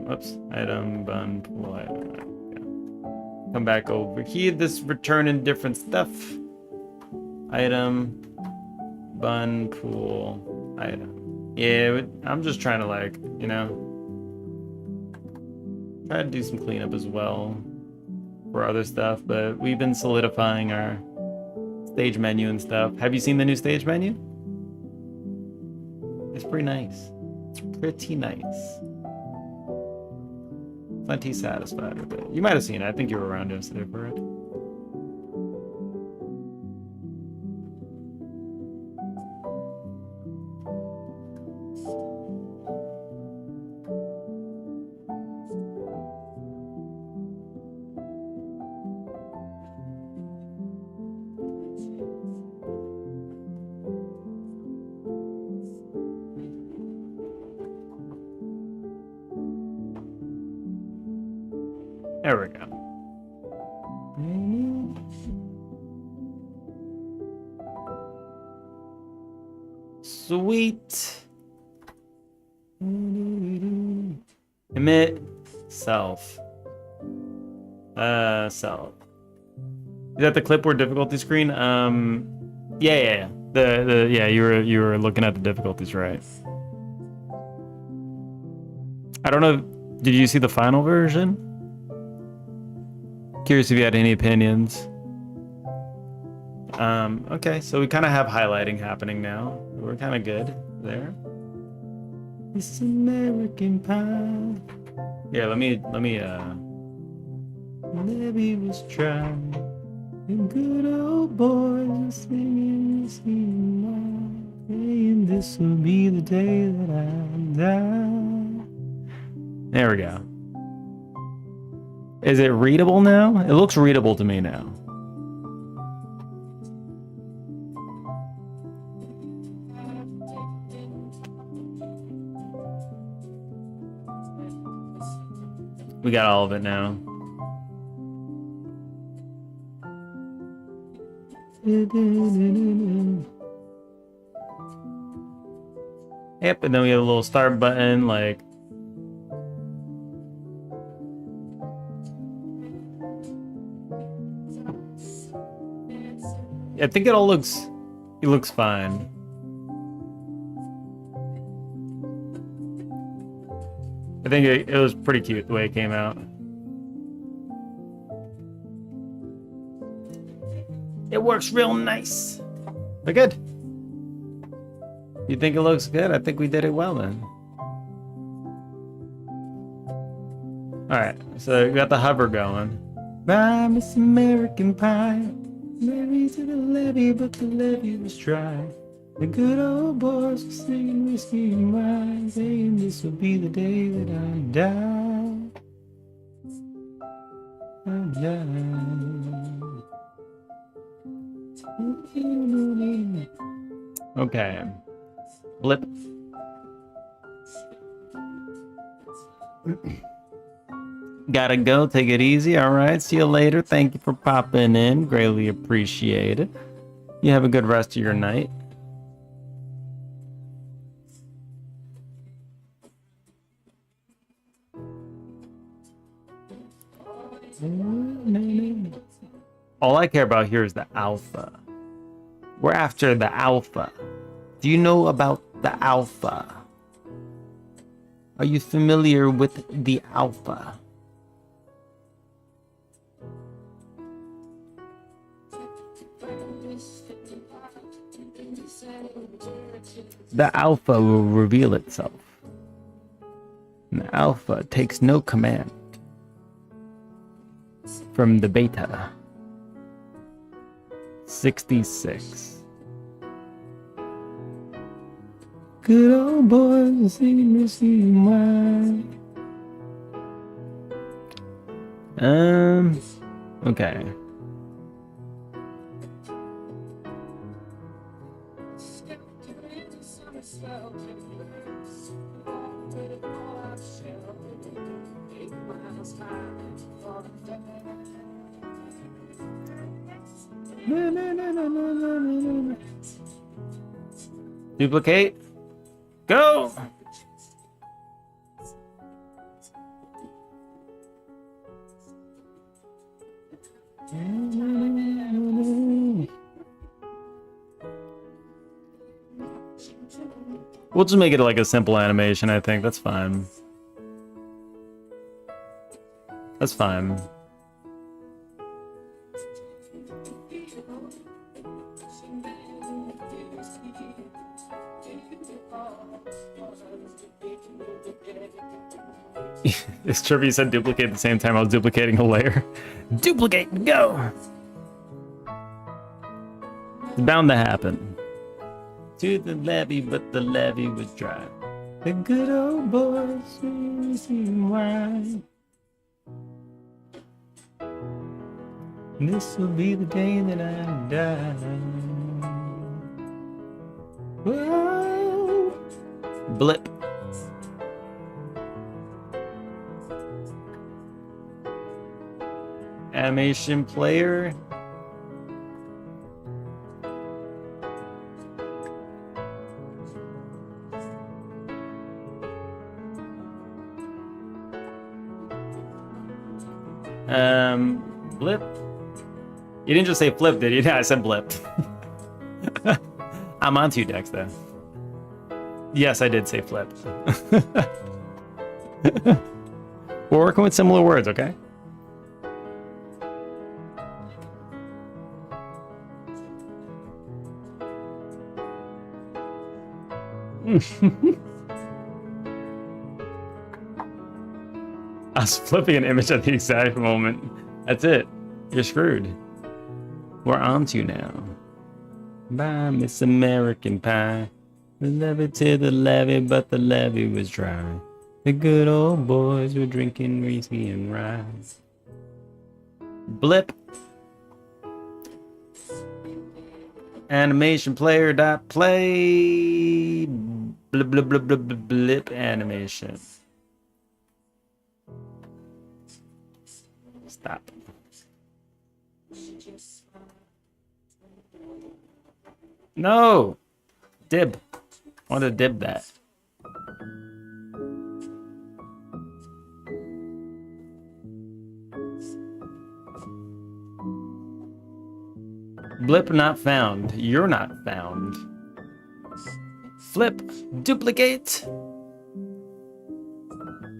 Oops. Item, bun, pool item. Okay. Come back over here. This returning different stuff. Item, Bun pool item. Yeah, I'm just trying to like, you know, try to do some cleanup as well for other stuff, but we've been solidifying our stage menu and stuff. Have you seen the new stage menu? It's pretty nice. It's pretty nice. Plenty satisfied with it. You might have seen it. I think you were around yesterday for it. There we go. Sweet. Emit self. Self. Is that the clipboard difficulty screen? Yeah. Yeah, you were looking at the difficulties, right? I don't know. Did you see the final version? Curious if you had any opinions. Okay, so we kind of have highlighting happening now. We're kind of good there. This American pie. Yeah, let me Maybe was trying. The good old boys are singing, saying this will be the day that I die. There we go. Is it readable now? It looks readable to me now. We got all of it now. Yep, and then we have a little start button, like. I think it looks fine. I think it was pretty cute the way it came out. It works real nice. But good. You think it looks good? I think we did it well then. Alright, so we got the hover going. Bye, Miss American Pie. Maybe to the levee, but the levee was dry. The good old boys were singing whiskey and wine, saying this will be the day that I die. I die. Okay. Blip. Gotta go. Take it easy. All right. See you later. Thank you for popping in. Greatly appreciated. You have a good rest of your night. All I care about here is the alpha. We're after the alpha. Do you know about the alpha? Are you familiar with the alpha? The alpha will reveal itself. And the alpha takes no command from the beta. 66. Good old boys singing whiskey and wine. Okay. Duplicate. Go. We'll just make it like a simple animation, I think. That's fine. That's fine. It's true you said duplicate at the same time I was duplicating a layer. Duplicate, go! It's bound to happen. To the levee, but the levee was dry. The good old boys seem why. This will be the day that I die. Whoa. Blip. Animation player. Blip. You didn't just say flip, did you? Yeah, I said blip. I'm on to you, Dex, though. Yes, I did say flip. We're working with similar words, okay? I was flipping an image at the exact moment. That's it. You're screwed. We're on to you now. Bye, Miss American Pie. The levee to the levee, but the levee was dry. The good old boys were drinking whiskey and rye. Blip. Animation player dot play. Blip blip blip blip blip blip animation. Stop. No! Dib. I want to dib that. Blip not found. You're not found. Flip. Duplicate.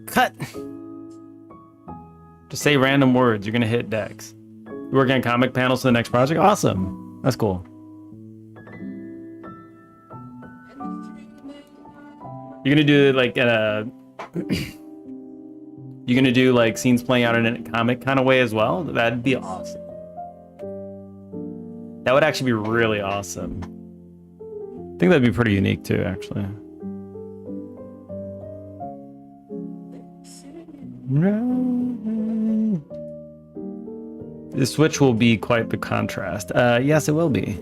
Cut. Just say random words. You're gonna hit Dex. You working on comic panels for the next project? Awesome. That's cool. You're gonna do like you're gonna do like scenes playing out in a comic kind of way as well? That'd be awesome. That would actually be really awesome. I think that'd be pretty unique too, actually. The switch will be quite the contrast. Yes, it will be.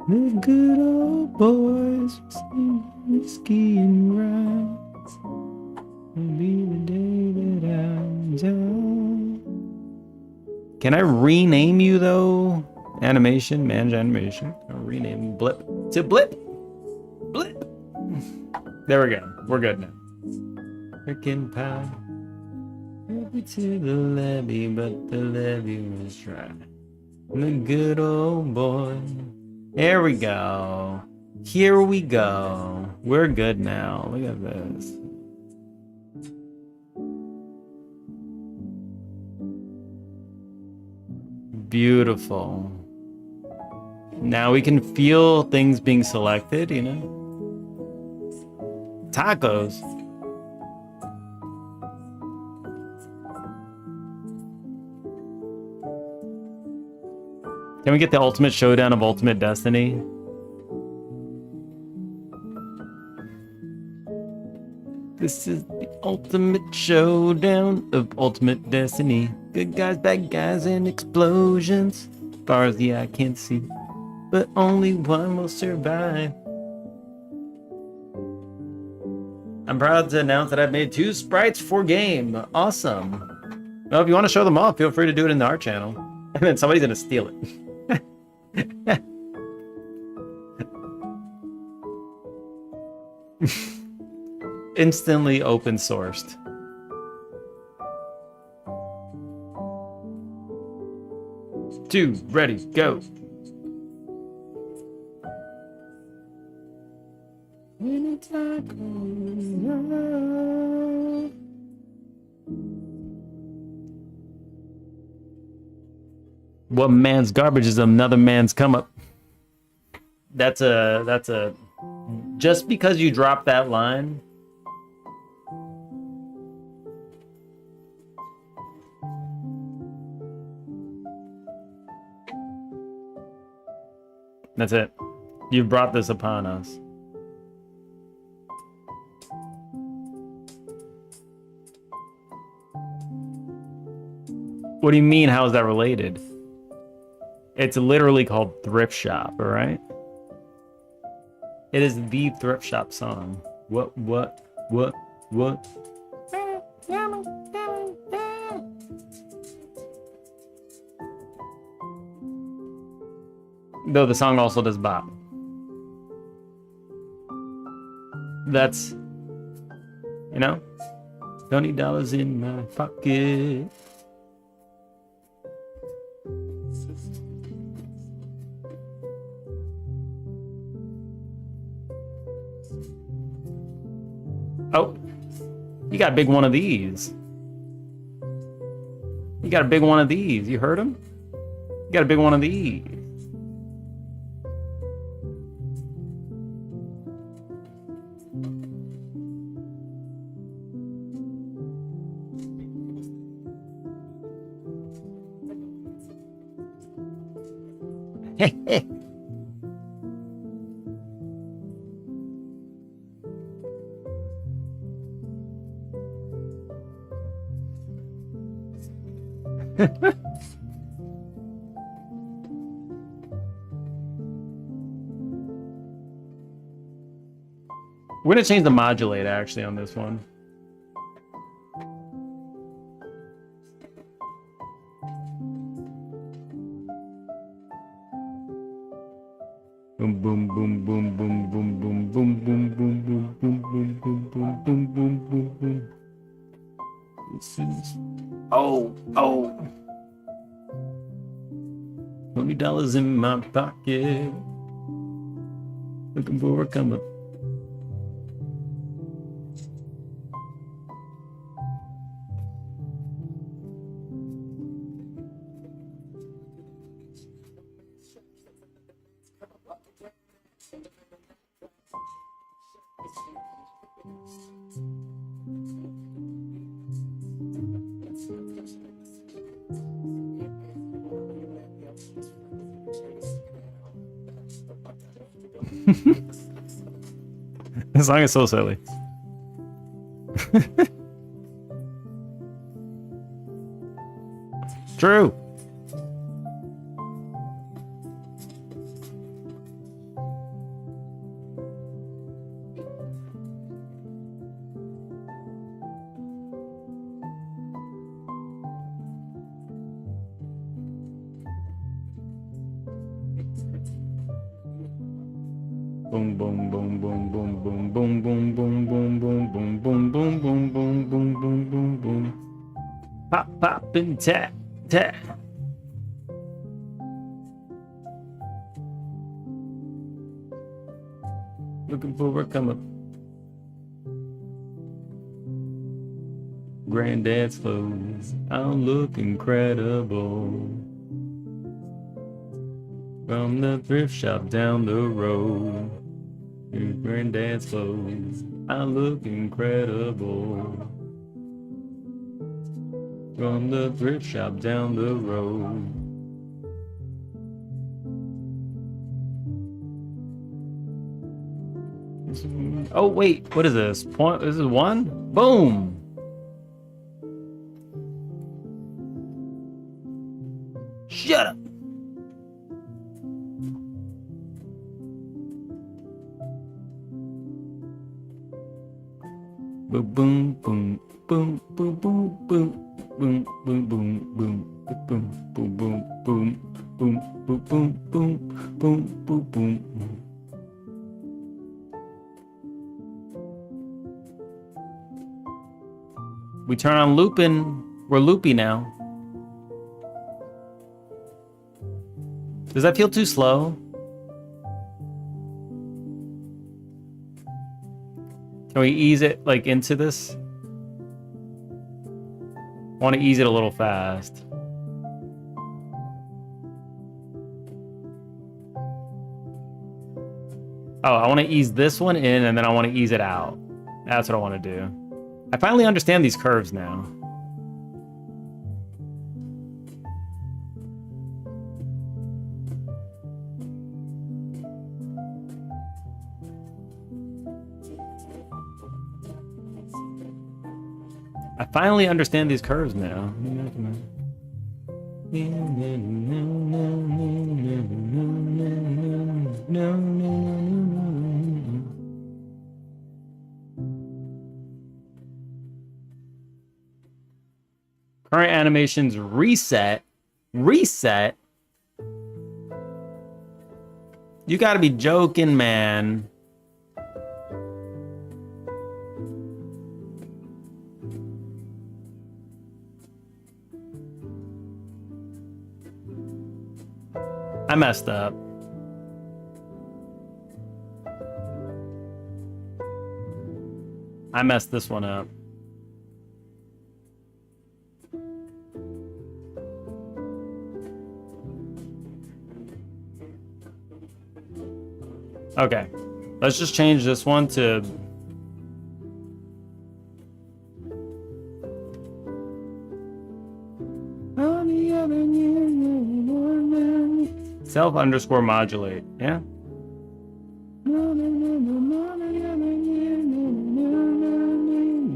The good old boys whiskey and rye. Will be the day that I die. Can I rename you though? Animation, manage animation. I'll rename Blip to Blip. Blip. There we go. We're good now. Frickin' pie. Levee to the levee, but the levee was dry. The good old boy. There we go. Here we go. We're good now. Look at this. Beautiful. Now we can feel things being selected, you know? Tacos. Can we get the ultimate showdown of Ultimate Destiny? This is the ultimate showdown of Ultimate Destiny. Good guys, bad guys, and explosions. As far as the eye can see. But only one will survive. I'm proud to announce that I've made 2 sprites for game. Awesome. Well, if you want to show them off, feel free to do it in the art channel. And then somebody's gonna steal it. Instantly open sourced. 2, ready, go. One man's garbage is another man's come up. That's a just because you drop that line. That's it. You've brought this upon us. What do you mean? How is that related? It's literally called Thrift Shop, all right? It is the Thrift Shop song. What? Though the song also does bop. That's, you know, $20 in my pocket. Oh, you got a big one of these. You got a big one of these. You heard him? You got a big one of these. We're gonna change the modulator actually on this one. Boom boom boom boom boom boom boom boom boom boom boom boom boom boom boom boom boom boom boom. This is oh. $20 in my pocket. Looking for a come up. This song is so silly. True. Boom boom boom boom boom boom boom boom boom boom boom boom boom boom boom boom boom boom boom boom. Pop pop and tap tap. Looking for a come up. Granddad's clothes. I'll look incredible. From the thrift shop down the road. Your granddad's clothes. I look incredible. From the thrift shop down the road. Oh wait, what is this? Point? This is one? Boom! Shut up! Boom boom boom boom boom boom boom boom boom boom boom boom boom boom boom boom boom boom boom boom. We turn on looping. We're loopy now. Does that feel too slow? Can we ease it like into this? I want to ease it a little fast. Oh, I want to ease this one in and then I want to ease it out. That's what I want to do. I finally understand these curves now. I finally understand these curves now. Current animations reset. Reset? You gotta be joking, man. I messed up. I messed this one up. Okay, let's just change this one to self underscore modulate. Yeah.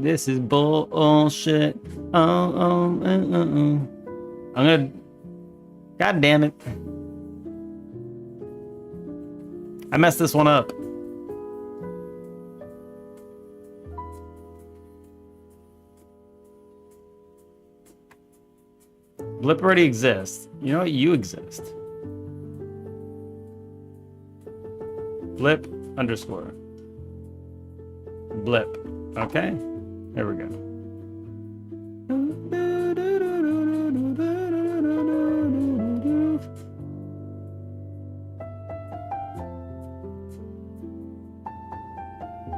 This is bullshit. I'm gonna. God damn it. I messed this one up. Blip already exists. You know what? You exist. Blip underscore. Blip. Okay. There we go.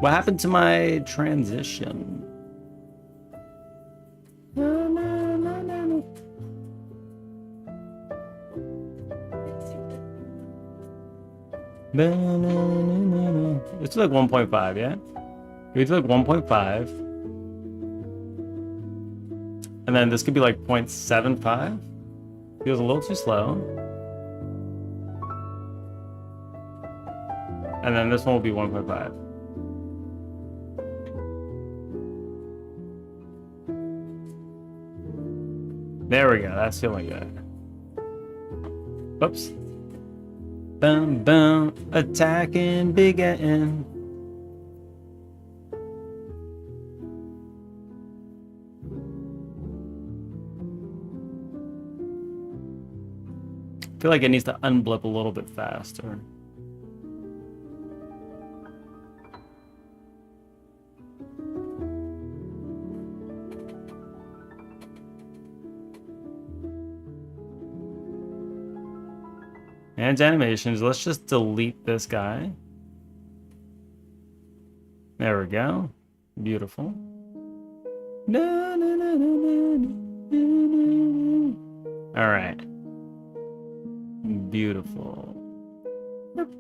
What happened to my transition? It's like 1.5, yeah? It's like 1.5. And then this could be like 0.75. Feels a little too slow. And then this one will be 1.5. There we go. That's feeling good. Oops. Boom, boom. Attacking Big N. I feel like it needs to unblip a little bit faster. And animations, let's just delete this guy. There we go. Beautiful. All right. Beautiful.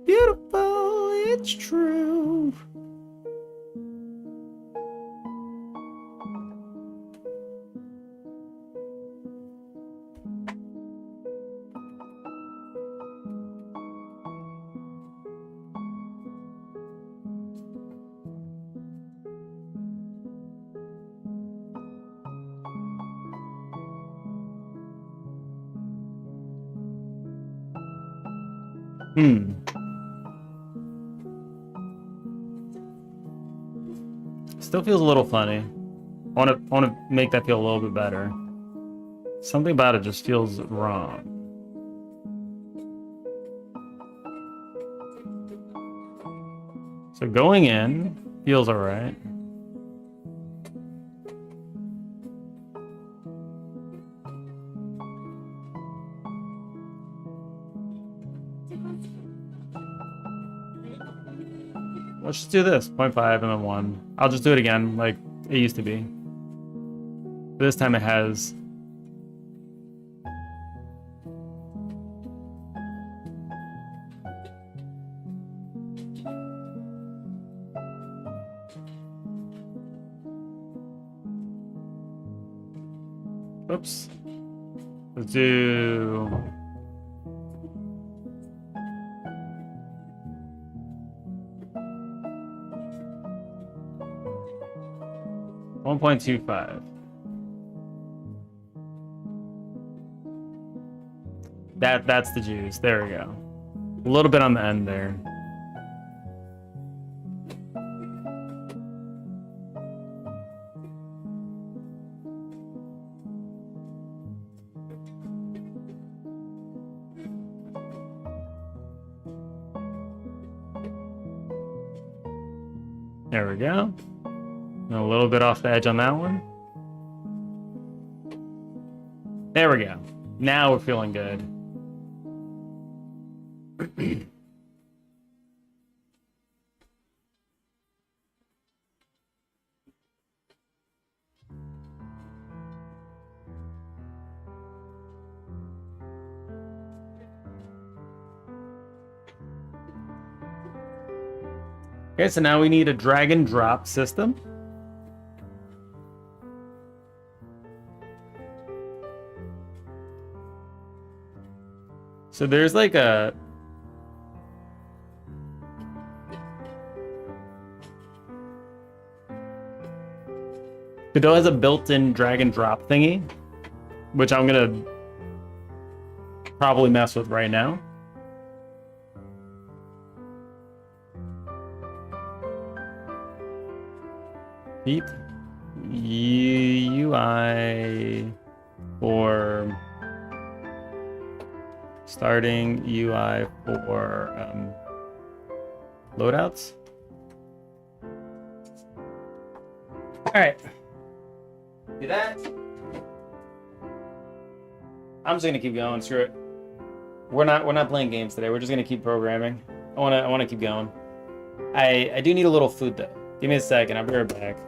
Beautiful, it's true. Still feels a little funny. I want to make that feel a little bit better. Something about it just feels wrong. So going in feels all right. Let's just do this. 0.5 and then 1. I'll just do it again like it used to be. This time it has... Oops. Let's do... $1.25. That's the juice. There we go. A little bit on the end there. There we go. And a little bit off the edge on that one. There we go. Now we're feeling good. Okay, so now we need a drag and drop system. So there's like a... Godot has a built-in drag and drop thingy, which I'm gonna probably mess with right now. Beep. UI for starting UI for loadouts. All right. Do that. I'm just gonna keep going. Screw it. We're not playing games today. We're just gonna keep programming. I wanna keep going. I do need a little food though. Give me a second. I'll be right back.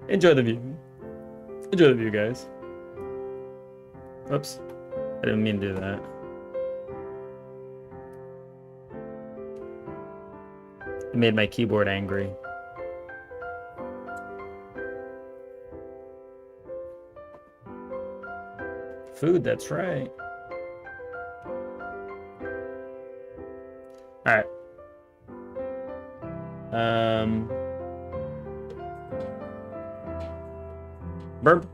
Enjoy the view. Enjoy the view, guys. Oops. I didn't mean to do that. It made my keyboard angry. Food, that's right. All right. Burp.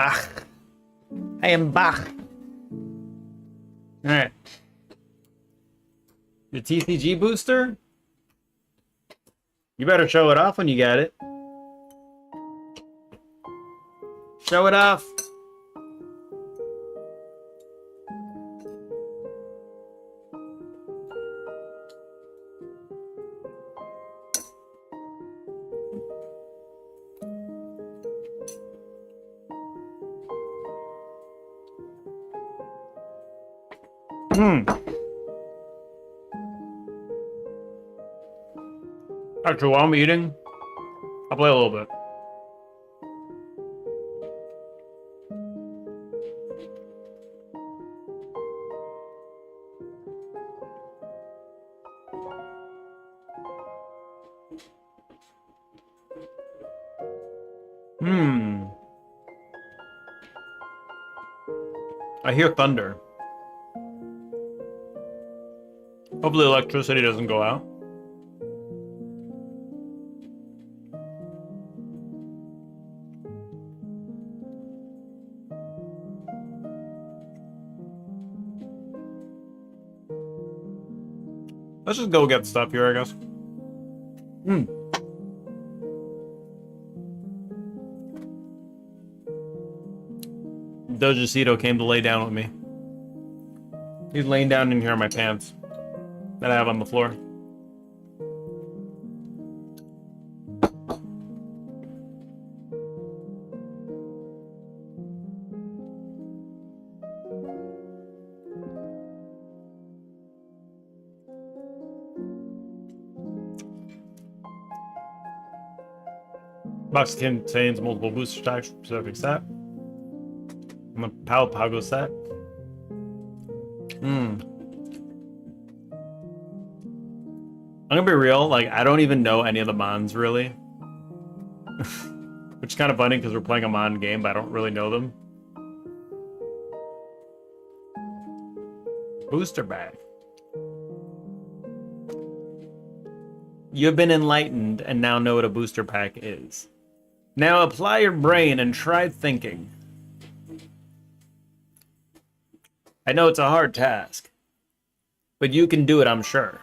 back. I am back. Alright. Your TCG booster? You better show it off when you get it. Show it off. Actually, while I'm eating, I'll play a little bit. I hear thunder. Hopefully electricity doesn't go out. Let's just go get stuff here, I guess. Dojacito came to lay down with me. He's laying down in here in my pants that I have on the floor. Box contains multiple booster stacks for specific set. I'm a Pago set. I'm gonna be real, like, I don't even know any of the Mons, really. Which is kind of funny, because we're playing a Mon game, but I don't really know them. Booster bag. You've been enlightened, and now know what a booster pack is. Now apply your brain and try thinking. I know it's a hard task, but you can do it, I'm sure.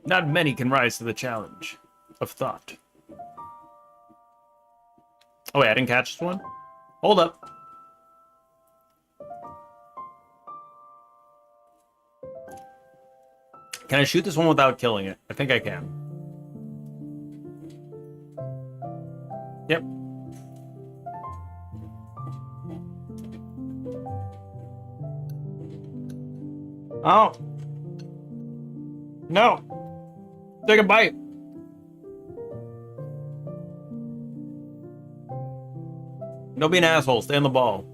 Not many can rise to the challenge of thought. Oh wait, I didn't catch this one? Hold up. Can I shoot this one without killing it? I think I can. Yep. Oh. No. Take a bite. Don't be an asshole. Stay on the ball.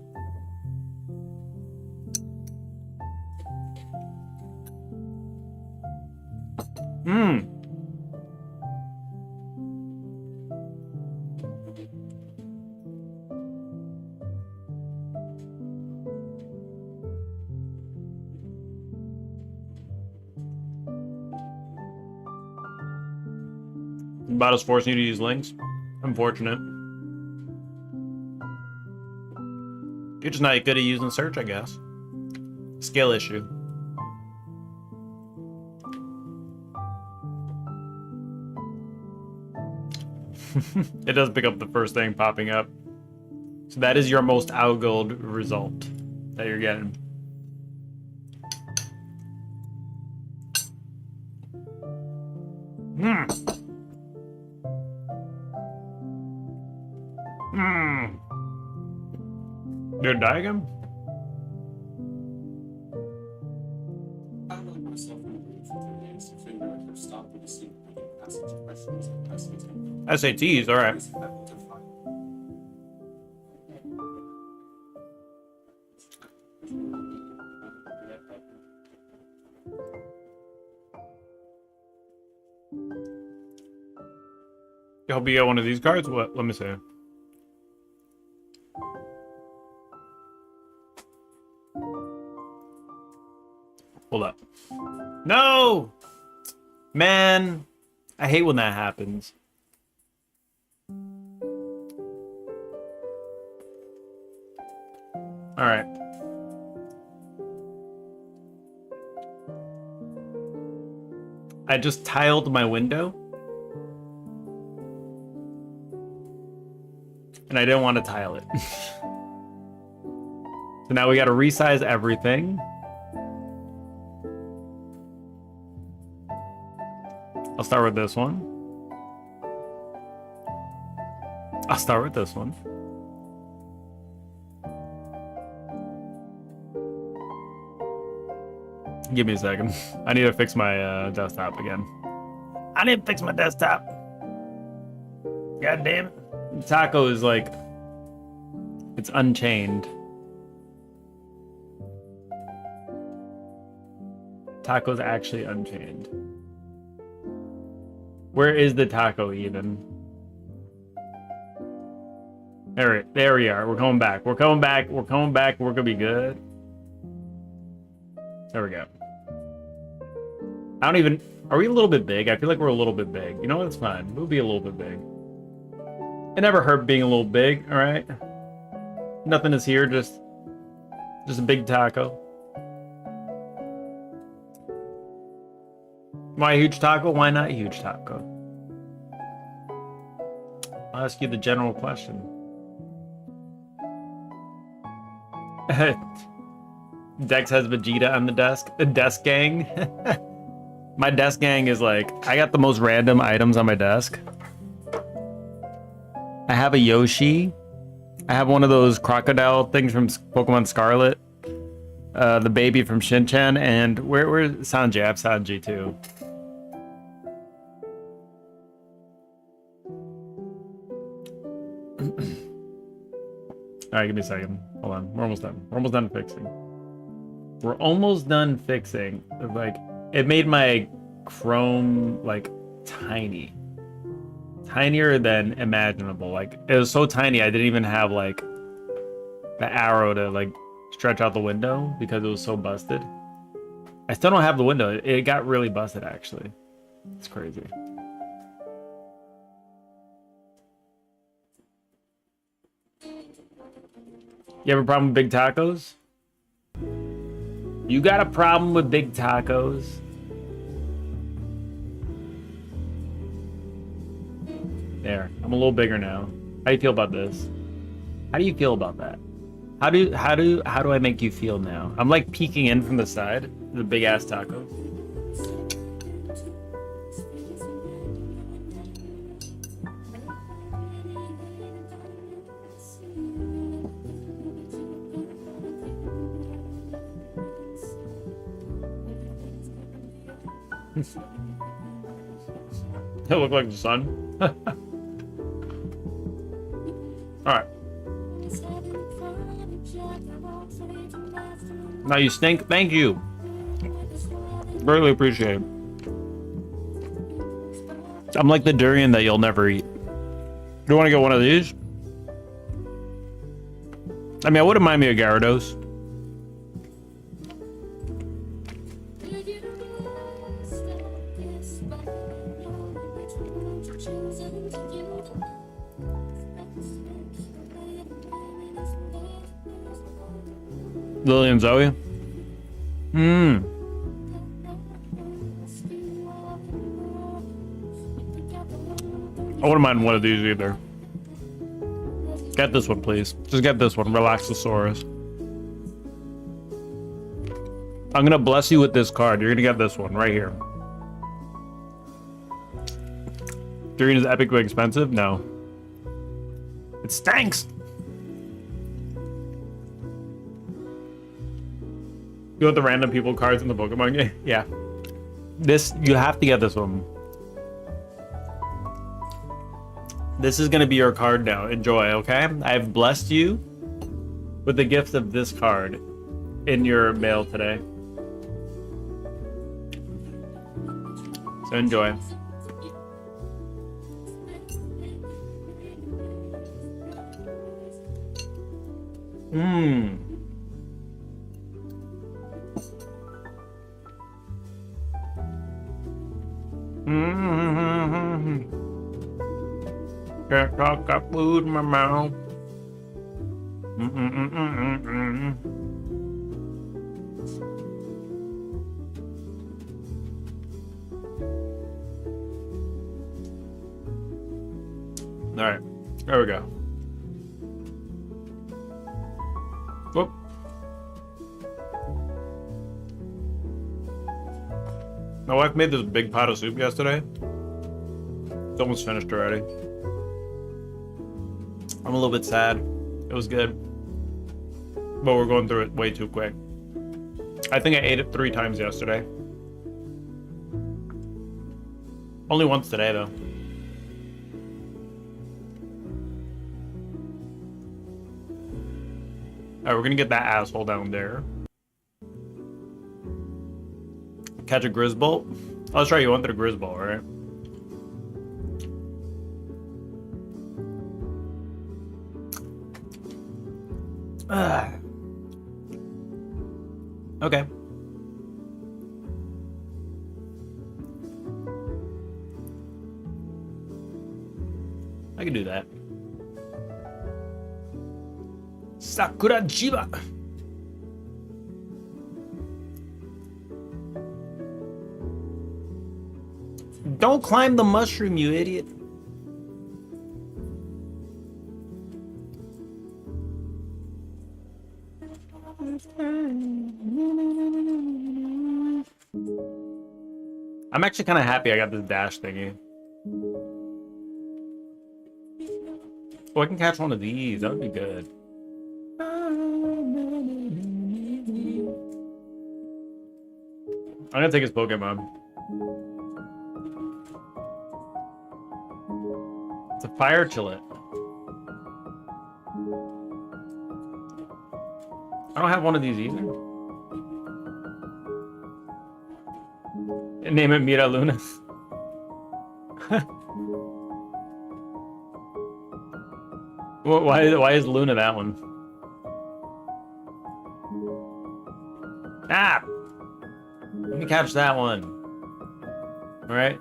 About us forcing you to use links. Unfortunate. You're just not good at using search, I guess. Skill issue. It does pick up the first thing popping up. So that is your most outgold result that you're getting. You're dying? I let myself in for 3 days to figure out how to stop with the scene passage questions and SATs, alright. You hope you get one of these cards? What? Let me see. Hold up. No! Man, I hate when that happens. All right. I just tiled my window. And I didn't want to tile it. So now we got to resize everything. I'll start with this one. I'll start with this one. Give me a second. I need to fix my desktop again. I didn't fix my desktop. God damn it. Taco is like, it's unchained. Taco's actually unchained. Where is the taco even? There we are. We're coming back. We're coming back. We're coming back. We're gonna be good. There we go. I don't even... Are we a little bit big? I feel like we're a little bit big. You know what? It's fine. We'll be a little bit big. It never hurt being a little big, alright? Nothing is here, just a big taco. Why a huge taco? Why not a huge taco? I'll ask you the general question. Dex has Vegeta on the desk. The desk gang. My desk gang is like, I got the most random items on my desk. I have a Yoshi. I have one of those crocodile things from Pokemon Scarlet. The baby from Shin-Chan. And where's Sanji? I have Sanji too. Alright, give me a second. Hold on. We're almost done. We're almost done fixing. We're almost done fixing. Like, it made my Chrome, like, tiny. Tinier than imaginable. Like, it was so tiny I didn't even have, like, the arrow to, like, stretch out the window because it was so busted. I still don't have the window. It got really busted, actually. It's crazy. You have a problem with big tacos? You got a problem with big tacos? There, I'm a little bigger now. How do you feel about this? How do you feel about that? How do I make you feel now? I'm like peeking in from the side, the big ass tacos. They look like the sun. Alright. Now you stink. Thank you. Greatly appreciate it. I'm like the durian that you'll never eat. Do you want to get one of these? I mean, I wouldn't mind me a Gyarados. Lily and Zoe? I wouldn't mind one of these either. Get this one, please. Just get this one. Relaxosaurus. I'm gonna bless you with this card. You're gonna get this one right here. Durian is epically expensive? No. It stinks! You want the random people cards in the Pokemon game? Yeah. This, you have to get this one. This is gonna be your card now. Enjoy, okay? I've blessed you with the gift of this card in your mail today. So enjoy. Can't talk, got food in my mouth. Mm-mm-mm-mm-mm-mm. All right, there we go. Whoop. My wife made this big pot of soup yesterday. It's almost finished already. I'm a little bit sad. It was good. But we're going through it way too quick. I think I ate it 3 times yesterday. Only once today, though. Alright, we're gonna get that asshole down there. Catch a grizzbolt? Oh, that's right, you wanted a grizzbolt, right? Okay. I can do that. Sakurajiba. Don't climb the mushroom, you idiot. I'm actually kind of happy I got this dash thingy. Oh, I can catch one of these. That would be good. I'm gonna take his Pokemon. It's a fire chillet. I don't have one of these either. And name it Mira Luna. Why is Luna that one? Ah! Let me catch that one. Alright?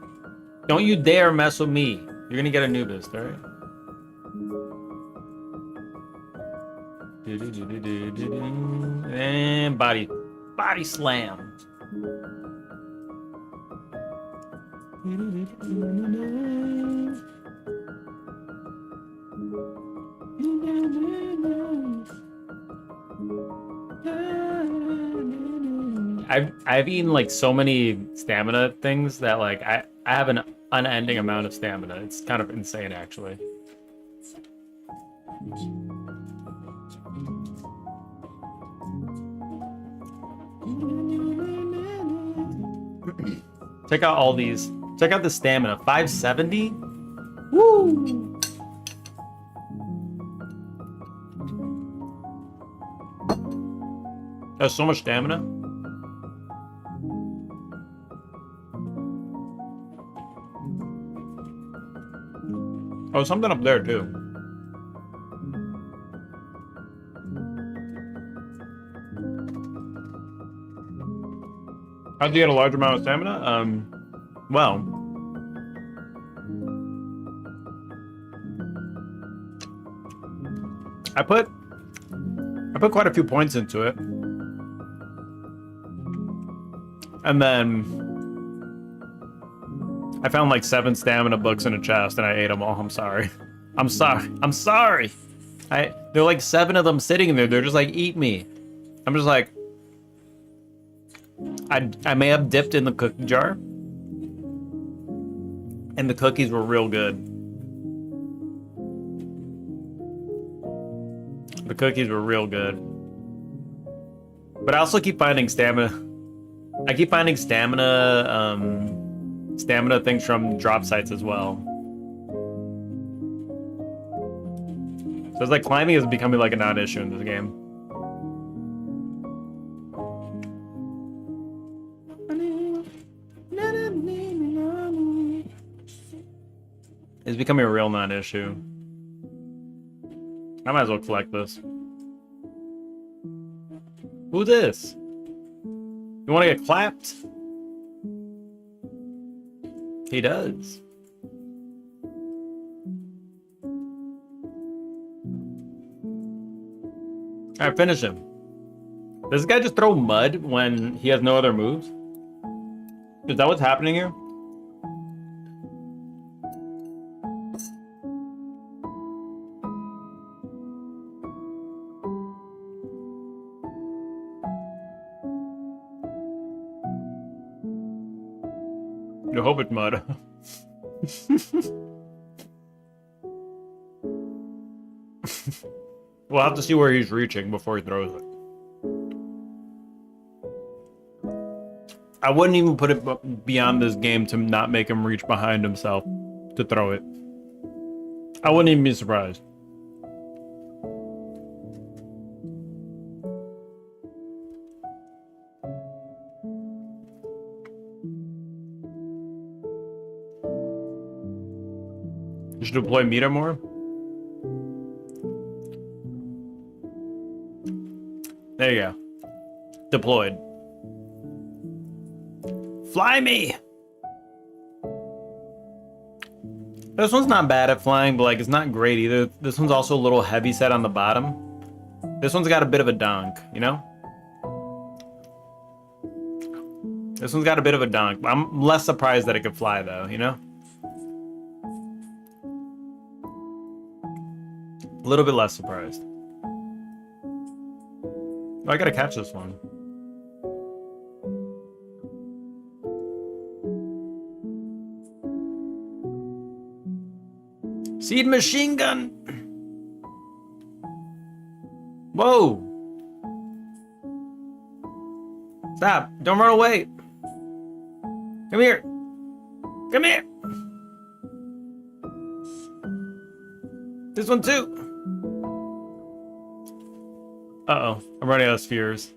Don't you dare mess with me. You're gonna get a Nubis, alright? And body slam. I've eaten like so many stamina things that like I have an unending amount of stamina. It's kind of insane actually. Check out all these. Check out the stamina. 570? Woo! That's so much stamina. Oh, something up there too. How'd you get a large amount of stamina? Well, I put quite a few points into it. And then I found like 7 stamina books in a chest and I ate them all. I'm sorry. I'm sorry. There are like 7 of them sitting there. They're just like, eat me. I'm just like, I may have dipped in the cookie jar. And the cookies were real good. The cookies were real good. But I also keep finding stamina. I keep finding stamina things from drop sites as well. So it's like climbing is becoming like a non-issue in this game. It's becoming a real non-issue. I might as well collect this. Who's this? You want to get clapped? He does. Alright, finish him. Does this guy just throw mud when he has no other moves? Is that what's happening here? I hope it's mud. We'll have to see where he's reaching before he throws it. I wouldn't even put it beyond this game to not make him reach behind himself to throw it. I wouldn't even be surprised. You should deploy meter more. There you go. Deployed. Fly me! This one's not bad at flying, but like it's not great either. This one's also a little heavy set on the bottom. This one's got a bit of a donk, you know? This one's got a bit of a donk. I'm less surprised that it could fly though, you know? A little bit less surprised. Oh, I gotta catch this one. Seed machine gun! Whoa! Stop! Don't run away! Come here! Come here! This one too! Uh-oh, I'm running out of spheres.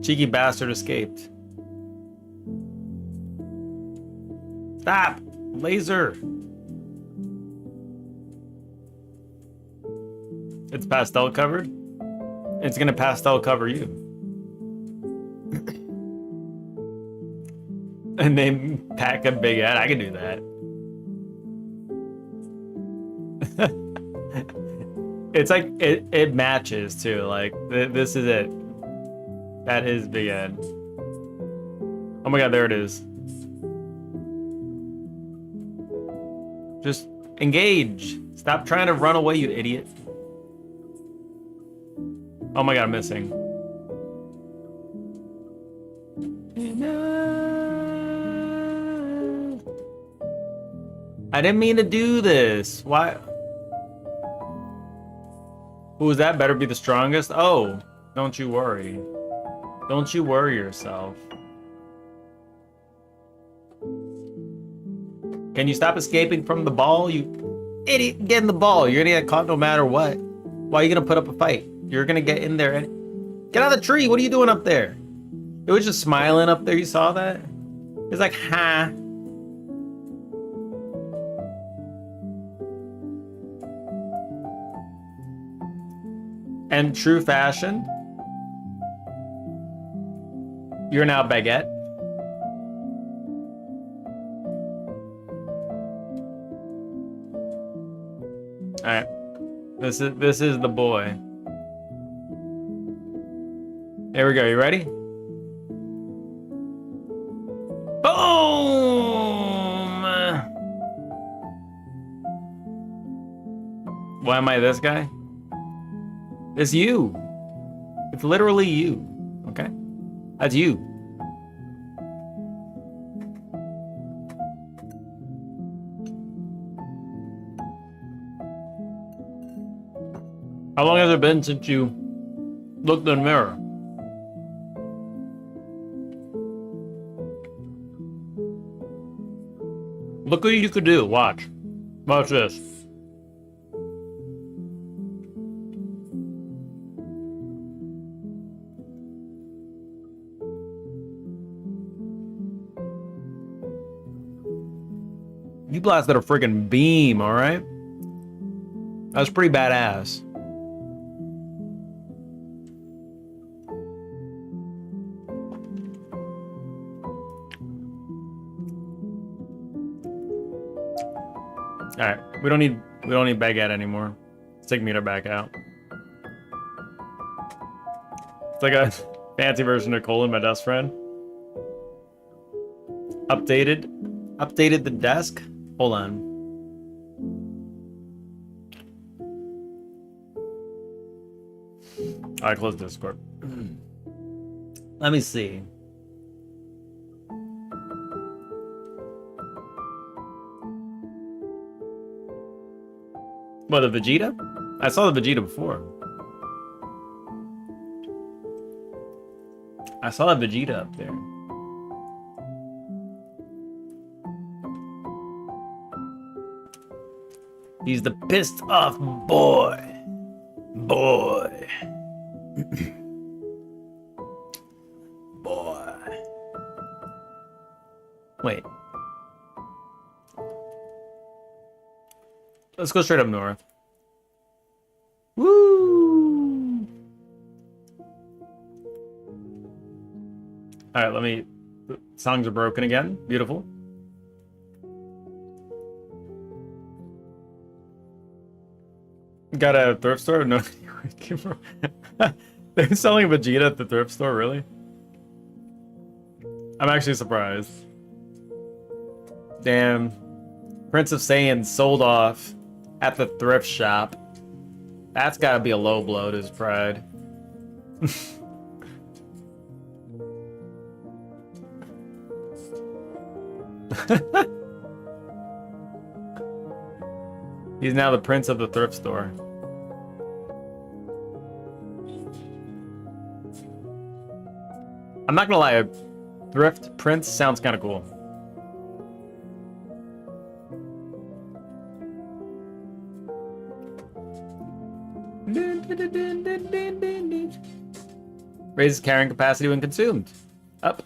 Cheeky bastard escaped. Stop! Laser! It's pastel covered? It's gonna pastel cover you. And then pack a big head. I can do that. It's like it matches too. Like this is it. That is big head. Oh my god, there it is. Just engage. Stop trying to run away, you idiot. Oh my god, I'm missing. I didn't mean to do this. Why? Who is that? Better be the strongest? Oh, don't you worry. Don't you worry yourself. Can you stop escaping from the ball? You idiot, get in the ball. You're gonna get caught no matter what. Why are you gonna put up a fight? You're gonna get in there and get out of the tree. What are you doing up there? It was just smiling up there. You saw that? It's like, ha. And true fashion, you're now baguette. All right, this is the boy. Here we go. You ready? Boom! Why am I this guy? It's you. It's literally you. Okay? That's you. How long has it been since you looked in the mirror? Look what you could do. Watch. Watch this. You blasted a friggin' beam, all right? That was pretty badass. Alright, we don't need Baguette anymore. Let's take Meter back out. It's like a fancy version of Colin, my best friend. Updated the desk. Hold on. I closed Discord. Let me see. What, the Vegeta? I saw the Vegeta before. I saw the Vegeta up there. He's the pissed off boy. Boy. Boy. Wait. Let's go straight up north. Woo! Alright, let me... Songs are broken again. Beautiful. Got a thrift store? No. They're selling Vegeta at the thrift store, really? I'm actually surprised. Damn. Prince of Saiyan sold off at the thrift shop. That's gotta be a low blow to his pride. He's now the prince of the thrift store. I'm not gonna lie, a thrift prince sounds kind of cool. Raises carrying capacity when consumed. Up,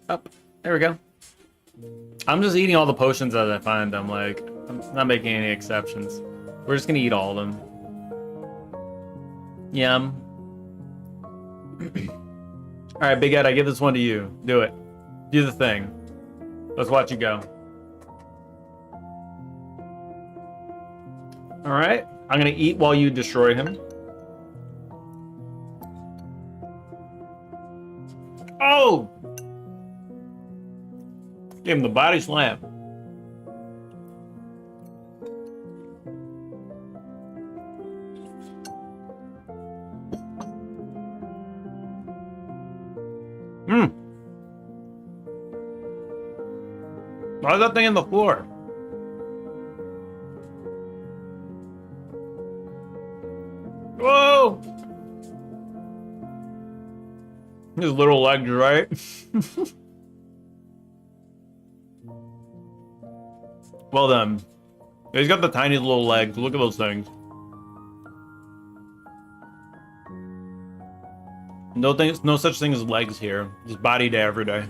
up. There we go. I'm just eating all the potions as I find them. Like, I'm not making any exceptions. We're just gonna eat all of them. Yum. Alright, Big Ed, I give this one to you. Do it. Do the thing. Let's watch you go. Alright. I'm gonna eat while you destroy him. Oh! Give him the body slam. Why is that thing in the floor? Whoa! His little legs, right? Well done. He's got the tiny little legs. Look at those things. No such thing as legs here. Just body day every day.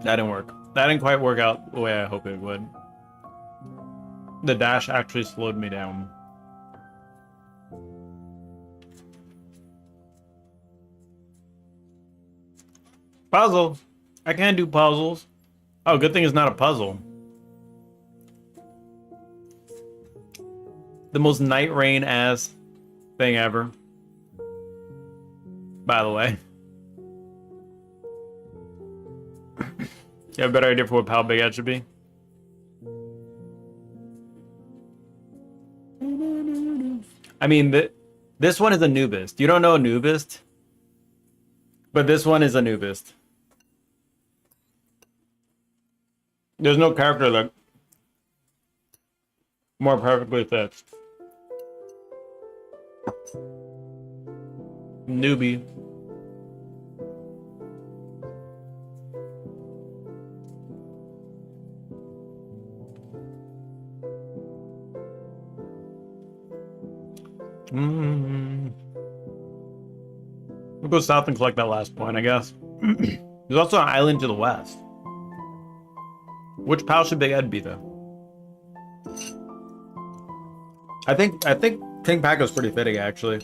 That didn't work. That didn't quite work out the way I hoped it would. The dash actually slowed me down. Puzzle. I can't do puzzles. Oh, good thing it's not a puzzle. The most Night Rain ass thing ever. By the way. You have a better idea for what Pal Big Ed should be? I mean, this one is a Nubist. You don't know a Nubist? But this one is a Nubist. There's no character that more perfectly fits. Newbie. We'll go south and collect that last point, I guess. There's also an island to the west. Which pal should Big Ed be, though? I think King Paco's pretty fitting, actually.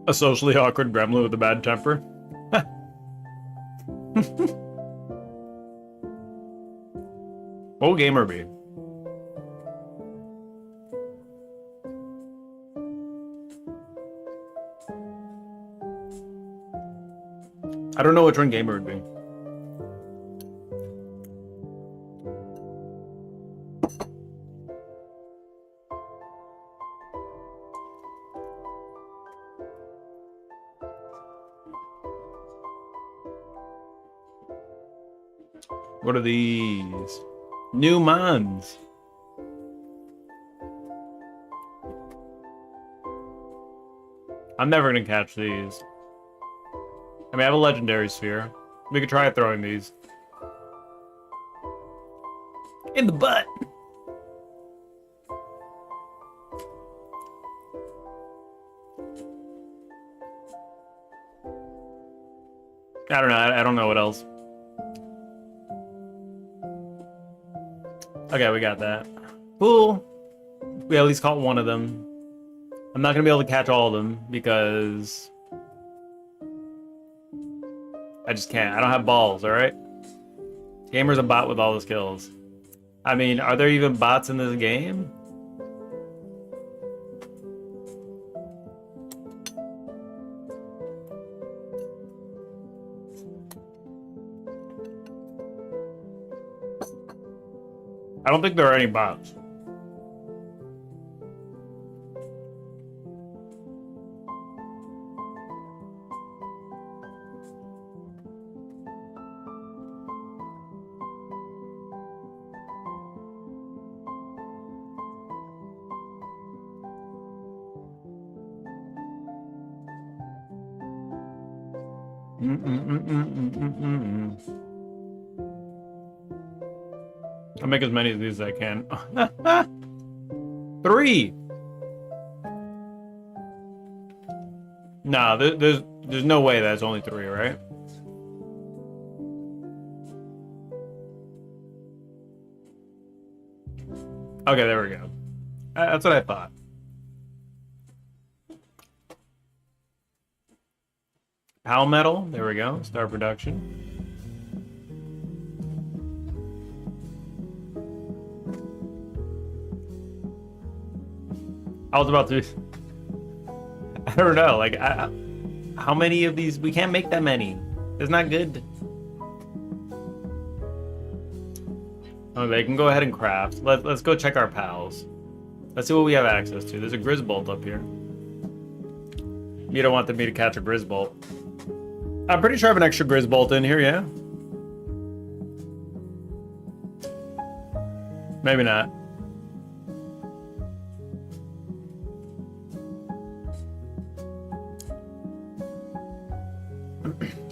A socially awkward gremlin with a bad temper. What will gamer be? I don't know which one gamer would be. What are these? New mons. I'm never gonna catch these. I mean, I have a legendary sphere. We could try throwing these. In the butt! I don't know. I don't know what else. Okay, we got that. Cool. We at least caught one of them. I'm not gonna be able to catch all of them because I just can't. I don't have balls, alright? Gamer's a bot with all the skills. I mean, are there even bots in this game? I don't think there are any bots. I'll make as many of these as I can. 3! Nah, there's no way that's only 3, right? Okay, there we go. That's what I thought. Pal metal, there we go. Start production. I was about to. I don't know. Like, how many of these? We can't make that many. It's not good. Oh, they can go ahead and craft. Let's go check our pals. Let's see what we have access to. There's a Grizzbolt up here. You don't want me to catch a Grizzbolt. I'm pretty sure I have an extra Grizzbolt in here, yeah? Maybe not.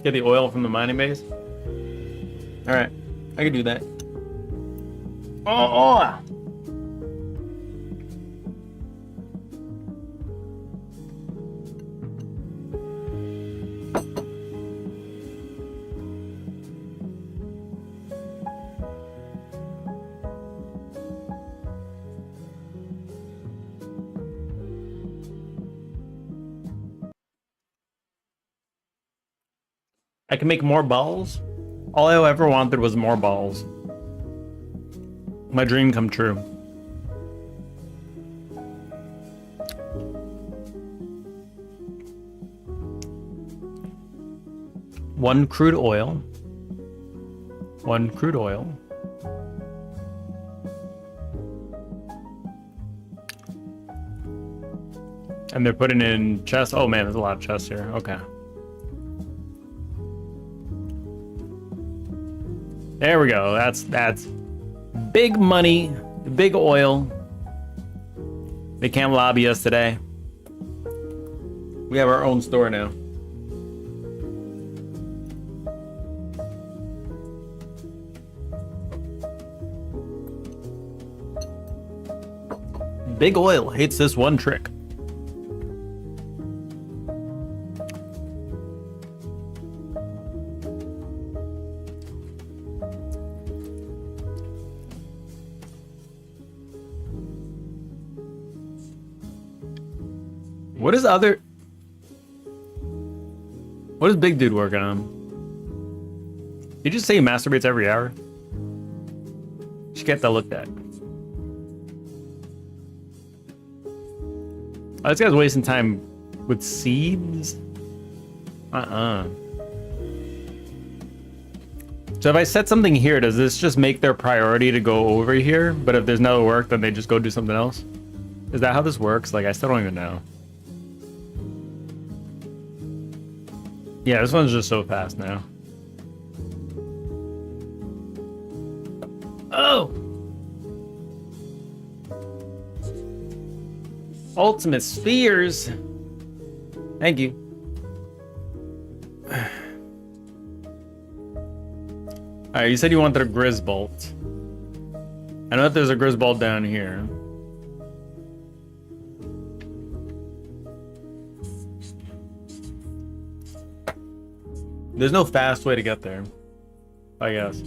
Get the oil from the mining base? Alright, I can do that. Oh! I can make more balls? All I ever wanted was more balls. My dream come true. One crude oil. One crude oil. And they're putting in chests. Oh man, there's a lot of chests here. Okay. There we go. That's big money, big oil. They can't lobby us today. We have our own store now. Big oil hates this one trick. What is other... What is Big Dude working on? Did you just say he masturbates every hour? Should get that looked at. Oh, this guy's wasting time with seeds? So if I set something here, does this just make their priority to go over here? But if there's no work, then they just go do something else? Is that how this works? Like, I still don't even know. Yeah, this one's just so fast now. Oh! Ultimate Spheres! Thank you. Alright, you said you wanted a Grisbolt. I know that there's a Grisbolt down here. There's no fast way to get there, I guess.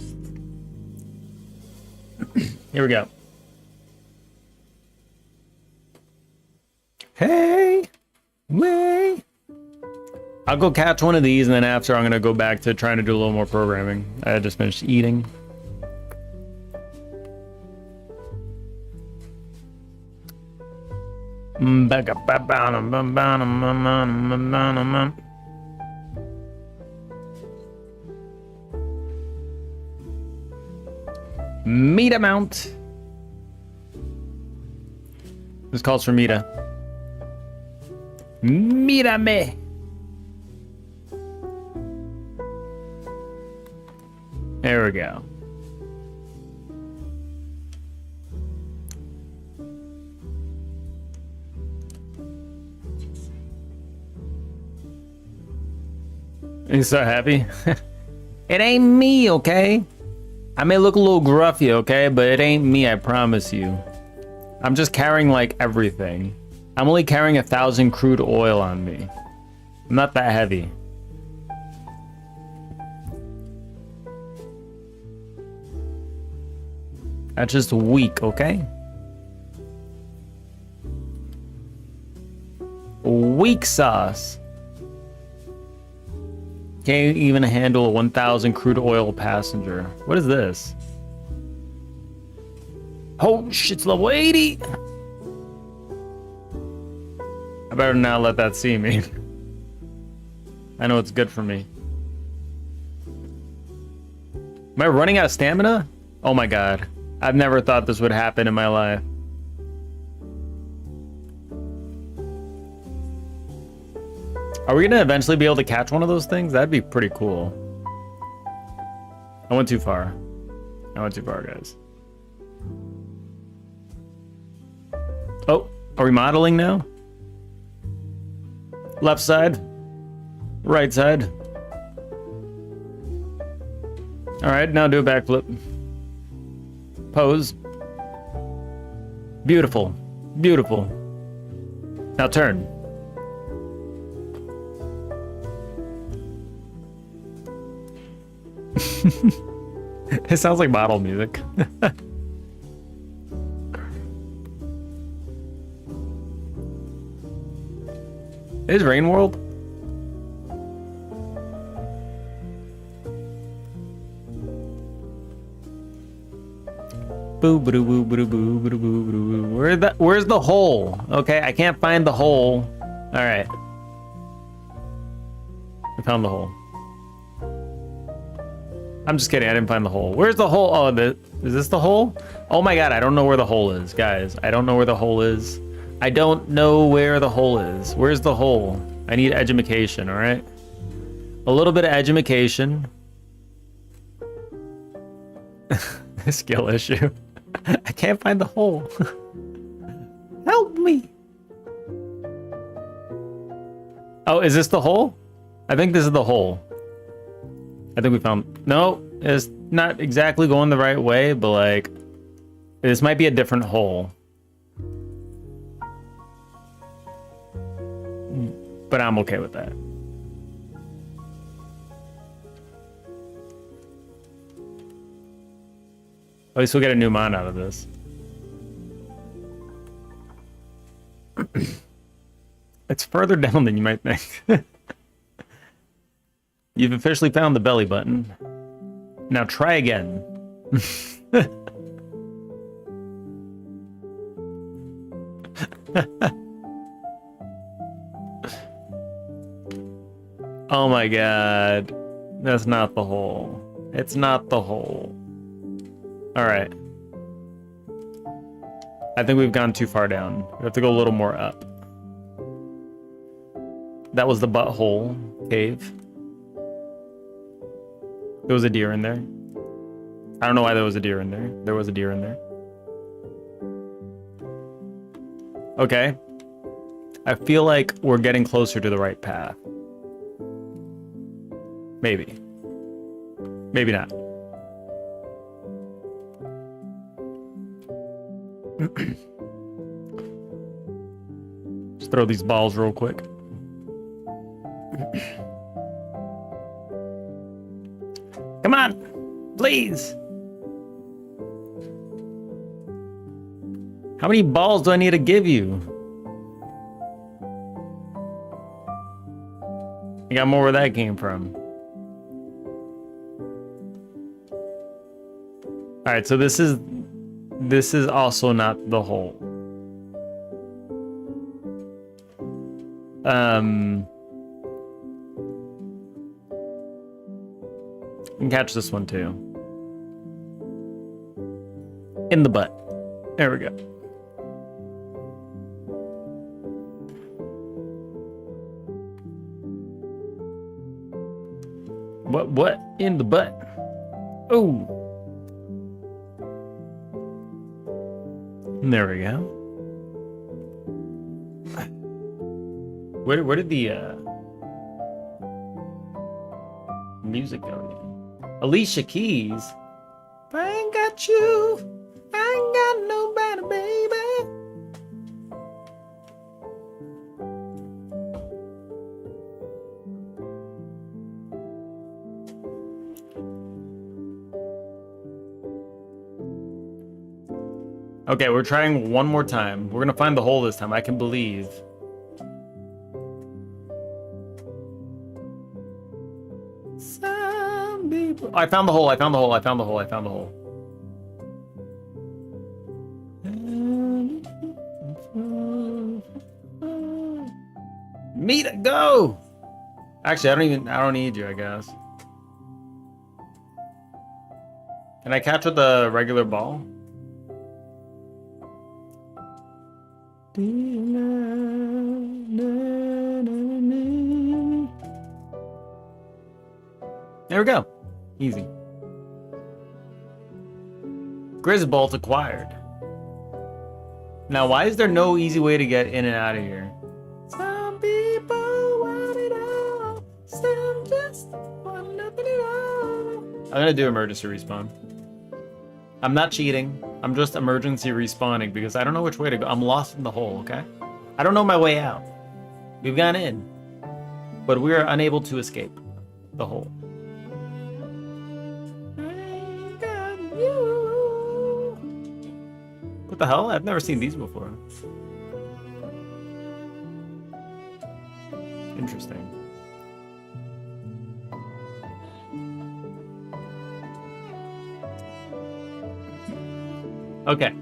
Here we go. Hey, May. I'll go catch one of these, and then after I'm gonna go back to trying to do a little more programming. I just finished eating. Meta mount. This calls for Meta. Mírame. There we go. He's so happy. It ain't me, okay? I may look a little gruffy, okay? But it ain't me, I promise you. I'm just carrying, like, everything. I'm only carrying 1,000 crude oil on me. I'm not that heavy. That's just weak, okay? Weak sauce. Can't even handle a 1,000 crude oil passenger. What is this? Oh shit, it's level 80! I better not let that see me. I know it's good for me. Am I running out of stamina? Oh my god. I've never thought this would happen in my life. Are we gonna eventually be able to catch one of those things? That'd be pretty cool. I went too far. I went too far, guys. Oh, are we modeling now? Left side. Right side. Alright, now do a backflip. Pose. Beautiful. Beautiful. Now turn. It sounds like model music. Is Rain World? Boo boo boo boo boo boo boo boo. Where's the hole? Okay, I can't find the hole. All right. I found the hole. I'm just kidding. I didn't find the hole. Where's the hole? Oh, is this the hole? Oh my god, I don't know where the hole is, guys. I don't know where the hole is. I don't know where the hole is. Where's the hole? I need edumacation, all right? A little bit of edumacation. Skill issue. I can't find the hole. Help me. Oh, is this the hole? I think this is the hole. I think we found... No, it's not exactly going the right way, but like... This might be a different hole. But I'm okay with that. At least we'll get a new mod out of this. It's further down than you might think. You've officially found the belly button. Now try again. Oh my god. That's not the hole. It's not the hole. Alright. I think we've gone too far down. We have to go a little more up. That was the butthole cave. There was a deer in there. I don't know why there was a deer in there. There was a deer in there. Okay. I feel like we're getting closer to the right path. Maybe. Maybe not. Just throw these balls real quick. Come on, please. How many balls do I need to give you? I got more where that came from. All right, so this is also not the hole. You can catch this one too. In the butt. There we go. What? In the butt? Oh. There we go. Where did the music go? Alicia Keys. I ain't got you. I ain't got nobody, baby. Okay, we're trying one more time. We're gonna find the hole this time. I can believe. Some people... I found the hole. I found the hole. I found the hole. I found the hole. Meet it. Go. Actually, I don't need you, I guess. Can I catch with a regular ball? There we go. Easy. Grizzbolt acquired. Now, why is there no easy way to get in and out of here? Some people want it all. Some just want nothing at all. I'm gonna do emergency respawn. I'm not cheating. I'm just emergency respawning because I don't know which way to go. I'm lost in the hole, okay? I don't know my way out. We've gone in, but we are unable to escape the hole. What the hell? I've never seen these before. Interesting. Okay.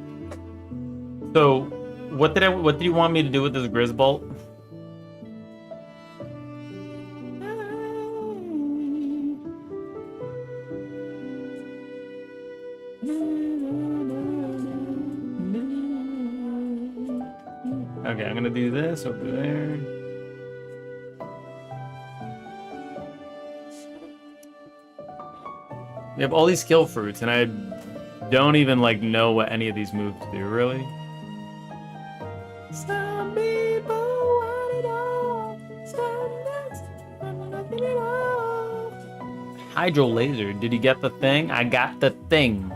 So, what did you want me to do with this Grizzbolt? Okay, I'm gonna do this over there. We have all these skill fruits, and I don't even like know what any of these moves do, really. Some people want it all, some just want nothing at all. Hydro laser, did you get the thing? I got the thing.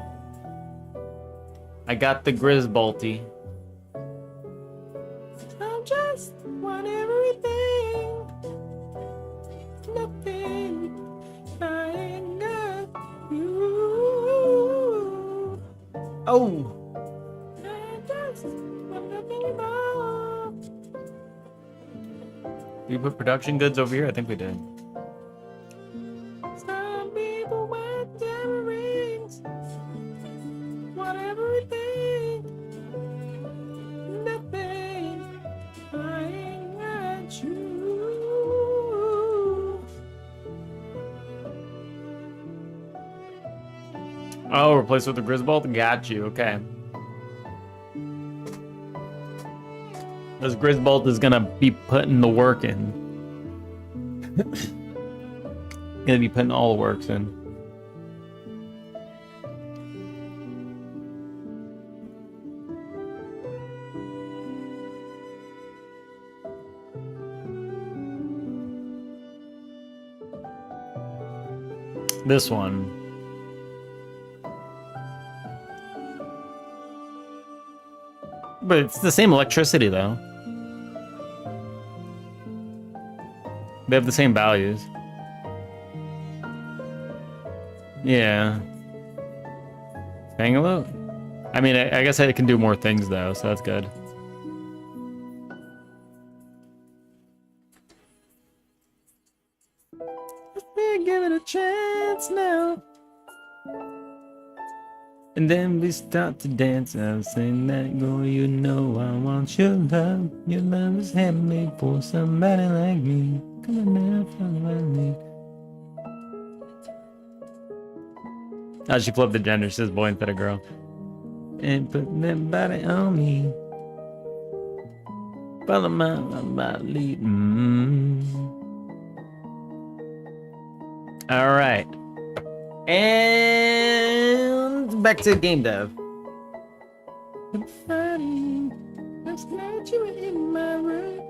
I got the Grizzbolty. I just want everything. Nothing. I ain't got you. Oh. I just want nothing at all. We put production goods over here? I think we did. Some people want diamond rings. Whatever it takes. Nothing. I ain't got you. Oh, replace with the Grisbolt? Got you, okay. This Grisbolt is gonna be putting the work in. Gonna be putting all the works in. This one. But it's the same electricity though. They have the same values. Yeah. Bangalore? I mean, I guess I can do more things though, so that's good. Give it a chance now. And then we start to dance. I'll sing that girl, you know I want your love. Your love is handmade for somebody like me. Come on now, follow me. Oh, she flipped the gender. She says boy instead of girl. And put that body on me. Follow my lead. All right. And back to game dev. Last night you were in my room,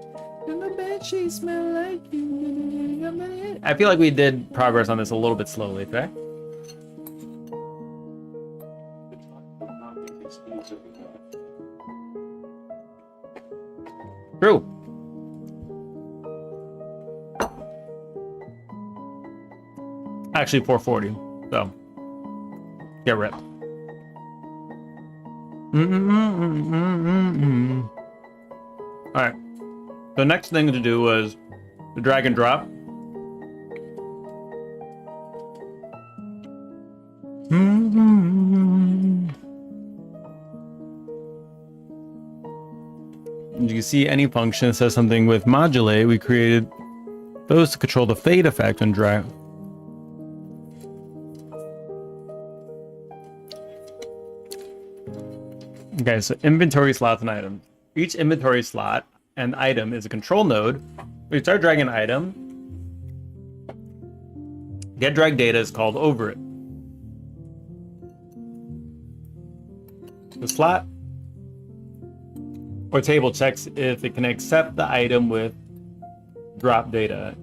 and the bed sheets smell like you. I feel like we did progress on this a little bit slowly, okay? True. Actually 440, so get ripped. All right, the next thing to do was the drag and drop. You can see any function that says something with modulate. We created those to control the fade effect and drag. Okay, so inventory slots and items. Each inventory slot and item is a control node. We start dragging an item. Get drag data is called over it. The slot or table checks if it can accept the item with drop data.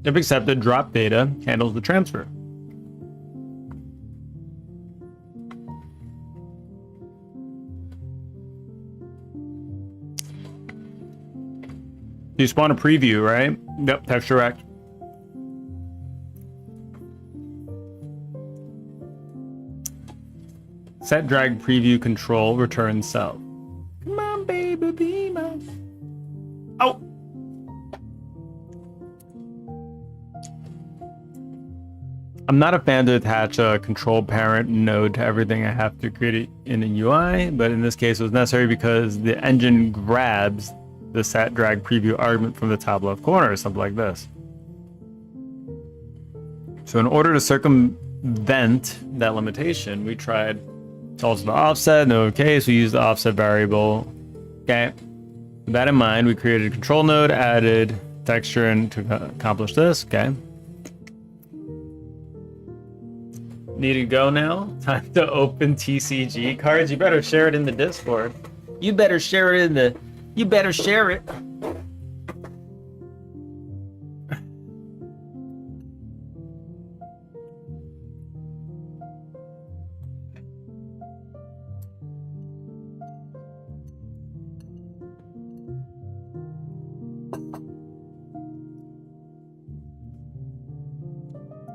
If accepted, drop data handles the transfer. You spawn a preview, right? Yep, texture rect. Set drag preview control, return self. Come on, baby, be mine. Oh! I'm not a fan to attach a control parent node to everything. I have to create it in a UI, but in this case it was necessary because the engine grabs the set drag preview argument from the top left corner or something like this. So in order to circumvent that limitation, we tried to alter the offset. No case, we used the offset variable. Okay. With that in mind, we created a control node, added texture and to accomplish this. Okay. Need to go now? Time to open TCG cards. You better share it in the Discord. You better share it in the... You better share it.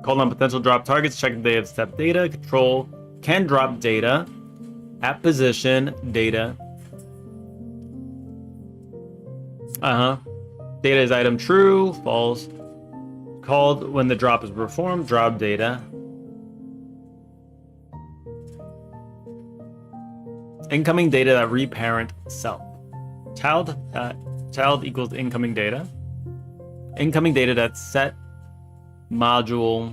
Call on potential drop targets. Check if they have step data. Control can drop data at position data. Data is item true, false. Called when the drop is performed. Drop data. Incoming data that reparent self. Child equals incoming data. Incoming data that set module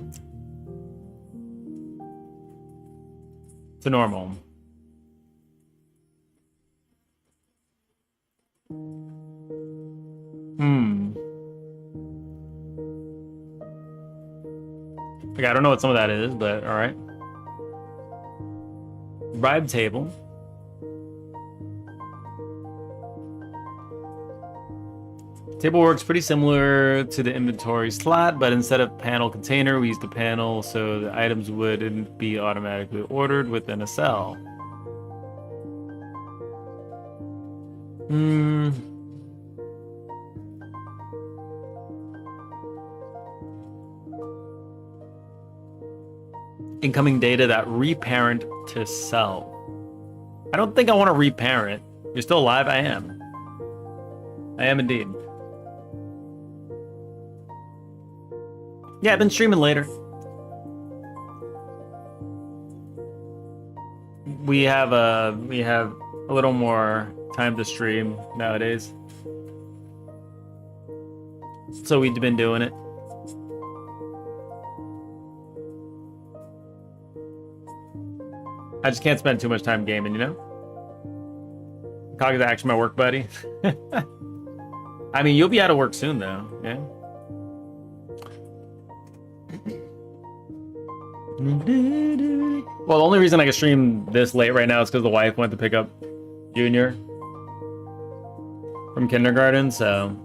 to normal. Okay, I don't know what some of that is, but all right. Bribe table. Table works pretty similar to the inventory slot, but instead of panel container, we use the panel so the items wouldn't be automatically ordered within a cell. Incoming data that reparent to cell. I don't think I want to reparent. You're still alive? I am. I am indeed. Yeah, I've been streaming later. We have a little more time to stream nowadays. So we've been doing it. I just can't spend too much time gaming, you know? Cog is actually my work buddy. I mean, you'll be out of work soon, though. Yeah. Well, the only reason I can stream this late right now is because the wife went to pick up Junior from kindergarten, so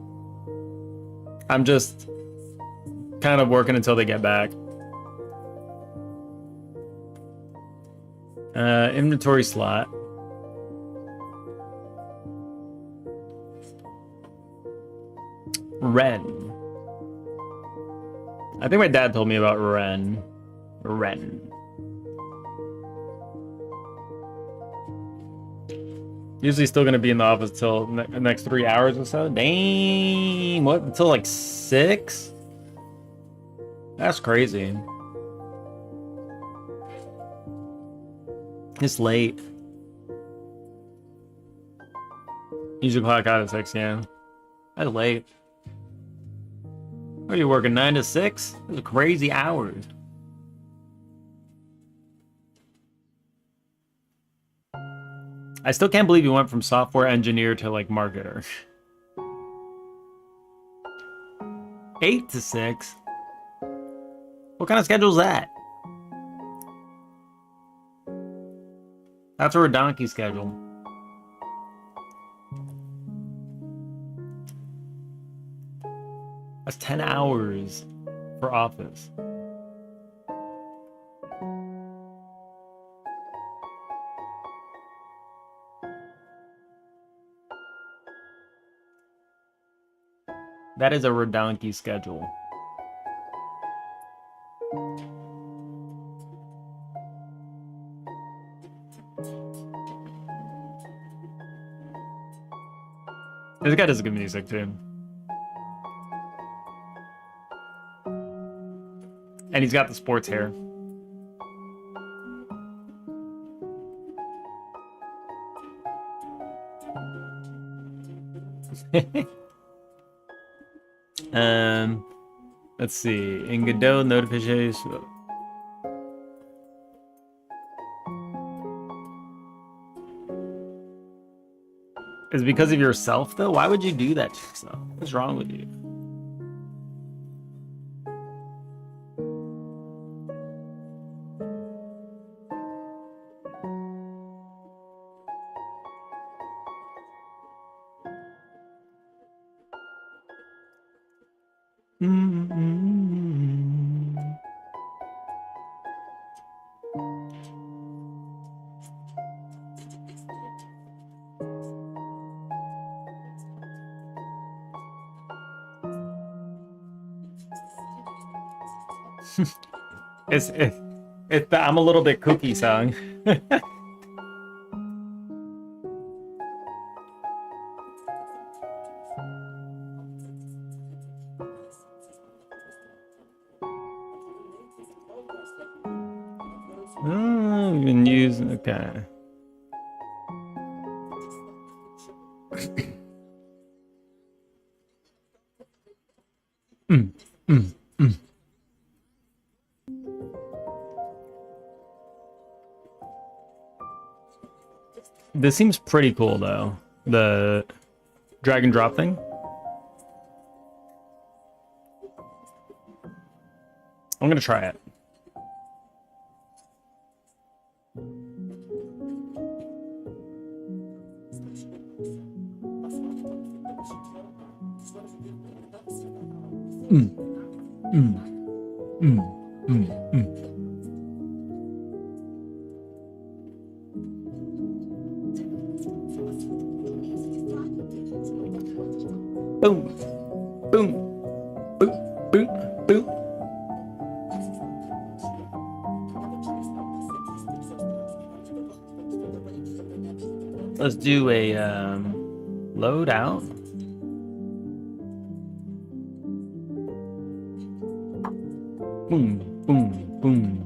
I'm just kind of working until they get back. Inventory slot. Ren. I think my dad told me about Ren. Usually still gonna be in the office till the next 3 hours or so. Dang, what? Until like 6? That's crazy. It's late. Usually clock out at 6, yeah. That's late. Are you working 9 to 6? Those are crazy hours. I still can't believe you went from software engineer to like marketer. 8 to 6? What kind of schedule is that? That's a donkey schedule. That's 10 hours for office. That is a redonky schedule. This guy does good music too. And he's got the sports hair. Let's see. In Godot, notifications. Is it because of yourself, though? Why would you do that to yourself? What's wrong with you? It's the I'm a little bit kooky song. Oh, you can use okay. Mm, mm, mm. This seems pretty cool though. The drag and drop thing. I'm gonna try it. Mm, mm, mm, mm, mm. Boom, boom, boom, boom, boom. Let's do a load out. Boom, boom, boom.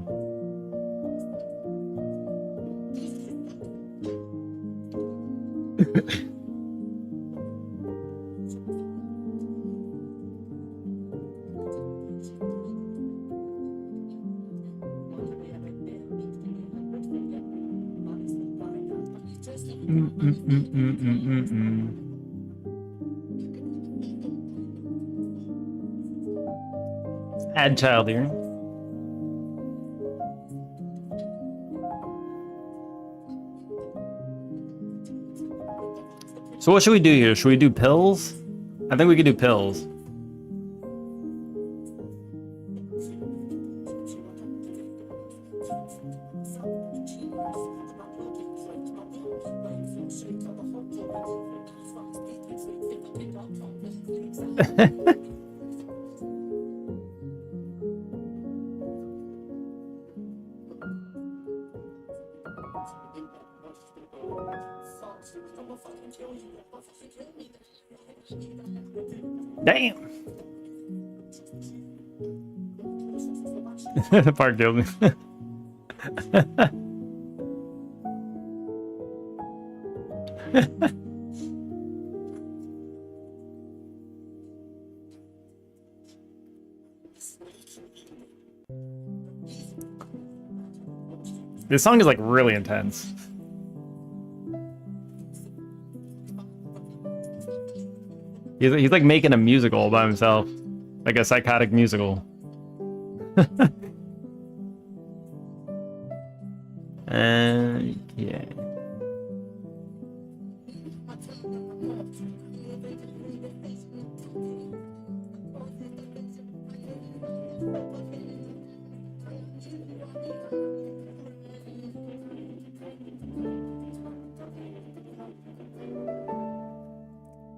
Add child here. So what should we do here? Should we do pills? I think we could do pills. Damn. The park killed me. This song is like really intense. He's like making a musical by himself, like a psychotic musical. Yeah.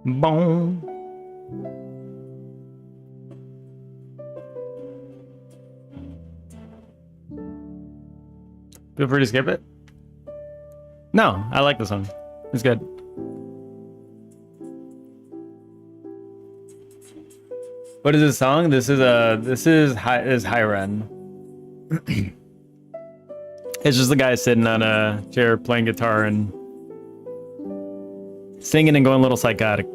Boom. Feel free to skip it. No, I like this one. It's good. What is this song? This is High Ren. It's just the guy sitting on a chair playing guitar and singing and going a little psychotic.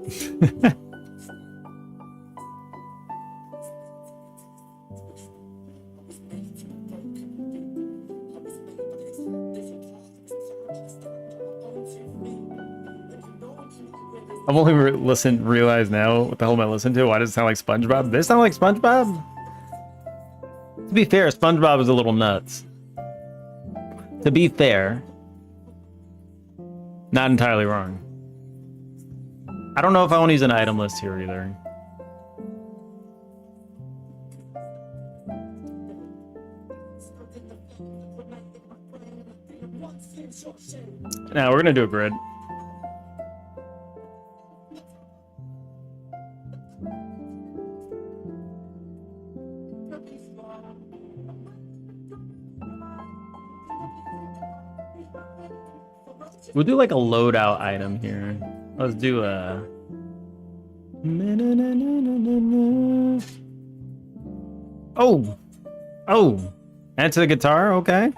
I've only realized now what the hell am I listening to? Why does it sound like SpongeBob? This sound like SpongeBob? To be fair, SpongeBob is a little nuts. To be fair, not entirely wrong. I don't know if I want to use an item list here either. Now we're gonna do a grid. We'll do like a loadout item here. Let's do a. Oh, oh, add to the guitar. Okay.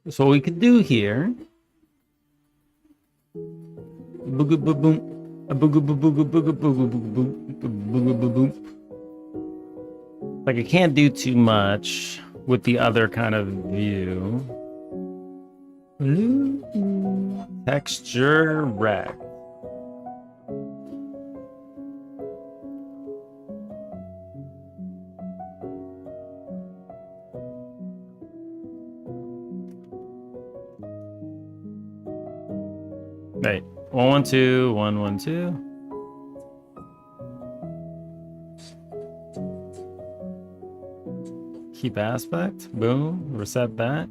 So what we could do here. Booga boom boom. A booga boo booga booga booga booga booga boom. Like I can't do too much with the other kind of view. Texture rec. Wait, 112, 112. Keep aspect. Boom. Reset that.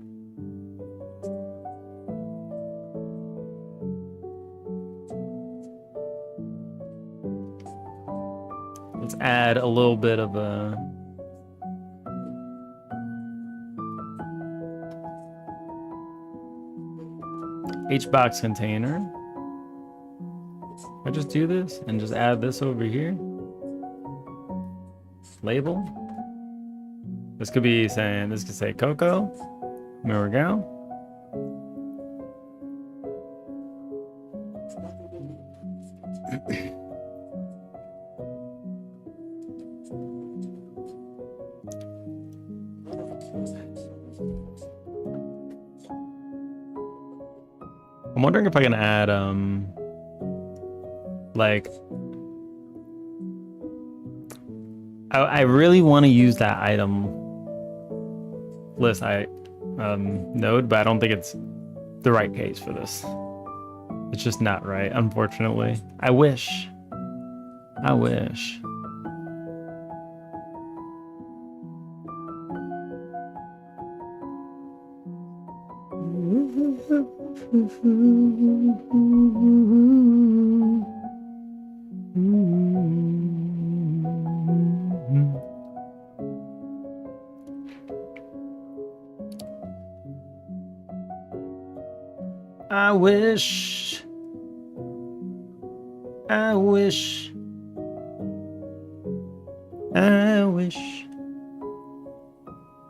Let's add a little bit of a. HBox container. I just do this and just add this over here. Label. This could be saying, this could say Coco. There we go. I'm wondering if I can add, like, I really want to use that item list node, but I don't think it's the right case for this. It's just not right, unfortunately. I wish. I wish. I wish. I wish. I wish.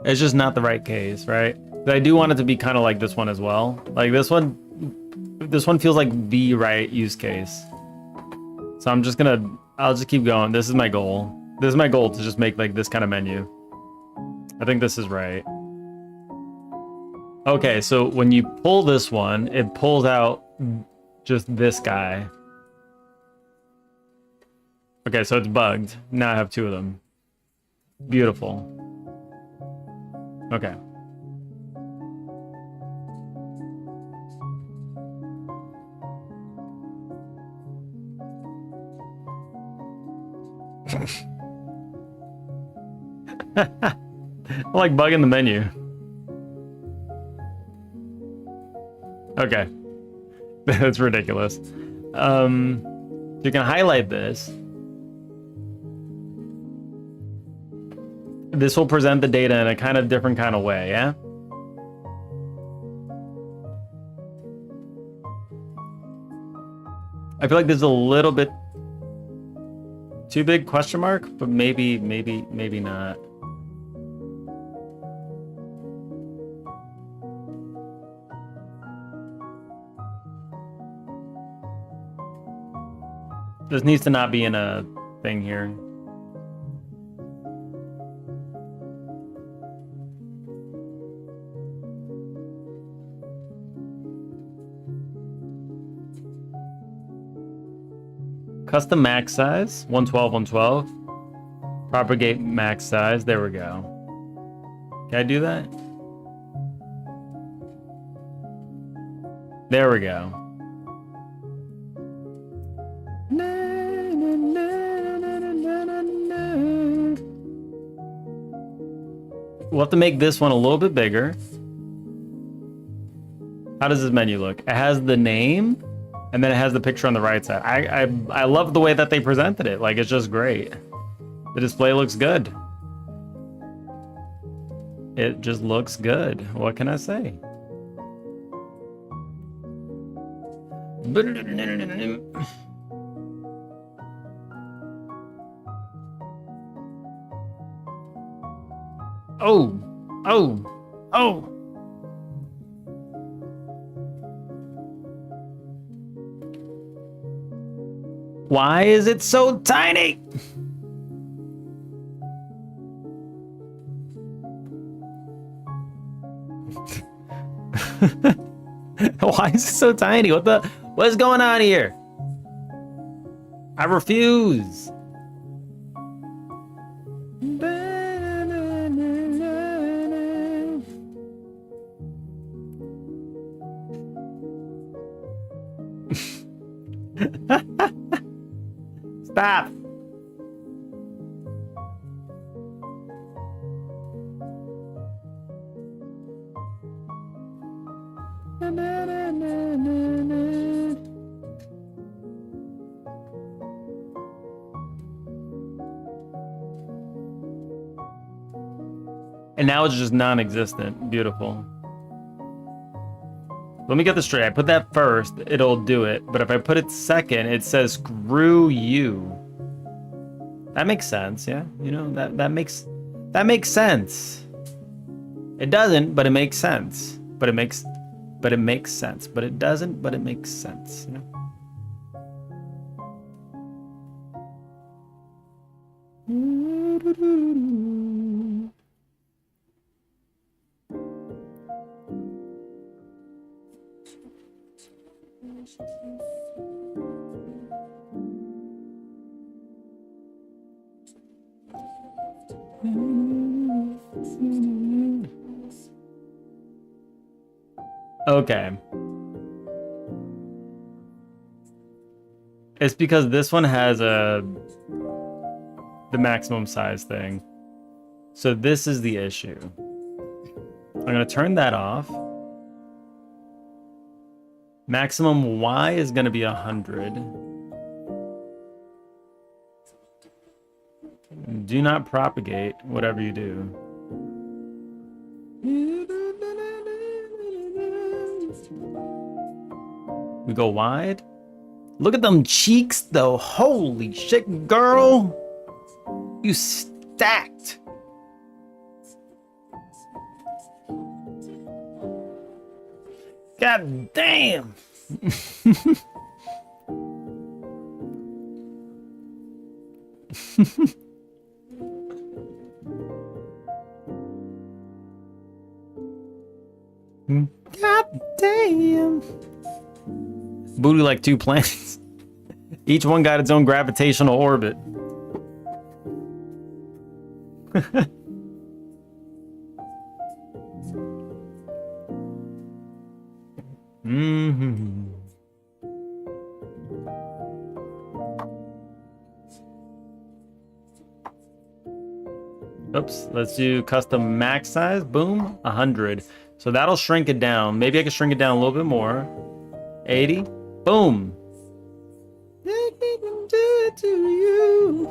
It's just not the right case, right? But I do want it to be kind of like this one as well. Like this one feels like the right use case. So I'll just keep going. This is my goal. This is my goal, to just make like this kind of menu. I think this is right. Okay, so when you pull this one, it pulls out just this guy. Okay, so it's bugged. Now I have two of them. Beautiful. Okay. I like bugging the menu. Okay. That's ridiculous. You can highlight this. This will present the data in a kind of different kind of way, yeah? I feel like there's a little bit too big question mark, but maybe not. This needs to not be in a thing here. Custom max size, 112, 112. Propagate max size, there we go. Can I do that? There we go. We'll have to make this one a little bit bigger. How does this menu look? It has the name, And then it has the picture on the right side. I love the way that they presented it. Like, it's just great. The display looks good. It just looks good. What can I say? Oh, oh, oh. Why is it so tiny? Why is it so tiny? What's going on here? I refuse. Stop. And now it's just non-existent. Beautiful. Let me get this straight. I put that first, it'll do it. But if I put it second, it says screw you. That makes sense, yeah? You know, that makes sense. It doesn't, but it makes sense. But it makes sense. But it doesn't, but it makes sense, you know? Okay. It's because this one has the maximum size thing. So this is the issue. I'm gonna turn that off. Maximum Y is gonna be 100. Do not propagate whatever you do. We go wide. Look at them cheeks though. Holy shit, girl. You stacked. God damn. God damn. Booty like two planets. Each one got its own gravitational orbit. Oops, let's do custom max size. Boom, 100. So that'll shrink it down. Maybe I can shrink it down a little bit more. 80. Boom. I can do it to you.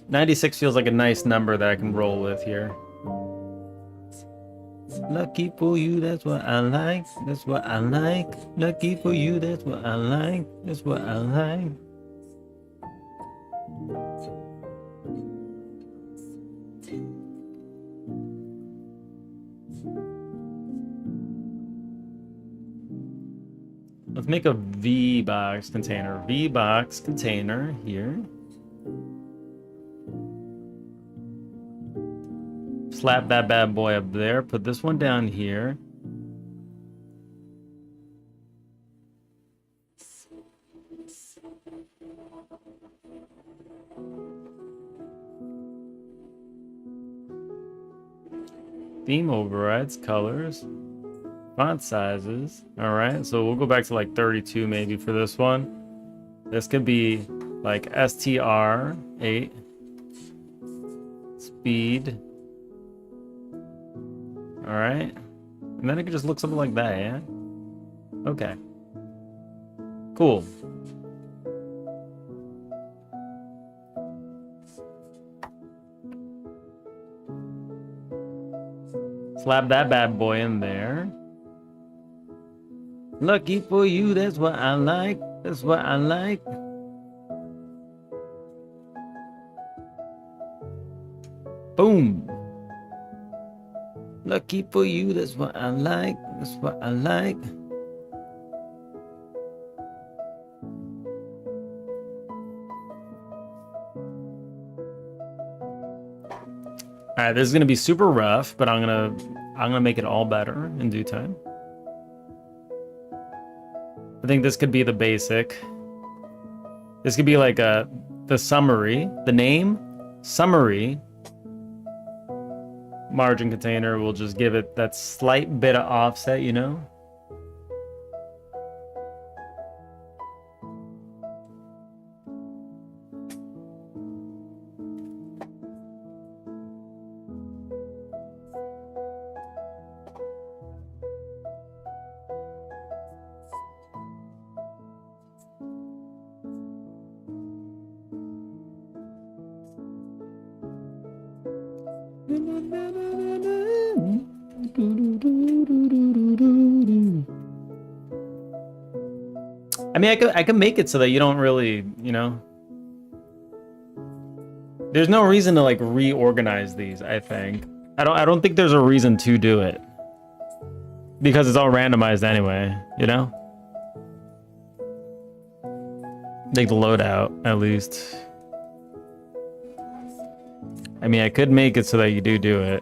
96 feels like a nice number that I can roll with here. Lucky for you, that's what I like. That's what I like. Lucky for you, that's what I like. That's what I like. Let's make a V-box container. V-box container here. Slap that bad boy up there. Put this one down here. Theme overrides, colors, font sizes. All right, so we'll go back to like 32 maybe for this one. This could be like STR8. speed. All right. And then it could just look something like that, yeah? Okay. Cool. Slap that bad boy in there. Lucky for you, that's what I like. That's what I like. Boom. Lucky for you, that's what I like. That's what I like. All right, this is gonna be super rough, but I'm gonna make it all better in due time. I think this could be the basic. This could be like the summary, the name, summary. Margin container will just give it that slight bit of offset, you know? I mean, I could make it so that you don't really, you know. There's no reason to like reorganize these, I think. I don't think there's a reason to do it. Because it's all randomized anyway, you know? Take the loadout, at least. I mean, I could make it so that you do it.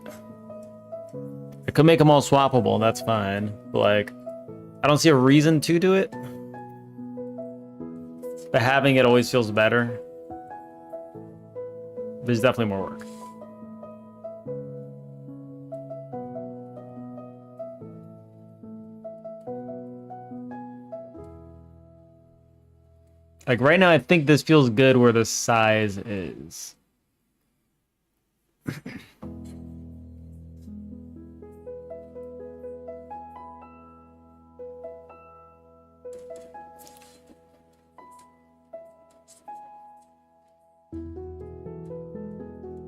I could make them all swappable, that's fine. But like, I don't see a reason to do it. But having it always feels better. There's definitely more work. Like right now, I think this feels good where the size is.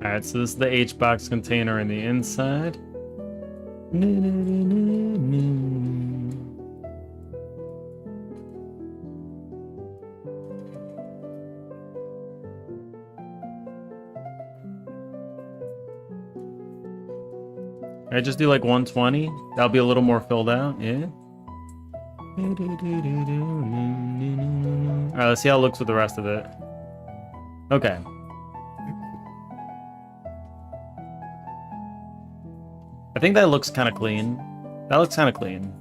Alright, so this is the HBox container in the inside. I just do like 120. That'll be a little more filled out, yeah. Alright, let's see how it looks with the rest of it. Okay. I think that looks kind of clean. That looks kind of clean.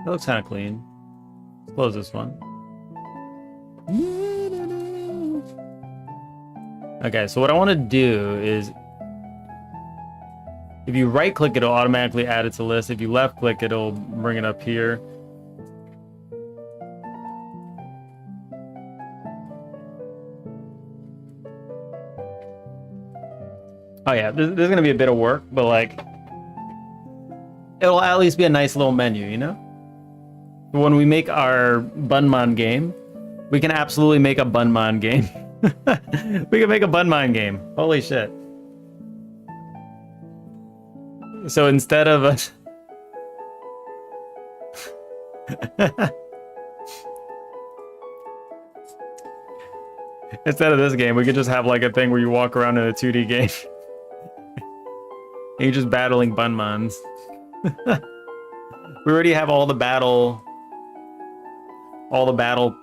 That looks kind of clean. Let's close this one. Okay, so what I want to do is, if you right click, it'll automatically add it to list. If you left click, it'll bring it up here. Oh yeah, there's gonna be a bit of work, but like, it'll at least be a nice little menu, you know? When we make our Bunman game, we can absolutely make a Bunman game. We can make a Bunman game. Holy shit. So instead of a... Instead of this game, we could just have like a thing where you walk around in a 2D game. And you're just battling Bunmans. We already have all the battle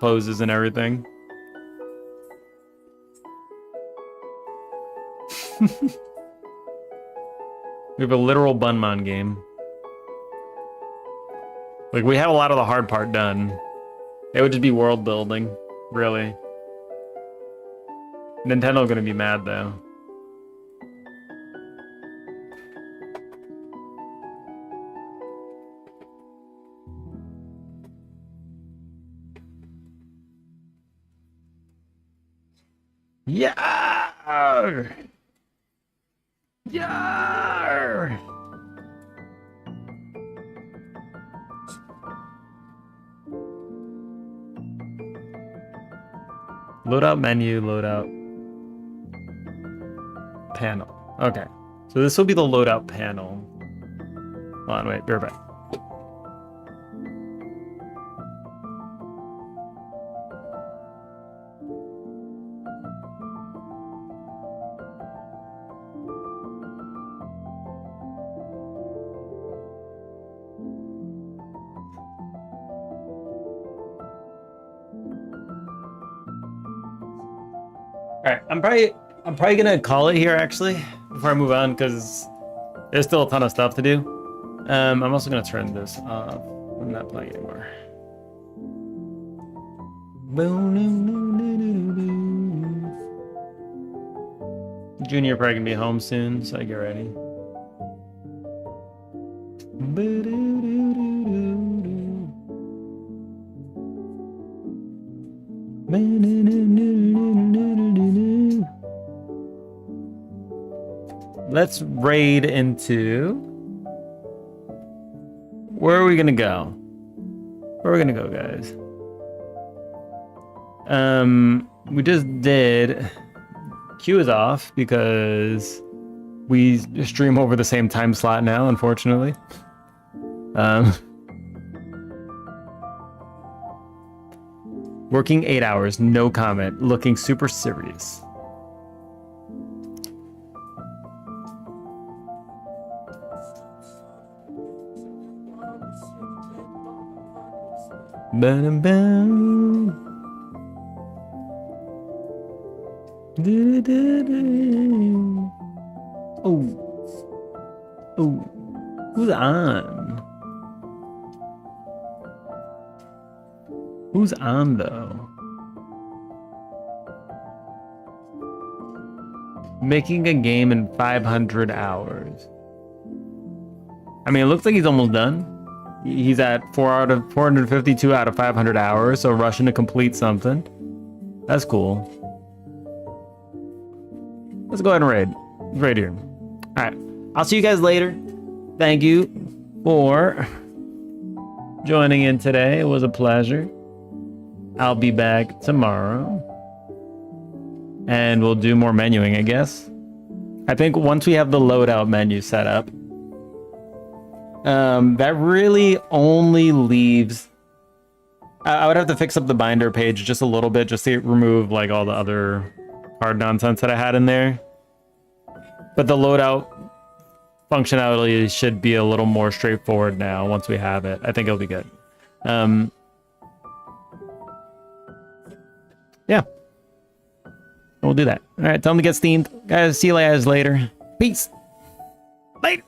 poses and everything. We have a literal Bunman game. Like, we have a lot of the hard part done. It would just be world building, really. Nintendo gonna be mad though. Yeah. Yeah. Loadout menu, loadout panel. Okay. So this will be the loadout panel. Hold on, wait, be right back. Alright, I'm probably gonna call it here actually before I move on because there's still a ton of stuff to do. I'm also gonna turn this off. I'm not playing anymore. Junior probably gonna be home soon, so I get ready. Let's raid into... Where are we gonna go? Where are we gonna go, guys? We just did... Q is off because we stream over the same time slot now, unfortunately. Working 8 hours, no comment, looking super serious. Ba-dum-bum. Do-do-do-do. Oh. Oh. Who's on? Who's on though? Making a game in 500 hours. I mean, it looks like he's almost done. He's at 452 out of 500 hours, so rushing to complete something. That's cool. Let's go ahead and raid. Right here. All right. I'll see you guys later. Thank you for joining in today. It was a pleasure. I'll be back tomorrow. And we'll do more menuing, I guess. I think once we have the loadout menu set up, that really only leaves... I would have to fix up the binder page just a little bit, just to remove like all the other card nonsense that I had in there. But the loadout functionality should be a little more straightforward now once we have it. I think it'll be good. Yeah. We'll do that. All right, tell them to get steamed. Guys, see you guys later. Peace. Later.